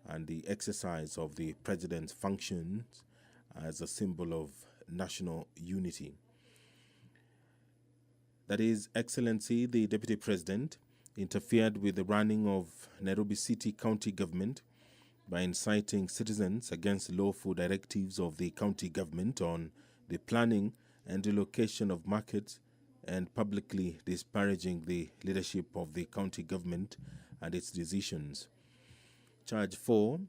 and the exercise of the President's functions as a symbol of national unity. That His Excellency, the Deputy President, interfered with the running of Nairobi City County Government by inciting citizens against lawful directives of the county government on the planning and relocation of markets and publicly disparaging the leadership of the county government and its decisions. Charge 4,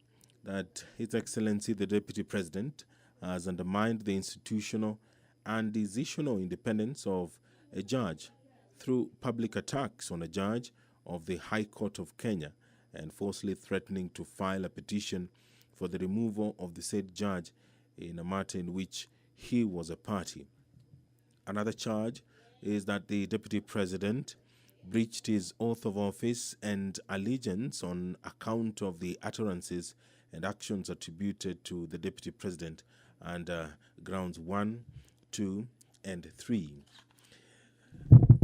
that His Excellency the Deputy President has undermined the institutional and decisional independence of a judge through public attacks on a judge of the High Court of Kenya and falsely threatening to file a petition for the removal of the said judge in a matter in which he was a party. Another charge is that the Deputy President breached his oath of office and allegiance on account of the utterances and actions attributed to the Deputy President under grounds 1, 2, and 3.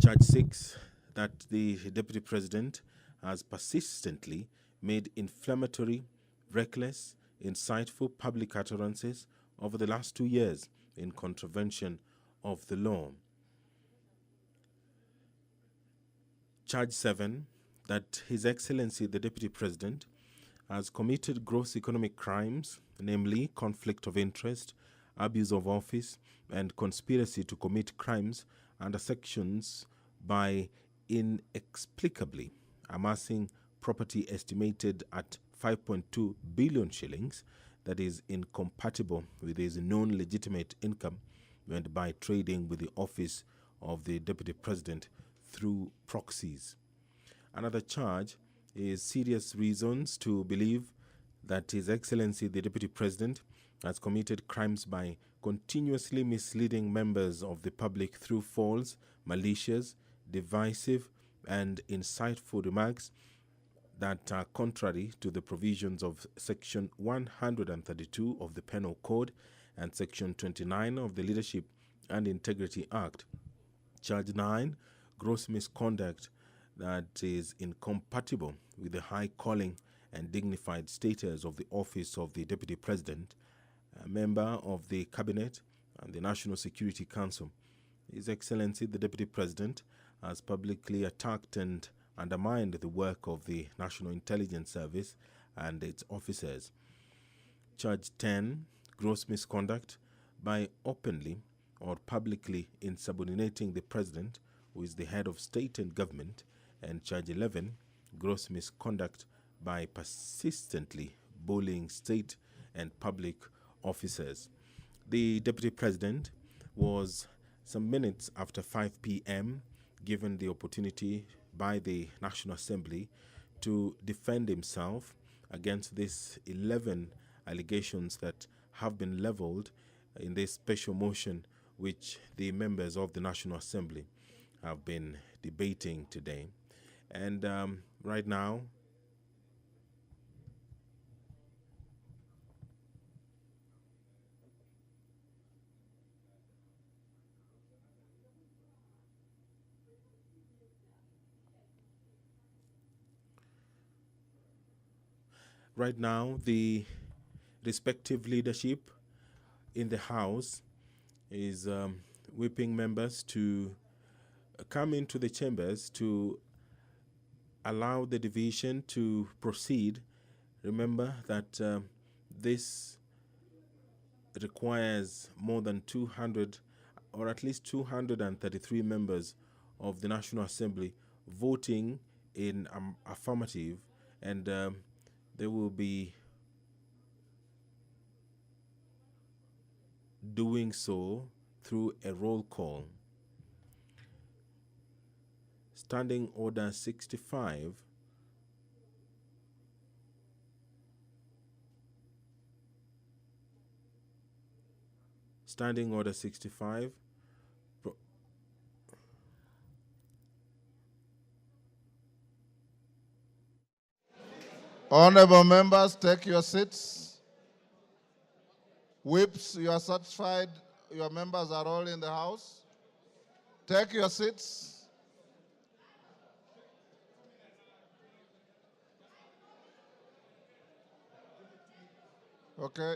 Charge 6, that the Deputy President has persistently made inflammatory, reckless, insightful public utterances over the last 2 years in contravention of the law. Charge 7, that His Excellency the Deputy President has committed gross economic crimes, namely conflict of interest, abuse of office, and conspiracy to commit crimes under sections by inexplicably amassing property estimated at 5.2 billion shillings that is incompatible with his known legitimate income and by trading with the office of the Deputy President through proxies. Another charge is serious reasons to believe that His Excellency the Deputy President has committed crimes by continuously misleading members of the public through false, malicious, divisive, and insightful remarks that are contrary to the provisions of Section 132 of the Penal Code and Section 29 of the Leadership and Integrity Act. Charge 9, gross misconduct that is incompatible with the high calling and dignified status of the office of the Deputy President, a member of the Cabinet and the National Security Council. His Excellency the Deputy President has publicly attacked and undermined the work of the National Intelligence Service and its officers. Charge 10, gross misconduct by openly or publicly insubordinating the President, who is the head of state and government, and Charge 11, gross misconduct by persistently bullying state and public officers. The Deputy President was some minutes after 5 p.m. given the opportunity by the National Assembly to defend himself against these 11 allegations that have been leveled in this special motion which the members of the National Assembly have been debating today. And right now, the respective leadership in the House is whipping members to come into the chambers to allow the division to proceed. Remember that this requires more than 200 or at least 233 members of the National Assembly voting in affirmative, and they will be doing so through a roll call. Standing Order 65 Standing Order 65 Honorable members, take your seats. Whips, you are satisfied your members are all in the House? Take your seats. Okay.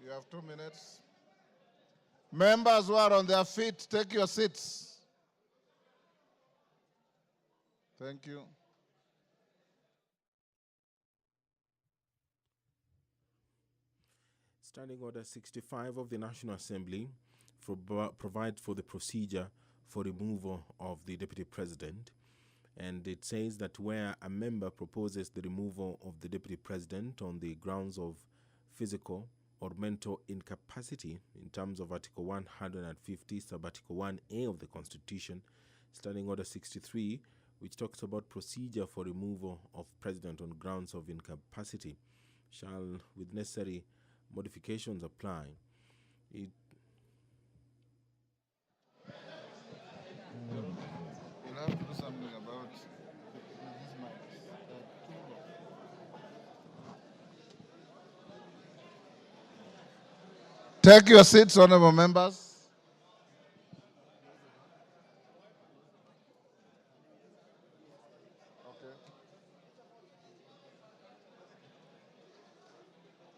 You have 2 minutes. Members who are on their feet, take your seats. Thank you. Standing Order 65 of the National Assembly provides for the procedure for removal of the Deputy President. And it says that where a member proposes the removal of the deputy president on the grounds of physical or mental incapacity in terms of Article 150, sub-Article 1A of the Constitution, Standing Order 63, which talks about procedure for removal of president on grounds of incapacity, shall, with necessary modifications, apply. It We'll have to do something about this mic. Take your seats, honorable members.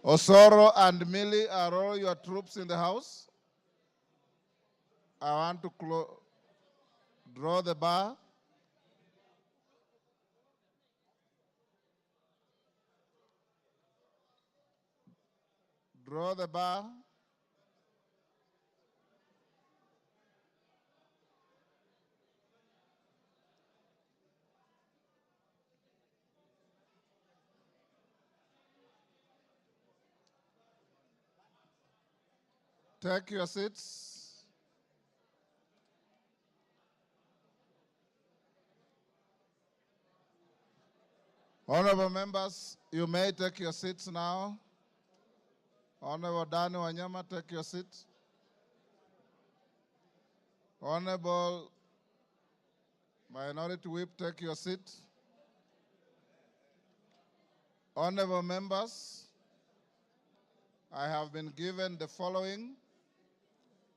Osoro and Millie, are all your troops in the house? I want to draw the bar. Draw the bar. Take your seats. Honorable members, you may take your seats now. Honorable Dani Wanyama, take your seat. Honorable Minority Whip, take your seat. Honorable members, I have been given the following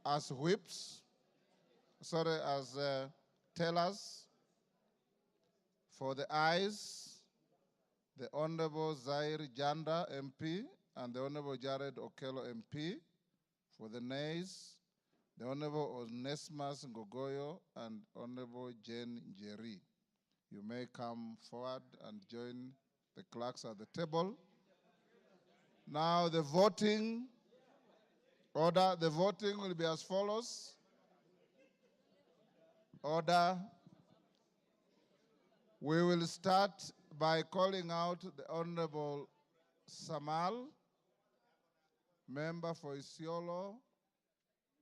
as whips, as tellers. For the ayes, the Honorable Zaire Janda MP and the Honorable Jared Okello MP. For the nays, the Honorable Onesmus Ngogoyo and Honorable Jane Njeri. You may come forward and join the clerks at the table. Now the voting order, the voting will be as follows. Order. We will start by calling out the Honorable Samal, member for Isiolo.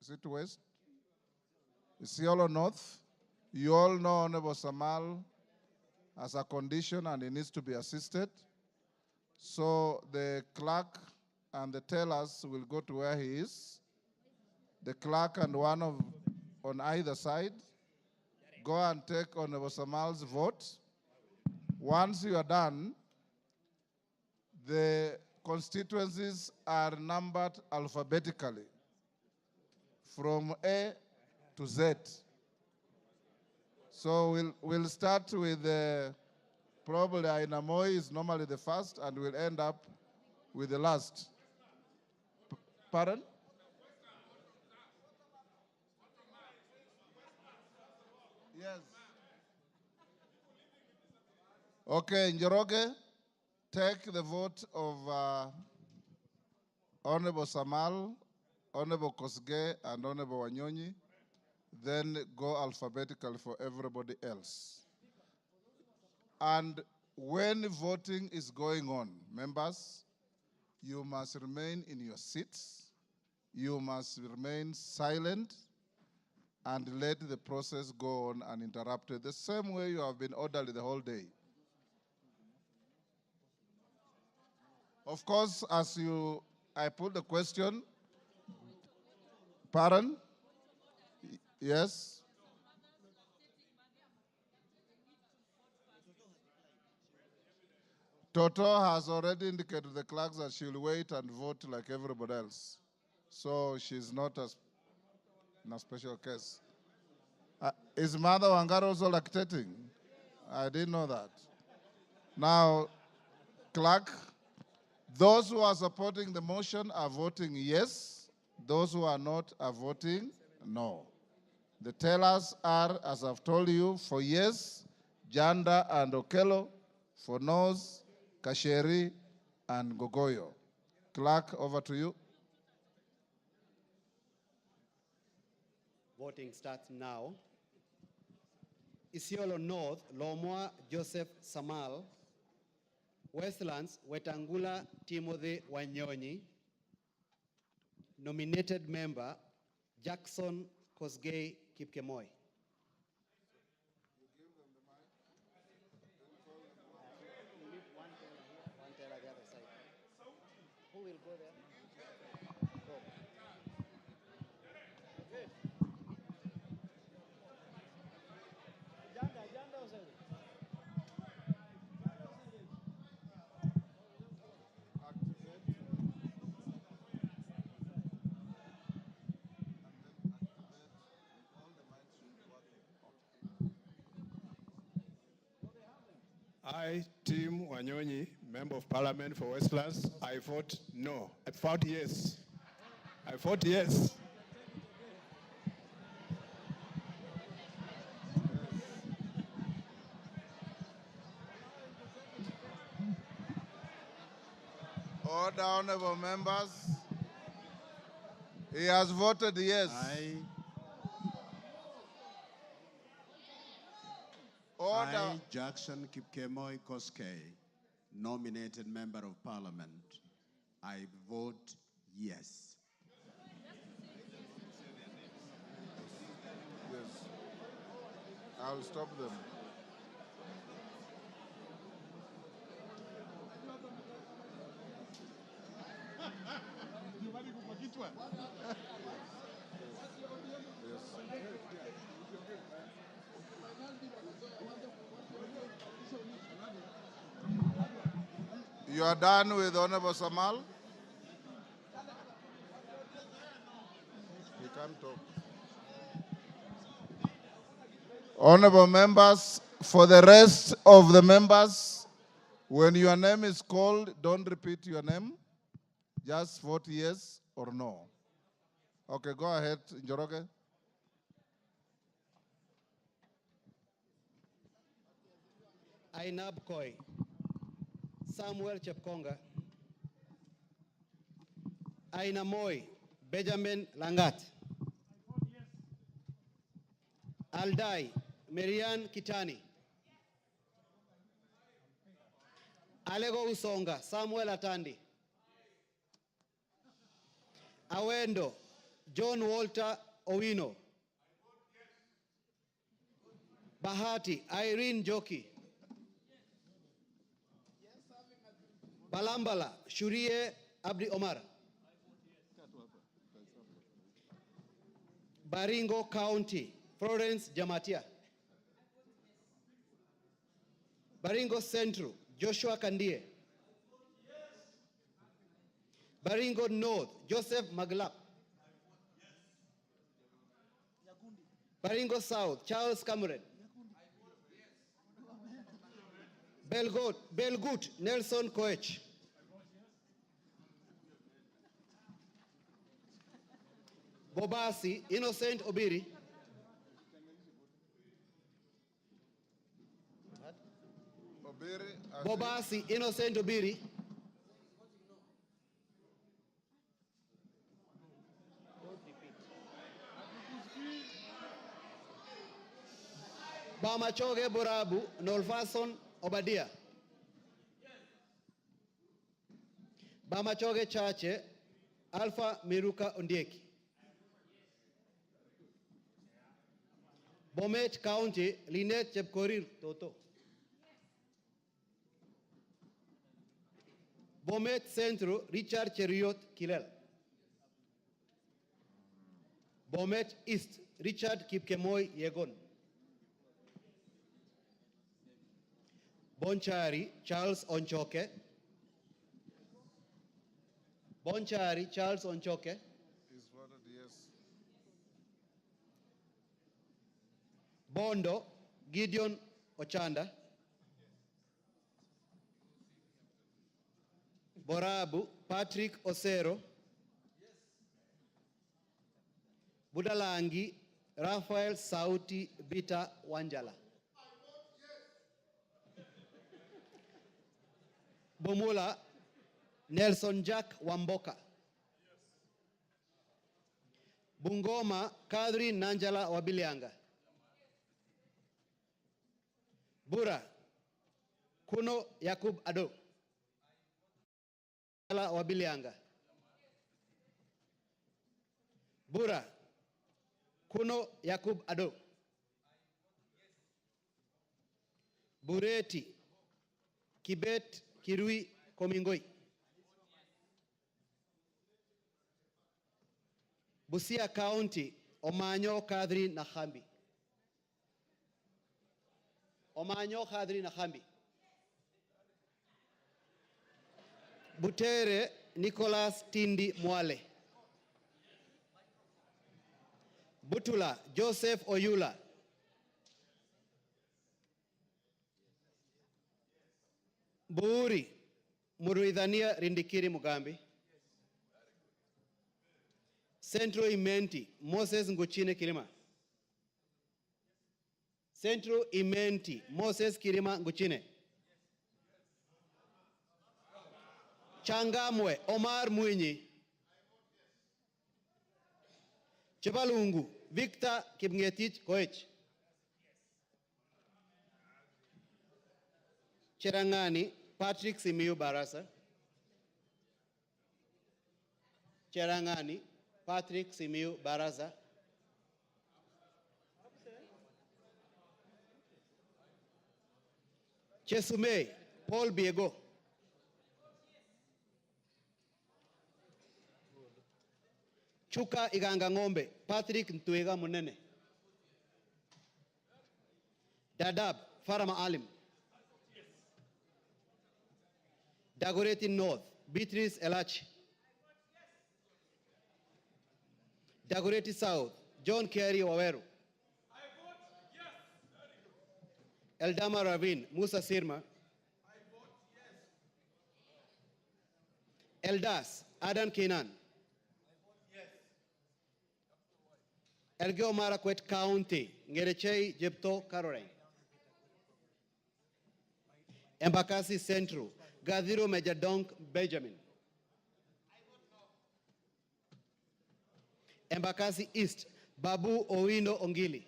Is it West? Isiolo North. You all know Honorable Samal has a condition and he needs to be assisted. So the clerk and the tellers will go to where he is. The clerk and one on either side go and take Honorable Samal's vote. Once you are done, the constituencies are numbered alphabetically from A to Z. So we'll start with probably Ainamoi is normally the first, and we'll end up with the last. Pardon? Yes. Okay, Njoroge, take the vote of Honorable Samal, Honorable Kosge, and Honorable Wanyonyi. Then go alphabetically for everybody else. And when voting is going on, members, you must remain in your seats. You must remain silent and let the process go on uninterrupted, the same way you have been orderly the whole day. Of course, I put the question, pardon? Yes? Toto has already indicated to the clerks that she'll wait and vote like everybody else. So she's not in a special case. Is Mother Wangari also lactating? I didn't know that. Now, clerk, those who are supporting the motion are voting yes. Those who are not are voting no. The tellers are, as I've told you, for yes, Janda and Okello, for no's, Kasheri and Gogoyo. Clerk, over to you. Voting starts now. Isiolo North, Lomwa Joseph Samal. Westlands, Wetangula Timothy Wanyonyi. Nominated member, Jackson Kosgei Kipkemoi. Who will go there? I, Tim Wanyonyi, Member of Parliament for Westlands, I vote no. I vote yes. I vote yes. Order, honorable members. He has voted yes. Order. I, Jackson Kipkemoi Koskei, nominated Member of Parliament, I vote yes. Yes. I'll stop them. You are done with Honorable Samal? You can't talk. Honorable members, for the rest of the members, when your name is called, don't repeat your name. Just vote yes or no. Okay, go ahead, Njoroge. Ainab Koi. Samuel Chepkonga. Aina Moi, Benjamin Langat. Aldai, Marian Kitani. Alego Usonga, Samuel Atandi. Awendo, John Walter Owino. Bahati, Irene Joki. Balambala, Shurie Abdi Omar. Baringo County, Florence Jamatia. Baringo Central, Joshua Kandie. Baringo North, Joseph Maglap. Baringo South, Charles Cameron. Belgut, Nelson Koech. Bobasi, Innocent Obiri. Bobasi, Innocent Obiri. Bamachoge Borabu, Nolfason Obadia. Bamachoge Chache, Alpha Miruka Ondieki. Bomet County, Linet Chepkorir Toto. Bomet Centro, Richard Cheriot Kilel. Bomet East, Richard Kipkemoi Yegon. Bonchari, Charles Onchoke. Bonchari, Charles Onchoke. Is voted yes. Bondo, Gideon Ochanda. Borabu, Patrick Osero. Budalangi, Raphael Sauti Bita Wanjala. Bomula, Nelson Jack Wamboka. Bungoma, Kadri Nanjala Wabilianga. Bura, Kuno Yakub Ado. Ela Wabilianga. Bura, Kuno Yakub Ado. Bureti, Kibet Kirui Komingoi. Busia County, Omanyo Kadri Nahambi. Omanyo Kadri Nahambi. Butere Nicholas Tindi Mwale. Butula Joseph Oyula. Buuri Muruidhania Rindikiri Mugambi. Central Imenti Moses Nguchine Kirima. Central Imenti Moses Kirima Nguchine. Changamwe Omar Mwinyi. Chebalungu Victor Kipngetich Koech. Cherangani Patrick Simiyu Barasa. Cherangani Patrick Simiyu Barasa. Chesumei Paul Biego. Chuka Iganga Ngombe Patrick Ntwega Munene. Dadab Farama Alim. Dagoretti North Beatrice Elachi. Dagoretti South John Kerry Waweru. Eldama Ravine Musa Sirma. Eldas Adan Kenan. Elgeyo Marakwet County Ngerechei Jepto Caroline. Embakasi Central Gadhiro Majadonk Benjamin. Embakasi East Babu Owino Ongili.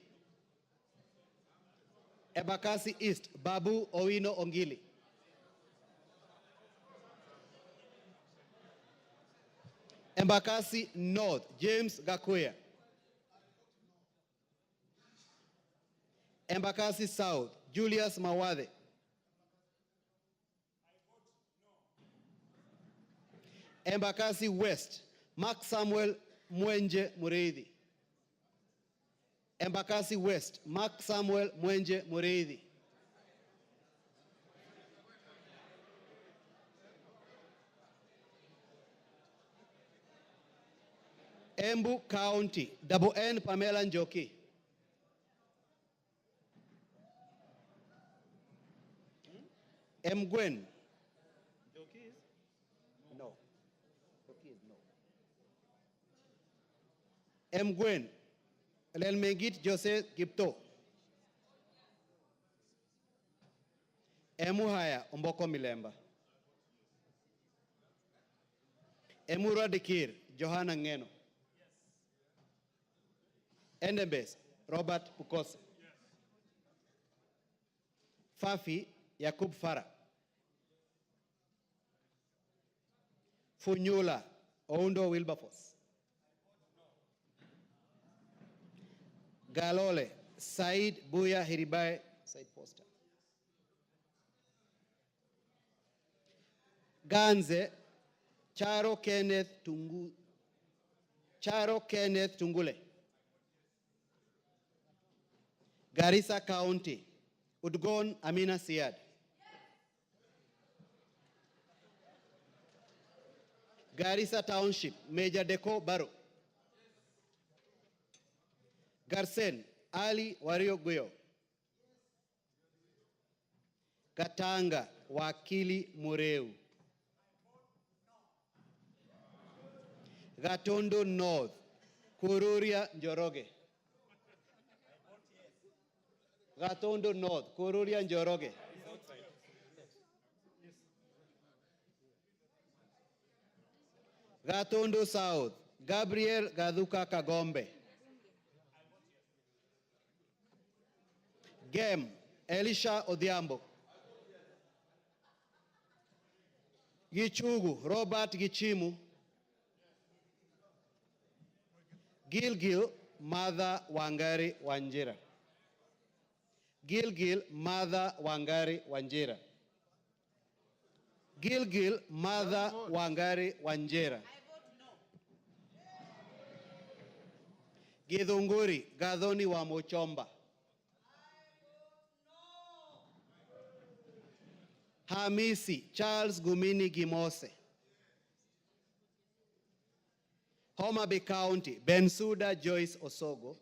Embakasi East Babu Owino Ongili. Embakasi North James Gakuya. Embakasi South Julius Mawade. Embakasi West Mark Samuel Mwenje Mureithi. Embakasi West Mark Samuel Mwenje Mureithi. Embu County Double N Pamela Njoki. Mgwen. No. Mgwen. Lelmegit Jose Gipto. Emuhaya Omboko Milemba. Emura Dikir Johanna Ngeno. Endebes Robert Pukose. Fafi Yakub Farah. Funyula Oundo Wilberforce. Galole Said Buya Hiribae Said Poster. Ganze Charo Kenneth Tungule. Garissa County Udgon Amina Siad. Garissa Township Major Deko Baro. Garsen Ali Wario Guyo. Katanga Wakili Mureu. Gatondo North Kururia Njoroge. Gatondo North Kururia Njoroge. Gatondo South Gabriel Gaduka Kagombe. Gem Elisha Odhiambo. Gichugu Robert Gichimu. Gilgil Mother Wangari Wanjira. Gilgil Mother Wangari Wanjira. Gilgil Mother Wangari Wanjira. Githunguri Gathoni wa Mochomba. Hamisi Charles Gumini Gimose. Homa Bay County Bensuda Joyce Osogo.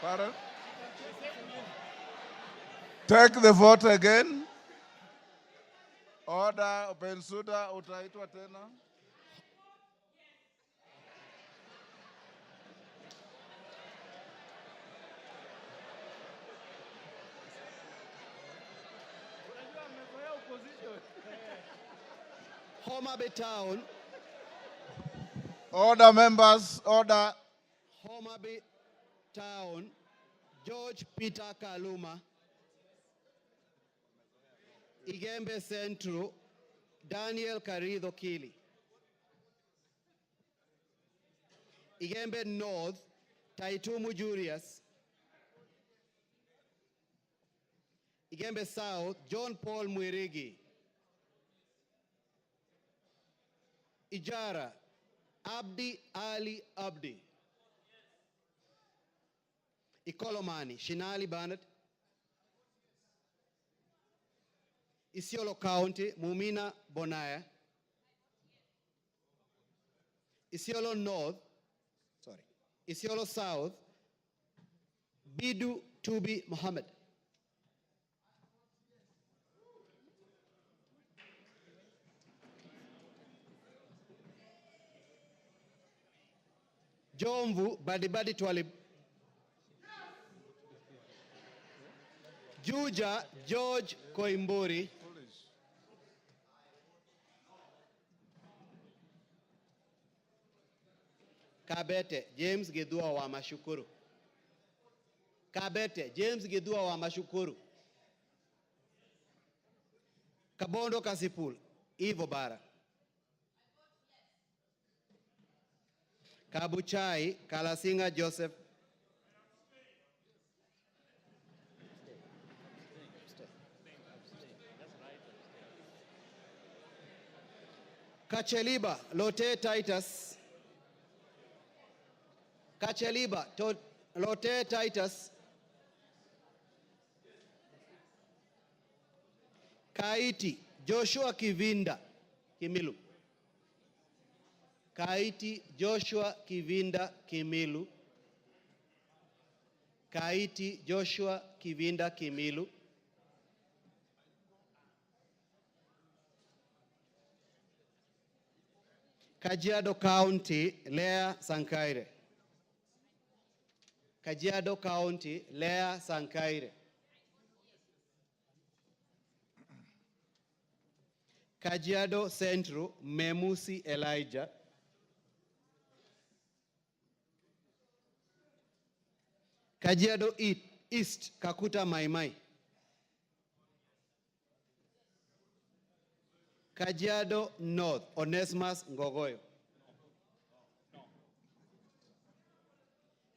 Pardon? Take the vote again. Order, Bensuda, utaitwa tena. Homa Bay Town. Order, members, order. Homa Bay Town, George Peter Kaluma. Igembe Central, Daniel Karido Kili. Igembe North, Taitumu Julius. Igembe South, John Paul Mwirigi. Ijara, Abdi Ali Abdi. Ikolomani, Shinali Bernard. Isiolo County, Mumina Bonaya. Isiolo North, Isiolo South, Bidu Tubi Mohammed. Jomvu Badibadi Twalib. Juja George Koimburi. Kabete James Gedua wa Mashukuru. Kabete James Gedua wa Mashukuru. Kabondo Kasipul Ivo Bara. Kabuchai Kalasinga Joseph. Kacheliba Lote Titus. Kacheliba Lote Titus. Kaiti Joshua Kivinda Kimilu. Kaiti Joshua Kivinda Kimilu. Kaiti Joshua Kivinda Kimilu. Kajiado County, Lea Sankaire. Kajiado County, Lea Sankaire. Kajiado Central, Memusi Elijah. Kajiado East, Kakuta Maimai. Kajiado North, Onesimus Ngogoyo.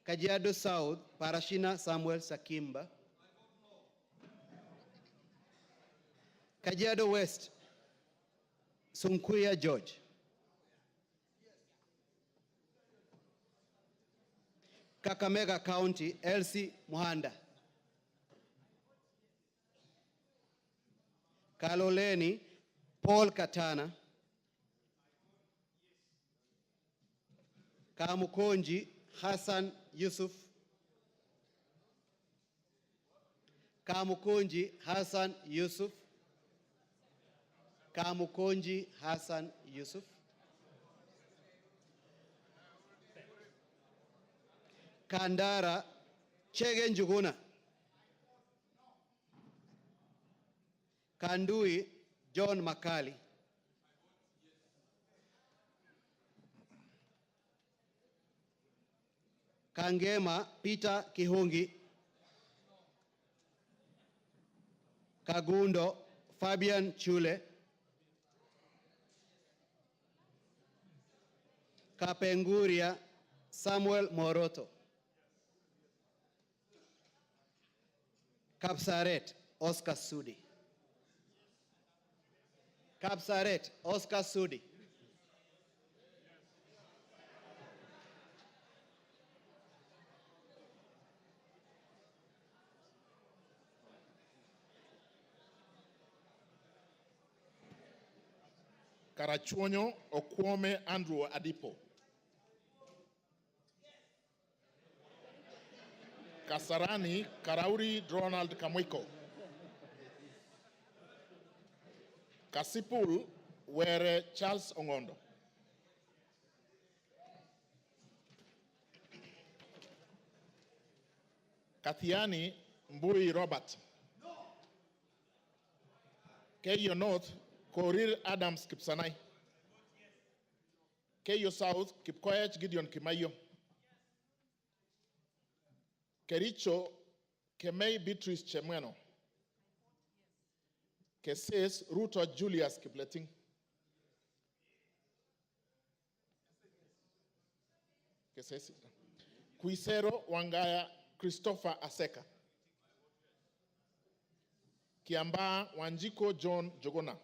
Kajiado South, Parashina Samuel Sakimba. Kajiado West, Sunkuya George. Kakamega County, Elsie Muhanda. Kaloleni, Paul Katana. Kamukonji, Hassan Yusuf. Kamukonji, Hassan Yusuf. Kamukonji, Hassan Yusuf. Kandara, Chege Njuguna. Kandui, John Makali. Kangema Peter Kihungi, Kagundo Fabian Chule, Kapenguria Samuel Moroto, Kapsaret Oscar Sudi, Kapsaret Oscar Sudi, Karachuonyo Okwome Andrew Adipo, Kasarani Karauri Ronald Kamwiko, Kasipul Were Charles Ongondo, Kathiani Mbui Robert, Keyo North Korir Adams Kipsanai, Keyo South Kipkoech Gideon Kimayo, Kericho Kemei Beatrice Chemweno, Keses Ruto Julius Kipleting, Keses Kuisero Wangaya Christopher Aseka, Kiamba Wanjiko John Jogona,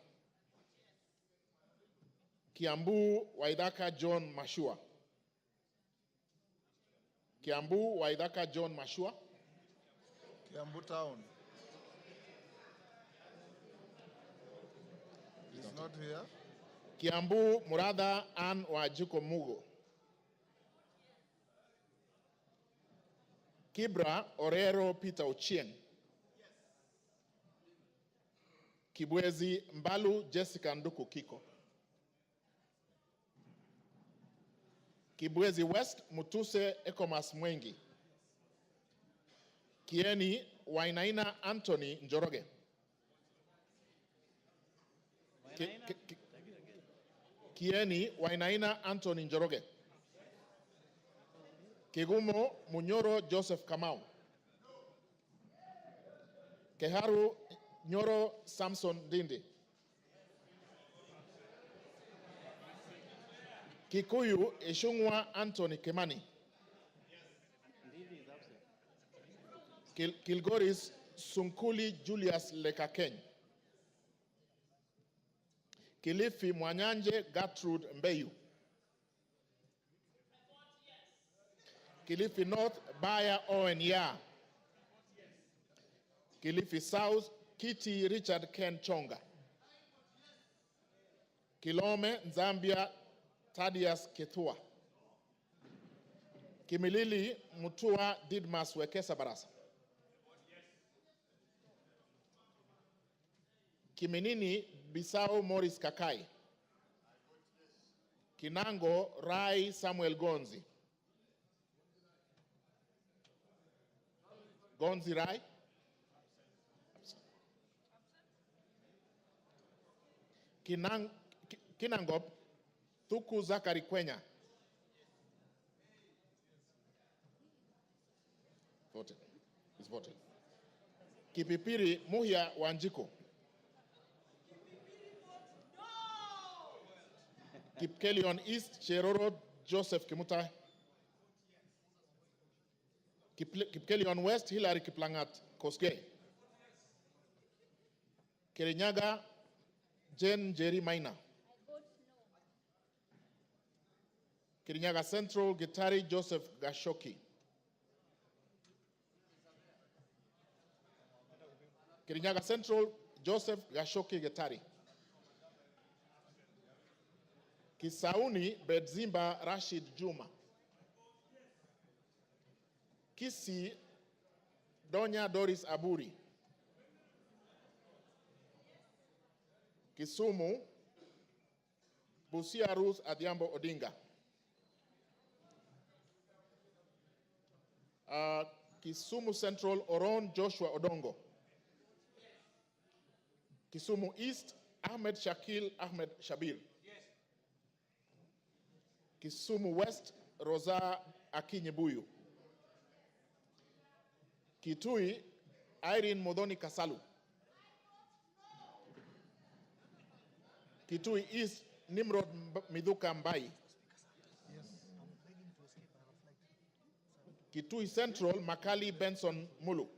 Kiambu Waidaka John Mashua, Kiambu Waidaka John Mashua, Kiambu Town. He's not here. Kiambu Murada Ann Wajiko Mugo, Kibra Orero Peter Ochieng, Kibwezi Mbalu Jessica Nduku Kiko, Kibwezi West Mutuse Ekomas Mwengi, Kieni Wainaina Anthony Njoroge, Kieni Wainaina Anthony Njoroge, Kigumo Munyoro Joseph Kamau, Keharu Nyoro Samson Dindi, Kikuyu Ishungwa Anthony Kemani, Kilgoris Sunkuli Julius Lekakeny, Kilifi Mwanyanje Gertrude Mbeyu, Kilifi North Baya Owen Ya, Kilifi South Kitty Richard Ken Chonga, Kilome Zambia Thaddeus Kethua, Kimilili Mutua Didmas Wekesa Barasa, Kiminini Bisao Morris Kakai, Kinango Rai Samuel Gonzi, Gonzi Rai, Kinangop Thuku Zakari Kwenya, voted. It's voted. Kipipiri Muhia Wanjiko, Kipkelion East Cheroro Joseph Kimutai, Kipkelion West Hilary Kiplangat Kosgei, Kirinyaga Jen Jerry Maina, Kirinyaga Central Gitari Joseph Gashoki, Kirinyaga Central Joseph Gashoki Gitari, Kisauni Bedzimba Rashid Juma, Kisi Donya Doris Aburi, Kisumu Busia Ruth Adhiambo Odinga, Kisumu Central Oron Joshua Odongo, Kisumu East Ahmed Shakil Ahmed Shabir, Kisumu West Rosa Akinyebuyu, Kitui, Irene Modoni Kasalu. Kitui East, Nimrod Midhuka Mbai. Kitui Central, Makali Benson Mulu.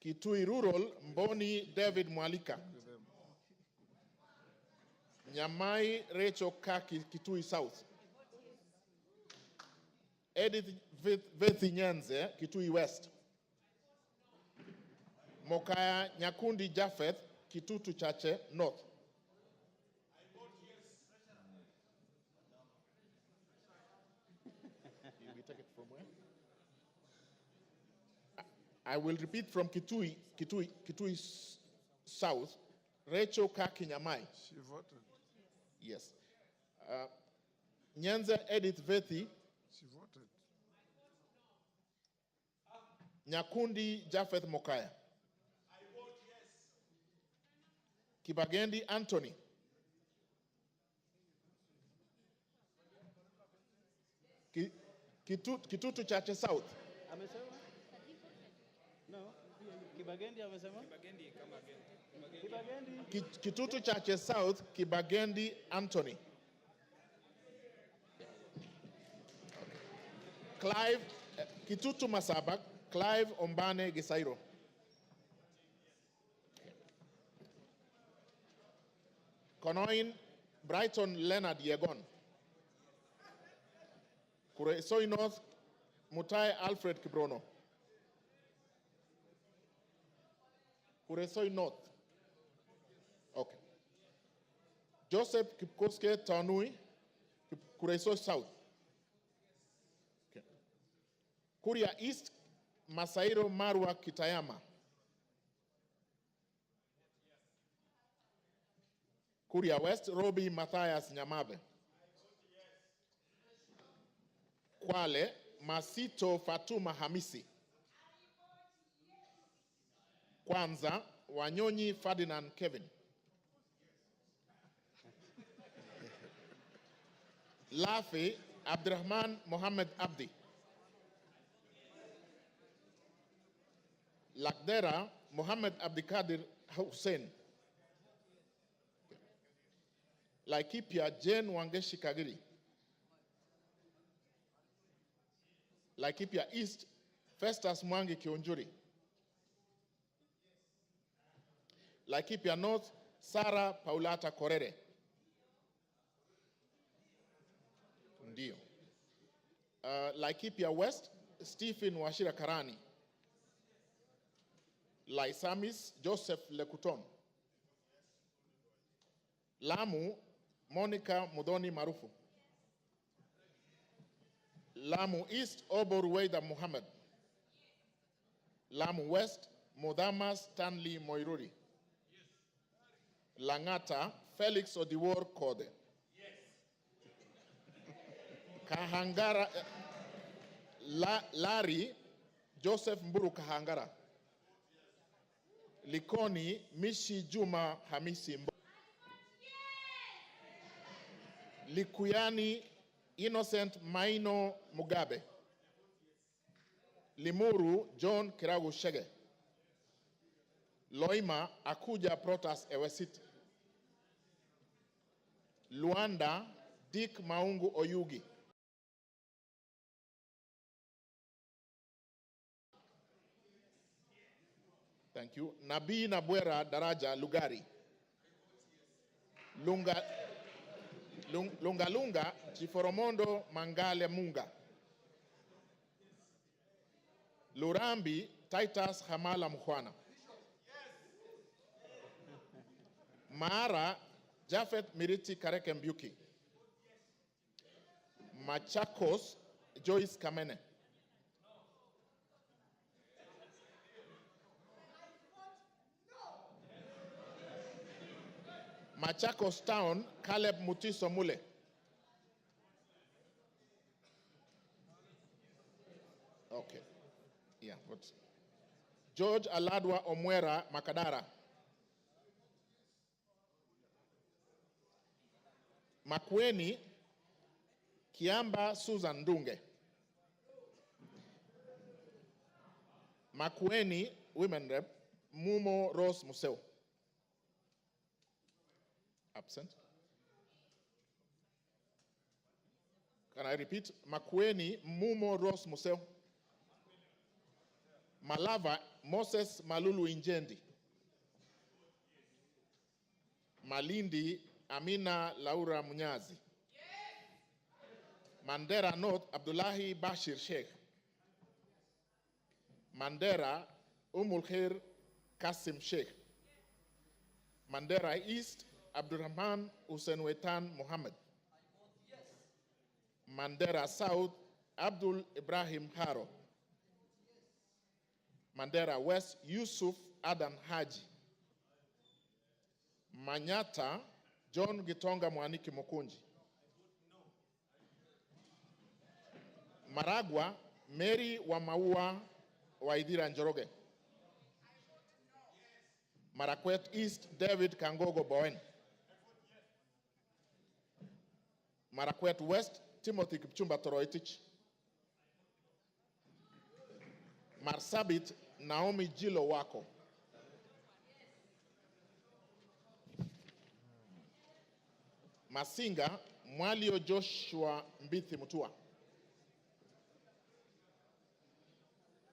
Kitui Rural, Mboni David Mwalika. Nyamai Rachel Kaki, Kitui South. Edith Vethi Nyanze, Kitui West. Mokaya Nyakundi Japheth, Kitutu Chache North. You take it from where? I will repeat from Kitui South. Rachel Kaki Nyamai. She voted. Yes. Nyanza Edith Vethi. She voted. Nyakundi Japheth Mokaya. I vote yes. Kibagendi Anthony. Kitutu Chache South. Amesema? No. Kibagendi amesema? Kibagendi kama Kibagendi. Kitutu Chache South, Kibagendi Anthony. Clive, Kitutu Masabak, Clive Ombane Gisairo. Konoin, Brighton Leonard Yegon. Kuresoi North, Mutai Alfred Kibrono. Kuresoi North. Okay. Joseph Kipkoske Tanui, Kuresoi South. Okay. Kuria East, Masairo Marwa Kitayama. Kuria West, Robi Matthias Nyamabe. Kwale, Masito Fatuma Hamisi. Kwanza, Wanyonyi Ferdinand Kevin. Lafi, Abdurrahman Mohammed Abdi. Lakdera, Mohammed Abdikadir Hussein. Laikipia, Jane Wangeshi Kagiri. Laikipia East, Festus Mwangi Kionjuri. Laikipia North, Sarah Paulata Korere. Ndio. Laikipia West, Stephen Washira Karani. Laisamis, Joseph Lekuton. Lamu, Monica Mudoni Marufu. Lamu East, Obor Weida Muhammad. Lamu West, Modama Stanley Moiruri. Langata, Felix Odiwor Kode. Kahangara, Larry, Joseph Mburu Kahangara. Likoni, Mishi Juma Hamisi Mbo. Likuyani, Innocent Maino Mugabe. Limuru, John Kiragu Shege. Loima, Akuja Protas Ewesiti. Luanda, Dick Maungu Oyugi. Thank you. Nabii Nabwera Daraja Lugari. Lunga Chiforomondo Mangale Munga. Lurambi Titus Hamala Mkhwana. Mara Jafet Miriti Kareke Mbyuki. Machakos Joyce Kamene. Machakos Town, Caleb Mutiso Mule. Okay. Yeah, but George Aladwa Omwera Makadara. Makweni Kiamba Susan Dunge. Makueni, Women Rep, Mumo Rose Museo. Absent. Can I repeat? Makueni, Mumo Rose Museo. Malava, Moses Malulu Injendi. Malindi, Amina Laura Munyazi. Mandera North, Abdullahi Bashir Sheikh. Mandera, Khair Kasim Sheikh. Mandera East, Abdurrahman Hussein Wetan Mohammed. Mandera South, Abdul Ibrahim Haro. Mandera West, Yusuf Adan Haji. Manyata, John Gitonga Mwaniki Mukunji. Maragwa, Mary Wamaua Waidira Njoroge. Marakwet East, David Kangogo Bowen. Marakwet West, Timothy Kipchumba Toroitich. Marsabit, Naomi Jilo Wako. Masinga, Mwalio Joshua Mbithi Mutua.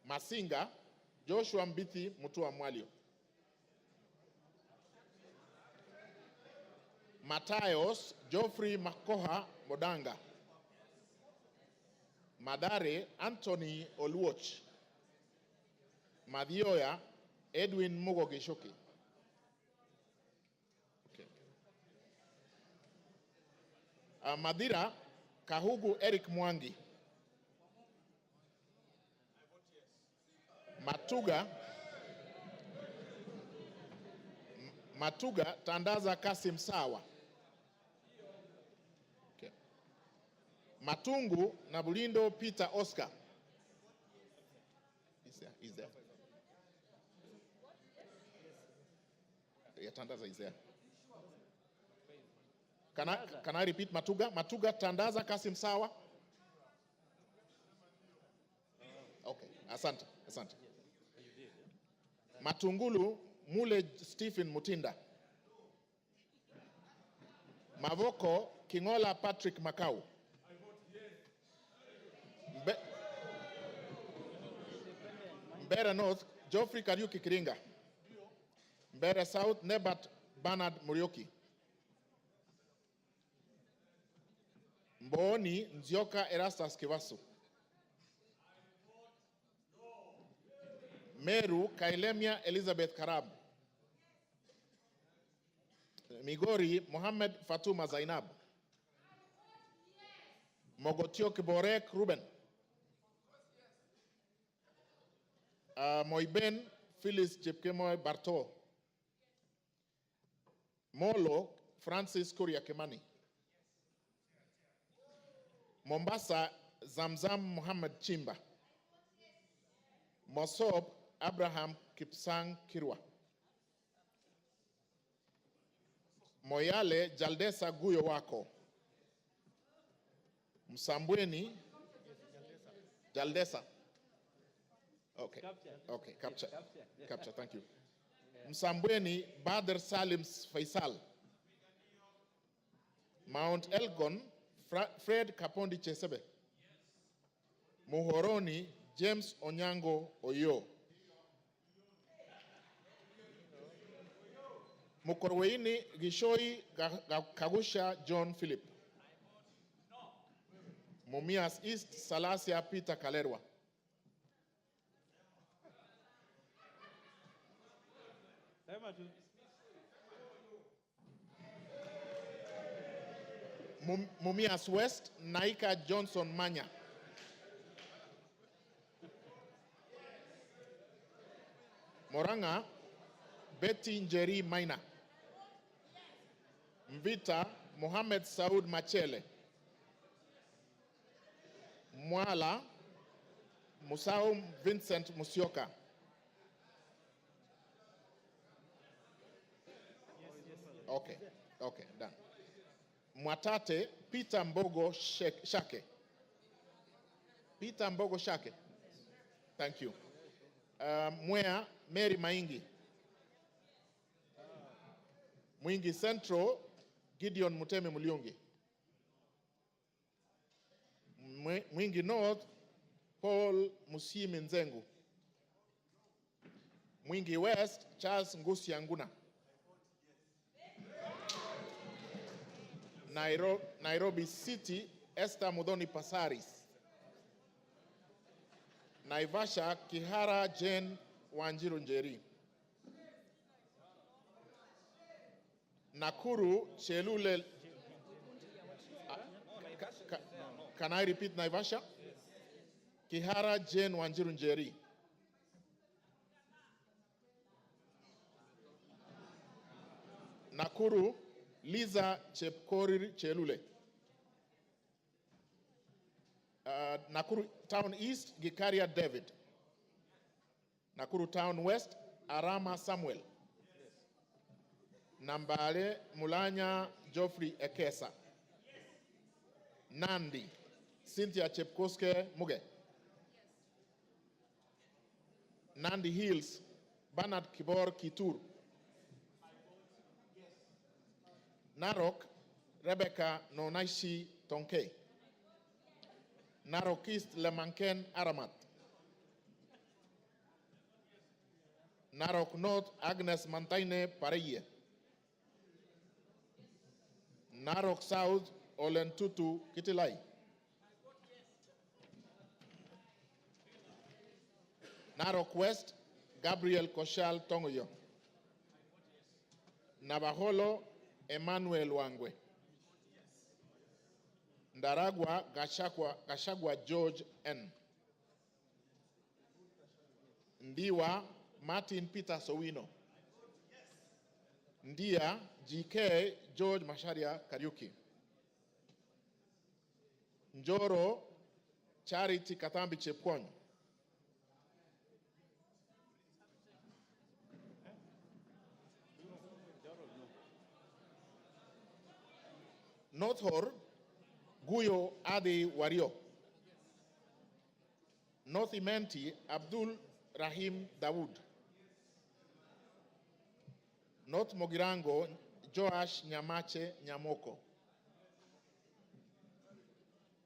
Masinga, Joshua Mbithi Mutua Mwalio. Matayos, Geoffrey Makoha Modanga. Madare, Anthony Oluoch. Madioya, Edwin Mugo Gishoki. Okay. Madira, Kahugu Eric Mwangi. Matuga, Tandaza Kasim Sawa. Okay. Matungu, Nabulindo Peter Oscar. Is there. Yeah, Tandaza is there. Can I repeat Matuga? Matuga, Tandaza Kasim Sawa. Okay, asante. Matungulu, Mule Stephen Mutinda. Mavoko, Kingola Patrick Makau. Mbere North, Geoffrey Kariuki Kiringa. Mbere South, Nebat Bernard Murioki. Mboni, Nzioka Erastus Kivasu. Meru, Kailemia Elizabeth Karab. Migori, Mohammed Fatuma Zainab. Mogotio Kiborek Ruben. Moiben Phyllis Jepkemoy Barto. Molo Francis Kuria Kemani. Mombasa Zamzam Mohammed Chimba. Mosob Abraham Kipsang Kirwa. Moyale Jaldesa Guyo Wako. Msambweni Jaldesa. Okay, capture, thank you. Msambweni Badr Salim Faisal. Mount Elgon Fred Kapondi Chesebe. Muhoroni James Onyango Oyo. Mukorweini Gishoi Kagusha John Philip. Mumias East Salasia Peter Kalerwa. Mumias West Naika Johnson Manya. Moranga Betty Njeri Maina. Mvita Mohamed Saud Machele. Mwala Musau Vincent Musioka. Okay, done. Mwatate Peter Mbogo Shake. Peter Mbogo Shake. Thank you. Mwea Mary Maingi. Mwingi Central Gideon Mutemi Mulyungi. Mwingi North Paul Musimi Nzengu. Mwingi West Charles Ngusi Anguna. Nairobi City Esther Mudhoni Pasaris. Naivasha Kihara Jane Wanjiru Njeri. Nakuru Chelule. Can I repeat Naivasha? Kihara Jane Wanjiru Njeri. Nakuru Liza Chepkorir Chelule. Nakuru Town East Gikaria David. Nakuru Town West Arama Samuel. Nambale Mulanya Geoffrey Ekesa. Nandi Cynthia Chepkoske Muge. Nandi Hills Bernard Kibor Kitur. Narok Rebecca Nonaishi Tonke. Narok East Lemanken Aramat. Narok North Agnes Mantaine Pareye. Narok South Olentutu Kitilai. Narok West Gabriel Koshal Tongoyo. Navaholo Emmanuel Wangwe. Ndaragwa Gachagua George N. Ndiwa Martin Peter Sowino. Ndia GK George Masharia Kariuki. Njoro Charity Katambi Chepkwony. North Hor Guyo Adi Wario. North Imenti Abdul Rahim Dawood. North Mogirango Joash Nyamache Nyamoko.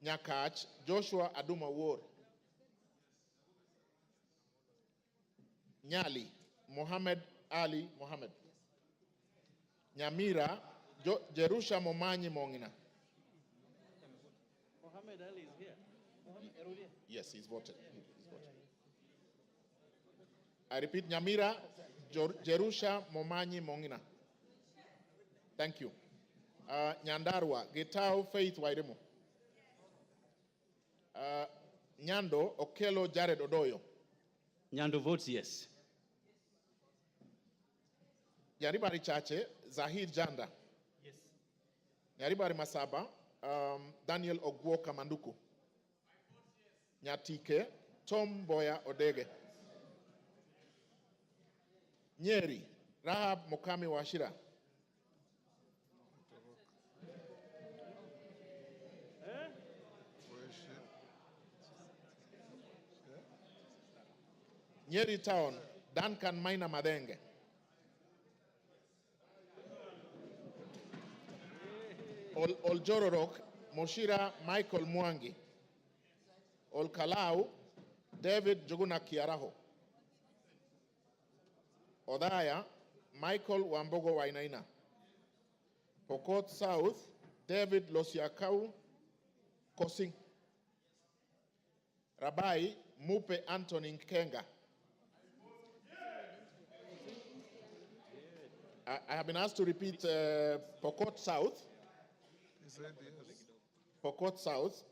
Nyakach Joshua Aduma War. Nyali Mohammed Ali Mohammed. Nyamira Jerusha Momanyi Mongina. Mohammed Ali is here. Yes, he's voted. I repeat, Nyamira Jerusha Momanyi Mongina. Thank you. Nyandarua Gitao Faith Wairemo. Nyando Okelo Jared Odoyo. Nyando votes yes. Yaribari Chache Zahid Janda. Yes. Yaribari Masaba Daniel Ogwoka Manduku. Nyatike Tom Boya Odege. Nyeri Rahab Mokami Washira. Nyeri Town Duncan Maina Madenge. Oljororok Moshira Michael Mwangi. Olkalau David Joguna Kiaraho. Odaya Michael Wambogo Wainaina. Pokot South David Losiakau Kosing. Rabai Mupe Anthony Nkenga. I have been asked to repeat Pokot South. He said yes. Pokot South,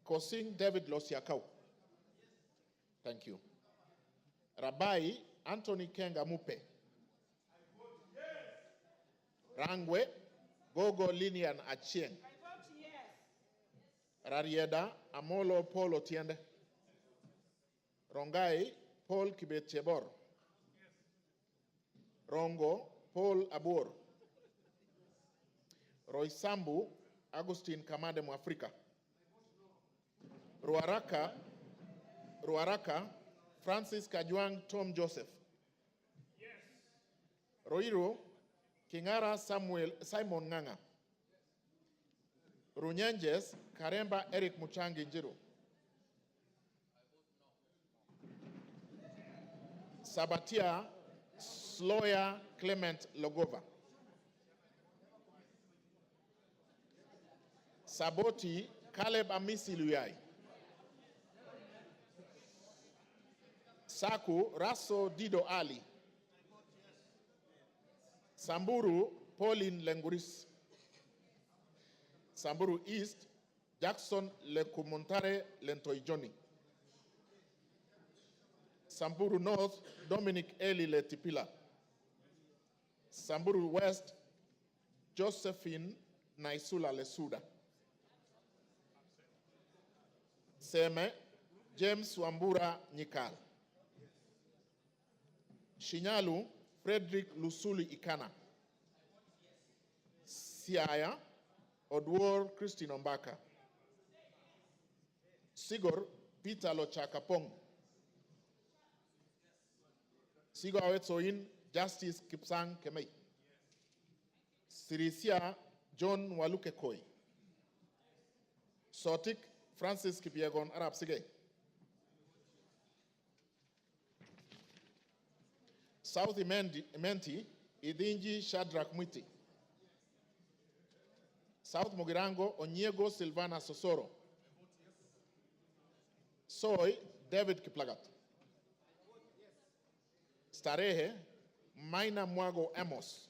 Kosing David Losiakau. Thank you. Rabai Anthony Kenga Mupe. Rangwe Gogo Linian Achieng. Rarieda Amolo Paul Otiende. Rongai Paul Kibet Chebor. Rongo Paul Abur. Roysambu Agustin Kamade Mwafrika. Ruaraka Francis Kajwang Tom Joseph. Roiro, Kingara Simon Nganga. Runyenjes, Karemba Eric Muchangi Njiru. Sabatia, Sloya Clement Logova. Saboti, Caleb Amisi Luyai. Saku, Raso Dido Ali. Samburu, Pauline Lenguris. Samburu East, Jackson Lekumuntare Lentoijoni. Samburu North, Dominic Eli Letipila. Samburu West, Josephine Naisula Lesuda. Seme, James Wambura Nyikal. Shinyalu, Frederick Lusuli Ikana. Siaya, Odwor Christine Ombaka. Sigor, Peter Lochakapong. Sigor Awetsoin, Justice Kipsang Kemei. Sirisia, John Waluke Koi. Sotik, Francis Kipiegon Arab Sige. South Imenti, Idinji Shadrach Mwiti. South Mogirango, Onyego Silvana Sosoro. Soy, David Kiplagat. Starehe, Maina Mwago Amos.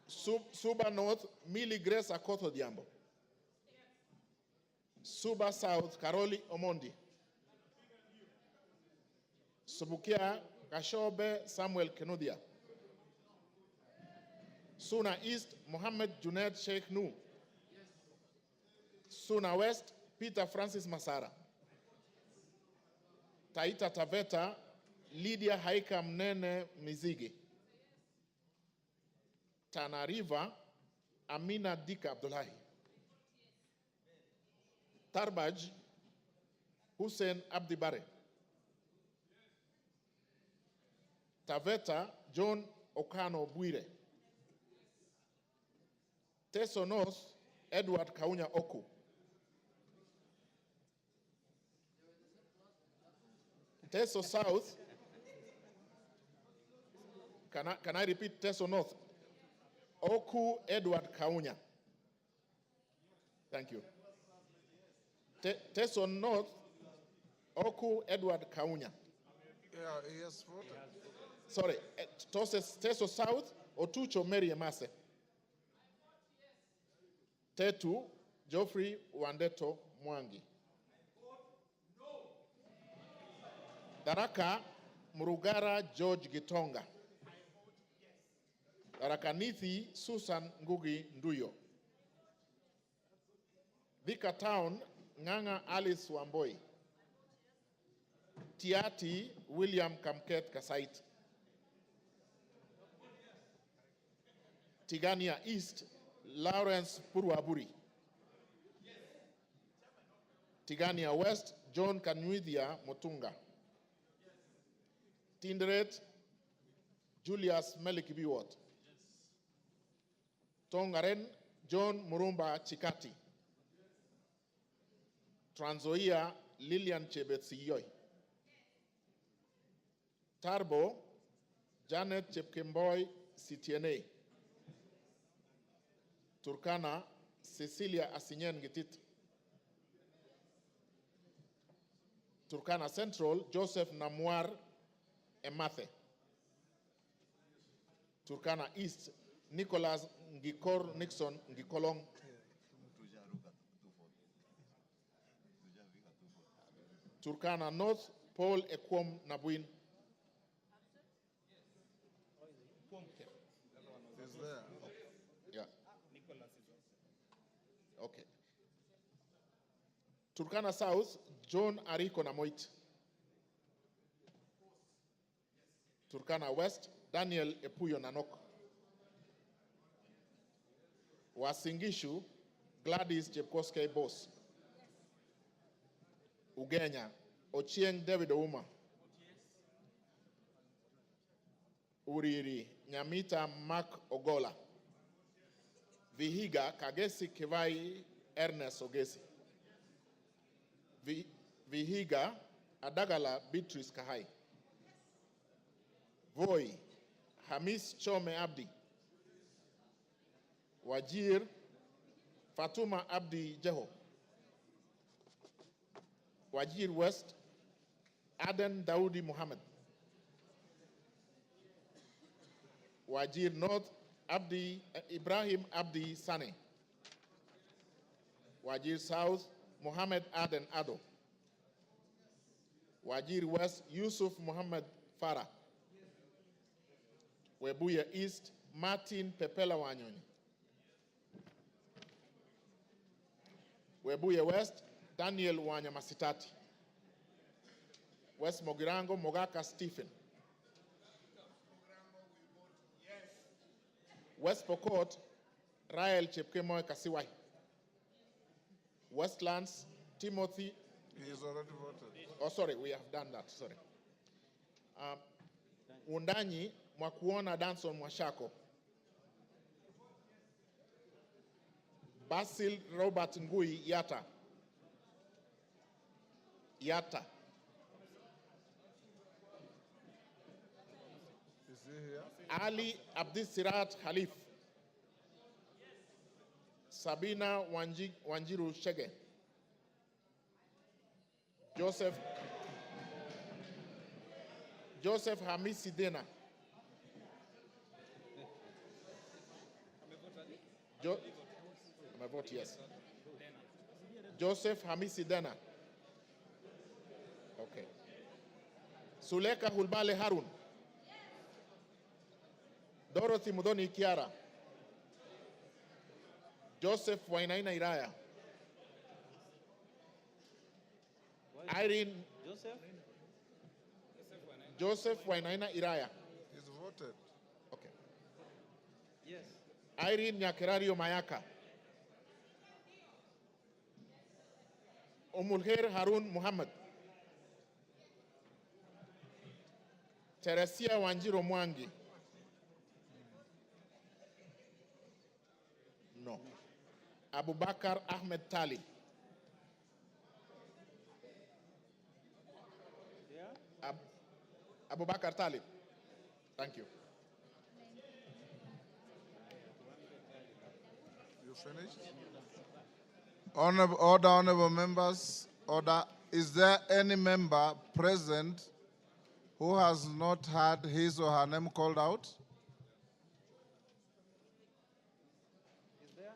Suba North, Millie Grace Akoto Diambo. Suba South, Karoli Omondi. Subukia, Kashobe Samuel Kenudia. Suna East, Mohammed Junaid Sheikh Nu. Suna West, Peter Francis Masara. Taita Taveta, Lydia Haika Mnene Mizigi. Tana River, Amina Dika Abdullahi. Tarbaj, Hussein Abdibare. Taveta, John Okano Buire. Teso North, Edward Kaunya Oku. Teso South, can I repeat Teso North? Oku Edward Kaunya. Thank you. Teso North, Oku Edward Kaunya. Yeah, yes, voted. Sorry, Teso South, Otucho Mary Emase. Tetu, Geoffrey Wandeto Mwangi. Daraka, Murugara George Gitonga. Daraka Nithi, Susan Ngugi Nduyo. Thika Town, Nganga Alice Wamboi. Tiati, William Kamket Kasait. Tigania East, Lawrence Puruaburi. Tigania West, John Kanwithia Motunga. Tinderet, Julius Melikibiwot. Tongaren, John Murumba Chikati. Transoia, Lilian Chebetsiyoy. Tarbo, Janet Chepkemboy Sitiene. Turkana, Cecilia Asinyen Gitit. Turkana Central, Joseph Namwar Emathe. Turkana East, Nicholas Ngikor Nixon Ngikolong. Turkana North, Paul Ekwom Nabuin. Is there? Yeah. Okay. Turkana South, John Ariko Namoit. Turkana West, Daniel Epuyo Nanok. Wasingishu, Gladys Jepkoskei Boss. Ugenya, Ochieng David Ouma. Uriri, Nyamita Mark Ogola. Vihiga, Kagesi Kivai Ernest Ogesi. Vihiga, Adagala Beatrice Kahai. Voi, Hamis Chome Abdi. Wajir, Fatuma Abdi Jeho. Wajir West, Aden Daudi Muhammad. Wajir North, Ibrahim Abdi Sane. Wajir South, Muhammad Aden Ado. Wajir West, Yusuf Muhammad Farah. Webuye East, Martin Pepela Wanyoni. Webuye West, Daniel Wanyamasitati. West Mogirango, Mogaka Stephen. West Pokot, Rael Chepkemoy Kasiwai. Westlands, Timothy. He is already voted. Oh, sorry, we have done that, sorry. Undanyi, Mwakuona Danson Mwashako. Basil Robert Ngui Yata. Yata. Is he here? Ali Abdisirat Khalif. Sabina Wanjiru Shege. Joseph Hamisi Dena. My vote, yes. Joseph Hamisi Dena. Okay. Suleka Hulbale Harun. Dorothy Mudoni Kiara. Joseph Wainaina Iraya. Irene. Joseph Wainaina Iraya. He's voted. Okay. Yes. Irene Nyakerario Mayaka. Umulher Harun Muhammad. Teresia Wanjiro Mwangi. No. Abubakar Ahmed Tali. Yeah. Abubakar Tali. Thank you. You finished? Honorable members, order. Is there any member present who has not had his or her name called out? Is there?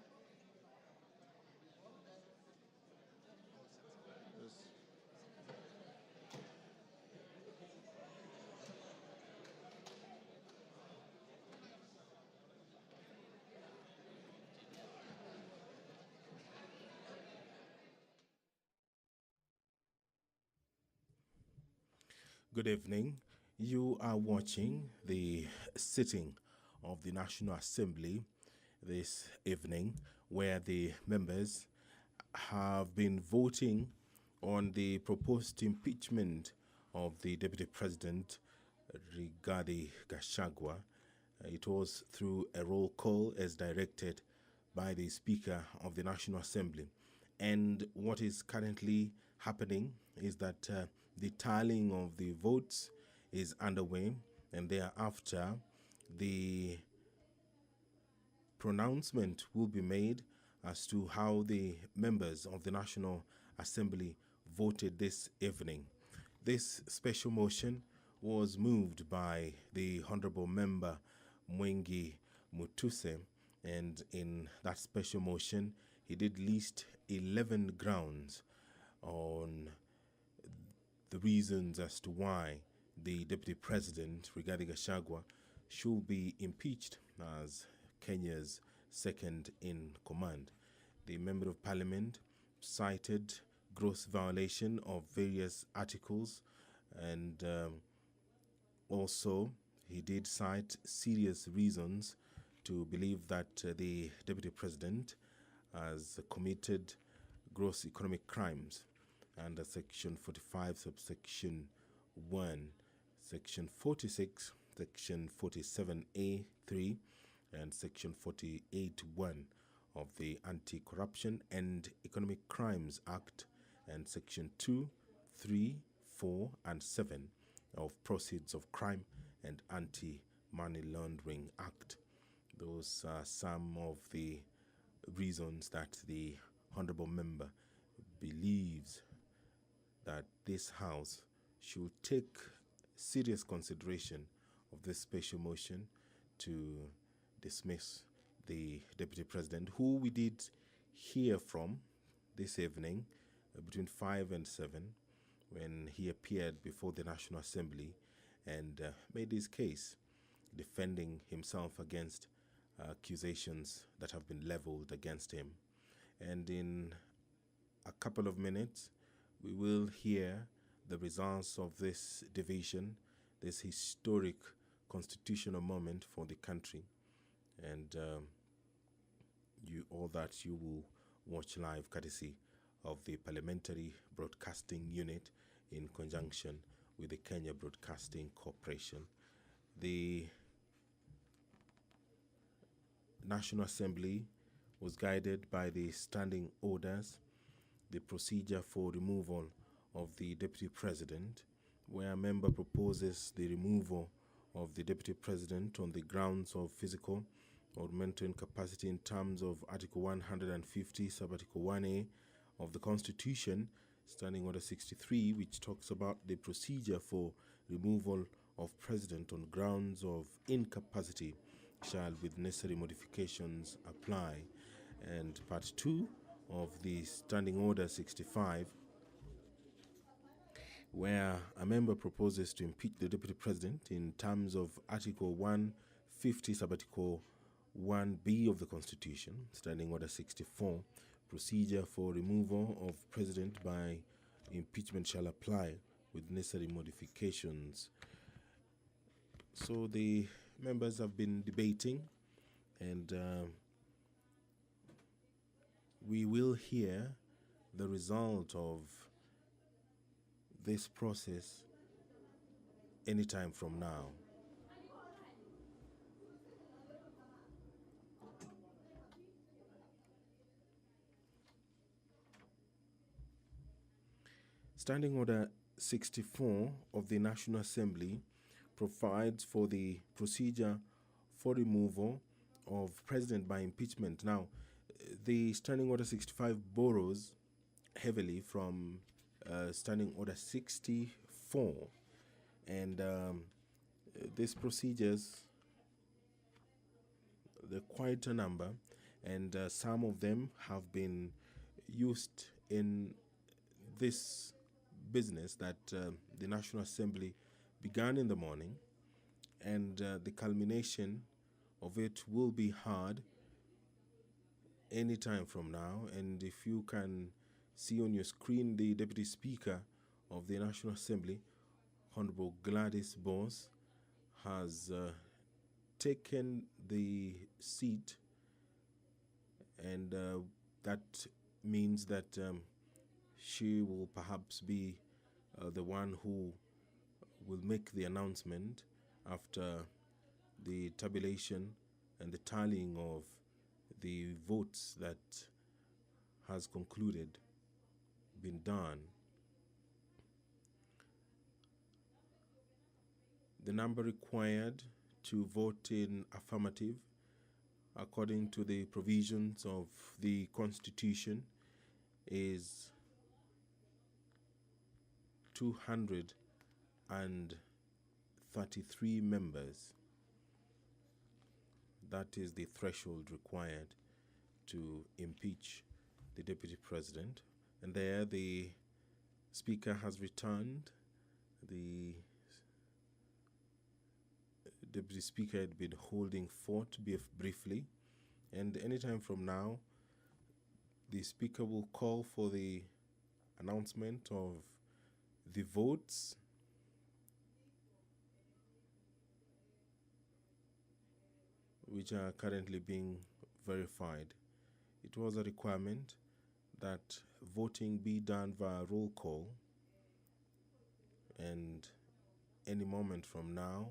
Good evening. You are watching the sitting of the National Assembly this evening, where the members have been voting on the proposed impeachment of the Deputy President, Rigathi Gachagua. It was through a roll call as directed by the Speaker of the National Assembly. And what is currently happening is that the tallying of the votes is underway, and thereafter the pronouncement will be made as to how the members of the National Assembly voted this evening. This special motion was moved by the Honorable Member Mwengi Mutuse, and in that special motion he did list 11 grounds on the reasons as to why the Deputy President, Rigathi Gachagua, should be impeached as Kenya's second in command. The Member of Parliament cited gross violation of various articles, and also he did cite serious reasons to believe that the Deputy President has committed gross economic crimes. under Section 45, subsection 1, Section 46, Section 47A3, and Section 48(1) of the Anti-Corruption and Economic Crimes Act, and Section 2, 3, 4, and 7 of Proceeds of Crime and Anti-Money Laundering Act. Those are some of the reasons that the honorable member believes that this House should take serious consideration of this special motion to dismiss the Deputy President, who we did hear from this evening between 5 and 7 when he appeared before the National Assembly and made his case, defending himself against accusations that have been leveled against him. And in a couple of minutes, we will hear the results of this division, this historic constitutional moment for the country. And all that you will watch live courtesy of the Parliamentary Broadcasting Unit in conjunction with the Kenya Broadcasting Corporation. The National Assembly was guided by the standing orders, the procedure for removal of the Deputy President, where a member proposes the removal of the Deputy President on the grounds of physical or mental incapacity in terms of Article 150, Sub-Article 1A of the Constitution, Standing Order 63, which talks about the procedure for removal of President on grounds of incapacity shall, with necessary modifications, apply. And Part 2 of the Standing Order 65, where a member proposes to impeach the Deputy President in terms of Article 150, Sub-Article 1B of the Constitution, Standing Order 64, procedure for removal of President by impeachment shall apply with necessary modifications. So the members have been debating, and we will hear the result of this process anytime from now. Standing Order 64 of the National Assembly provides for the procedure for removal of President by impeachment. Now, the Standing Order 65 borrows heavily from Standing Order 64, and these procedures, they're quite a number, and some of them have been used in this business that the National Assembly began in the morning, and the culmination of it will be heard any time from now. And if you can see on your screen, the Deputy Speaker of the National Assembly, Honorable Gladys Bose, has taken the seat, and that means that she will perhaps be the one who will make the announcement after the tabulation and the tallying of the votes that has concluded, been done. The number required to vote in affirmative, according to the provisions of the Constitution, is 233 members. That is the threshold required to impeach the Deputy President. And there the Speaker has returned. The Deputy Speaker had been holding fort briefly, and anytime from now, the Speaker will call for the announcement of the votes, which are currently being verified. It was a requirement that voting be done via roll call, and any moment from now,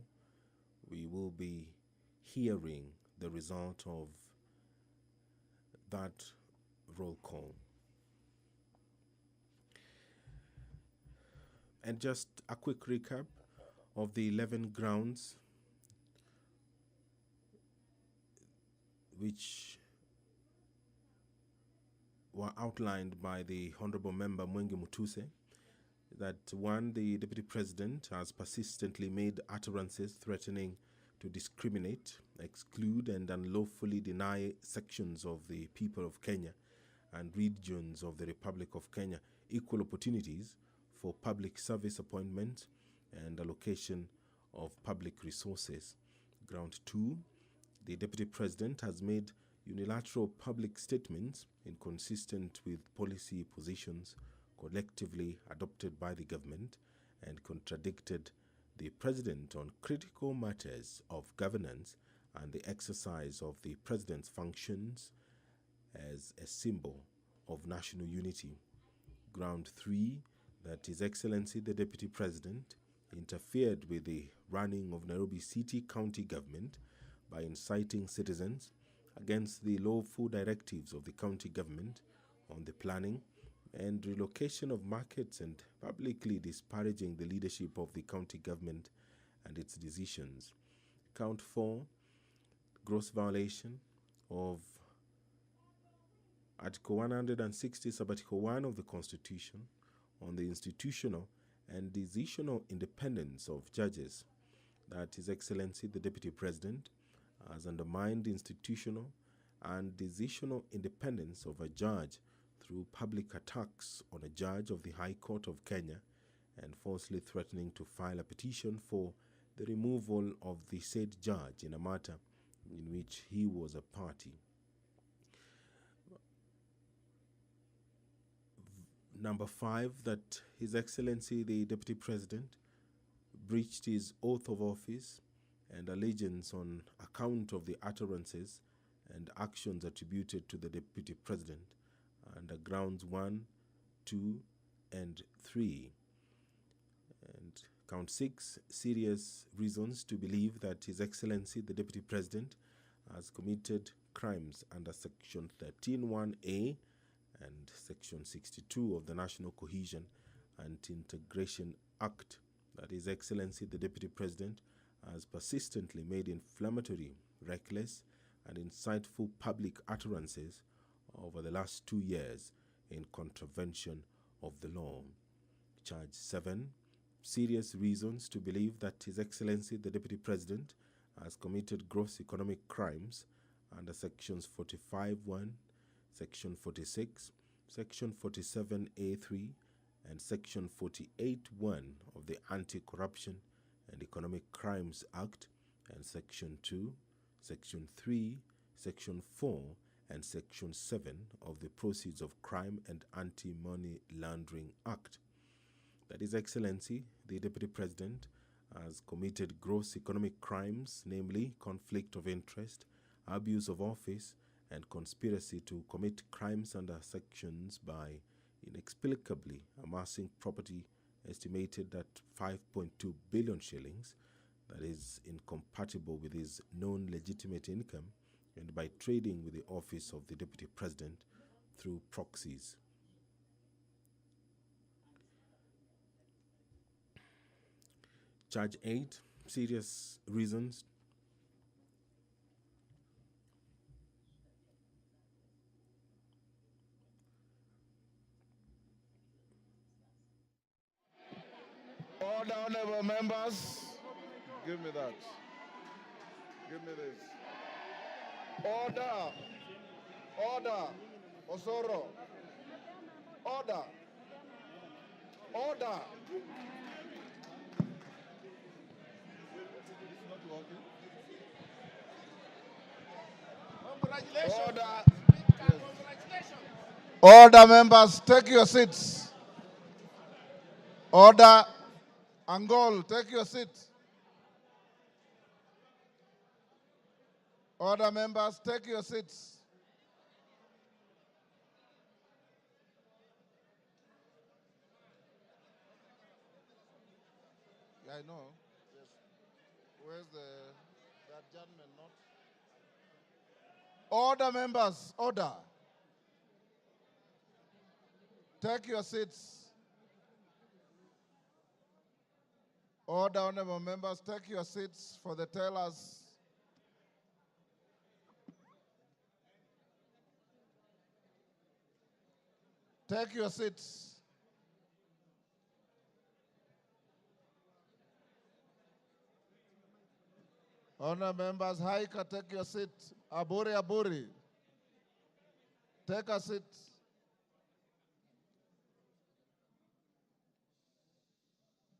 we will be hearing the result of that roll call. And just a quick recap of the 11 grounds which were outlined by the Honorable Member Mwenge Mutuse. That one, the Deputy President has persistently made utterances threatening to discriminate, exclude, and unlawfully deny sections of the people of Kenya and regions of the Republic of Kenya equal opportunities for public service appointment and allocation of public resources. Ground 2, the Deputy President has made unilateral public statements inconsistent with policy positions collectively adopted by the government and contradicted the President on critical matters of governance and the exercise of the President's functions as a symbol of national unity. Ground 3, that His Excellency the Deputy President interfered with the running of Nairobi City County Government by inciting citizens against the lawful directives of the county government on the planning and relocation of markets and publicly disparaging the leadership of the county government and its decisions. Count 4, gross violation of Article 160, Sub-Article 1 of the Constitution on the institutional and decisional independence of judges. That His Excellency the Deputy President has undermined institutional and decisional independence of a judge through public attacks on a judge of the High Court of Kenya and falsely threatening to file a petition for the removal of the said judge in a matter in which he was a party. Number 5, that His Excellency the Deputy President breached his oath of office and allegiance on account of the utterances and actions attributed to the Deputy President under grounds 1, 2, and 3. And count 6, serious reasons to believe that His Excellency the Deputy President has committed crimes under Section 13(1)(a) and Section 62 of the National Cohesion and Integration Act. That His Excellency the Deputy President has persistently made inflammatory, reckless, and insightful public utterances over the last 2 years in contravention of the law. Charge 7, serious reasons to believe that His Excellency the Deputy President has committed gross economic crimes under Sections 45(1), Section 46, Section 47(a)(3), and Section 48(1) of the Anti-Corruption and Economic Crimes Act, and Section 2, Section 3, Section 4, and Section 7 of the Proceeds of Crime and Anti-Money Laundering Act. That His Excellency the Deputy President has committed gross economic crimes, namely conflict of interest, abuse of office, and conspiracy to commit crimes under sections by inexplicably amassing property estimated at 5.2 billion shillings, that is incompatible with his known legitimate income, and by trading with the office of the Deputy President through proxies. Charge 8, serious reasons Order, honorable members. Give me that. Give me this. Order. Order. Osoro. Order. Order. Congratulations. Order. Order, members. Take your seats. Order. Angol, take your seat. Order, members, take your seats. I know. Yes. Where's the adjournment note? Order, members, order. Take your seats. Order, honorable members, take your seats for the tellers. Take your seats. Honorable members, Haika, take your seat. Aburi, Aburi, take a seat.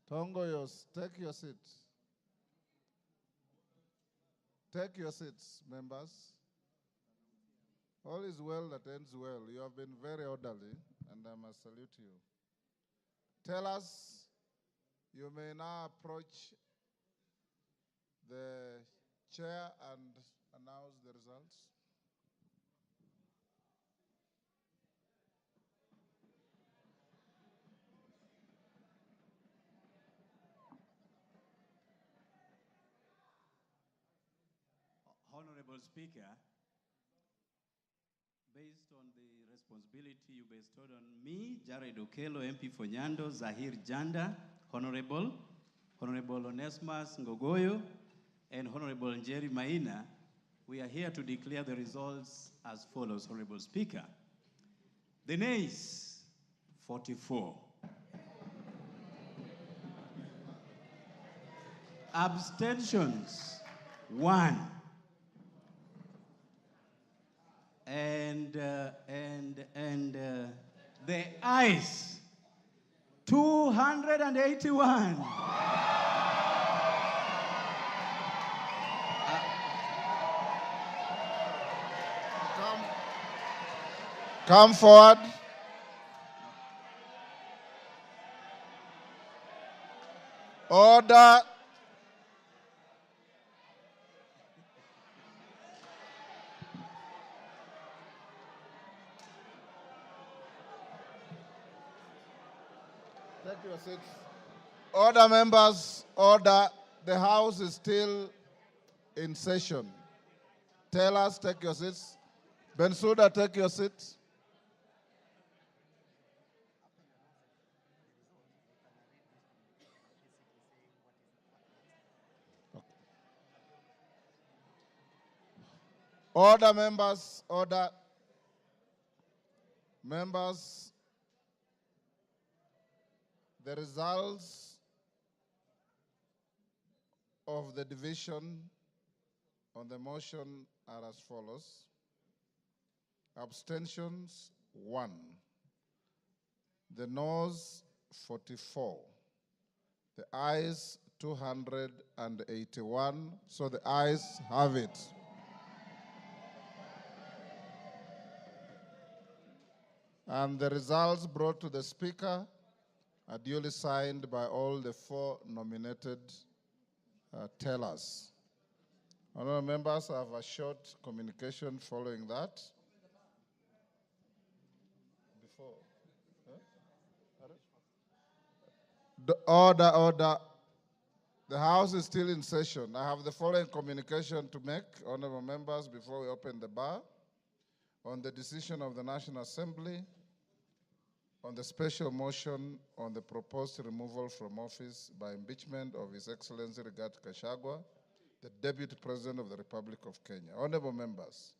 Tongoyos, take your seat. Take your seats, members. All is well that ends well. You have been very orderly, and I must salute you. Tell us, you may now approach the chair and announce the results. Honorable Speaker, based on the responsibility you bestowed on me, Jared Okello, MP for Nyando, Zahir Janda, Honorable Onesmus Ngogoyo, and Honorable Njeri Maina, we are here to declare the results as follows, Honorable Speaker. The nays, 44. Abstentions, 1. And the ayes, 281. Come forward. Order. Take your seats. Order, members, order. The House is still in session. Tellers, take your seats. Bensouda, take your seat. Order, members, order. Members, the results of the division on the motion are as follows. Abstentions, 1. The noes, 44. The ayes, 281. So the ayes have it. And the results brought to the Speaker are duly signed by all the 4 nominated tellers. Honourable members, I have a short communication following that. Order. The House is still in session. I have the following communication to make, honourable members, before we open the bar. On the decision of the National Assembly, on the special motion on the proposed removal from office by impeachment of His Excellency Rigathi Gachagua, the Deputy President of the Republic of Kenya. Honourable members,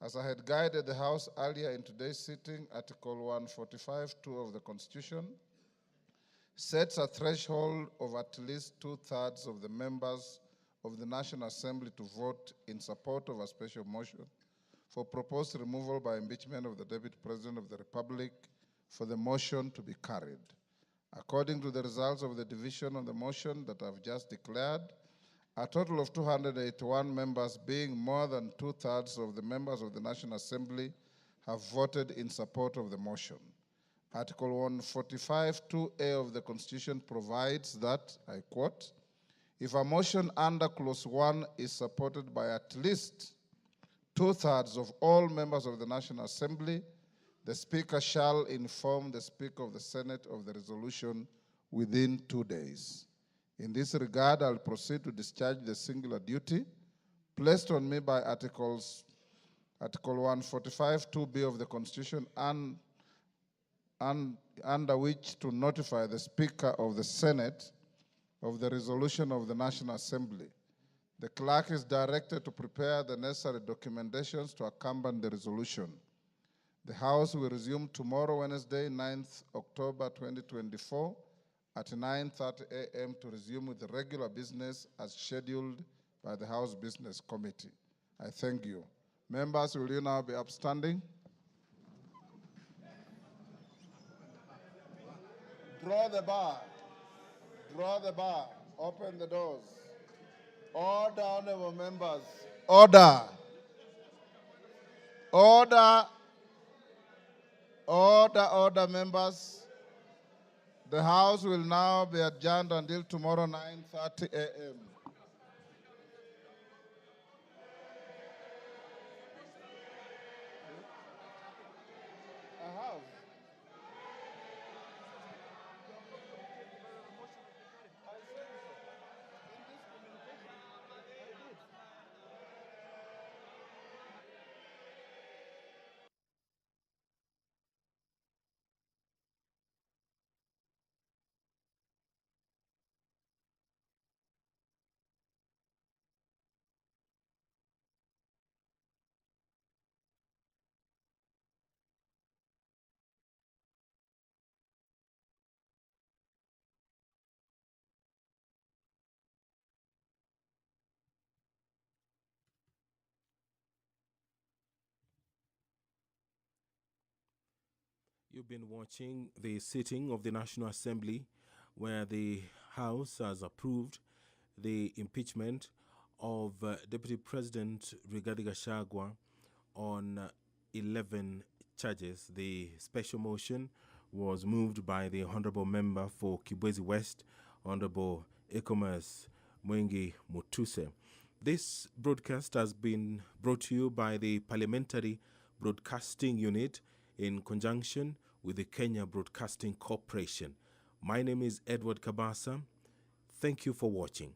as I had guided the House earlier in today's sitting, Article 145(2) of the Constitution sets a threshold of at least 2/3 of the members of the National Assembly to vote in support of a special motion for proposed removal by impeachment of the Deputy President of the Republic for the motion to be carried. According to the results of the division on the motion that I've just declared, a total of 281 members, being more than 2/3 of the members of the National Assembly, have voted in support of the motion. Article 145(2)(a) of the Constitution provides that, I quote, if a motion under Clause 1 is supported by at least 2/3 of all members of the National Assembly, the Speaker shall inform the Speaker of the Senate of the resolution within 2 days. In this regard, I'll proceed to discharge the singular duty placed on me by Article 145 2B of the Constitution and under which to notify the Speaker of the Senate of the resolution of the National Assembly. The clerk is directed to prepare the necessary documentations to accompany the resolution. The House will resume tomorrow, Wednesday, 9th October 2024, at 9:30 a.m. to resume with the regular business as scheduled by the House Business Committee. I thank you. Members, will you now be upstanding? Draw the bar. Draw the bar. Open the doors. Order, honorable members. Order. Order. Order, members. The House will now be adjourned until tomorrow, 9:30 a.m. You've been watching the sitting of the National Assembly where the House has approved the impeachment of Deputy President Rigathi Gachagua on 11 charges. The special motion was moved by the Honorable Member for Kibwezi West, Honorable Ecomas Mwengi Mutuse. This broadcast has been brought to you by the Parliamentary Broadcasting Unit in conjunction with the Kenya Broadcasting Corporation. My name is Edward Kabasa. Thank you for watching.